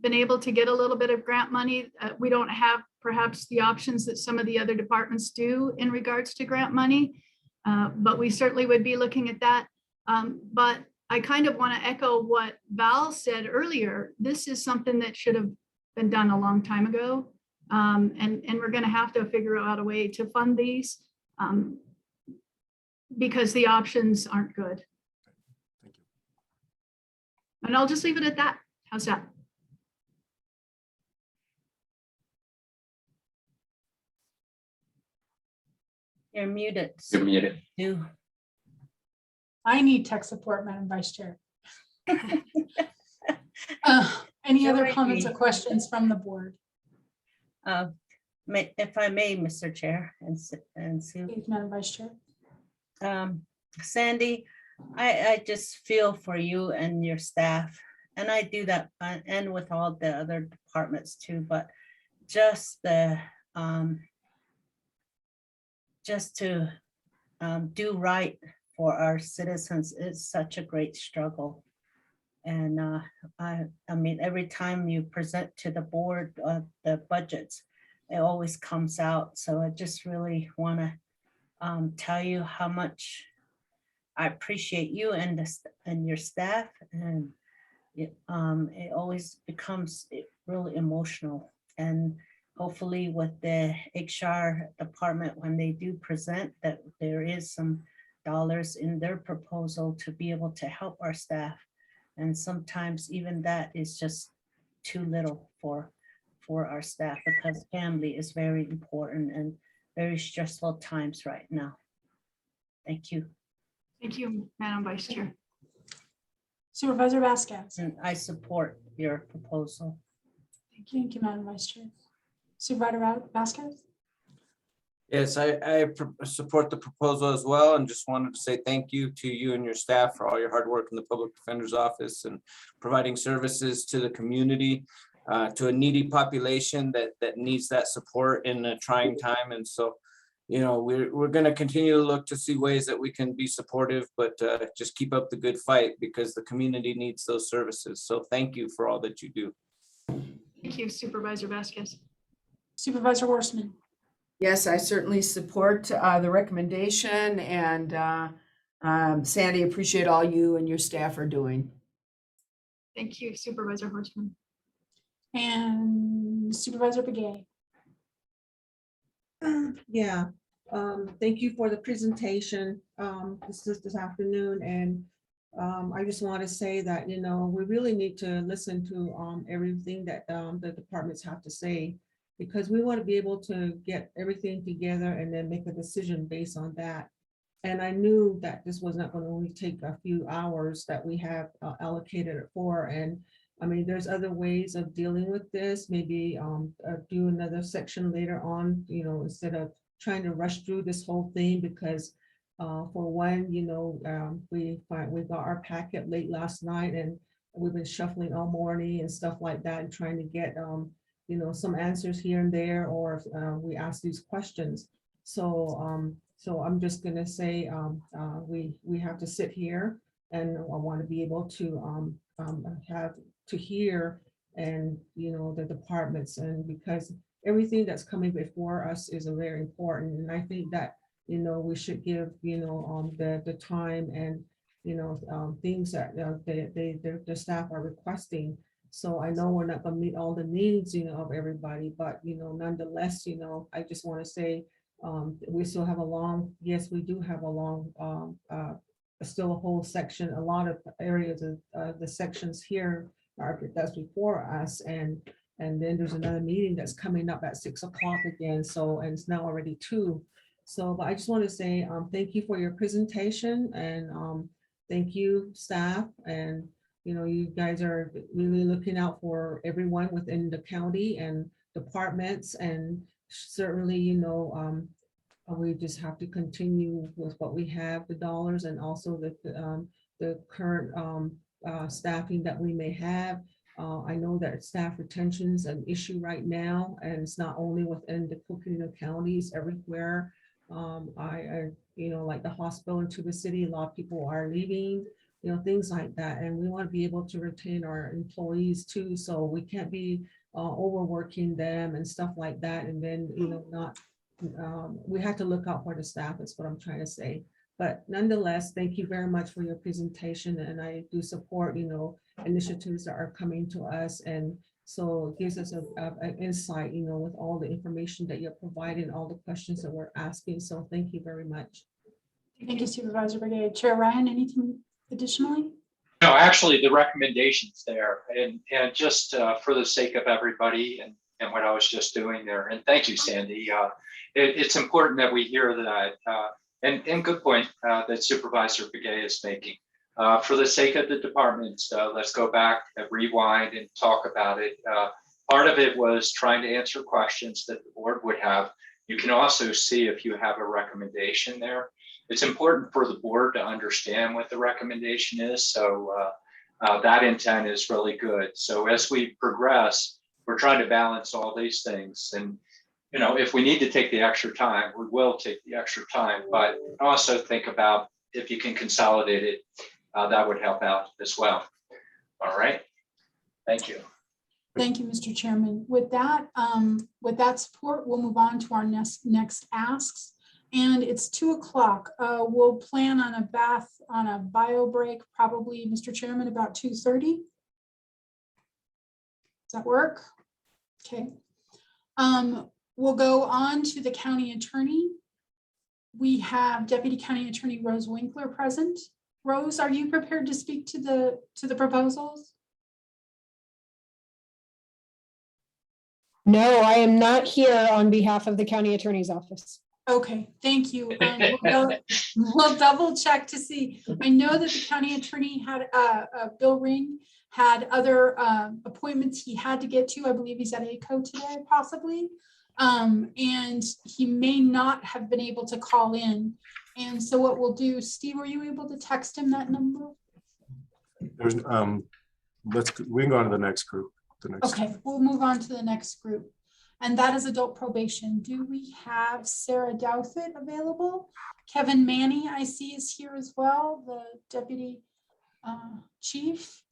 been able to get a little bit of grant money. We don't have perhaps the options that some of the other departments do in regards to grant money, but we certainly would be looking at that. But I kind of want to echo what Val said earlier. This is something that should have been done a long time ago. And we're going to have to figure out a way to fund these because the options aren't good. Thank you. And I'll just leave it at that. How's that? You're muted. You're muted. You. I need tech support, Madam Vice Chair. Any other comments or questions from the board? If I may, Mr. Chair and Sue. Please, Madam Vice Chair. Sandy, I just feel for you and your staff, and I do that, and with all the other departments too, but just the, just to do right for our citizens is such a great struggle. And I mean, every time you present to the board the budgets, it always comes out. So I just really want to tell you how much I appreciate you and your staff, and it always becomes really emotional. And hopefully with the HR department, when they do present, that there is some dollars in their proposal to be able to help our staff. And sometimes even that is just too little for our staff, because family is very important and very stressful times right now. Thank you. Thank you, Madam Vice Chair. Supervisor Vasquez. And I support your proposal. Thank you, Madam Vice Chair. Supervisor Vasquez. Yes, I support the proposal as well, and just wanted to say thank you to you and your staff for all your hard work in the Public Defender's Office and providing services to the community, to a needy population that needs that support in a trying time. And so, you know, we're going to continue to look to see ways that we can be supportive, but just keep up the good fight, because the community needs those services. So thank you for all that you do. Thank you, Supervisor Vasquez. Supervisor Horstman. Yes, I certainly support the recommendation, and Sandy, appreciate all you and your staff are doing. Thank you, Supervisor Horstman. And Supervisor Begay. Yeah, thank you for the presentation this afternoon. And I just want to say that, you know, we really need to listen to everything that the departments have to say, because we want to be able to get everything together and then make a decision based on that. And I knew that this was not going to only take a few hours that we have allocated it for. And I mean, there's other ways of dealing with this, maybe do another section later on, you know, instead of trying to rush through this whole thing, because for one, you know, we got our packet late last night, and we've been shuffling all morning and stuff like that, and trying to get you know, some answers here and there, or we ask these questions. So so I'm just gonna say we have to sit here, and I want to be able to have to hear, and you know, the departments, and because everything that's coming before us is very important. And I think that, you know, we should give, you know, the time and, you know, things that the staff are requesting. So I know we're not going to meet all the needs, you know, of everybody, but, you know, nonetheless, you know, I just want to say we still have a long, yes, we do have a long, still a whole section, a lot of areas of the sections here that's before us. And then there's another meeting that's coming up at 6 o'clock again. So, and it's now already 2. So, but I just want to say thank you for your presentation, and thank you, staff. And you know, you guys are really looking out for everyone within the county and departments, and certainly, you know, we just have to continue with what we have, the dollars, and also the current staffing that we may have. I know that staff retention is an issue right now, and it's not only within the Coconino counties, everywhere. You know, like the hospital in Tuba City, a lot of people are leaving. things like that. And we want to be able to retain our employees too. So we can't be overworking them and stuff like that. And then, not, we have to look out for the staff is what I'm trying to say. But nonetheless, thank you very much for your presentation. And I do support, initiatives that are coming to us. And so it gives us an insight, with all the information that you're providing, all the questions that we're asking. So thank you very much. Thank you, Supervisor Brigade. Chair Ryan, anything additionally? No, actually, the recommendations there, and just for the sake of everybody and what I was just doing there, and thank you, Sandy. It's important that we hear that, and good point that Supervisor Begay is making. For the sake of the departments, let's go back and rewind and talk about it. Part of it was trying to answer questions that the board would have. You can also see if you have a recommendation there. It's important for the board to understand what the recommendation is. So that intent is really good. So as we progress, we're trying to balance all these things. And, if we need to take the extra time, we will take the extra time, but also think about if you can consolidate it, that would help out as well. All right. Thank you. Thank you, Mr. Chairman. With that support, we'll move on to our next asks. And it's 2:00. We'll plan on a bio break, probably, Mr. Chairman, about 2:30. Does that work? Okay. We'll go on to the county attorney. We have Deputy County Attorney Rose Winkler present. Rose, are you prepared to speak to the proposals? No, I am not here on behalf of the county attorney's office. Okay, thank you. We'll double check to see. I know that the county attorney had Bill Ring had other appointments he had to get to. I believe he's at ACO today, possibly. And he may not have been able to call in. And so what we'll do, Steve, were you able to text him that number? There's, we can go on to the next group. Okay, we'll move on to the next group. And that is adult probation. Do we have Sarah Douthit available? Kevin Manny, I see, is here as well, the deputy chief.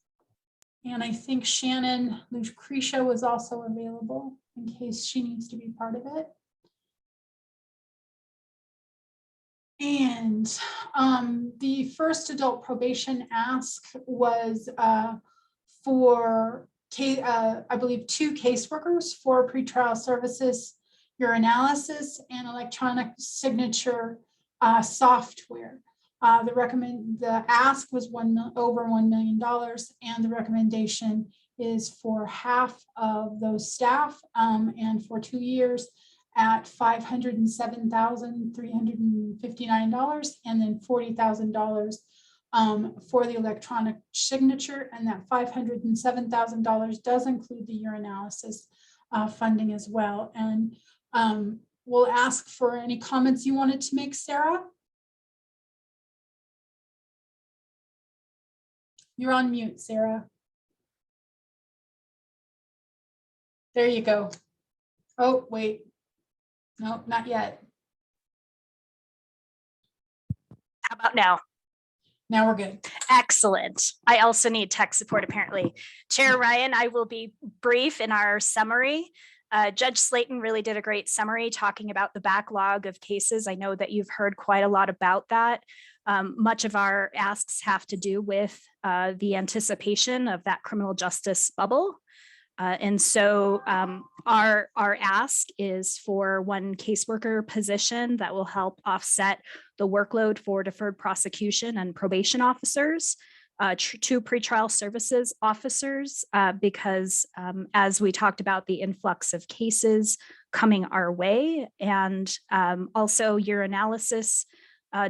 And I think Shannon Lucretia was also available in case she needs to be part of it. And the first adult probation ask was for, I believe, 2 caseworkers for pretrial services, urinalysis, and electronic signature software. The ask was over $1 million, and the recommendation is for half of those staff and for 2 years at $507,359, and then $40,000 for the electronic signature, and that $507,000 does include the urinalysis funding as well. And we'll ask for any comments you wanted to make, Sarah. You're on mute, Sarah. There you go. Oh, wait. No, not yet. How about now? Now we're good. Excellent. I also need tech support, apparently. Chair Ryan, I will be brief in our summary. Judge Slayton really did a great summary talking about the backlog of cases. I know that you've heard quite a lot about that. Much of our asks have to do with the anticipation of that criminal justice bubble. And so our ask is for 1 caseworker position that will help offset the workload for deferred prosecution and probation officers, 2 pretrial services officers, because as we talked about the influx of cases coming our way, and also urinalysis.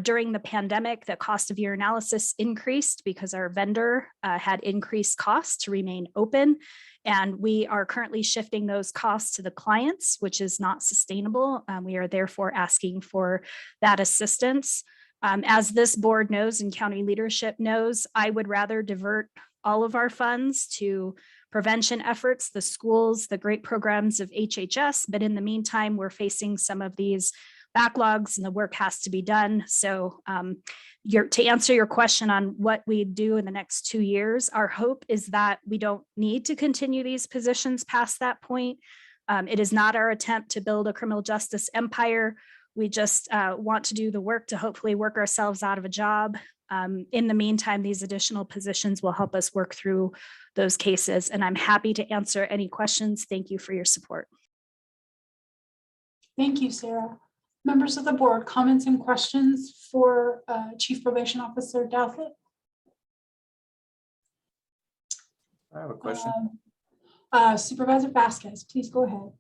During the pandemic, the cost of urinalysis increased because our vendor had increased costs to remain open. And we are currently shifting those costs to the clients, which is not sustainable. We are therefore asking for that assistance. As this board knows and county leadership knows, I would rather divert all of our funds to prevention efforts, the schools, the great programs of HHS. But in the meantime, we're facing some of these backlogs and the work has to be done. So to answer your question on what we do in the next 2 years, our hope is that we don't need to continue these positions past that point. It is not our attempt to build a criminal justice empire. We just want to do the work to hopefully work ourselves out of a job. In the meantime, these additional positions will help us work through those cases, and I'm happy to answer any questions. Thank you for your support. Thank you, Sarah. Members of the board, comments and questions for Chief Probation Officer Douthit? I have a question. Supervisor Vasquez, please go ahead.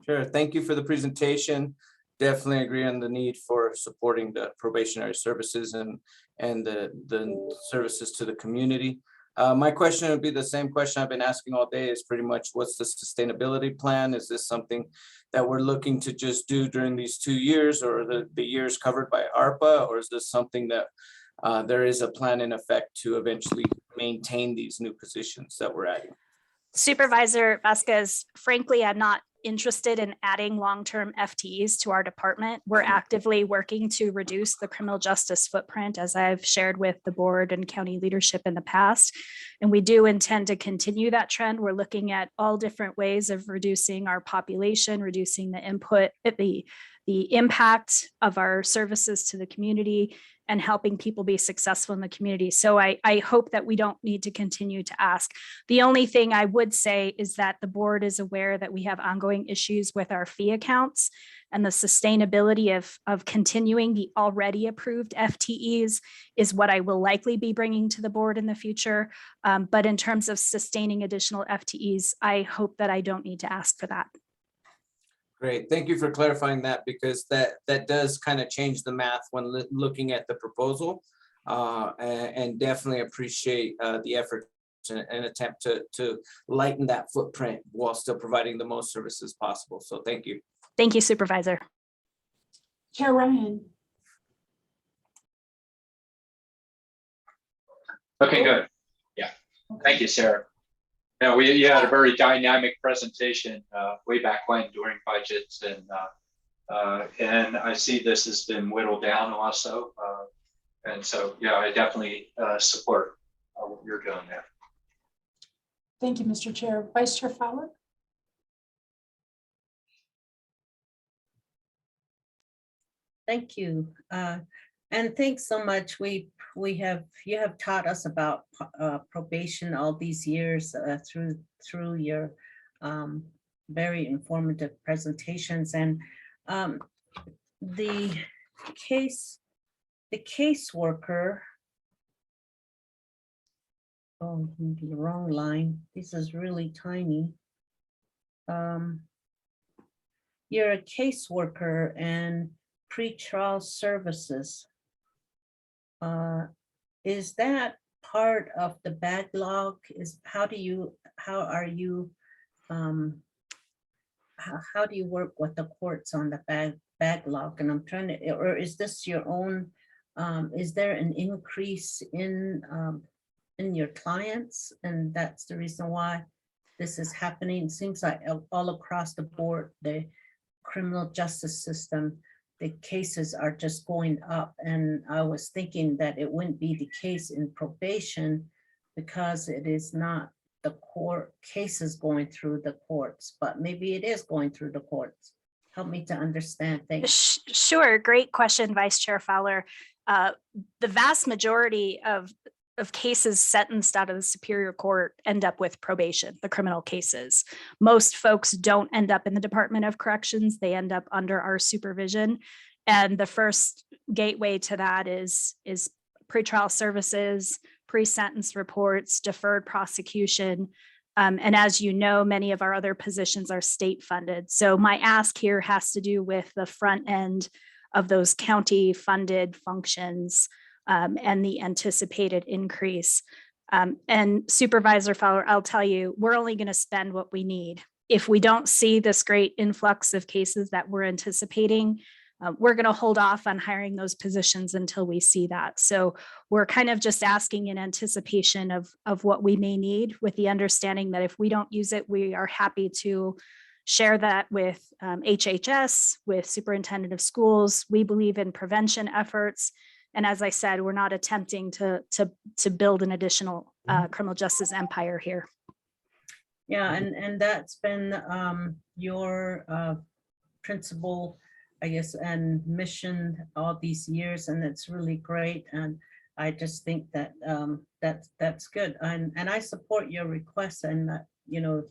Sure. Thank you for the presentation. Definitely agree on the need for supporting the probationary services and the services to the community. My question would be the same question I've been asking all day, is pretty much what's the sustainability plan? Is this something that we're looking to just do during these 2 years, or the years covered by ARPA? Or is this something that there is a plan in effect to eventually maintain these new positions that we're adding? Supervisor Vasquez, frankly, I'm not interested in adding long-term FTEs to our department. We're actively working to reduce the criminal justice footprint, as I've shared with the board and county leadership in the past. And we do intend to continue that trend. We're looking at all different ways of reducing our population, reducing the input, the impact of our services to the community, and helping people be successful in the community. So I hope that we don't need to continue to ask. The only thing I would say is that the board is aware that we have ongoing issues with our fee accounts, and the sustainability of continuing the already approved FTEs is what I will likely be bringing to the board in the future. But in terms of sustaining additional FTEs, I hope that I don't need to ask for that. Great. Thank you for clarifying that, because that does kind of change the math when looking at the proposal, and definitely appreciate the effort and attempt to lighten that footprint while still providing the most services possible. So thank you. Thank you, Supervisor. Chair Ryan. Okay, good. Yeah. Thank you, Sarah. Yeah, you had a very dynamic presentation way back when during budgets, and I see this has been whittled down also. And so, yeah, I definitely support what you're doing there. Thank you, Mr. Chair. Vice Chair Fowler? Thank you. And thanks so much. You have taught us about probation all these years through your very informative presentations, and the caseworker. Oh, the wrong line. This is really tiny. You're a caseworker and pretrial services. Is that part of the backlog? How do you work with the courts on the backlog? And I'm trying to, or is this your own? Is there an increase in your clients, and that's the reason why this is happening? It seems like all across the board, the criminal justice system, the cases are just going up. And I was thinking that it wouldn't be the case in probation because it is not the court cases going through the courts, but maybe it is going through the courts. Help me to understand things. Sure, great question, Vice Chair Fowler. The vast majority of cases sentenced out of the Superior Court end up with probation, the criminal cases. Most folks don't end up in the Department of Corrections. They end up under our supervision. And the first gateway to that is pretrial services, pre-sentence reports, deferred prosecution. And as you know, many of our other positions are state funded. So my ask here has to do with the front end of those county funded functions and the anticipated increase. And Supervisor Fowler, I'll tell you, we're only going to spend what we need. If we don't see this great influx of cases that we're anticipating, we're going to hold off on hiring those positions until we see that. So we're kind of just asking in anticipation of what we may need, with the understanding that if we don't use it, we are happy to share that with HHS, with superintendent of schools. We believe in prevention efforts. And as I said, we're not attempting to build an additional criminal justice empire here. Yeah, and that's been your principle, I guess, and mission all these years, and it's really great. And I just think that that's good. And I support your request, and you know,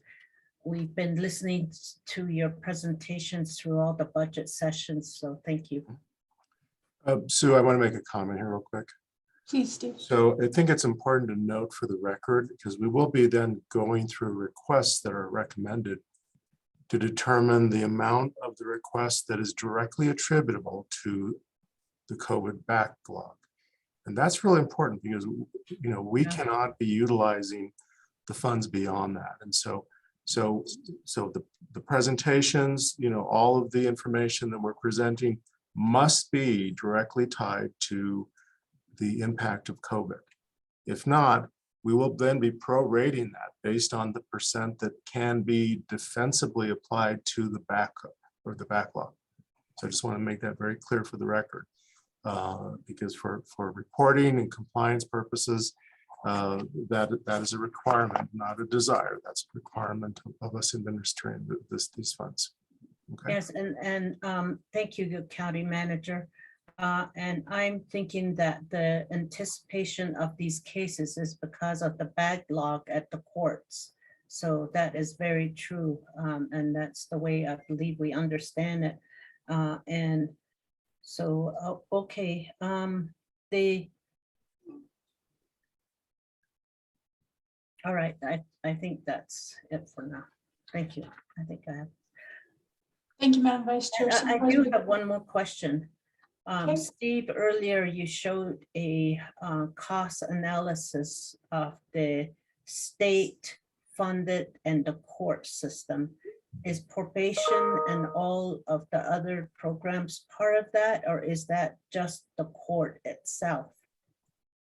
we've been listening to your presentations through all the budget sessions, so thank you. Sue, I want to make a comment here real quick. Please, Steve. So I think it's important to note for the record, because we will be then going through requests that are recommended to determine the amount of the request that is directly attributable to the COVID backlog. And that's really important because, you know, we cannot be utilizing the funds beyond that. And so the presentations, you know, all of the information that we're presenting must be directly tied to the impact of COVID. If not, we will then be prorating that based on the percent that can be defensively applied to the backup or the backlog. So I just want to make that very clear for the record, because for reporting and compliance purposes, that is a requirement, not a desire. That's a requirement of us administering these funds. Okay. Yes, and thank you, County Manager. And I'm thinking that the anticipation of these cases is because of the backlog at the courts. So that is very true. And that's the way I believe we understand it. And so, okay, all right, I think that's it for now. Thank you. I think I have. Thank you, Madam Vice Chair. I do have one more question. Steve, earlier you showed a cost analysis of the state funded and the court system. Is probation and all of the other programs part of that, or is that just the court itself?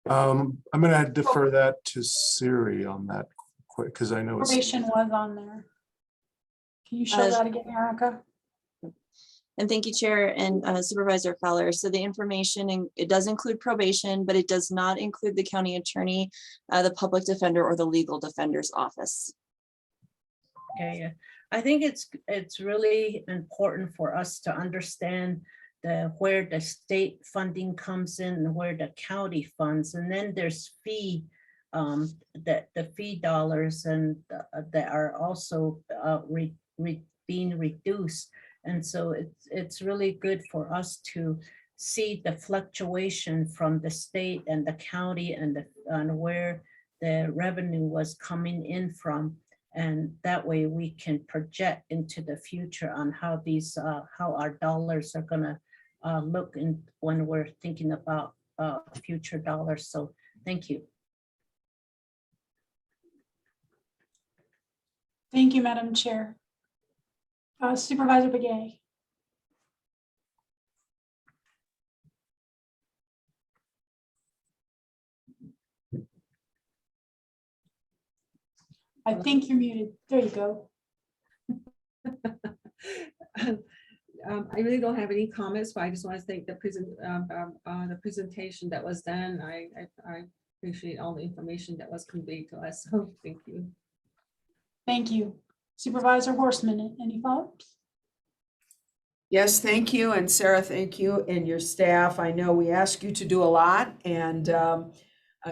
I'm going to defer that to Siri on that quick, because I know it's. Probation was on there. Can you show that again, Erica? And thank you, Chair and Supervisor Fowler. So the information, it does include probation, but it does not include the county attorney, the public defender, or the legal defender's office. Okay, yeah. I think it's really important for us to understand where the state funding comes in and where the county funds, and then there's fee, the fee dollars, and that are also being reduced. And so it's really good for us to see the fluctuation from the state and the county and where the revenue was coming in from. And that way we can project into the future on how these, how our dollars are gonna look in when we're thinking about future dollars. So thank you. Thank you, Madam Chair. Supervisor Begay. I think you're muted. There you go. I really don't have any comments, but I just want to thank the presentation that was done. I appreciate all the information that was conveyed to us. So thank you. Thank you. Supervisor Horstman, any follow-ups? Yes, thank you. And Sarah, thank you and your staff. I know we ask you to do a lot, and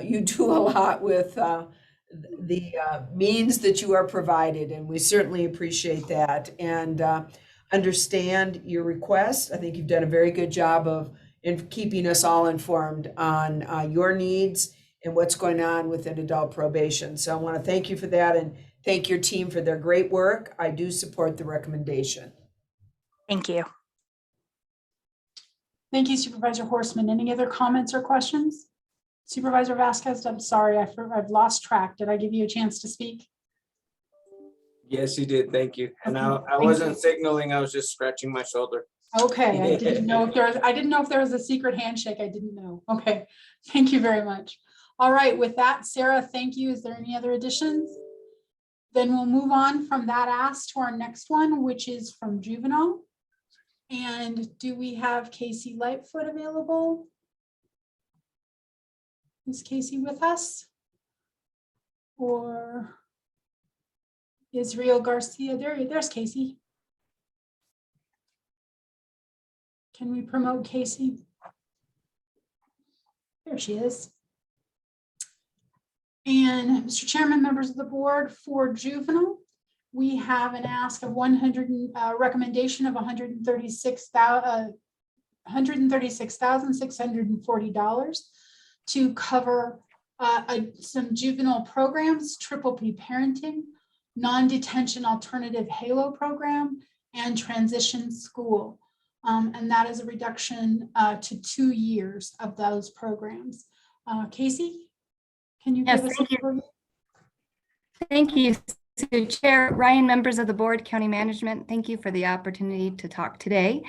you do a lot with the means that you are provided, and we certainly appreciate that and understand your request. I think you've done a very good job of keeping us all informed on your needs and what's going on within adult probation. So I want to thank you for that and thank your team for their great work. I do support the recommendation. Thank you. Thank you, Supervisor Horstman. Any other comments or questions? Supervisor Vasquez, I'm sorry, I've lost track. Did I give you a chance to speak? Yes, you did. Thank you. And Okay, I wasn't signaling, I was just scratching my shoulder. Okay, I didn't know if there was a secret handshake. I didn't know. Okay, thank you very much. All right, with that, Sarah, thank you. Is there any other additions? Then we'll move on from that ask to our next one, which is from juvenile. And do we have Casey Lightfoot available? Is Casey with us? Or Israel Garcia? There's Casey. Can we promote Casey? There she is. And Mr. Chairman, members of the board, for juvenile, we have an ask of recommendation of $136,640 to cover some juvenile programs, Triple P parenting, non-detention alternative HALO program, and transition school. And that is a reduction to 2 years of those programs. Casey? Can you give us a overview? Thank you. So Chair Ryan, members of the board, county management, thank you for the opportunity to talk today.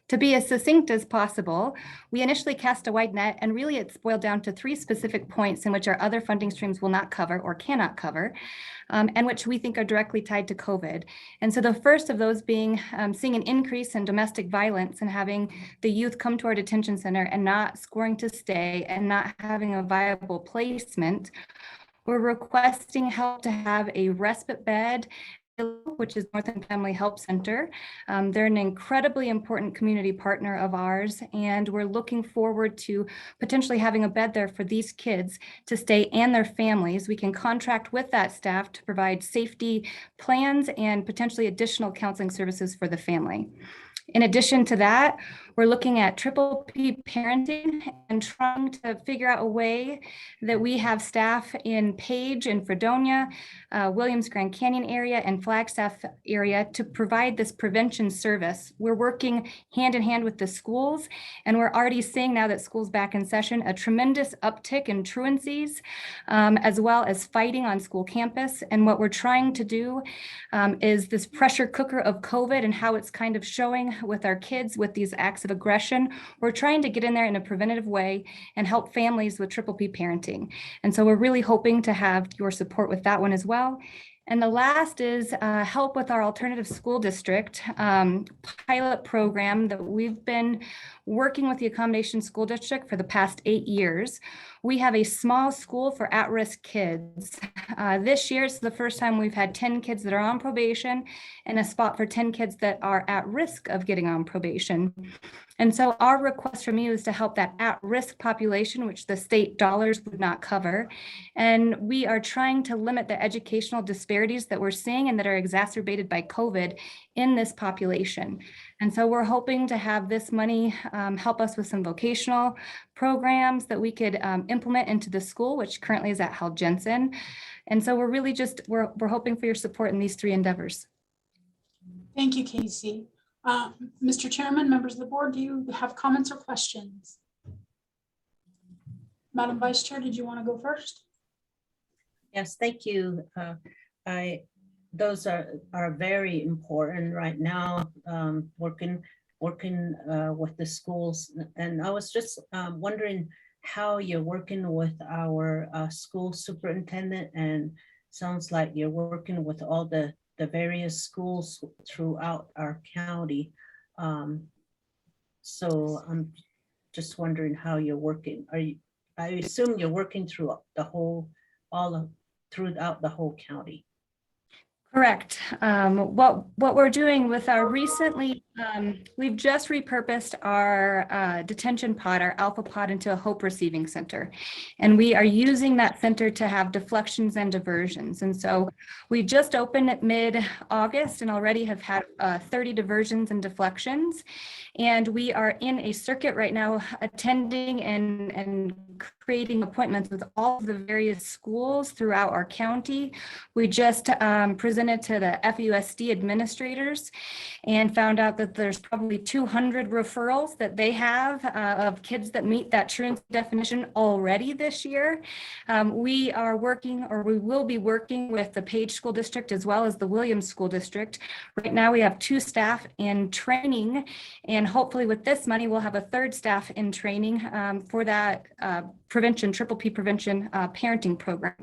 To be as succinct as possible, we initially cast a wide net, and really it's boiled down to 3 specific points in which our other funding streams will not cover or cannot cover, and which we think are directly tied to COVID. And so the first of those being seeing an increase in domestic violence and having the youth come to our detention center and not scoring to stay and not having a viable placement. We're requesting help to have a respite bed, which is Northern Family Help Center. They're an incredibly important community partner of ours, and we're looking forward to potentially having a bed there for these kids to stay and their families. We can contract with that staff to provide safety plans and potentially additional counseling services for the family. In addition to that, we're looking at Triple P parenting and trying to figure out a way that we have staff in Page and Fredonia, Williams Grand Canyon area, and Flagstaff area to provide this prevention service. We're working hand in hand with the schools, and we're already seeing now that school's back in session, a tremendous uptick in truancies, as well as fighting on school campus. And what we're trying to do is this pressure cooker of COVID and how it's kind of showing with our kids with these acts of aggression. We're trying to get in there in a preventative way and help families with Triple P parenting. And so we're really hoping to have your support with that one as well. And the last is help with our alternative school district pilot program that we've been working with the accommodation school district for the past 8 years. We have a small school for at-risk kids. This year it's the first time we've had 10 kids that are on probation and a spot for 10 kids that are at risk of getting on probation. And so our request from you is to help that at-risk population, which the state dollars would not cover. And we are trying to limit the educational disparities that we're seeing and that are exacerbated by COVID in this population. And so we're hoping to have this money help us with some vocational programs that we could implement into the school, which currently is at Hal Jensen. And so we're really just, we're hoping for your support in these 3 endeavors. Thank you, Casey. Mr. Chairman, members of the board, do you have comments or questions? Madam Vice Chair, did you want to go first? Yes, thank you. Those are very important right now, working with the schools. And I was just wondering how you're working with our school superintendent, and sounds like you're working with all the various schools throughout our county. So I'm just wondering how you're working. I assume you're working through the whole, throughout the whole county. Correct. What we're doing with our recently, we've just repurposed our detention pod, our Alpha pod, into a Hope Receiving Center. And we are using that center to have deflections and diversions. And so we just opened at mid-August and already have had 30 diversions and deflections. And we are in a circuit right now attending and creating appointments with all of the various schools throughout our county. We just presented to the FUSD administrators and found out that that there's probably 200 referrals that they have of kids that meet that truancy definition already this year. We are working, or we will be working with the Page School District as well as the Williams School District. Right now we have 2 staff in training, and hopefully with this money, we'll have a 3rd staff in training for that prevention, triple P prevention parenting program.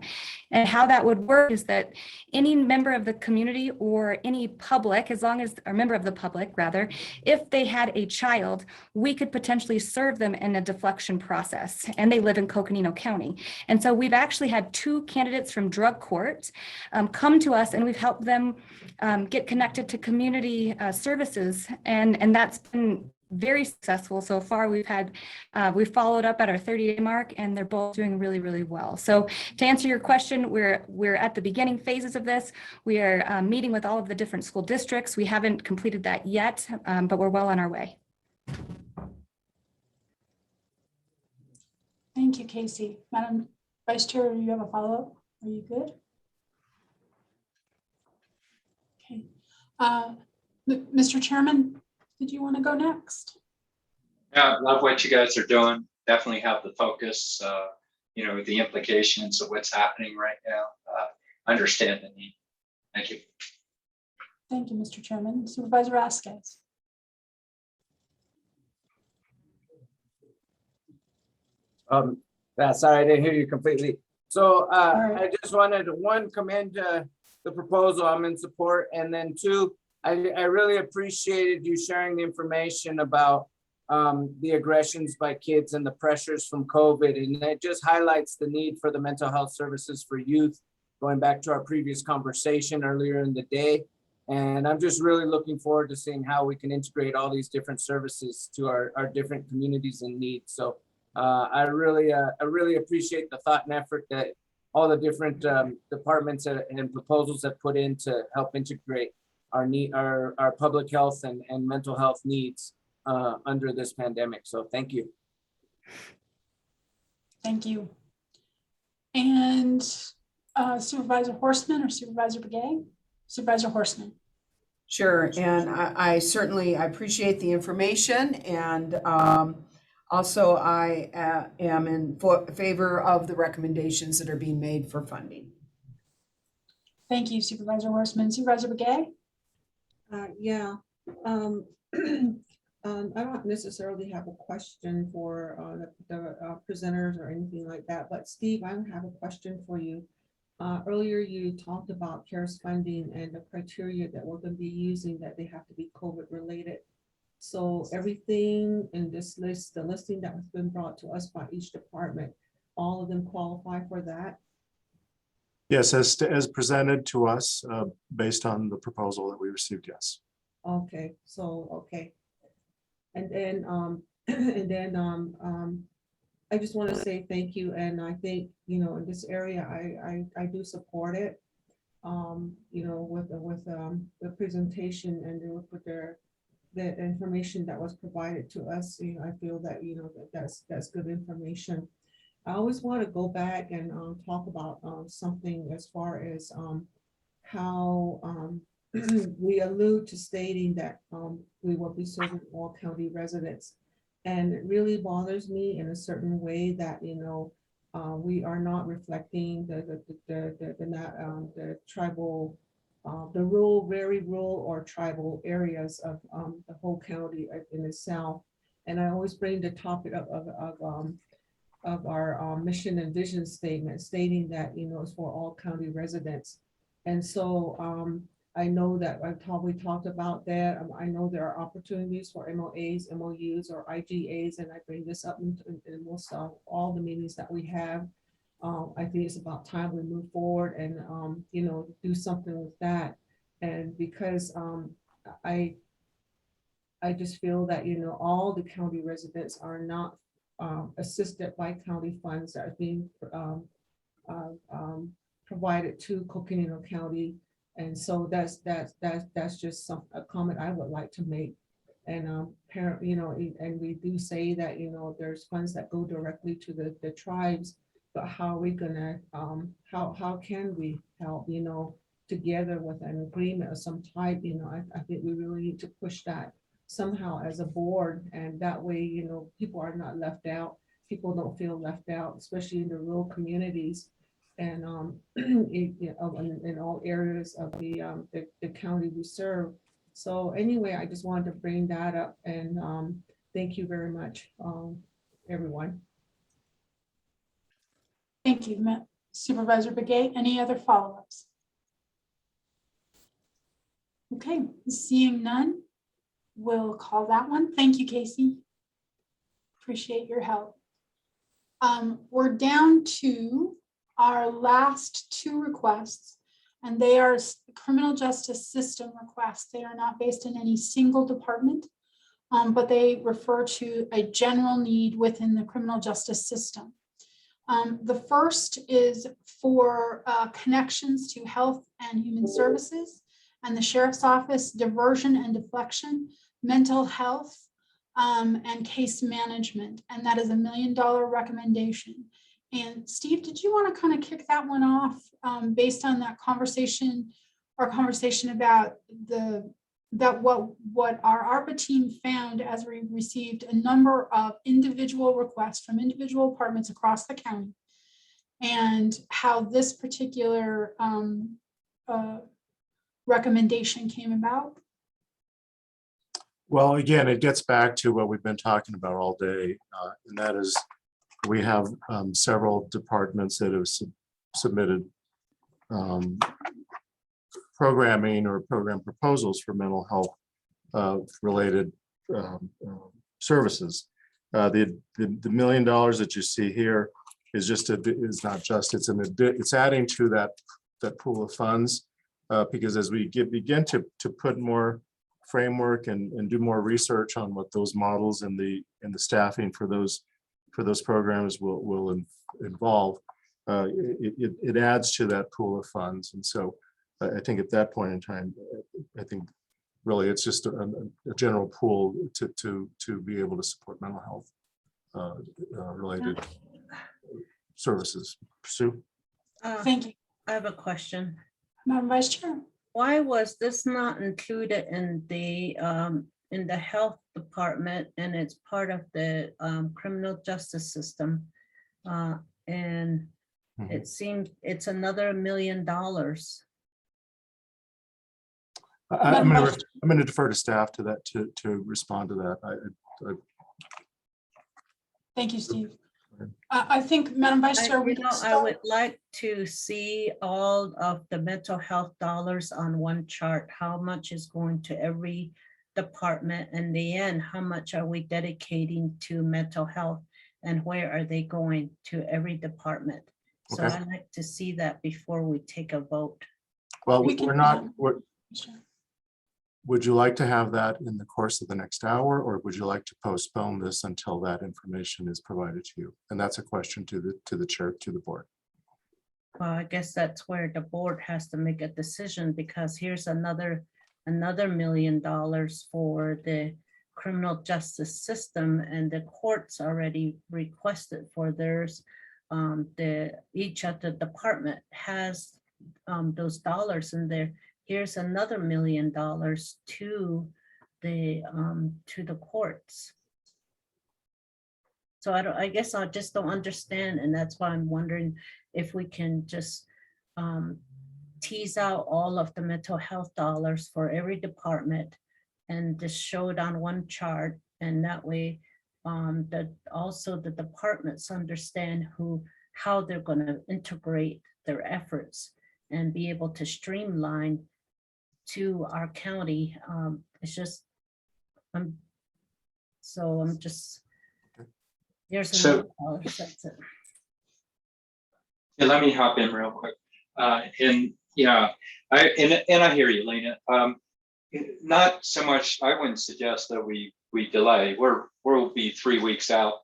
And how that would work is that any member of the community or any public, as long as, or member of the public rather, if they had a child, we could potentially serve them in a deflection process, and they live in Coconino County. And so we've actually had 2 candidates from drug court come to us, and we've helped them get connected to community services, and that's been very successful so far. We've followed up at our 30-day mark, and they're both doing really, really well. So to answer your question, we're at the beginning phases of this. We are meeting with all of the different school districts. We haven't completed that yet, but we're well on our way. Thank you, Casey. Madam Vice Chair, do you have a follow-up? Are you good? Okay. Mr. Chairman, did you want to go next? Yeah, love what you guys are doing. Definitely have the focus, the implications of what's happening right now. Understand the need. Thank you. Thank you, Mr. Chairman. Supervisor Vasquez. Sorry, I didn't hear you completely. So I just wanted to, 1, commend the proposal. I'm in support. And then 2, I really appreciated you sharing the information about the aggressions by kids and the pressures from COVID. And it just highlights the need for the mental health services for youth, going back to our previous conversation earlier in the day. And I'm just really looking forward to seeing how we can integrate all these different services to our different communities in need. So I really appreciate the thought and effort that all the different departments and proposals have put in to help integrate our public health and mental health needs under this pandemic. So thank you. Thank you. And Supervisor Horstman or Supervisor Begay? Supervisor Horstman. Sure, and I certainly appreciate the information, and also I am in favor of the recommendations that are being made for funding. Thank you, Supervisor Horstman. Supervisor Begay? Yeah. I don't necessarily have a question for the presenters or anything like that, but Steve, I have a question for you. Earlier, you talked about CARES funding and the criteria that we're going to be using, that they have to be COVID related. So everything in this list, the listing that has been brought to us by each department, all of them qualify for that? Yes, as presented to us based on the proposal that we received, yes. Okay, so, okay. And then, I just want to say thank you. And I think, in this area, I do support it. With the presentation and with the information that was provided to us, I feel that, that's good information. I always want to go back and talk about something as far as how we allude to stating that we will be serving all county residents. And it really bothers me in a certain way that, we are not reflecting the tribal, the rural, very rural or tribal areas of the whole county in the South. And I always bring the topic of our mission and vision statement, stating that, it's for all county residents. And so I know that we talked about that. I know there are opportunities for MOAs, MOUs, or IGAs, and I bring this up in most all the meetings that we have. I think it's about time we move forward and do something with that. And because I just feel that all the county residents are not assisted by county funds that are being provided to Coconino County. And so that's just a comment I would like to make. And and we do say that there's funds that go directly to the tribes, but how are we gonna how can we help together with an agreement of some type? I think we really need to push that somehow as a board, and that way, you know, people are not left out. People don't feel left out, especially in the rural communities and in all areas of the county we serve. So anyway, I just wanted to bring that up, and thank you very much, everyone. Thank you, Supervisor Begay. Any other follow-ups? Okay, seeing none, we'll call that one. Thank you, Casey. Appreciate your help. We're down to our last two requests, and they are criminal justice system requests. They are not based in any single department, but they refer to a general need within the criminal justice system. The first is for connections to health and human services and the sheriff's office, diversion and deflection, mental health, and case management. And that is $1 million recommendation. And Steve, did you want to kind of kick that one off based on that conversation, our conversation about what our ARPA team found as we received a number of individual requests from individual departments across the county, and how this particular recommendation came about? Well, again, it gets back to what we've been talking about all day, and that is we have several departments that have submitted programming or program proposals for mental health related services. The $1 million that you see here is just it's adding to that pool of funds, because as we begin to put more framework and do more research on what those models and the staffing for those programs will involve, it adds to that pool of funds. And so I think at that point in time, I think really it's just a general pool to be able to support mental health related services. Sue? Thank you. I have a question. Madam Vice Chair. Why was this not included in the health department, and it's part of the criminal justice system? And it seems it's another $1 million. I'm going to defer to staff to that to respond to that. Thank you, Steve. I think, Madam Vice Chair, I would like to see all of the mental health dollars on one chart. How much is going to every department? In the end, how much are we dedicating to mental health, and where are they going to every department? So Okay. I'd like to see that before we take a vote. Well, would you like to have that in the course of the next hour, or would you like to postpone this until that information is provided to you? And that's a question to the chair, to the board. Well, I guess that's where the board has to make a decision, because here's another $1 million for the criminal justice system, and the courts already requested for theirs. Each of the department has those dollars in there. Here's another $1 million to the courts. So I guess I just don't understand, and that's why I'm wondering if we can just tease out all of the mental health dollars for every department and just show it on one chart, and that way that also the departments understand how they're going to integrate their efforts and be able to streamline to our county. It's just, I'm just, here's So- $1 million, that's it. Yeah, let me hop in real quick. And yeah, I hear you, Lena. Not so much, I wouldn't suggest that we delay. We'll be 3 weeks out,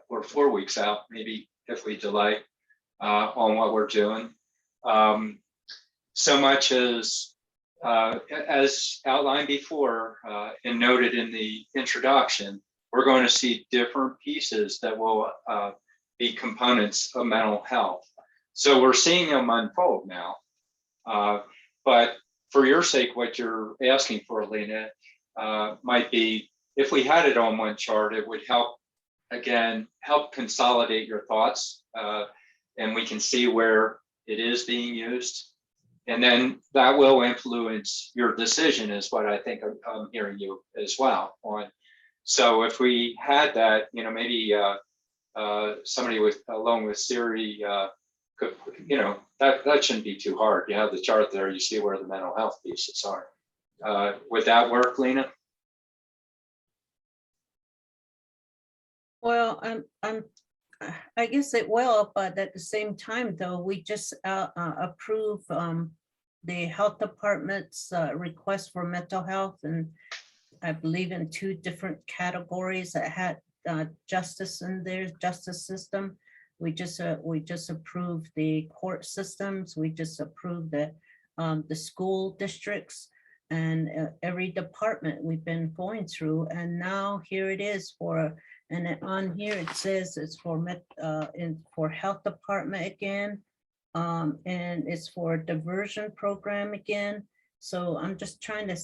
or 4 weeks out, maybe, if we delay on what we're doing. So much as outlined before and noted in the introduction, we're going to see different pieces that will be components of mental health. So we're seeing them unfold now. But for your sake, what you're asking for, Lena, might be, if we had it on one chart, it would help, again, help consolidate your thoughts. And we can see where it is being used. And then that will influence your decision, is what I think I'm hearing you as well on. So if we had that, you know, maybe somebody along with Siri could, you know, that shouldn't be too hard. You have the chart there, you see where the mental health pieces are. Would that work, Lena? Well, I guess it will, but at the same time, though, we just approve the health department's request for mental health, and I believe in 2 different categories that had justice in their justice system. We just approved the court systems. We just approved the school districts, and every department we've been going through. And now here it is and on here it says it's for health department again, and it's for a diversion program again. So I'm just trying to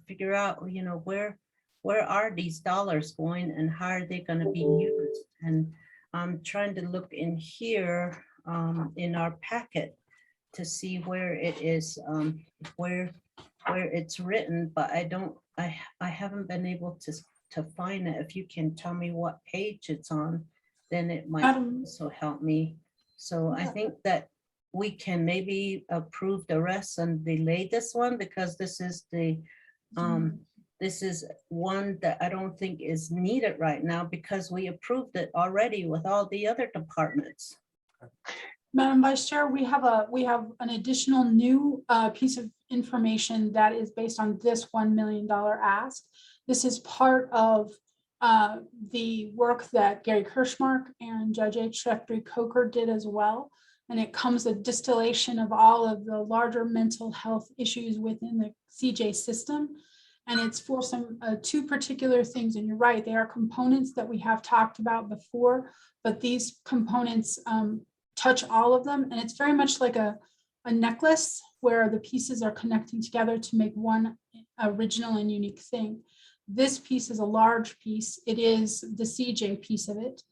figure out, you know, where are these dollars going and how are they going to be used? And I'm trying to look in here in our packet to see where it is, where it's written, but I haven't been able to find it. If you can tell me what page it's on, then it might also help me. So I think that we can maybe approve the rest and delay this one, because this is one that I don't think is needed right now, because we approved it already with all the other departments. Madam Vice Chair, we have an additional new piece of information that is based on this $1 million ask. This is part of the work that Gary Kirschmark and Judge H. Jeffrey Coker did as well. And it comes a distillation of all of the larger mental health issues within the CJ system. And it's for some 2 particular things. And you're right, they are components that we have talked about before, but these components touch all of them. And it's very much like a necklace where the pieces are connecting together to make one original and unique thing. This piece is a large piece. It is the CJ piece of it.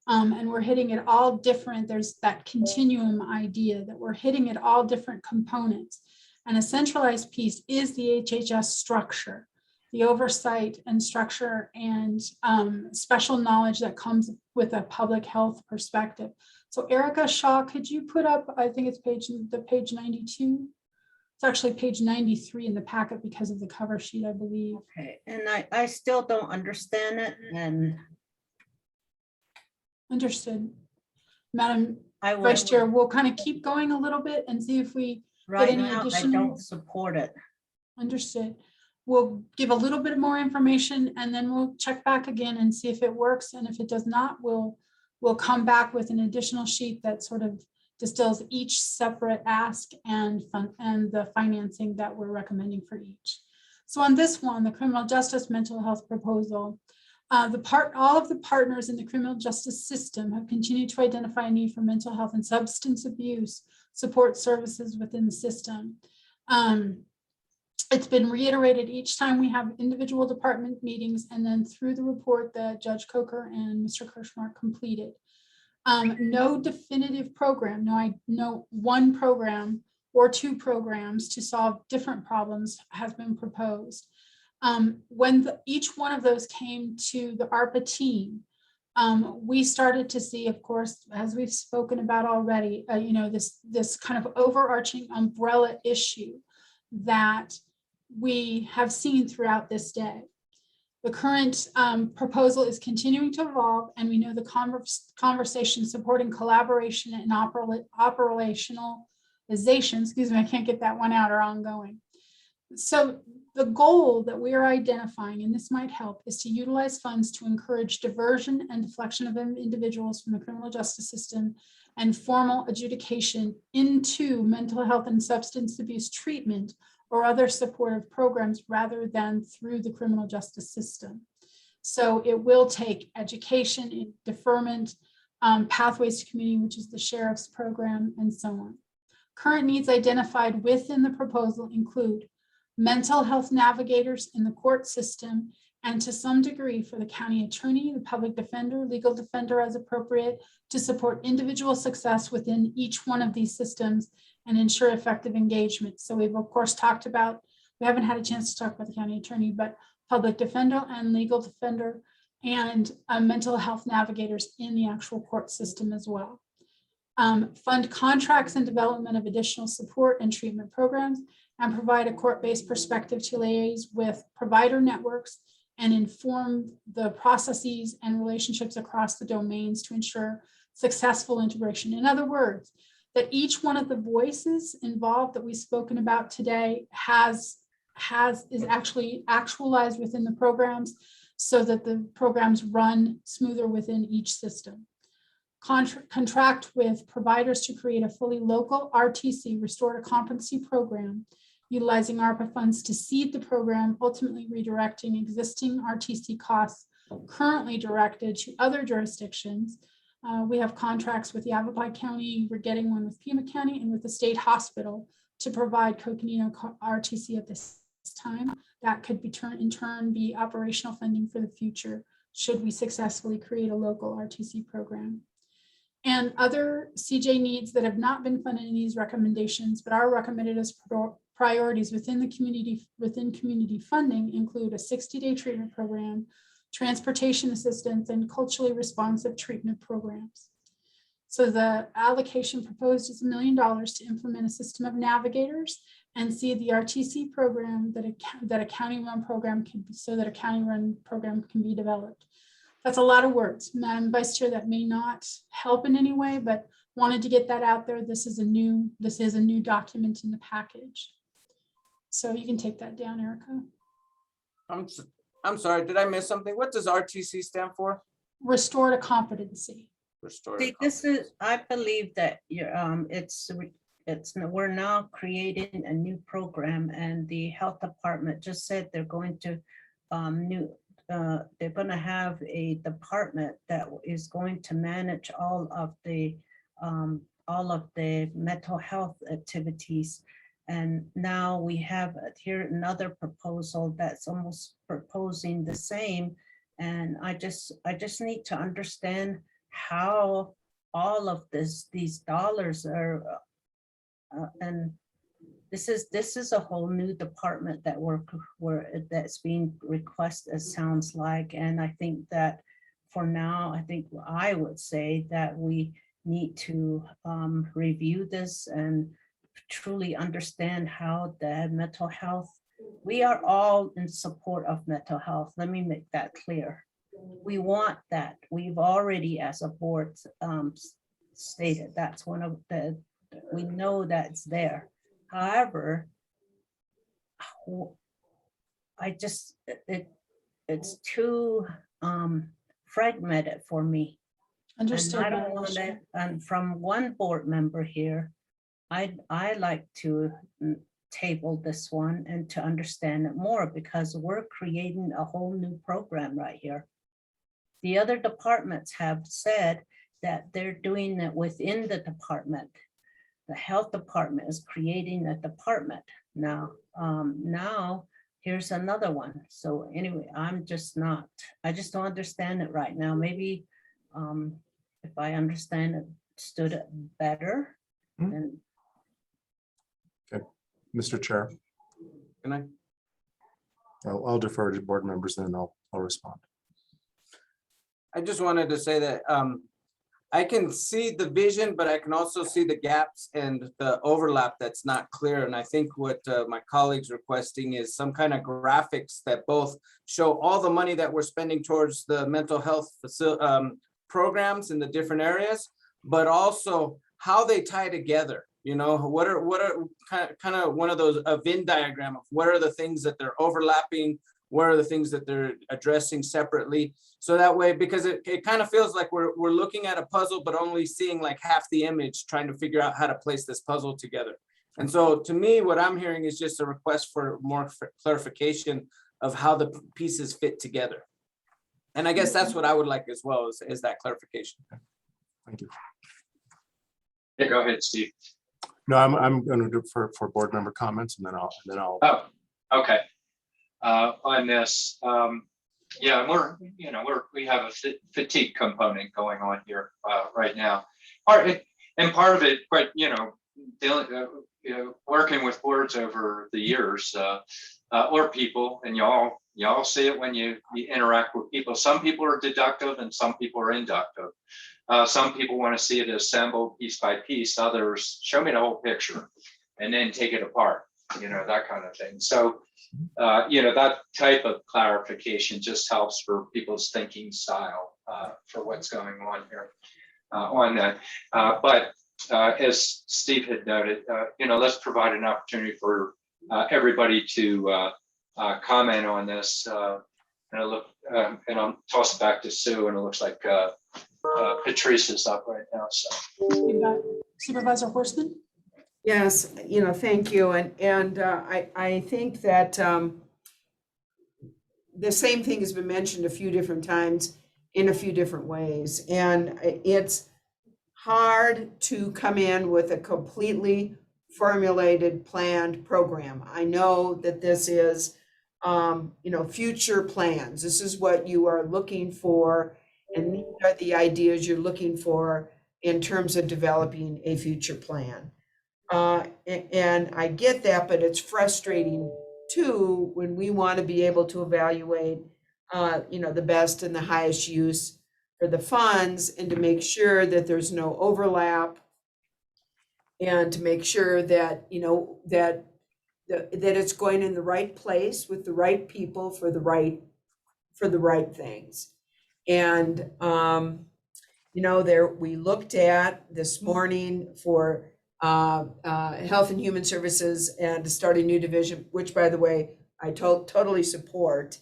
And we're hitting it all different. There's that continuum idea that we're hitting it all different components. And a centralized piece is the HHS structure, the oversight and structure and special knowledge that comes with a public health perspective. So Erica Shaw, could you put up, I think it's page 92. It's actually page 93 in the packet because of the cover sheet, I believe. Okay, and I still don't understand it, and understood. Madam Vice Chair, we'll kind of keep going a little bit and see if we get any additional. I don't support it. Understood. We'll give a little bit more information and then we'll check back again and see if it works. And if it does not, we'll come back with an additional sheet that sort of distills each separate ask and the financing that we're recommending for each. So on this one, the criminal justice mental health proposal, all of the partners in the criminal justice system have continued to identify a need for mental health and substance abuse support services within the system. It's been reiterated each time we have individual department meetings and then through the report that Judge Coker and Mr. Kirschmark completed. No definitive program, no one program or 2 programs to solve different problems has been proposed. When each one of those came to the ARPA team, we started to see, of course, as we've spoken about already, this kind of overarching umbrella issue that we have seen throughout this day. The current proposal is continuing to evolve, and we know the conversation supporting collaboration and operationalization, excuse me, I can't get that one out, are ongoing. So the goal that we are identifying, and this might help, is to utilize funds to encourage diversion and deflection of individuals from the criminal justice system and formal adjudication into mental health and substance abuse treatment or other supportive programs rather than through the criminal justice system. So it will take education, deferment, pathways to community, which is the sheriff's program, and so on. Current needs identified within the proposal include mental health navigators in the court system, and to some degree for the county attorney, the public defender, legal defender as appropriate, to support individual success within each one of these systems and ensure effective engagement. So we've of course talked about, we haven't had a chance to talk about the county attorney, but public defender and legal defender and mental health navigators in the actual court system as well. Fund contracts and development of additional support and treatment programs, and provide a court-based perspective to liaise with provider networks and inform the processes and relationships across the domains to ensure successful integration. In other words, that each one of the voices involved that we've spoken about today is actually actualized within the programs so that the programs run smoother within each system. Contract with providers to create a fully local RTC, restorative competency program, utilizing ARPA funds to seed the program, ultimately redirecting existing RTC costs currently directed to other jurisdictions. We have contracts with Yavapai County, we're getting one with Pima County and with the state hospital to provide Coconino RTC at this time. That could be in turn be operational funding for the future should we successfully create a local RTC program. And other CJ needs that have not been funded in these recommendations, but are recommended as priorities within community funding include a 60-day treatment program, transportation assistance, and culturally responsive treatment programs. So the allocation proposed is $1 million to implement a system of navigators and see the RTC program that a county-run program can be, so that a county-run program can be developed. That's a lot of words, Madam Vice Chair. That may not help in any way, but wanted to get that out there. This is a new document in the package. So you can take that down, Erica. I'm sorry, did I miss something? What does RTC stand for? Restore to competency. See, this is, I believe that we're now creating a new program, and the health department just said they're going to they're going to have a department that is going to manage all of the mental health activities. And now we have here another proposal that's almost proposing the same. And I just need to understand how all of these dollars are, and this is a whole new department that that's being requested, it sounds like. And I think that for now, I would say that we need to review this and truly understand how the mental health, we are all in support of mental health. Let me make that clear. We want that. We've already, as a board, stated that's one of the, we know that's there. However, it's too fragmented for me. Understood. And I don't want that. And from one board member here, I like to table this one and to understand it more, because we're creating a whole new program right here. The other departments have said that they're doing it within the department. The health department is creating a department now. Now here's another one. So anyway, I just don't understand it right now. Maybe if I understood it better, then. Okay, Mr. Chair. Can I? I'll defer to board members, then I'll respond. I just wanted to say that I can see the vision, but I can also see the gaps and the overlap that's not clear. And I think what my colleagues requesting is some kind of graphics that both show all the money that we're spending towards the mental health programs in the different areas, but also how they tie together. You know, what are kind of one of those a Venn diagram of what are the things that they're overlapping, what are the things that they're addressing separately. So that way, because it kind of feels like we're looking at a puzzle, but only seeing like half the image, trying to figure out how to place this puzzle together. And so to me, what I'm hearing is just a request for more clarification of how the pieces fit together. And I guess that's what I would like as well, is that clarification. Thank you. Yeah, go ahead, Steve. No, I'm going to defer for board member comments, and then I'll. Oh, Okay. On this, yeah, we have a fatigue component going on here right now. Part of it, but working with boards over the years or people, and y'all see it when you interact with people. Some people are deductive and some people are inductive. Some people want to see it assembled piece by piece. Others show me the whole picture and then take it apart, that kind of thing. So, that type of clarification just helps for people's thinking style for what's going on here on that. But as Steve had noted, let's provide an opportunity for everybody to comment on this. And I'll toss it back to Sue, and it looks like Patrice is up right now. So You've got Supervisor Horstman. Yes, thank you. And I think that the same thing has been mentioned a few different times in a few different ways. And it's hard to come in with a completely formulated, planned program. I know that this is, future plans. This is what you are looking for. And these are the ideas you're looking for in terms of developing a future plan. And I get that, but it's frustrating too when we want to be able to evaluate, the best and the highest use for the funds, and to make sure that there's no overlap, and to make sure that that it's going in the right place with the right people for the right things. And we looked at this morning for Health and Human Services and to start a new division, which, by the way, I totally support.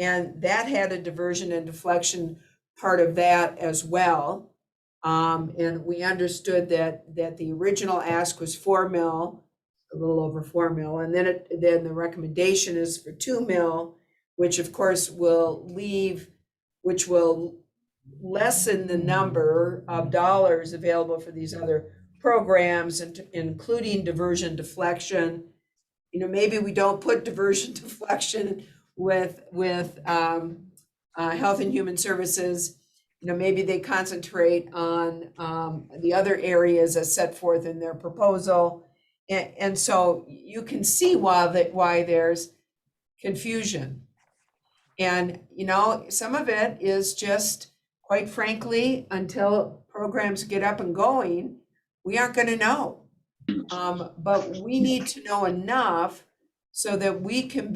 And that had a diversion and deflection part of that as well. And we understood that the original ask was 4 mil, a little over 4 mil, and then the recommendation is for 2 mil, which of course will lessen the number of dollars available for these other programs, and including diversion deflection. Maybe we don't put diversion deflection with Health and Human Services. Maybe they concentrate on the other areas as set forth in their proposal. And so you can see why there's confusion. And, some of it is just, quite frankly, until programs get up and going, we aren't going to know. But we need to know enough so that we can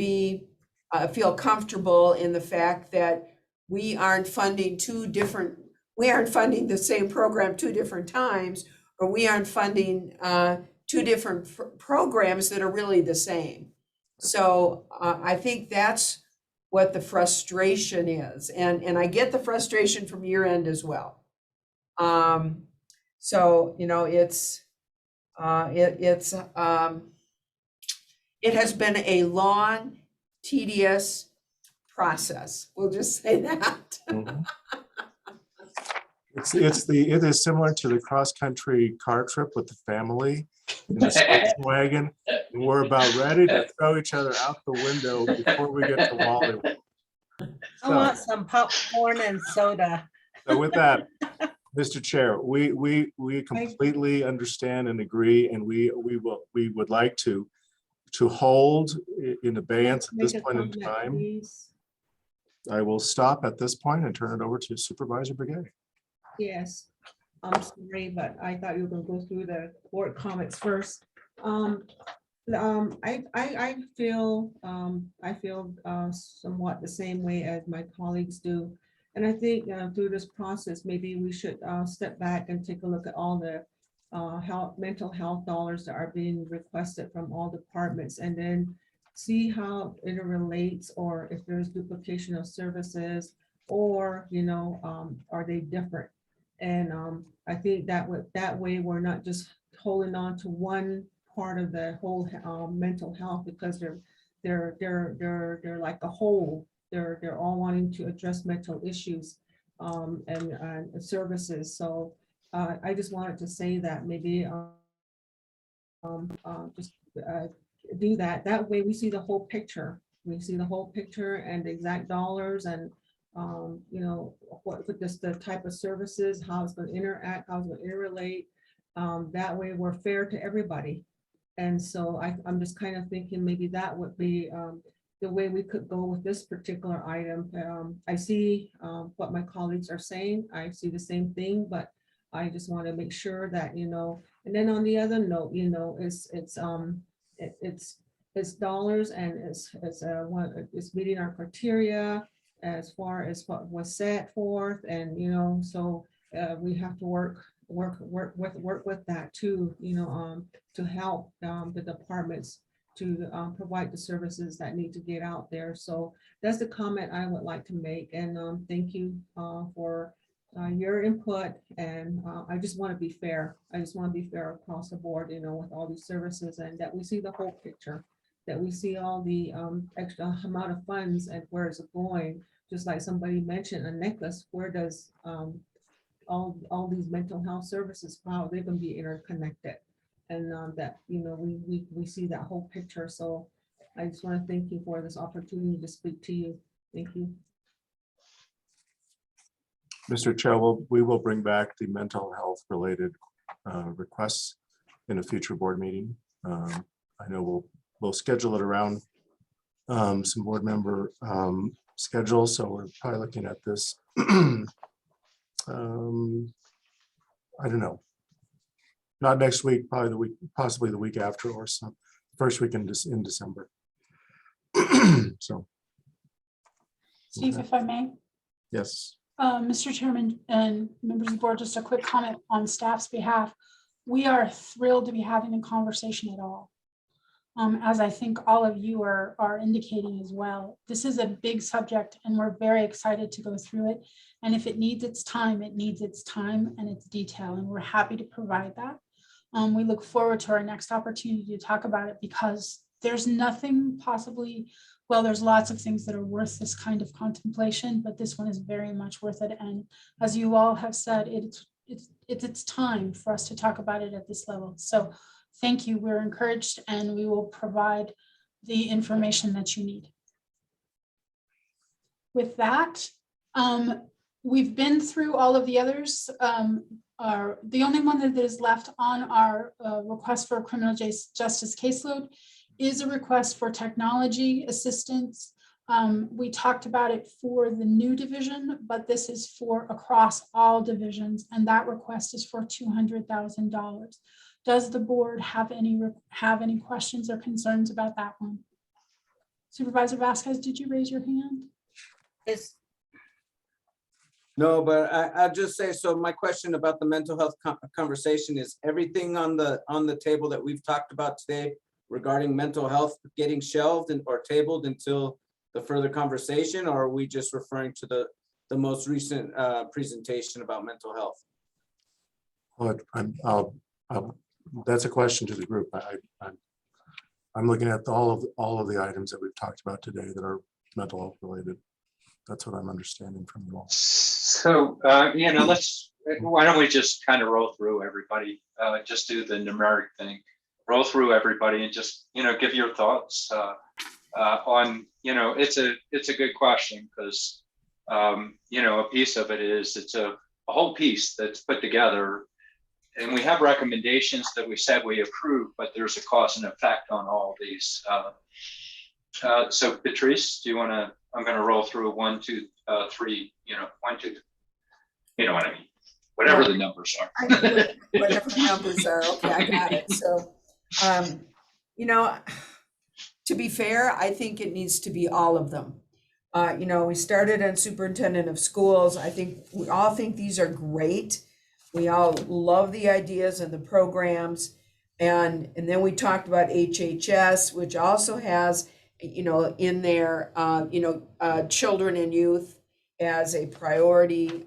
feel comfortable in the fact that we aren't funding the same program 2 different times, or we aren't funding 2 different programs that are really the same. So I think that's what the frustration is. And I get the frustration from your end as well. So, it has been a long, tedious process. We'll just say that. Mhm. It is similar to the cross-country car trip with the family in the station wagon. And we're about ready to throw each other out the window before we get to Wally. I want some popcorn and soda. So with that, Mr. Chair, we completely understand and agree, and we would like to hold in abeyance at this point in time. I will stop at this point and turn it over to Supervisor Begay. Yes, I'm sorry, but I thought you were gonna go through the board comments first. I feel somewhat the same way as my colleagues do. And I think through this process, maybe we should step back and take a look at all the mental health dollars that are being requested from all departments, and then see how it relates, or if there's duplication of services, or are they different? And I think that way we're not just holding on to one part of the whole mental health, because they're like a whole. They're all wanting to address mental issues and services. So I just wanted to say that maybe just do that. That way we see the whole picture. We see the whole picture and the exact dollars and, you know, what this, the type of services, how it's going to interact, how it's going to interrelate. That way we're fair to everybody. And so I'm just kind of thinking maybe that would be the way we could go with this particular item. I see what my colleagues are saying. I see the same thing, but I just want to make sure that, you know, and then on the other note, you know, it's dollars and it's meeting our criteria as far as what was set forth, and you know, so we have to work with that too, you know, to help the departments to provide the services that need to get out there. So that's the comment I would like to make, and thank you for your input. And I just want to be fair. I just want to be fair across the board, you know, with all these services, and that we see the whole picture, that we see all the extra amount of funds and where it's going. Just like somebody mentioned, a necklace, where does all these mental health services, how they can be interconnected, and that, you know, we see that whole picture. So I just want to thank you for this opportunity to speak to you. Thank you. Mr. Chair, we will bring back the mental health related requests in a future board meeting. I know we'll schedule it around some board member schedules, so we're probably looking at this. I don't know. Not next week, probably the week, possibly the week after, or some first week in December. So, Steve, if I may. yes. Mr. Chairman and members of the board, just a quick comment on staff's behalf. We are thrilled to be having a conversation at all. As I think all of you are indicating as well. This is a big subject and we're very excited to go through it. And if it needs its time, it needs its time and its detail, and we're happy to provide that. We look forward to our next opportunity to talk about it, because there's nothing possibly, well, there's lots of things that are worth this kind of contemplation, but this one is very much worth it. And as you all have said, it's time for us to talk about it at this level. So thank you. We're encouraged, and we will provide the information that you need. With that, we've been through all of the others. The only one that is left on our request for a criminal justice caseload is a request for technology assistance. We talked about it for the new division, but this is for across all divisions, and that request is for $200,000. Does the board have any questions or concerns about that one? Supervisor Vasquez, did you raise your hand? Yes. No, but I'll just say, so my question about the mental health conversation is everything on the table that we've talked about today regarding mental health getting shelved or tabled until the further conversation, or are we just referring to the most recent presentation about mental health? Well, that's a question to the group. I'm looking at all of the items that we've talked about today that are mental health related. That's what I'm understanding from you all. So, you know, why don't we just kind of roll through everybody, just do the numeric thing, roll through everybody and just, you know, give your thoughts on, you know, it's a good question because, you know, a piece of it is it's a whole piece that's put together, and we have recommendations that we said we approve, but there's a cause and effect on all these. So Patrice, do you want to, I'm going to roll through 1, 2, 3, you know, 1, 2, you know what I mean? Whatever the numbers are. Whatever the numbers are, okay, I got it. So, you know, to be fair, I think it needs to be all of them. You know, we started on superintendent of schools. I think we all think these are great. We all love the ideas and the programs. And then we talked about HHS, which also has, you know, in there, you know, children and youth as a priority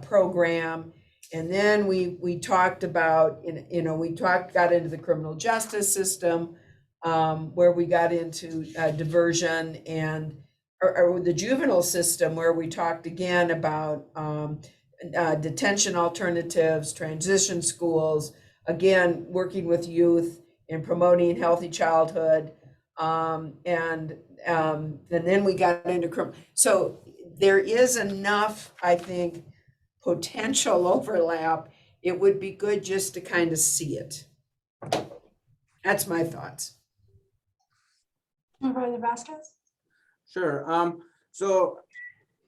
program. And then we talked about, you know, got into the criminal justice system, where we got into diversion, and or the juvenile system, where we talked again about detention alternatives, transition schools, again, working with youth and promoting healthy childhood. And then we got into criminal. So there is enough, I think, potential overlap. It would be good just to kind of see it. That's my thoughts. Supervisor Vasquez? Sure. So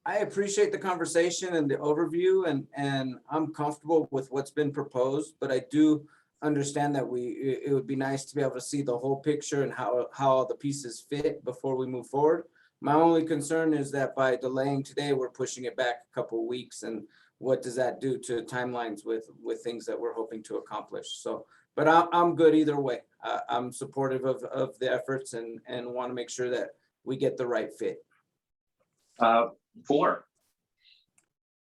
I appreciate the conversation and the overview, and I'm comfortable with what's been proposed, but I do understand that it would be nice to be able to see the whole picture and how all the pieces fit before we move forward. My only concern is that by delaying today, we're pushing it back a couple of weeks, and what does that do to timelines with things that we're hoping to accomplish? So, but I'm good either way. I'm supportive of the efforts and want to make sure that we get the right fit. 4.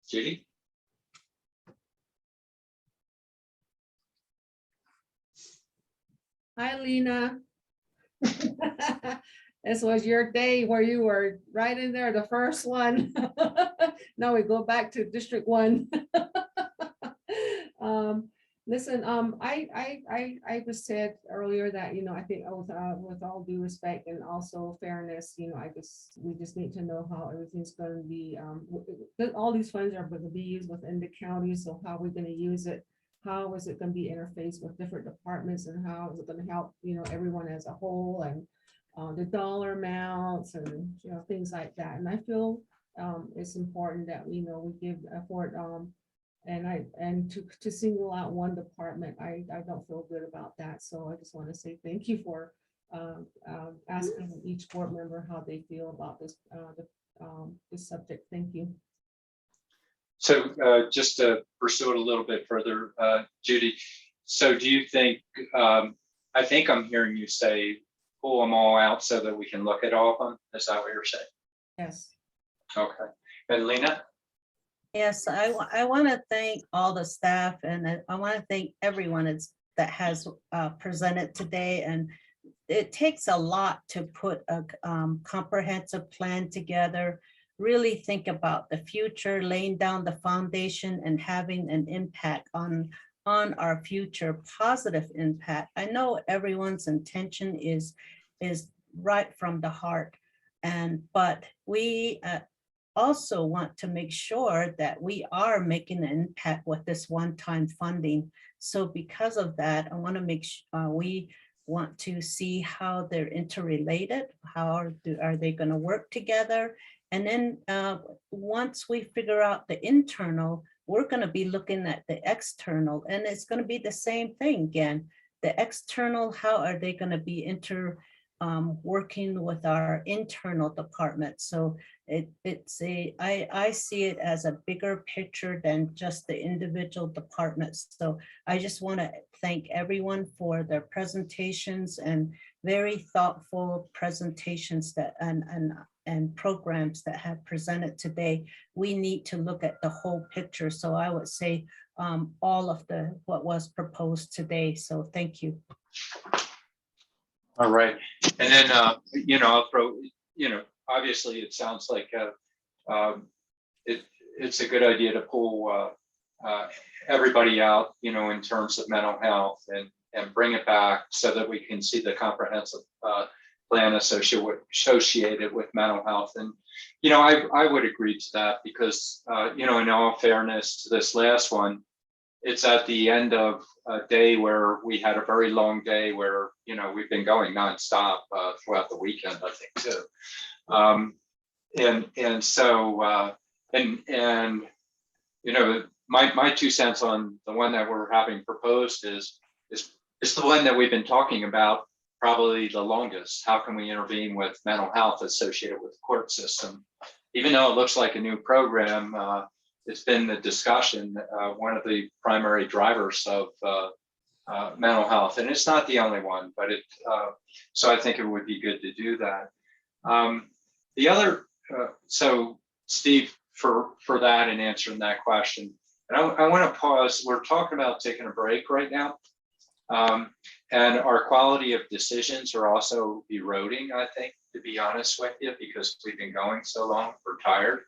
Judy? Hi, Lena. This was your day where you were right in there, the first one. Now we go back to District 1. Listen, I just said earlier that, I think with all due respect and also fairness, we just need to know how everything's going to be. All these funds are going to be used within the county, so how are we going to use it? How is it going to be interfaced with different departments, and how is it going to help, everyone as a whole, and the dollar amounts and, things like that. And I feel it's important that, we give effort, and to single out one department, I don't feel good about that. So I just want to say thank you for asking each board member how they feel about this subject. Thank you. So just to pursue it a little bit further, Judy, so do you think, I think I'm hearing you say, pull them all out so that we can look at all of them? Is that what you're saying? Yes. Okay. And Lena? Yes, I want to thank all the staff, and I want to thank everyone that has presented today. And it takes a lot to put a comprehensive plan together, really think about the future, laying down the foundation and having an impact on our future, positive impact. I know everyone's intention is right from the heart, but we also want to make sure that we are making an impact with this one-time funding. So because of that, I want to make sure we want to see how they're interrelated, how are they going to work together. And then once we figure out the internal, we're going to be looking at the external, and it's going to be the same thing again. The external, how are they going to be working with our internal department? So I see it as a bigger picture than just the individual departments. So I just want to thank everyone for their presentations, and very thoughtful presentations that and programs that have presented today. We need to look at the whole picture. So I would say all of what was proposed today. So thank you. All right. And then, I'll throw, obviously it sounds like it's a good idea to pull everybody out, in terms of mental health, and bring it back so that we can see the comprehensive plan associated with mental health. And, I would agree to that because, in all fairness to this last one, it's at the end of a day where we had a very long day where, we've been going nonstop throughout the weekend, I think too. My 2 cents on the one that we're having proposed is the one that we've been talking about probably the longest. How can we intervene with mental health associated with the court system? Even though it looks like a new program, it's been the discussion, one of the primary drivers of mental health, and it's not the only one, but so I think it would be good to do that. The other, so Steve, for that and answering that question, and I want to pause. We're talking about taking a break right now, and our quality of decisions are also eroding, I think, to be honest with you, because we've been going so long, we're tired.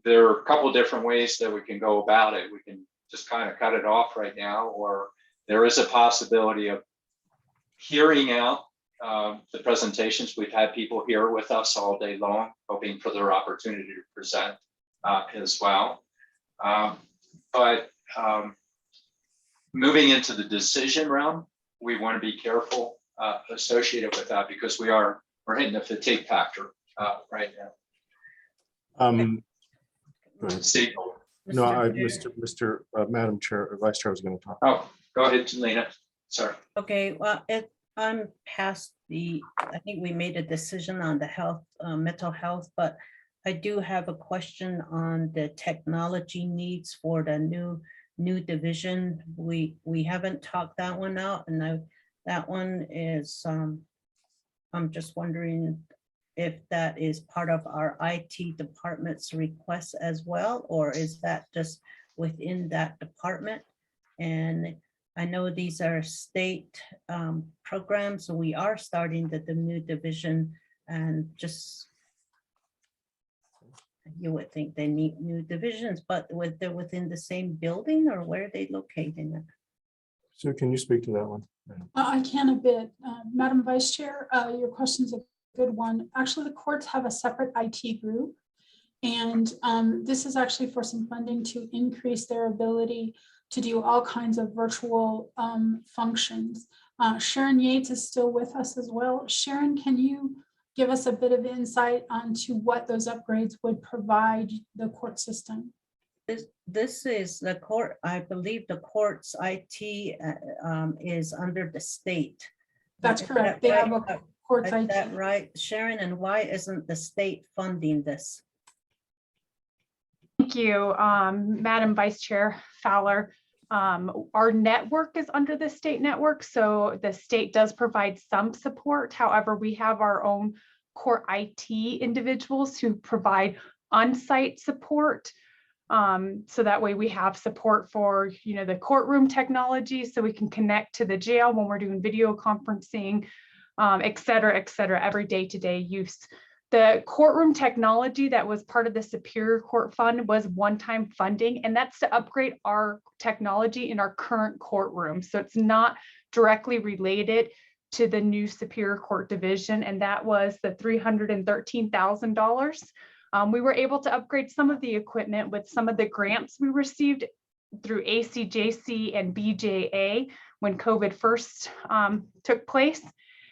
There are a couple different ways that we can go about it. We can just kind of cut it off right now, or there is a possibility of hearing out the presentations. We've had people here with us all day long, hoping for their opportunity to present as well. But moving into the decision realm, we want to be careful associated with that, because we're hitting the fatigue factor right now. Go ahead. Steve. No, Madam Chair, or Vice Chair was going to talk. Oh, go ahead, Lena. Sorry. Okay, well, I'm past I think we made a decision on the health, mental health, but I do have a question on the technology needs for the new division. We haven't talked that one out, and that one is, I'm just wondering if that is part of our IT department's request as well, or is that just within that department? And I know these are state programs, so we are starting the new division, and just you would think they need new divisions, but they're within the same building, or where are they located? So can you speak to that one? I can a bit. Madam Vice Chair, your question's a good one. Actually, the courts have a separate IT group, and this is actually for some funding to increase their ability to do all kinds of virtual functions. Sharon Yates is still with us as well. Sharon, can you give us a bit of insight onto what those upgrades would provide the court system? This is the court, I believe the court's IT is under the state. That's correct. They have a court's IT. Is that right, Sharon? And why isn't the state funding this? Thank you, Madam Vice Chair Fowler. Our network is under the state network, so the state does provide some support. However, we have our own court IT individuals who provide on-site support. So that way we have support for, the courtroom technology, so we can connect to the jail when we're doing video conferencing, et cetera, every day-to-day use. The courtroom technology that was part of the Superior Court Fund was one-time funding, and that's to upgrade our technology in our current courtroom. So it's not directly related to the new Superior Court Division, and that was the $313,000. We were able to upgrade some of the equipment with some of the grants we received through ACJC and BJA when COVID first took place.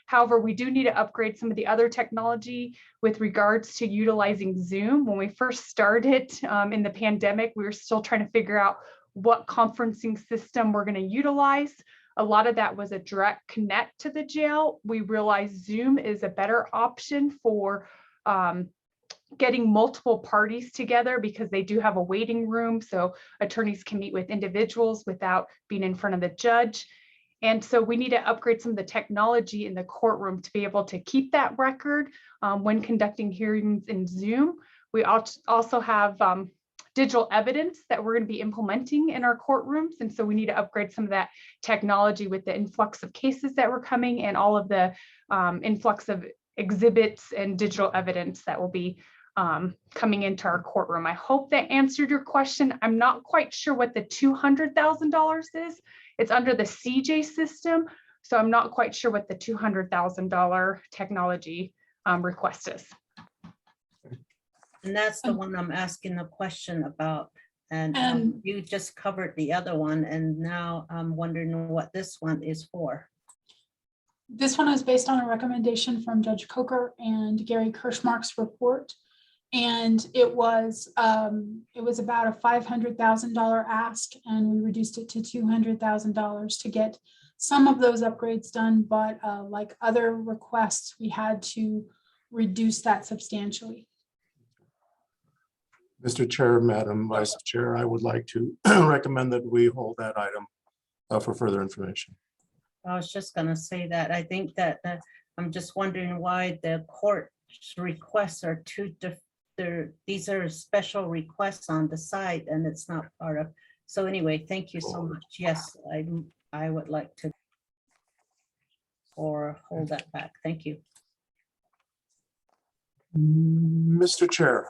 However, we do need to upgrade some of the other technology with regards to utilizing Zoom. When we first started in the pandemic, we were still trying to figure out what conferencing system we're going to utilize. A lot of that was a direct connect to the jail. We realized Zoom is a better option for getting multiple parties together, because they do have a waiting room, so attorneys can meet with individuals without being in front of the judge. And so we need to upgrade some of the technology in the courtroom to be able to keep that record when conducting hearings in Zoom. We also have digital evidence that we're going to be implementing in our courtrooms. And so we need to upgrade some of that technology with the influx of cases that were coming, and all of the influx of exhibits and digital evidence that will be coming into our courtroom. I hope that answered your question. I'm not quite sure what the $200,000 is. It's under the CJ system, so I'm not quite sure what the $200,000 technology request is. And that's the one I'm asking a question about. And you just covered the other one, and now I'm wondering what this one is for. This one is based on a recommendation from Judge Coker and Gary Kirschmark's report. And it was about a $500,000 ask, and we reduced it to $200,000 to get some of those upgrades done. But like other requests, we had to reduce that substantially. Mr. Chair, Madam Vice Chair, I would like to recommend that we hold that item for further information. I was just going to say that. I think that I'm just wondering why the court's requests are these are special requests on the side, and it's not part of. So anyway, thank you so much. Yes, I would like to hold that back. Thank you. Mr. Chair,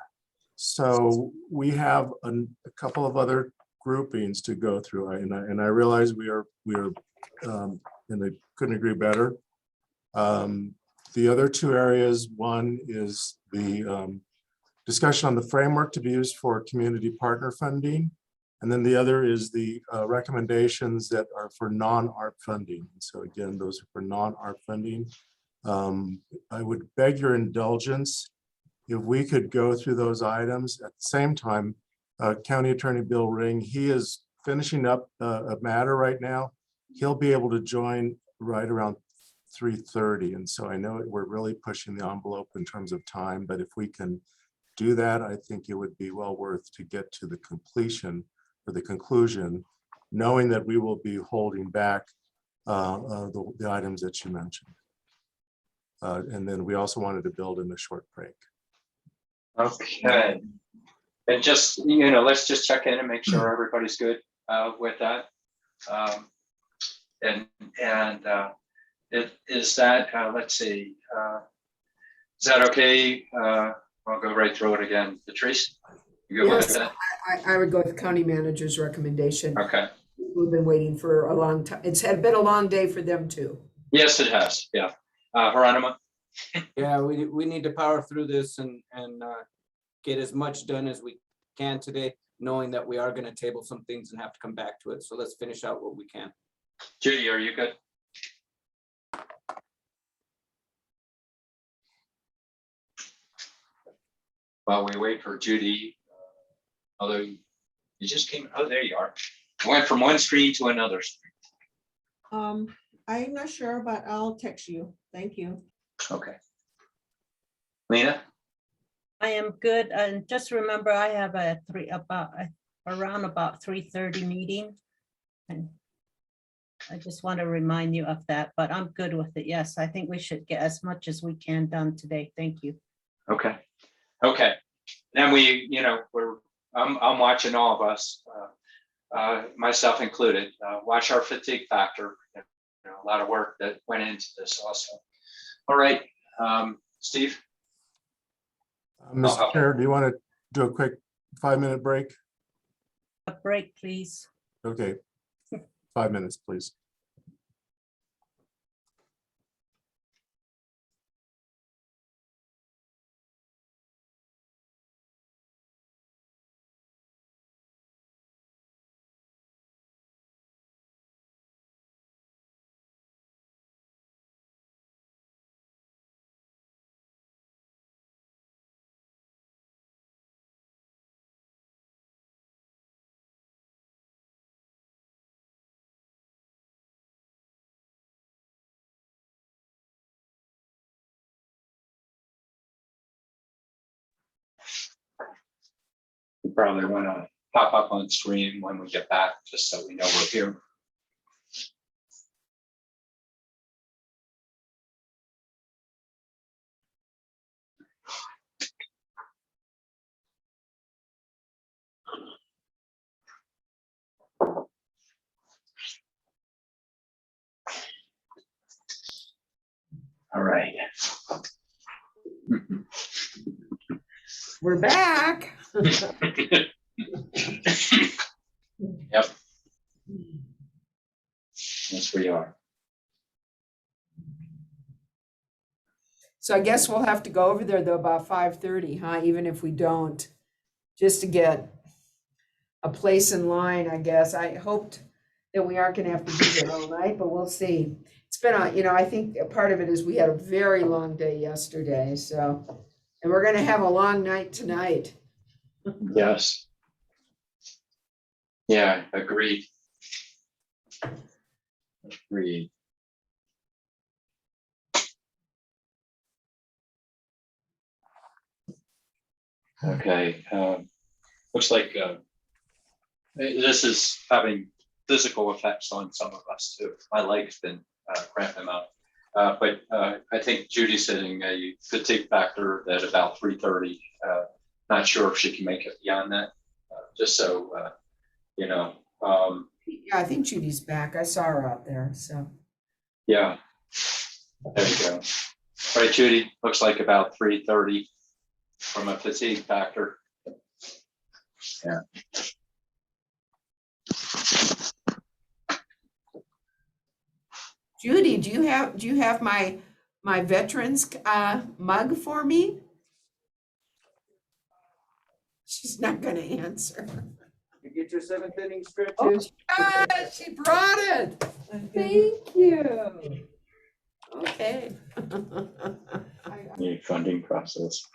so we have a couple of other groupings to go through. And I realize we are, and I couldn't agree better. The other two areas, one is the discussion on the framework to be used for community partner funding. And then the other is the recommendations that are for non-ARP funding. And so again, those are for non-ARP funding. I would beg your indulgence if we could go through those items at the same time. County Attorney Bill Ring, he is finishing up a matter right now. He'll be able to join right around 3:30. And so I know we're really pushing the envelope in terms of time, but if we can do that, I think it would be well worth to get to the completion or the conclusion, knowing that we will be holding back the items that you mentioned. And then we also wanted to build in a short break. Okay. And just, you know, let's just check in and make sure everybody's good with that. Is that, let's see, is that okay? I'll go right through it again. Patrice, you good with Yes, that? I would go with county manager's recommendation. Okay. We've been waiting for a long time. It's been a long day for them too. Yes, it has. Yeah. Hieronymus? Yeah, we need to power through this and get as much done as we can today, knowing that we are going to table some things and have to come back to it. So let's finish out what we can. Judy, are you good? While we wait for Judy, although you just came, oh, there you are. Went from one screen to another screen. I'm not sure, but I'll text you. Thank you. Okay. Lena? I am good. And just remember, I have around about 3:30 meeting. And I just want to remind you of that, but I'm good with it. Yes, I think we should get as much as we can done today. Thank you. Okay. Okay. Then we, you know, I'm watching all of us, myself included, watch our fatigue factor. You know, a lot of work that went into this also. All right, Steve. Mr. Chair, do you want to do a quick 5-minute break? A break, please. Okay, 5 minutes, please. We probably want to pop up on screen when we get back, just so we know we're here. All right. We're back. Yep. Yes, we are. So I guess we'll have to go over there though about 5:30, huh? Even if we don't, just to get a place in line, I guess. I hoped that we aren't going to have to be there all night, but we'll see. It's been a, you know, I think a part of it is we had a very long day yesterday, so, and we're going to have a long night tonight. Yes. Yeah, agreed. Agreed. Okay, looks like this is having physical effects on some of us too. My leg's been cramping up. But I think Judy's hitting a fatigue factor at about 3:30. Not sure if she can make it beyond that. Just so you know. Yeah, I think Judy's back. I saw her out there. So. Yeah. There you go. All right, Judy. Looks like about 3:30 from a fatigue factor. Yeah. Judy, do you have my veterans mug for me? She's not gonna answer. You get your seventh inning stretch Oh, in? she brought it. Thank you. Okay. The funding process.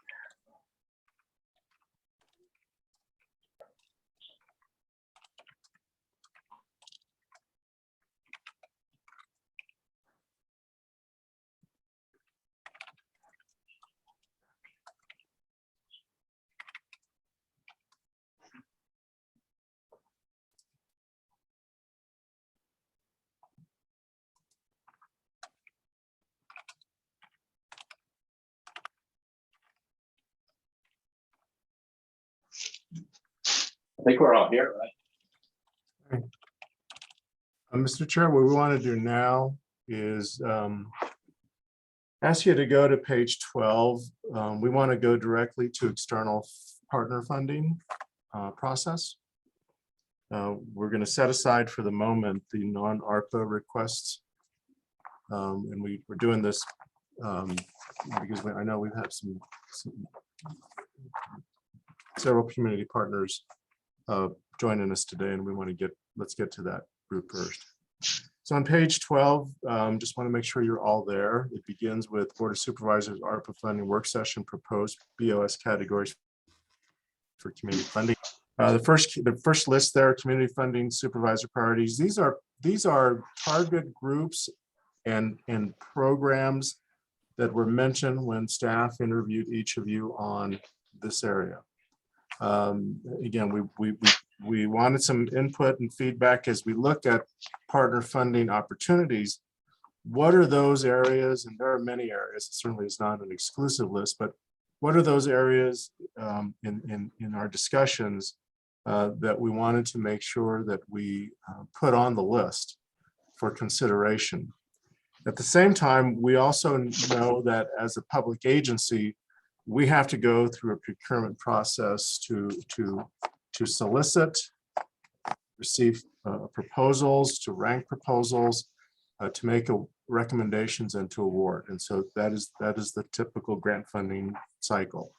I think we're all here, right? Mr. Chair, what we want to do now is ask you to go to page 12. We want to go directly to external partner funding process. We're going to set aside for the moment the non-ARPA requests. And we're doing this because I know we've had several community partners joining us today, and we want to let's get to that group first. So on page 12, just want to make sure you're all there. It begins with Board of Supervisors ARPA funding work session proposed BOS categories for community funding. The first list there, community funding supervisor priorities. These are target groups and programs that were mentioned when staff interviewed each of you on this area. Again, we wanted some input and feedback as we looked at partner funding opportunities. What are those areas? And there are many areas. It certainly is not an exclusive list, but what are those areas in our discussions that we wanted to make sure that we put on the list for consideration? At the same time, we also know that as a public agency, we have to go through a procurement process to solicit, receive proposals, to rank proposals, to make recommendations and to award. And so that is the typical grant funding cycle.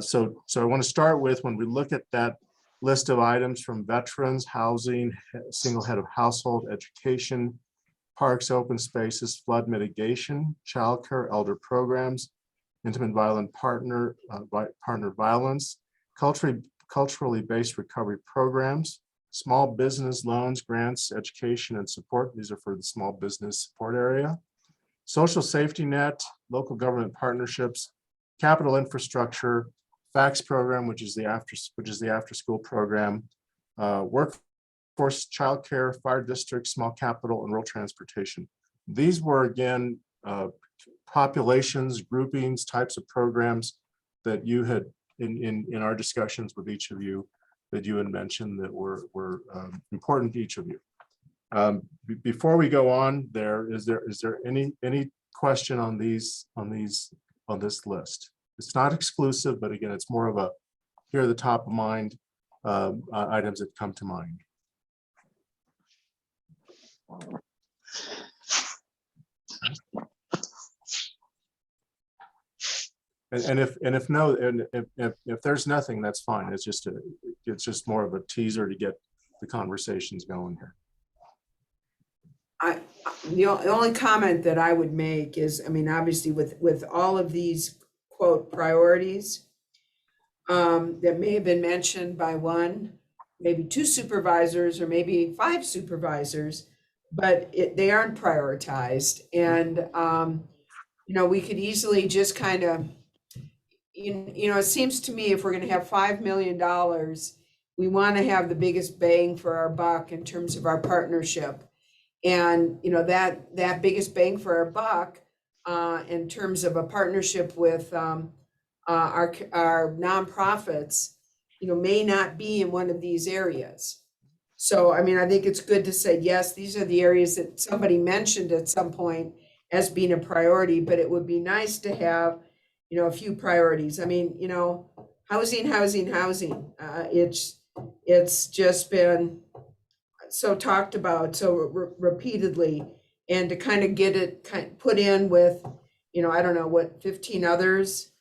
So I want to start with, when we look at that list of items from veterans, housing, single head of household, education, parks, open spaces, flood mitigation, childcare, elder programs, intimate violent partner violence, culturally based recovery programs, small business loans, grants, education and support. These are for the small business support area. Social safety net, local government partnerships, capital infrastructure, FACTS program, which is the after school program, workforce, childcare, fire district, small capital, and rural transportation. These were, again, populations, groupings, types of programs that you had in our discussions with each of you, that you had mentioned that were important to each of you. Before we go on, is there any question on this list? It's not exclusive, but again, it's more of a here are the top of mind items that come to mind. And if there's nothing, that's fine. It's just more of a teaser to get the conversations going here. The only comment that I would make is, I mean, obviously with all of these quote priorities that may have been mentioned by one, maybe two supervisors, or maybe five supervisors, but they aren't prioritized. And, we could easily just kind of, it seems to me if we're going to have $5 million, we want to have the biggest bang for our buck in terms of our partnership. And, that biggest bang for our buck in terms of a partnership with our nonprofits, may not be in one of these areas. So, I mean, I think it's good to say, yes, these are the areas that somebody mentioned at some point as being a priority, but it would be nice to have, a few priorities. I mean, housing. It's just been so talked about so repeatedly and to kind of get it put in with, I don't know, what, 15 others.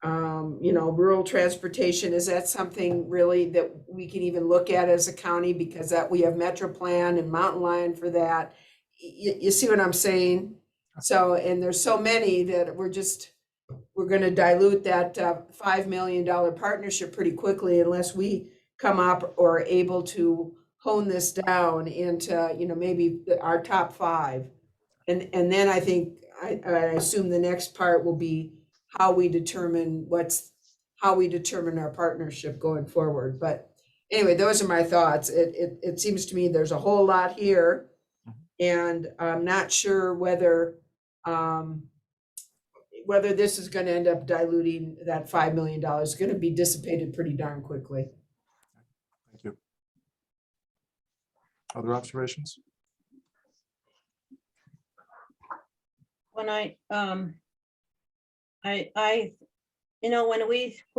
Rural transportation, is that something really that we can even look at as a county, because that we have Metro Plan and Mountain Lion for that? You see what I'm saying? So, and there's so many that we're going to dilute that $5 million partnership pretty quickly unless we come up or are able to hone this down into, maybe our top 5. And then I think, I assume the next part will be how we determine our partnership going forward. But anyway, those are my thoughts. It seems to me there's a whole lot here, and I'm not sure whether this is going to end up diluting that $5 million. It's going to be dissipated pretty darn quickly. Thank you. Other observations? When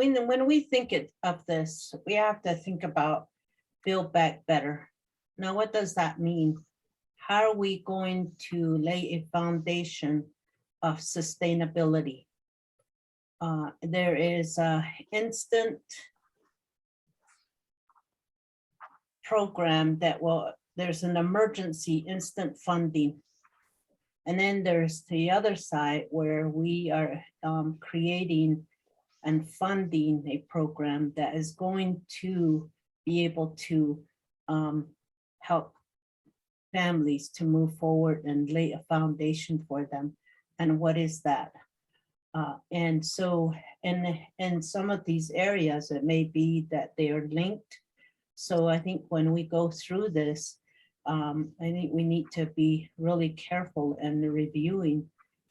when we think of this, we have to think about build back better. Now, what does that mean? How are we going to lay a foundation of sustainability? There is a instant program there's an emergency instant funding. And then there's the other side where we are creating and funding a program that is going to be able to help families to move forward and lay a foundation for them. And what is that? And so in some of these areas, it may be that they are linked. So I think when we go through this, I think we need to be really careful in reviewing.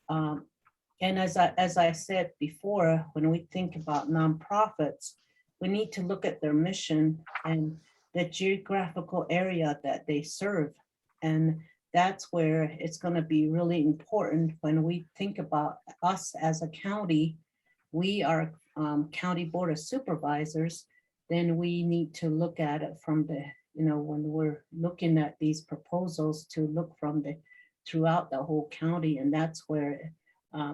And as I said before, when we think about nonprofits, we need to look at their mission and the geographical area that they serve. And that's where it's going to be really important when we think about us as a county. We are County Board of Supervisors, then we need to look at it from the, when we're looking at these proposals, to look from throughout the whole county. And that's where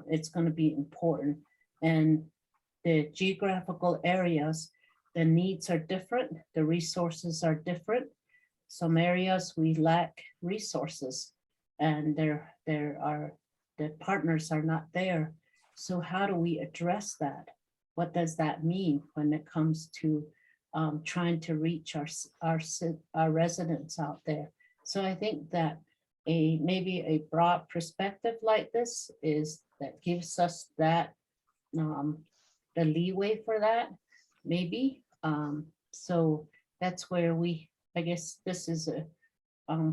it's going to be important. And the geographical areas, the needs are different, the resources are different. Some areas we lack resources, and the partners are not there. So how do we address that? What does that mean when it comes to trying to reach our residents out there? So I think that maybe a broad perspective like this that gives us that the leeway for that, maybe. So that's where I guess this is a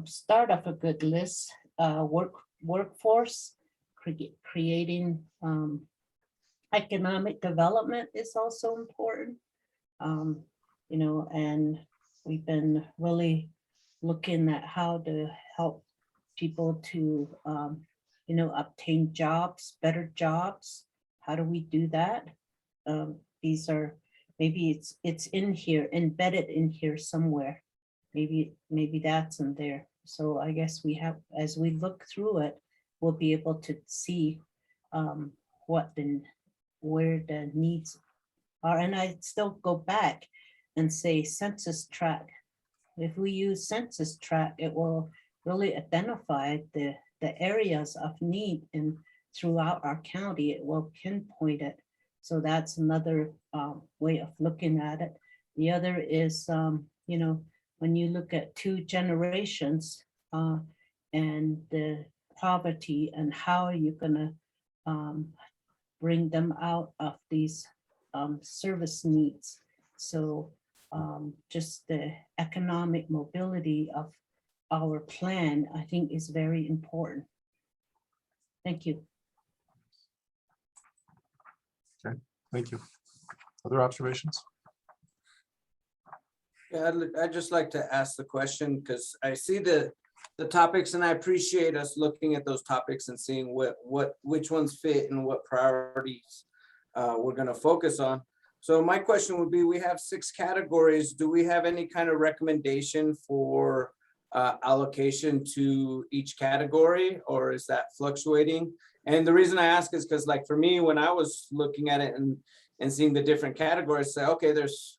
start of a good list. Workforce, creating economic development is also important. And we've been really looking at how to help people to, obtain jobs, better jobs. How do we do that? These are, maybe it's in here, embedded in here somewhere. Maybe that's in there. So I guess we have, as we look through it, we'll be able to see where the needs are. And I still go back and say census tract. If we use census tract, it will really identify the areas of need and throughout our county. It will pinpoint it. So that's another way of looking at it. The other is, when you look at 2 generations and the poverty, and how are you gonna bring them out of these service needs? So just the economic mobility of our plan, I think, is very important. Thank you. Okay, thank you. Other observations? Yeah, I'd just like to ask the question, because I see the topics, and I appreciate us looking at those topics and seeing which ones fit and what priorities we're going to focus on. So my question would be, we have 6 categories. Do we have any kind of recommendation for allocation to each category, or is that fluctuating? And the reason I ask is because, like, for me, when I was looking at it and seeing the different categories, say, okay, there's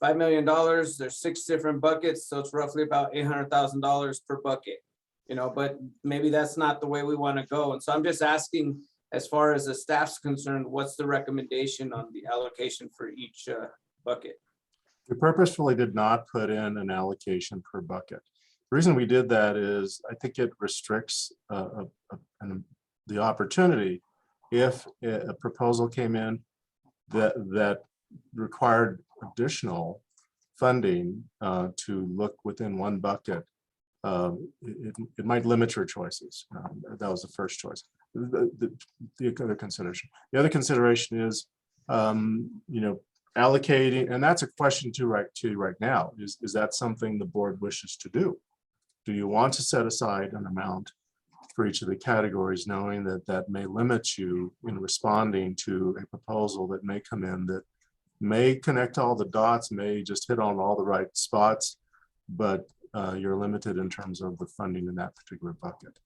$5 million, there's 6 different buckets, so it's roughly about $800,000 per bucket, you know, but maybe that's not the way we want to go. And so I'm just asking, as far as the staff's concerned, what's the recommendation on the allocation for each bucket? We purposefully did not put in an allocation per bucket. The reason we did that is I think it restricts the opportunity if a proposal came in that required additional funding to look within one bucket. It might limit your choices. That was the first choice. The other consideration. The other consideration is, allocating, and that's a question right now. Is that something the board wishes to do? Do you want to set aside an amount for each of the categories, knowing that that may limit you in responding to a proposal that may come in that may connect all the dots, may just hit on all the right spots, but you're limited in terms of the funding in that particular bucket.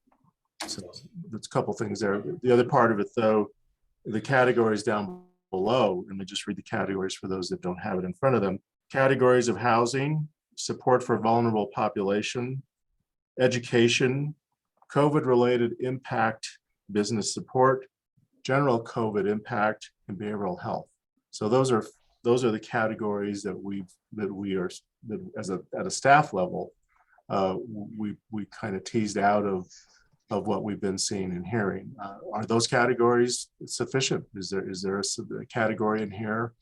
So there's a couple things there. The other part of it, though, the categories down below, and we just read the categories for those that don't have it in front of them. Categories of housing, support for vulnerable population, education, COVID-related impact, business support, general COVID impact, and behavioral health. So those are the categories that at a staff level, we kind of teased out of what we've been seeing and hearing. Are those categories sufficient? Is there a category in here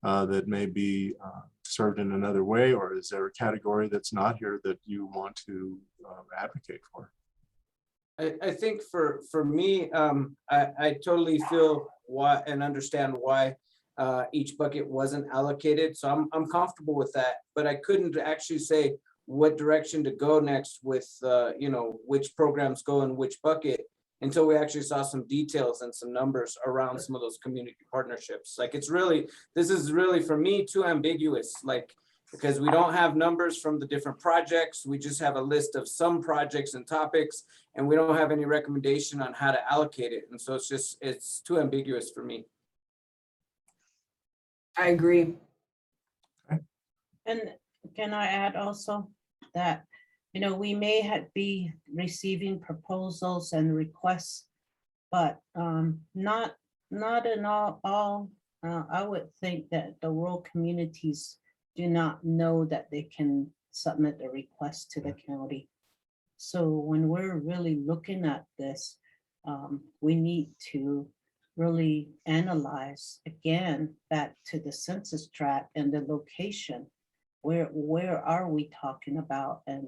that may be served in another way, or is there a category that's not here that you want to advocate for? I think for me, I totally feel why and understand why each bucket wasn't allocated. So I'm comfortable with that, but I couldn't actually say what direction to go next with, which programs go in which bucket until we actually saw some details and some numbers around some of those community partnerships. Like, this is really for me too ambiguous, like, because we don't have numbers from the different projects. We just have a list of some projects and topics, and we don't have any recommendation on how to allocate it. And so it's too ambiguous for me. I agree. And can I add also that, we may be receiving proposals and requests, but not in all. I would think that the rural communities do not know that they can submit a request to the county. So when we're really looking at this, we need to really analyze again back to the census tract and the location. Where are we talking about? And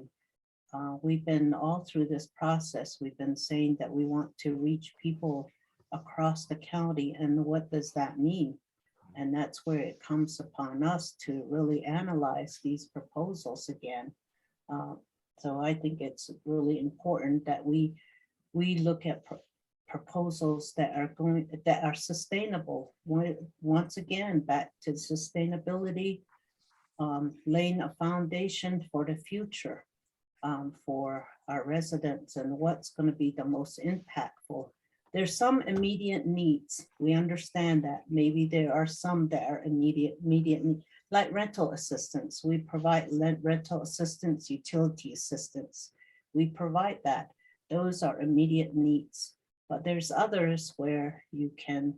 we've been all through this process, we've been saying that we want to reach people across the county, and what does that mean? And that's where it comes upon us to really analyze these proposals again. So I think it's really important that we look at proposals that are sustainable. Once again, back to sustainability, laying a foundation for the future for our residents and what's going to be the most impactful. There's some immediate needs. We understand that maybe there are some that are immediate like rental assistance. We provide rental assistance, utility assistance. We provide that. Those are immediate needs. But there's others where you can,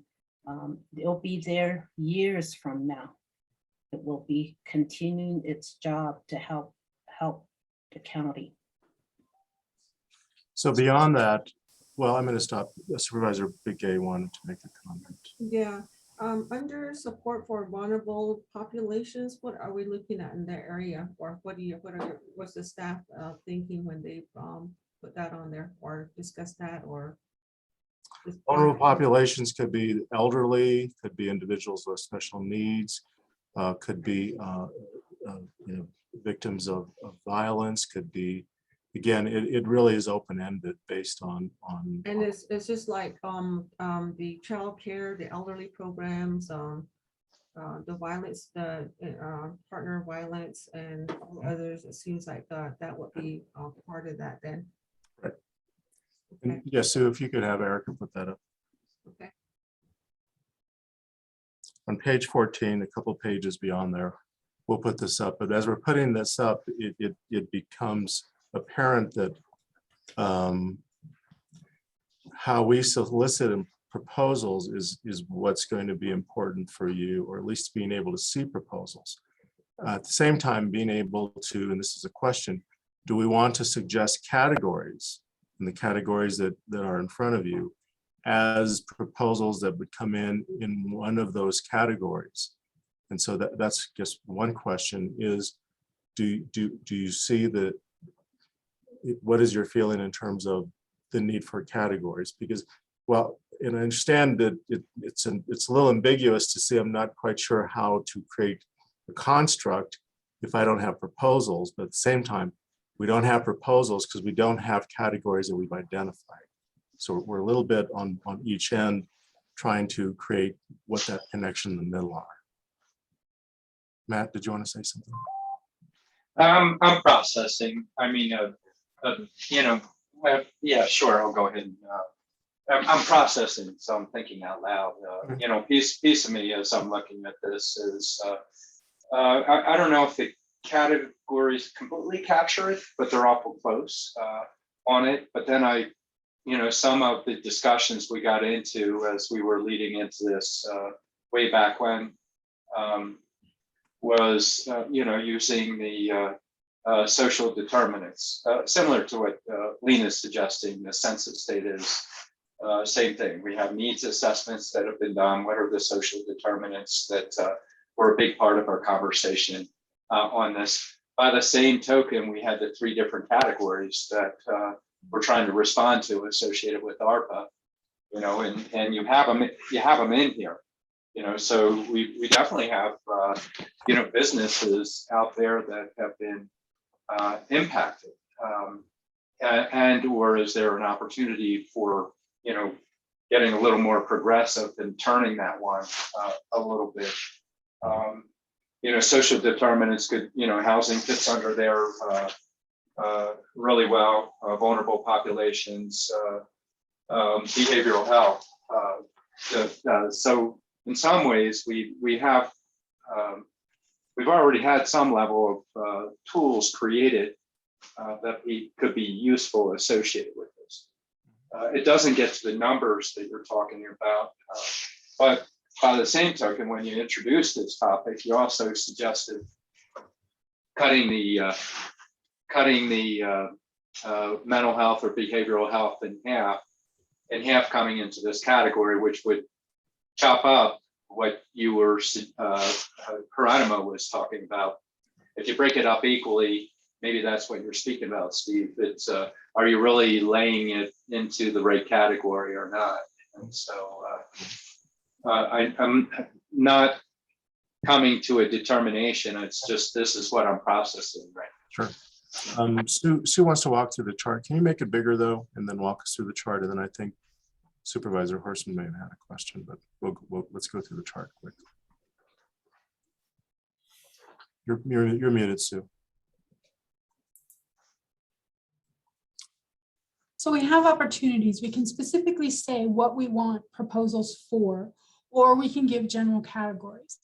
it'll be there years from now. It will be continuing its job to help the county. So beyond that, well, I'm going to stop. Supervisor Big Gay wanted to make a comment. Yeah, under support for vulnerable populations, what are we looking at in that area? Or what's the staff thinking when they put that on there or discuss that? Or vulnerable populations could be elderly, could be individuals with special needs, could be victims of violence, could be, again, it really is open-ended based on. And it's just like the child care, the elderly programs, the violence, the partner violence and all others, it seems like that would be part of that then. Right. Okay. Yeah, Sue, if you could have Erica put that up. Okay. On page 14, a couple pages beyond there, we'll put this up. But as we're putting this up, it becomes apparent that how we solicit proposals is what's going to be important for you, or at least being able to see proposals. At the same time, being able to, and this is a question, do we want to suggest categories in the categories that are in front of you as proposals that would come in one of those categories? And so that's just one question is, do you see what is your feeling in terms of the need for categories? Because, well, and I understand that it's a little ambiguous to say, I'm not quite sure how to create a construct if I don't have proposals, but at the same time, we don't have proposals because we don't have categories that we've identified. So we're a little bit on each end trying to create what that connection in the middle are. Matt, did you want to say something? I'm processing. I mean, yeah, sure, I'll go ahead and I'm processing, so I'm thinking out loud. Piece of me as I'm looking at this is, I don't know if the categories completely capture it, but they're awful close on it. But then some of the discussions we got into as we were leading into this way back when was, using the social determinants, similar to what Lena's suggesting the census data is. Same thing. We have needs assessments that have been done. What are the social determinants that were a big part of our conversation on this? By the same token, we had the 3 different categories that we're trying to respond to associated with ARPA, and you have them in here, so we definitely have, businesses out there that have been impacted, or is there an opportunity for, getting a little more progressive and turning that one a little bit. Social determinants could, housing fits under there really well, vulnerable populations, behavioral health. So in some ways we've already had some level of tools created that could be useful associated with this. It doesn't get to the numbers that you're talking about, but by the same token, when you introduced this topic, you also suggested cutting the mental health or behavioral health in half coming into this category, which would chop up what you were, Geronimo was talking about. If you break it up equally, maybe that's what you're speaking about, Steve. It's are you really laying it into the right category or not? And so I'm not coming to a determination. It's just, this is what I'm processing right now. Sure. Sue wants to walk through the chart. Can you make it bigger though, and then walk us through the chart? And then I think Supervisor Horseman may have had a question, but let's go through the chart quick. You're muted, Sue. So we have opportunities. We can specifically say what we want proposals for, or we can give general categories.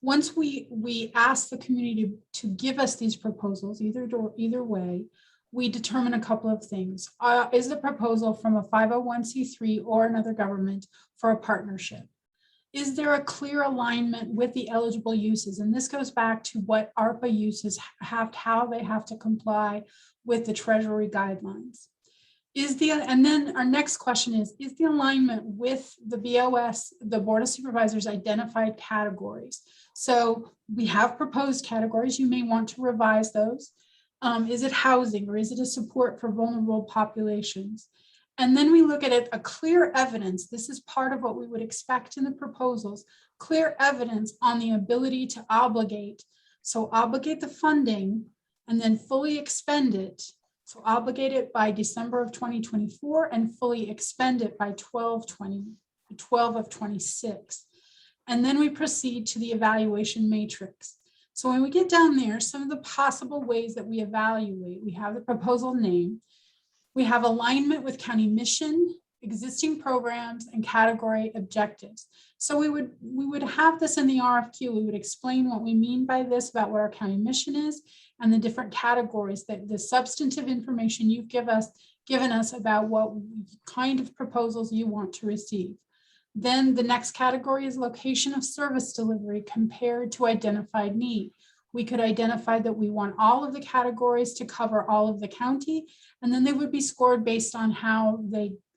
Once we ask the community to give us these proposals, either way, we determine a couple of things. Is the proposal from a 501c3 or another government for a partnership? Is there a clear alignment with the eligible uses? And this goes back to what ARPA uses how they have to comply with the Treasury guidelines. And then our next question is the alignment with the BOS, the Board of Supervisors identified categories? So we have proposed categories. You may want to revise those. Is it housing, or is it a support for vulnerable populations? And then we look at it, a clear evidence. This is part of what we would expect in the proposals, clear evidence on the ability to obligate. So obligate the funding and then fully expend it. So obligate it by December of 2024 and fully expend it by 12 of 26. And then we proceed to the evaluation matrix. So when we get down there, some of the possible ways that we evaluate, we have the proposal name, we have alignment with county mission, existing programs, and category objectives. So we would have this in the RFQ. We would explain what we mean by this, about what our county mission is, and the different categories, that the substantive information you've given us about what kind of proposals you want to receive. Then the next category is location of service delivery compared to identified need. We could identify that we want all of the categories to cover all of the county, and then they would be scored based on how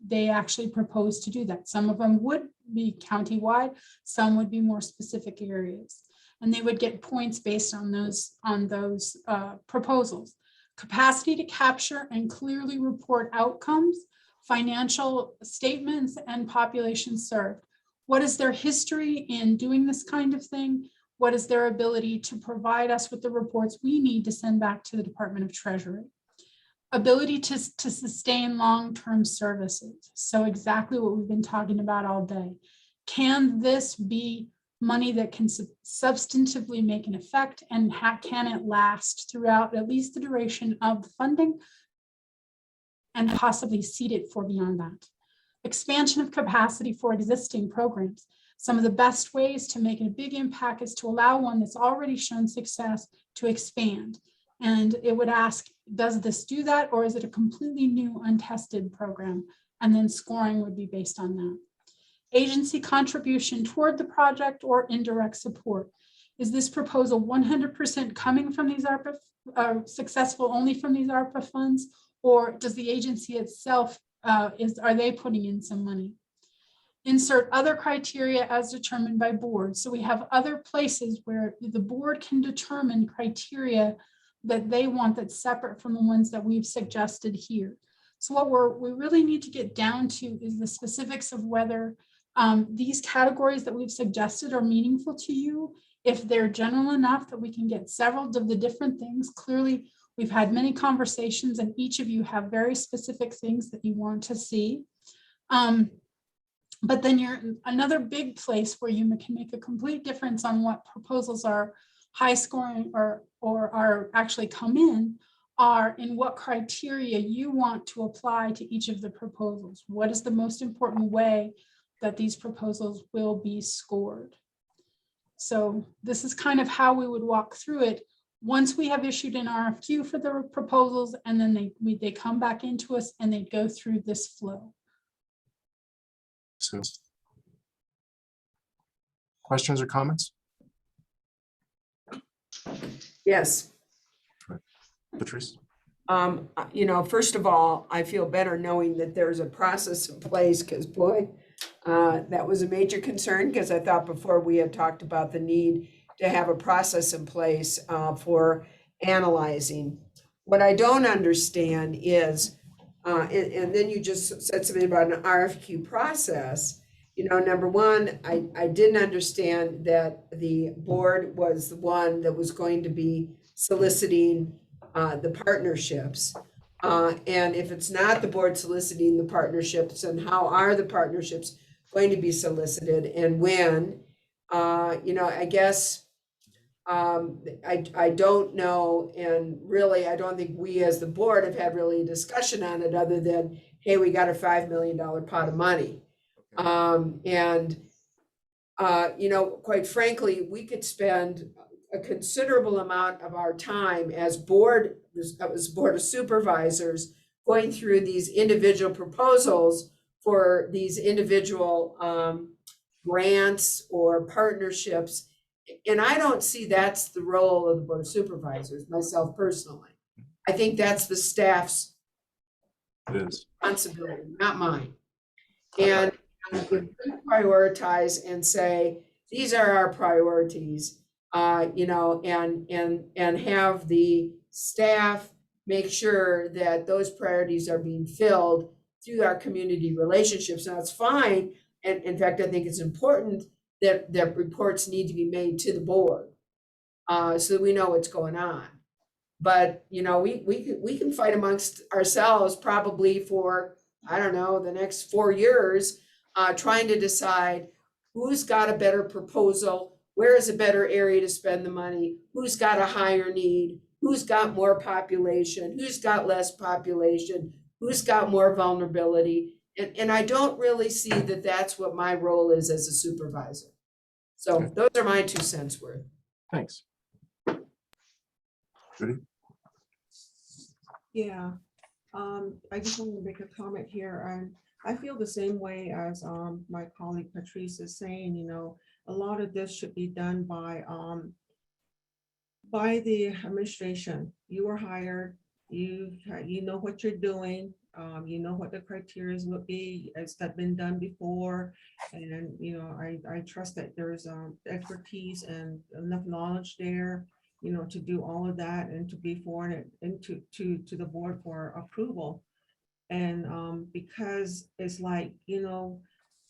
they actually propose to do that. Some of them would be countywide, some would be more specific areas, and they would get points based on those proposals. Capacity to capture and clearly report outcomes, financial statements, and population served. What is their history in doing this kind of thing? What is their ability to provide us with the reports we need to send back to the Department of Treasury? Ability to sustain long-term services. So exactly what we've been talking about all day. Can this be money that can substantively make an effect, and can it last throughout at least the duration of the funding, and possibly seed it for beyond that? Expansion of capacity for existing programs. Some of the best ways to make a big impact is to allow one that's already shown success to expand. And it would ask, does this do that, or is it a completely new untested program? And then scoring would be based on that. Agency contribution toward the project or indirect support. Is this proposal 100% coming from these ARPA, successful only from these ARPA funds, or does the agency itself, are they putting in some money? Insert other criteria as determined by board. So we have other places where the board can determine criteria that they want that's separate from the ones that we've suggested here. So what we really need to get down to is the specifics of whether these categories that we've suggested are meaningful to you, if they're general enough that we can get several of the different things. Clearly, we've had many conversations, and each of you have very specific things that you want to see. But then you're another big place where you can make a complete difference on what proposals are high scoring or are actually come in, are in what criteria you want to apply to each of the proposals. What is the most important way that these proposals will be scored? So this is kind of how we would walk through it once we have issued an RFQ for the proposals, and then they come back into us and they go through this flow. So, questions or comments? Yes. Patrice? First of all, I feel better knowing that there's a process in place, because boy, that was a major concern, because I thought before we had talked about the need to have a process in place for analyzing. What I don't understand is, and then you just said something about an RFQ process. Number one, I didn't understand that the board was the one that was going to be soliciting the partnerships. And if it's not the board soliciting the partnerships, and how are the partnerships going to be solicited and when? I guess I don't know, and really I don't think we as the board have had really a discussion on it, other than, hey, we got a $5 million pot of money. Quite frankly, we could spend a considerable amount of our time as board of supervisors going through these individual proposals for these individual grants or partnerships. And I don't see that's the role of the board of supervisors, myself personally. I think that's the staff's responsibility, not mine. And if we prioritize and say, these are our priorities, and have the staff make sure that those priorities are being filled through our community relationships. Now, it's fine. And in fact, I think it's important that reports need to be made to the board so that we know what's going on. But, we can fight amongst ourselves probably for, I don't know, the next 4 years, trying to decide who's got a better proposal, where is a better area to spend the money, who's got a higher need, who's got more population, who's got less population, who's got more vulnerability. And I don't really see that that's what my role is as a supervisor. So those are my 2 cents worth. Thanks. Judy? Yeah, I just wanted to make a comment here, and I feel the same way as my colleague Patrice is saying. You know, a lot of this should be done by the administration. You were hired, you know what you're doing, you know what the criteria would be, as that been done before, and you know, I trust that there's expertise and enough knowledge there, you know, to do all of that and to be forwarded into to the board for approval. And because it's like, you know,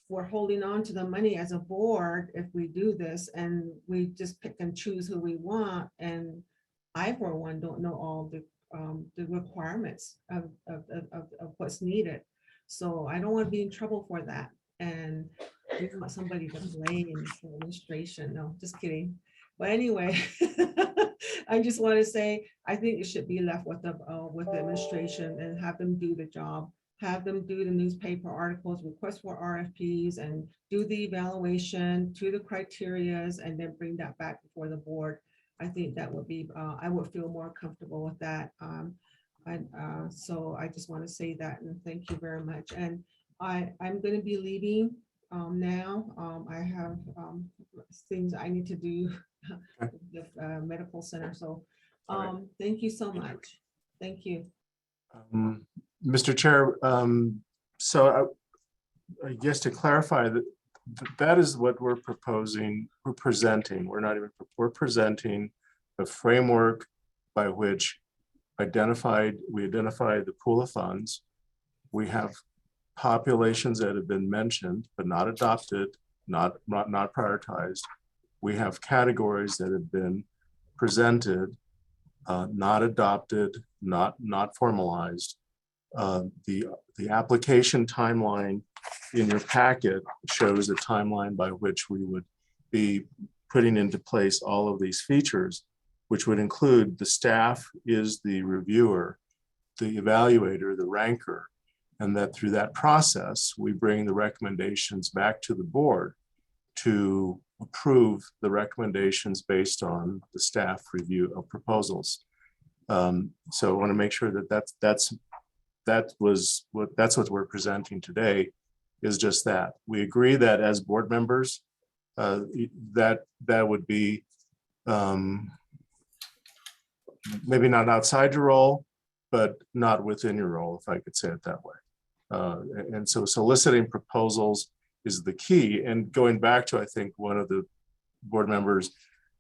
we're holding on to the money as a board if we do this, and we just pick and choose who we want. And I, for one, don't know all the requirements of what's needed. So I don't want to be in trouble for that. And we want somebody to blame for administration. No, just kidding. But anyway, I just want to say, I think it should be left with the administration and have them do the job. Have them do the newspaper articles, request for RFPs, and do the evaluation to the criterias, and then bring that back before the board. I think that would be, I would feel more comfortable with that. So I just want to say that, and thank you very much. And I'm going to be leaving now. I have things I need to do at the medical center. So thank you so much. Thank you. Mr. Chair, so I guess to clarify that that is what we're proposing, we're presenting. We're presenting a framework by which we identify the pool of funds. We have populations that have been mentioned but not adopted, not prioritized. We have categories that have been presented, not adopted, not formalized. The application timeline in your packet shows the timeline by which we would be putting into place all of these features, which would include the staff is the reviewer, the evaluator, the ranker, and that through that process, we bring the recommendations back to the board to approve the recommendations based on the staff review of proposals. So I want to make sure that that's what we're presenting today, is just that. We agree that as board members, that would be maybe not outside your role, but not within your role, if I could say it that way. And so soliciting proposals is the key. And going back to, I think one of the board members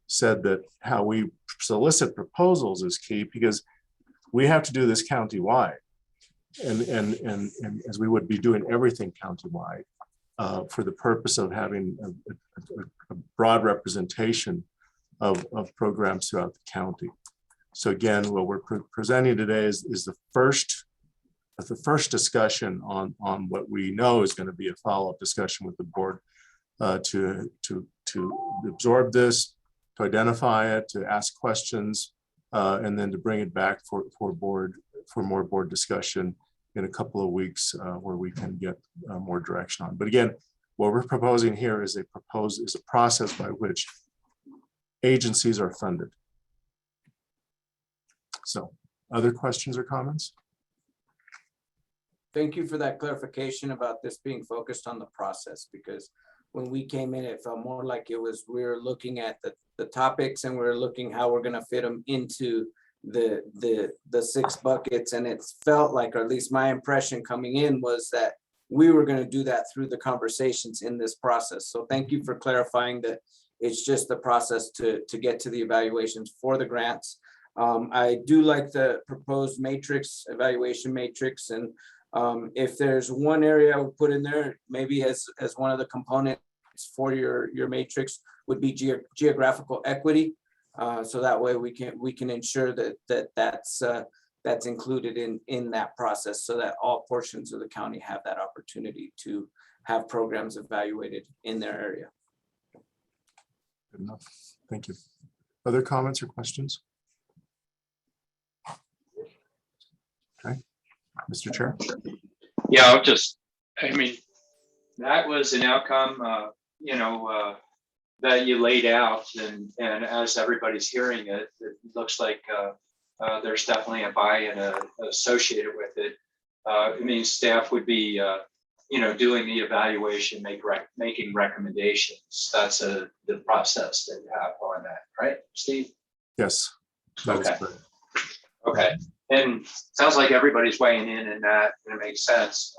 said that how we solicit proposals is key, because we have to do this countywide. And as we would be doing everything countywide for the purpose of having a broad representation of programs throughout the county. So again, what we're presenting today is the first discussion on what we know is going to be a follow-up discussion with the board to absorb this, to identify it, to ask questions, and then to bring it back for more board discussion in a couple of weeks where we can get more direction on. But again, what we're proposing here is a process by which agencies are funded. So, other questions or comments? Thank you for that clarification about this being focused on the process, because when we came in, it felt more like we were looking at the topics, and we were looking how we're going to fit them into the 6 buckets. And it felt like, or at least my impression coming in, was that we were going to do that through the conversations in this process. So thank you for clarifying that it's just the process to get to the evaluations for the grants. I do like the proposed matrix, evaluation matrix, and if there's one area I would put in there, maybe as one of the components for your matrix, would be geographical equity. So that way we can ensure that's that's included in that process, so that all portions of the county have that opportunity to have programs evaluated in their area. Good enough. Thank you. Other comments or questions? Okay, Mr. Chair. Yeah, I mean, that was an outcome, that you laid out, and as everybody's hearing it, it looks like there's definitely a buy-in associated with it. It means staff would be, doing the evaluation, making recommendations. That's the process that you have on that, right, Steve? Yes. That is Okay. correct. Okay, and sounds like everybody's weighing in that, and it makes sense.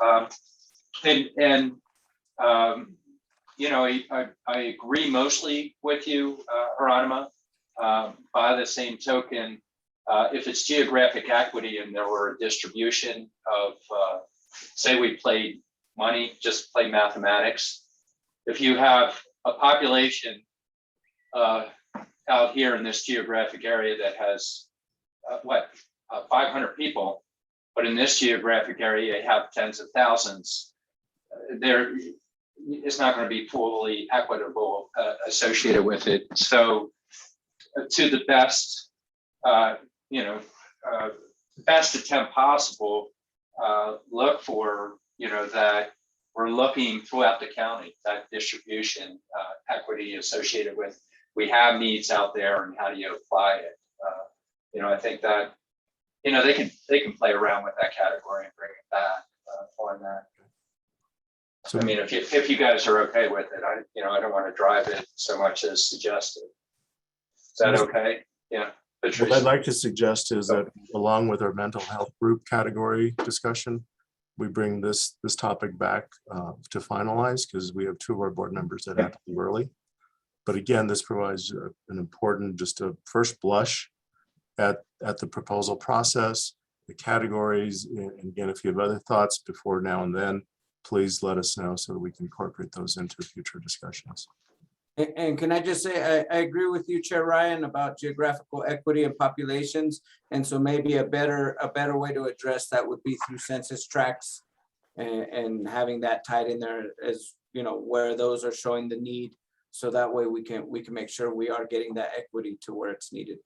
I agree mostly with you, Hieronyma. By the same token, if it's geographic equity and there were a distribution of, say we played money, just play mathematics. If you have a population out here in this geographic area that has 500 people, but in this geographic area you have tens of thousands, it's not going to be fully equitable associated with it. So to the best, best attempt possible, look for, that we're looking throughout the county, that distribution equity associated with, we have needs out there and how do you apply it? I think that, they can play around with that category and bring it back on that. So, I mean, if you guys are okay with it, I don't want to drive it so much as suggested. Is that okay? Yeah. what I'd like to suggest is that along with our mental health group category discussion, we bring this topic back to finalize, because we have 2 of our board members that have to leave early. But again, this provides an important, just a first blush at the proposal process, the categories. And again, if you have other thoughts before now and then, please let us know so that we can incorporate those into future discussions. And can I just say, I agree with you, Chair Ryan, about geographical equity and populations. And so maybe a better way to address that would be through census tracts and having that tied in there as, where those are showing the need. So that way we can make sure we are getting that equity to where it's needed.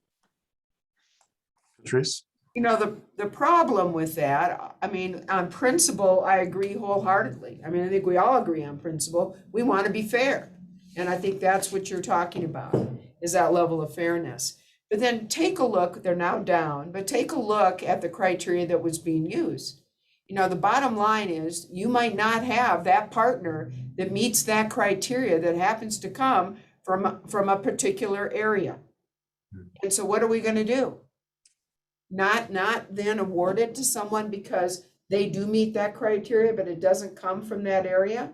Patrice? The problem with that, I mean, on principle, I agree wholeheartedly. I mean, I think we all agree on principle. We want to be fair. And I think that's what you're talking about, is that level of fairness. But then take a look, they're now down, but take a look at the criteria that was being used. The bottom line is you might not have that partner that meets that criteria that happens to come from a particular area. And so what are we going to do? Not then award it to someone because they do meet that criteria, but it doesn't come from that area?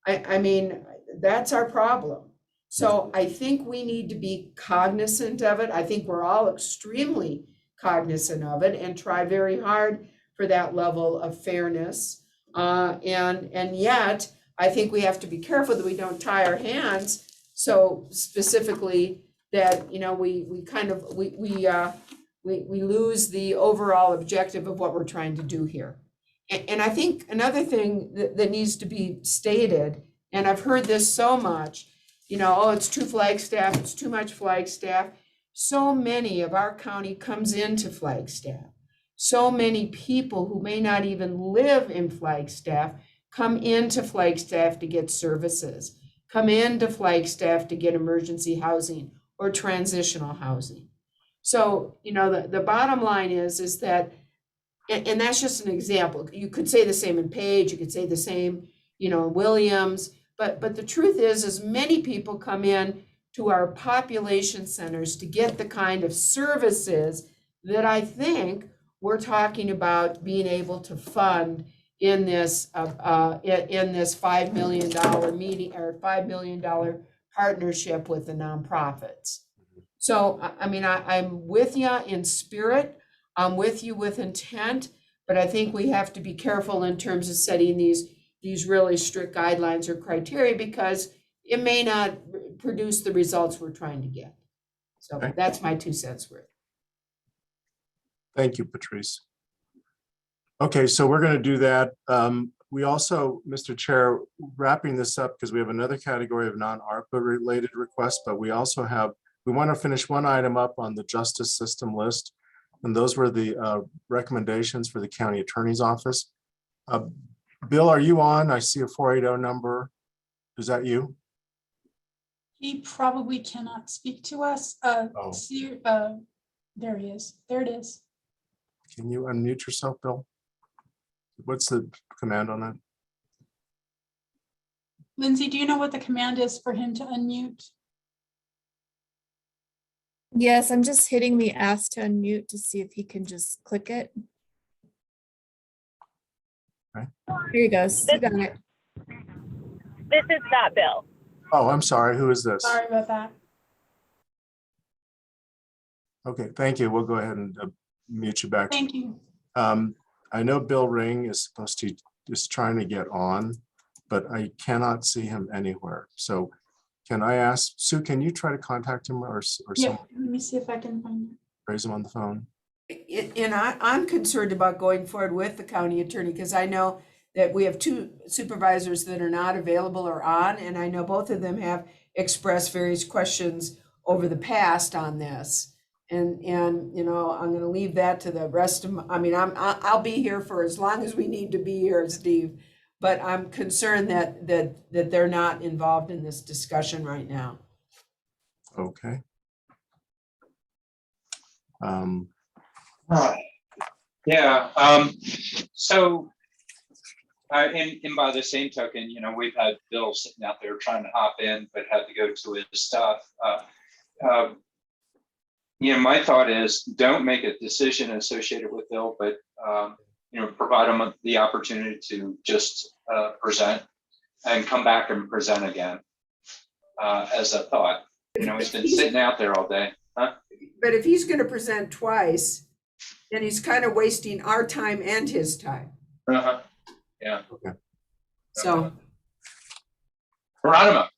I mean, that's our problem. So I think we need to be cognizant of it. I think we're all extremely cognizant of it and try very hard for that level of fairness. And yet, I think we have to be careful that we don't tie our hands so specifically that, we lose the overall objective of what we're trying to do here. And I think another thing that needs to be stated, and I've heard this so much, it's too Flagstaff, it's too much Flagstaff. So many of our county comes into Flagstaff. So many people who may not even live in Flagstaff come into Flagstaff to get services, come into Flagstaff to get emergency housing or transitional housing. So, the bottom line is that, and that's just an example. You could say the same in Page, you could say the same, in Williams, but the truth is many people come in to our population centers to get the kind of services that I think we're talking about being able to fund in this $5 million meeting or $5 million partnership with the nonprofits. So, I mean, I'm with you in spirit, I'm with you with intent, but I think we have to be careful in terms of setting these really strict guidelines or criteria, because it may not produce the results we're trying to get. So that's my 2 cents worth. Thank you, Patrice. Okay, so we're going to do that. We also, Mr. Chair, wrapping this up because we have another category of non-ARPA related requests, but we also have, we want to finish one item up on the justice system list. And those were the recommendations for the county attorney's office. Bill, are you on? I see a 480 number. Is that you? He probably cannot speak to us. Oh. There he is. There it is. Can you unmute yourself, Bill? What's the command on that? Lindsay, do you know what the command is for him to unmute? Yes, I'm just hitting the ask to unmute to see if he can just click it. Okay. Here he goes. You got it. This is not Bill. Oh, I'm sorry. Who is this? Sorry about that. Okay, thank you. We'll go ahead and mute you back. Thank you. I know Bill Ring is trying to get on, but I cannot see him anywhere. So can I ask, Sue, can you try to contact him or Yeah, someone let me see if I can find him. raise him on the phone? And I'm concerned about going forward with the county attorney because I know that we have two supervisors that are not available or on, and I know both of them have expressed various questions over the past on this. And you know, I'm going to leave that to the rest of I mean, I'll be here for as long as we need to be here, Steve. But I'm concerned that they're not involved in this discussion right now. Okay. Yeah. So, and by the same token, you know, we've had Bill sitting out there trying to hop in, but had to go to his stuff. You know, my thought is don't make a decision associated with Bill, but you know, provide him the opportunity to just present and come back and present again as a thought. You know, he's been sitting out there all day. Huh? But if he's going to present twice, then he's kind of wasting our time and his time. Uh-huh. Yeah. Okay. So. Geronimo.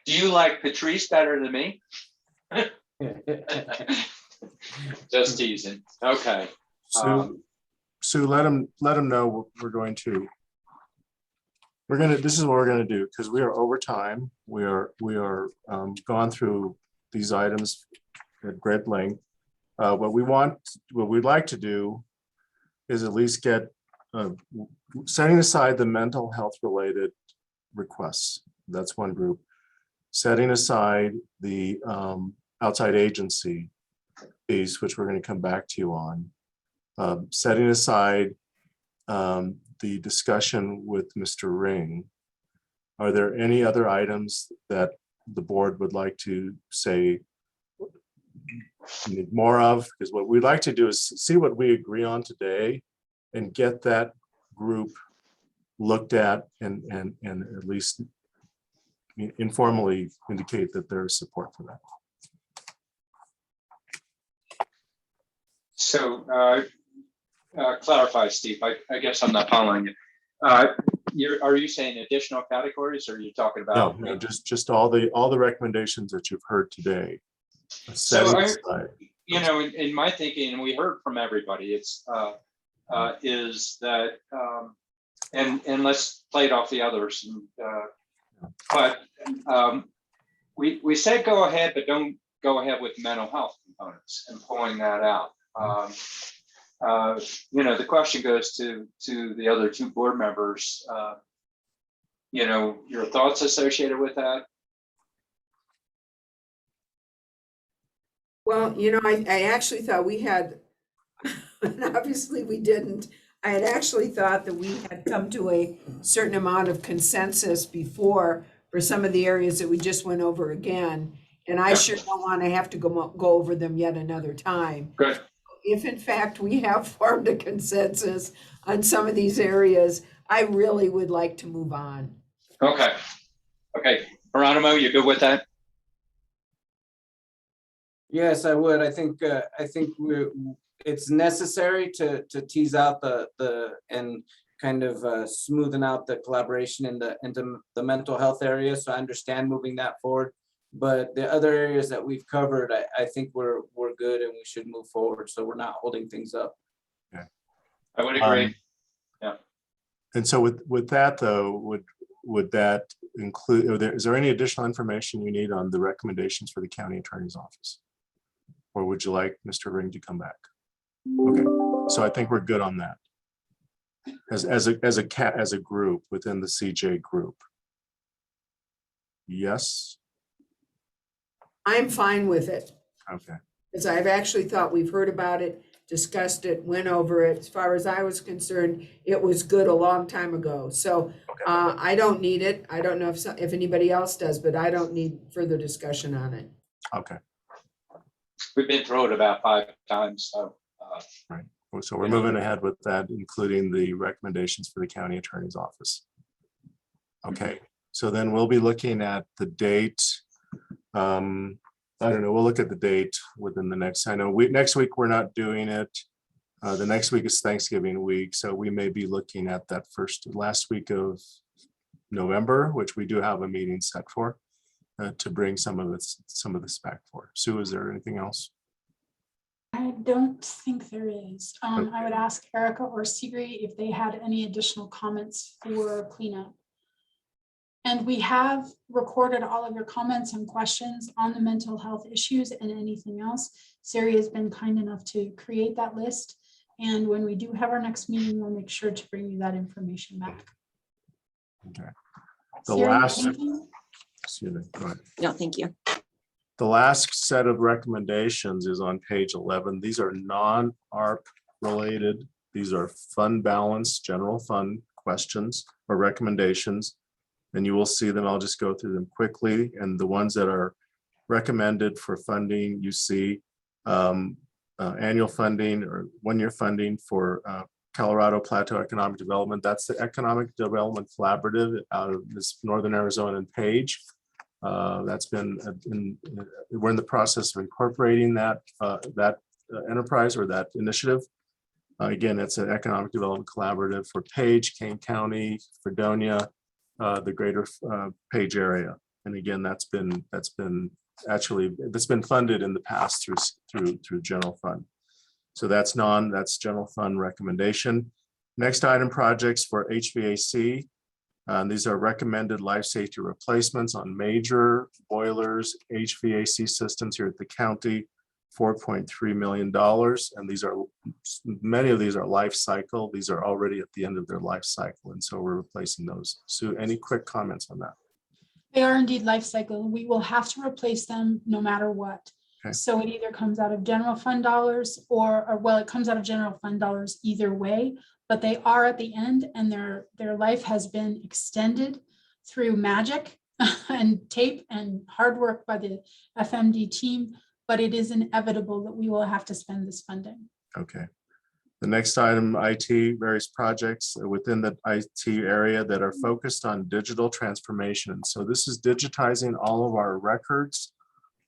Do you like Patrice better than me? Just teasing. Okay. Sue, let him know we're going to. This is what we're going to do because we are over time. We are gone through these items at great length. What we'd like to do is at least get setting aside the mental health related requests. That's one group. Setting aside the outside agency piece, which we're going to come back to you on. Setting aside the discussion with Mr. Ring. Are there any other items that the board would like to say need more of? Because what we'd like to do is see what we agree on today and get that group looked at and at least informally indicate that there's support for that. So clarify, Steve, I guess I'm not following you. Are you saying additional categories or are you talking about? No, just all the recommendations that you've heard today. So you know, in my thinking, and we heard from everybody, it's is that and let's play it off the others. But we said go ahead, but don't go ahead with mental health components and pulling that out. You know, the question goes to the other two board members. You know, your thoughts associated with that? Well, you know, I actually thought we had, and obviously we didn't. I had actually thought that we had come to a certain amount of consensus before for some of the areas that we just went over again. And I sure don't want to have to go over them yet another time. Good. If in fact we have formed a consensus on some of these areas, I really would like to move on. Okay. Okay. Geronimo, you good with that? Yes, I would. I think it's necessary to tease out and kind of smoothen out the collaboration in the mental health area. So I understand moving that forward. But the other areas that we've covered, I think we're good and we should move forward. So we're not holding things up. I would agree. Yeah. And so with that though, would that include, is there any additional information you need on the recommendations for the county attorney's office? Or would you like Mr. Ring to come back? Okay, so I think we're good on that. As a group within the CJ group. Yes. I'm fine with it. Okay. Because I've actually thought we've heard about it, discussed it, went over it. As far as I was concerned, it was good a long time ago. So I don't need it. I don't know if anybody else does, but I don't need further discussion on it. Okay. We've been through it about 5 times, so. Right. So we're moving ahead with that, including the recommendations for the county attorney's office. Okay, so then we'll be looking at the date. I don't know, we'll look at the date within the next, I know next week we're not doing it. The next week is Thanksgiving week, so we may be looking at that last week of November, which we do have a meeting set for, to bring some of this back for. Sue, is there anything else? I don't think there is. I would ask Erica or Sigrid if they had any additional comments for cleanup. And we have recorded all of your comments and questions on the mental health issues and anything else. Siri has been kind enough to create that list. And when we do have our next meeting, we'll make sure to bring you that information back. Okay. Siri, anything? Excuse me, go ahead. No, thank you. The last set of recommendations is on page 11. These are non-ARP related. These are fund balance, general fund questions or recommendations. And you will see them. I'll just go through them quickly. And the ones that are recommended for funding, you see annual funding or one-year funding for Colorado Plateau Economic Development. That's the Economic Development Collaborative out of this Northern Arizona and Page. That's been, we're in the process of incorporating that enterprise or that initiative. Again, it's an Economic Development Collaborative for Page, Kane County, Fredonia, the greater Page area. And again, that's been funded in the past through general fund. So that's general fund recommendation. Next item, projects for HVAC. These are recommended life safety replacements on major boilers, HVAC systems here at the county, $4.3 million. And many of these are life cycle. These are already at the end of their life cycle. And so we're replacing those. Sue, any quick comments on that? They are indeed life cycle. We will have to replace them no matter what. Okay. So it either comes out of general fund dollars or well, it comes out of general fund dollars either way, but they are at the end and their life has been extended through magic and tape and hard work by the FMD team, but it is inevitable that we will have to spend this funding. Okay. The next item, IT, various projects within the IT area that are focused on digital transformation. So this is digitizing all of our records,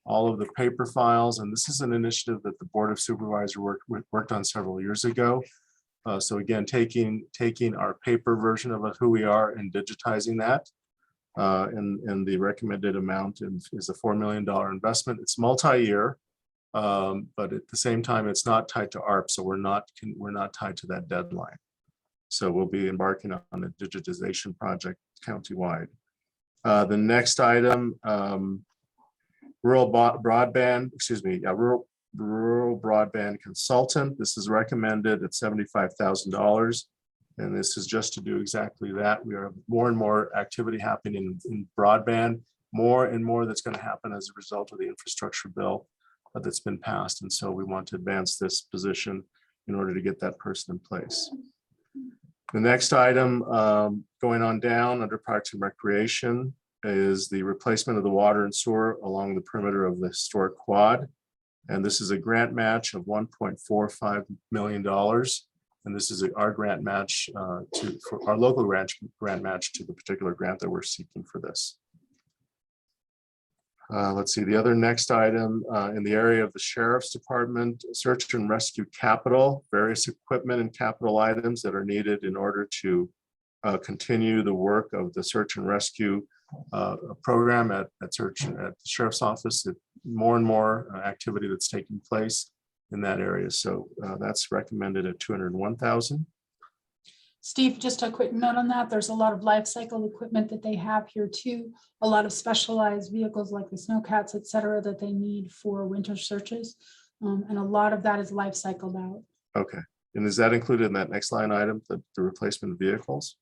all of the paper files, and this is an initiative that the Board of Supervisors worked on several years ago. So again, taking our paper version of who we are and digitizing that. And the recommended amount is a $4 million investment. It's multi-year. But at the same time, it's not tied to ARP, so we're not tied to that deadline. So we'll be embarking on a digitization project countywide. The next item, rural broadband consultant. This is recommended at $75,000. And this is just to do exactly that. We have more and more activity happening in broadband, more and more that's going to happen as a result of the infrastructure bill that's been passed. And so we want to advance this position in order to get that person in place. The next item going on down under Parks and Recreation is the replacement of the water and sewer along the perimeter of the historic quad. And this is a grant match of $1.45 million. And this is our grant match for our local grant match to the particular grant that we're seeking for this. Let's see, the other next item in the area of the Sheriff's Department, search and rescue capital, various equipment and capital items that are needed in order to continue the work of the search and rescue a program at search at the sheriff's office. More and more activity that's taking place in that area. So that's recommended at 201,000. Steve, just a quick note on that. There's a lot of life cycle equipment that they have here too. A lot of specialized vehicles like the snowcats, et cetera, that they need for winter searches. And a lot of that is life cycled out. Okay. And is that included in that next line item, the replacement of vehicles?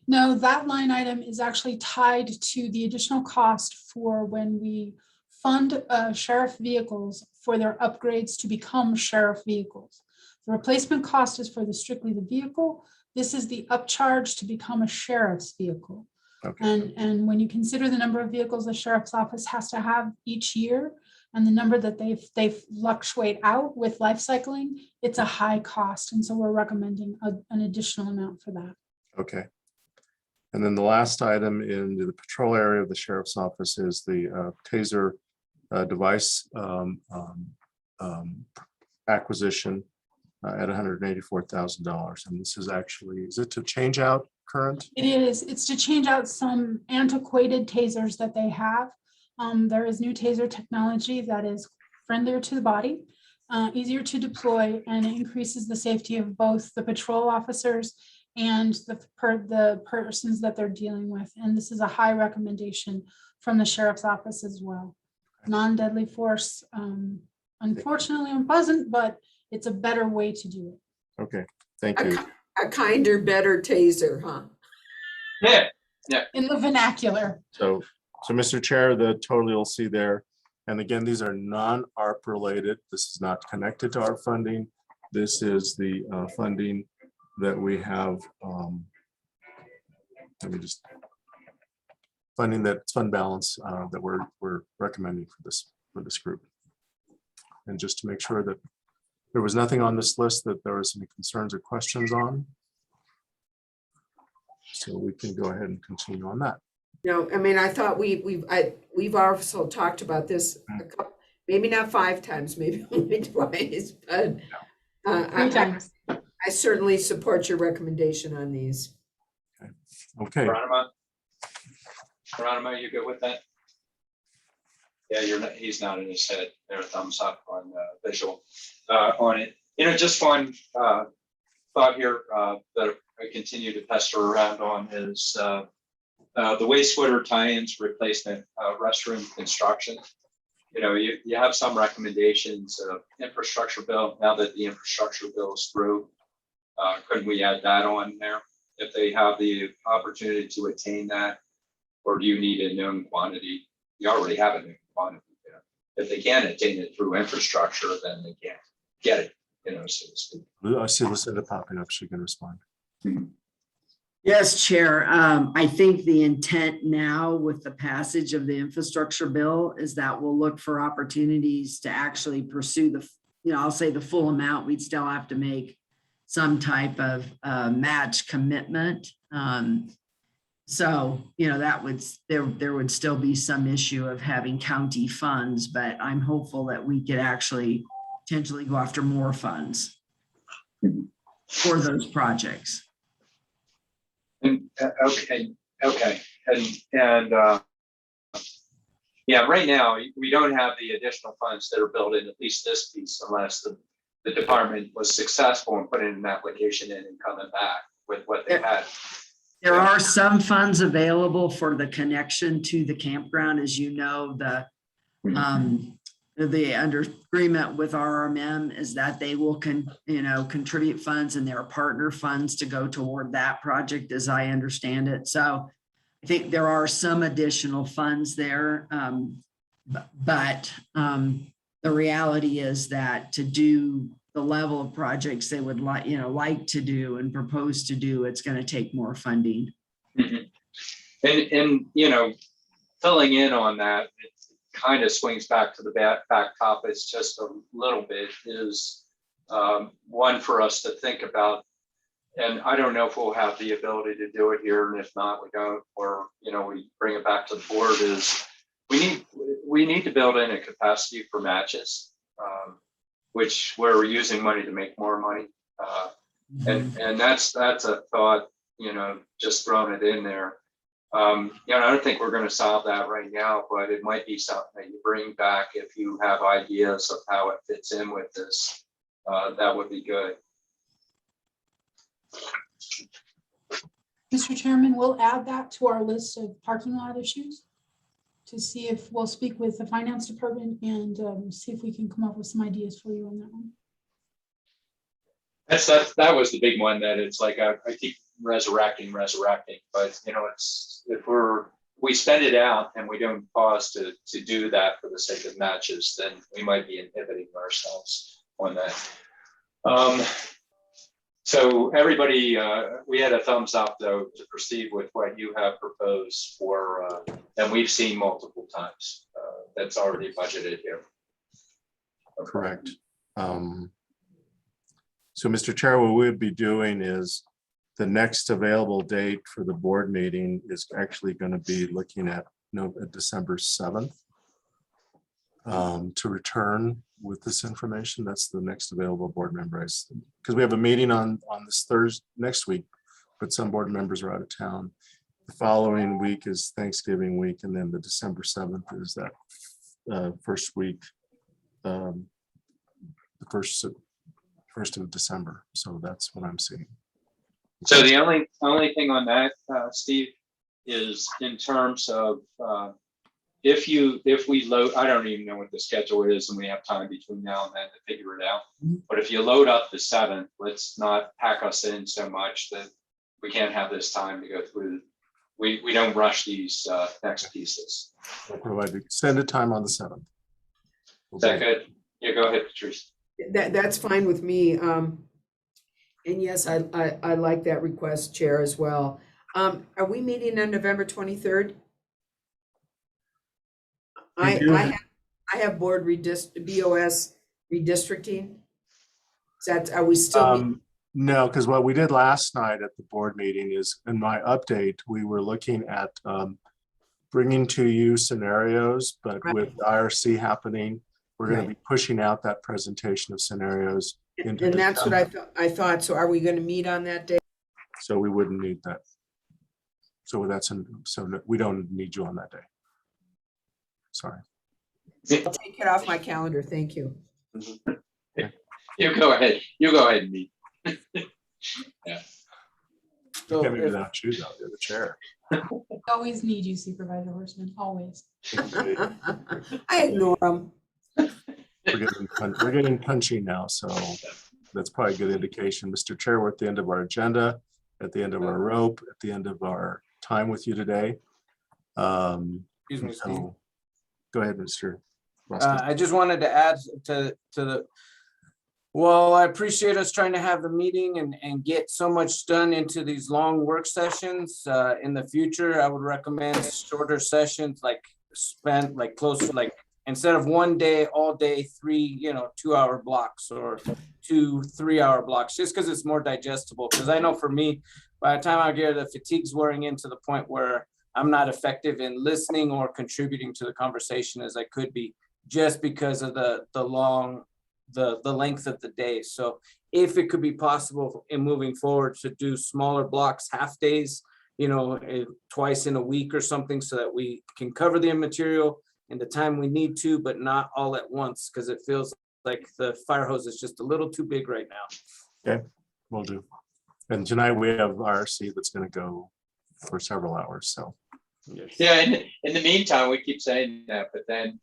No, that line item is actually tied to the additional cost for when we fund sheriff vehicles for their upgrades to become sheriff vehicles. The replacement cost is for strictly the vehicle. This is the upcharge to become a sheriff's vehicle. Okay. And when you consider the number of vehicles the sheriff's office has to have each year and the number that they fluctuate out with life cycling, it's a high cost. And so we're recommending an additional amount for that. Okay. And then the last item in the patrol area of the sheriff's office is the taser device acquisition at $184,000. And this is actually, is it to change out current? It is. It's to change out some antiquated tasers that they have. There is new taser technology that is friendlier to the body, easier to deploy, and it increases the safety of both the patrol officers and the persons that they're dealing with. And this is a high recommendation from the sheriff's office as well. Non-deadly force, unfortunately unpleasant, but it's a better way to do it. Okay, thank you. A kinder, better taser, huh? Yeah, yeah. In the vernacular. So Mr. Chair, the total you'll see there, and again, these are non-ARP related. This is not connected to our funding. This is the funding that we have. Let me just funding that fund balance that we're recommending for this group. And just to make sure that there was nothing on this list that there was any concerns or questions on. So we can go ahead and continue on that. No, I mean, I thought we've also talked about this a couple, maybe not 5 times, maybe only twice, but I certainly support your recommendation on these. Okay. Geronimo, you good with that? Yeah, he's nodding his head there, thumbs up on visual on it. You know, just one thought here that I continue to pester around on is the wastewater tie-ins replacement restroom construction. You know, you have some recommendations of infrastructure bill. Now that the infrastructure bill is through, couldn't we add that on there if they have the opportunity to attain that? Or do you need a known quantity? You already have a known quantity. You know? If they can't attain it through infrastructure, then they can't get it, you know, so to speak. I see Lucinda popping up. She can respond. Yes, Chair. I think the intent now with the passage of the infrastructure bill is that we'll look for opportunities to actually pursue the, I'll say the full amount. We'd still have to make some type of match commitment. So, that would, there would still be some issue of having county funds, but I'm hopeful that we could actually potentially go after more funds for those projects. Okay. And yeah, right now we don't have the additional funds that are built in, at least this piece, unless the department was successful in putting an application in and coming back with what they had. There are some funds available for the connection to the campground. As you know, the under agreement with RMM is that they will contribute funds, and there are partner funds to go toward that project, as I understand it. So I think there are some additional funds there, but the reality is that to do the level of projects they would like to do and propose to do, it's going to take more funding. Mm-hmm. And filling in on that, it kind of swings back to the back topics just a little bit, is one for us to think about. And I don't know if we'll have the ability to do it here, and if not, we don't, or we bring it back to the board. Is we need to build in a capacity for matches, which we're using money to make more money, and that's a thought, just throwing it in there. You know, I don't think we're going to solve that right now, but it might be something that you bring back if you have ideas of how it fits in with this. That would be good. Mr. Chairman, we'll add that to our list of parking lot issues to see if we'll speak with the finance department and see if we can come up with some ideas for you on that one. That was the big one that it's like I keep resurrecting, but you know, it's if we spend it out and we don't pause to do that for the sake of matches, then we might be inhibiting ourselves on that. So everybody, we had a thumbs up though to proceed with what you have proposed for, and we've seen multiple times. That's already budgeted here. Correct. So, Mr. Chair, what we would be doing is the next available date for the board meeting is actually going to be looking at December 7th to return with this information. That's the next available board member, because we have a meeting on this Thursday next week, but some board members are out of town. The following week is Thanksgiving week, and then the December 7th is that first week, the first of December. So that's what I'm seeing. So the only thing on that, Steve, is in terms of if we load, I don't even know what the schedule is, and we have time between now and then to figure it out. But if you load up the 7th, let's not pack us in so much that we can't have this time to go through. We don't rush these next pieces. We'll provide extended time on the 7th. Is that good? Yeah, go ahead, Patrice. That's fine with me. And yes, I like that request, Chair, as well. Are we meeting on November 23rd? I have board BOS redistricting. Are we still meeting? No, because what we did last night at the board meeting is, in my update, we were looking at bringing to you scenarios, but with IRC happening, we're going to be pushing out that presentation of scenarios. And that's what I thought. So are we going to meet on that day? So we wouldn't need that. So we don't need you on that day. Sorry. I'll take it off my calendar. Thank you. You go ahead. You go ahead and meet. Yeah. So can't be without you though. You're the chair. Always need you, Supervisor Horstman, always. I ignore them. We're getting punchy now, so that's probably a good indication. Mr. Chair, we're at the end of our agenda, at the end of our rope, at the end of our time with you today. Excuse me, Steve. Go ahead, Mr. I just wanted to add to the, well, I appreciate us trying to have the meeting and get so much done into these long work sessions. In the future, I would recommend shorter sessions, like spent like close to like, instead of one day, all day, 3, 2-hour blocks or 2 3-hour blocks, just because it's more digestible. Because I know for me, by the time I get the fatigue's wearing in to the point where I'm not effective in listening or contributing to the conversation as I could be, just because of the length of the day. So if it could be possible in moving forward to do smaller blocks, half days, twice in a week or something, so that we can cover the material in the time we need to, but not all at once, because it feels like the fire hose is just a little too big right now. Okay, will do. And tonight we have RC that's going to go for several hours. So yeah, in the meantime, we keep saying that, but then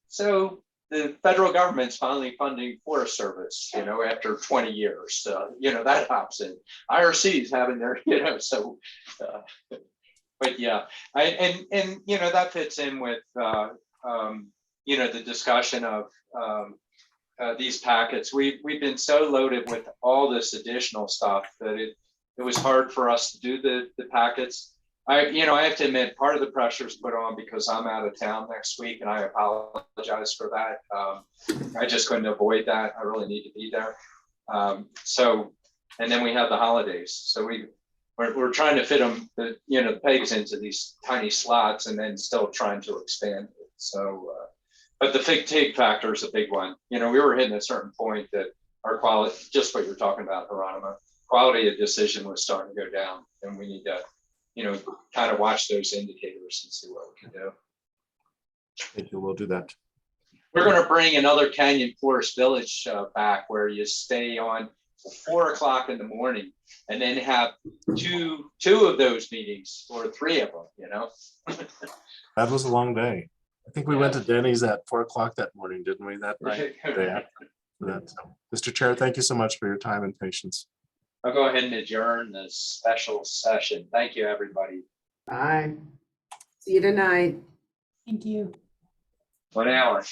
so the federal government's finally funding Forest Service, after 20 years, that hops in. IRC is having their, but yeah, that fits in with, the discussion of these packets. We've been so loaded with all this additional stuff that it was hard for us to do the packets. I have to admit, part of the pressure is put on because I'm out of town next week, and I apologize for that. I just couldn't avoid that. I really need to be there. And then we have the holidays, so we're trying to fit them, the pegs into these tiny slots, and then still trying to expand it. So, but the fatigue factor is a big one. We were hitting a certain point that our quality, just what you're talking about, Hieronymo, quality of decision was starting to go down, and we need to kind of watch those indicators and see what we can do. Thank you. We'll do that. We're going to bring another Canyon Forest Village back where you stay on till 4 o'clock in the morning and then have two of those meetings or 3 of them, That was a long day. I think we went to Denny's at 4 o'clock that morning, didn't we? That night. Day after that. So, Mr. Chair, thank you so much for your time and patience. I'll go ahead and adjourn this special session. Thank you, everybody. Bye. See you tonight. Thank you. 1 hour.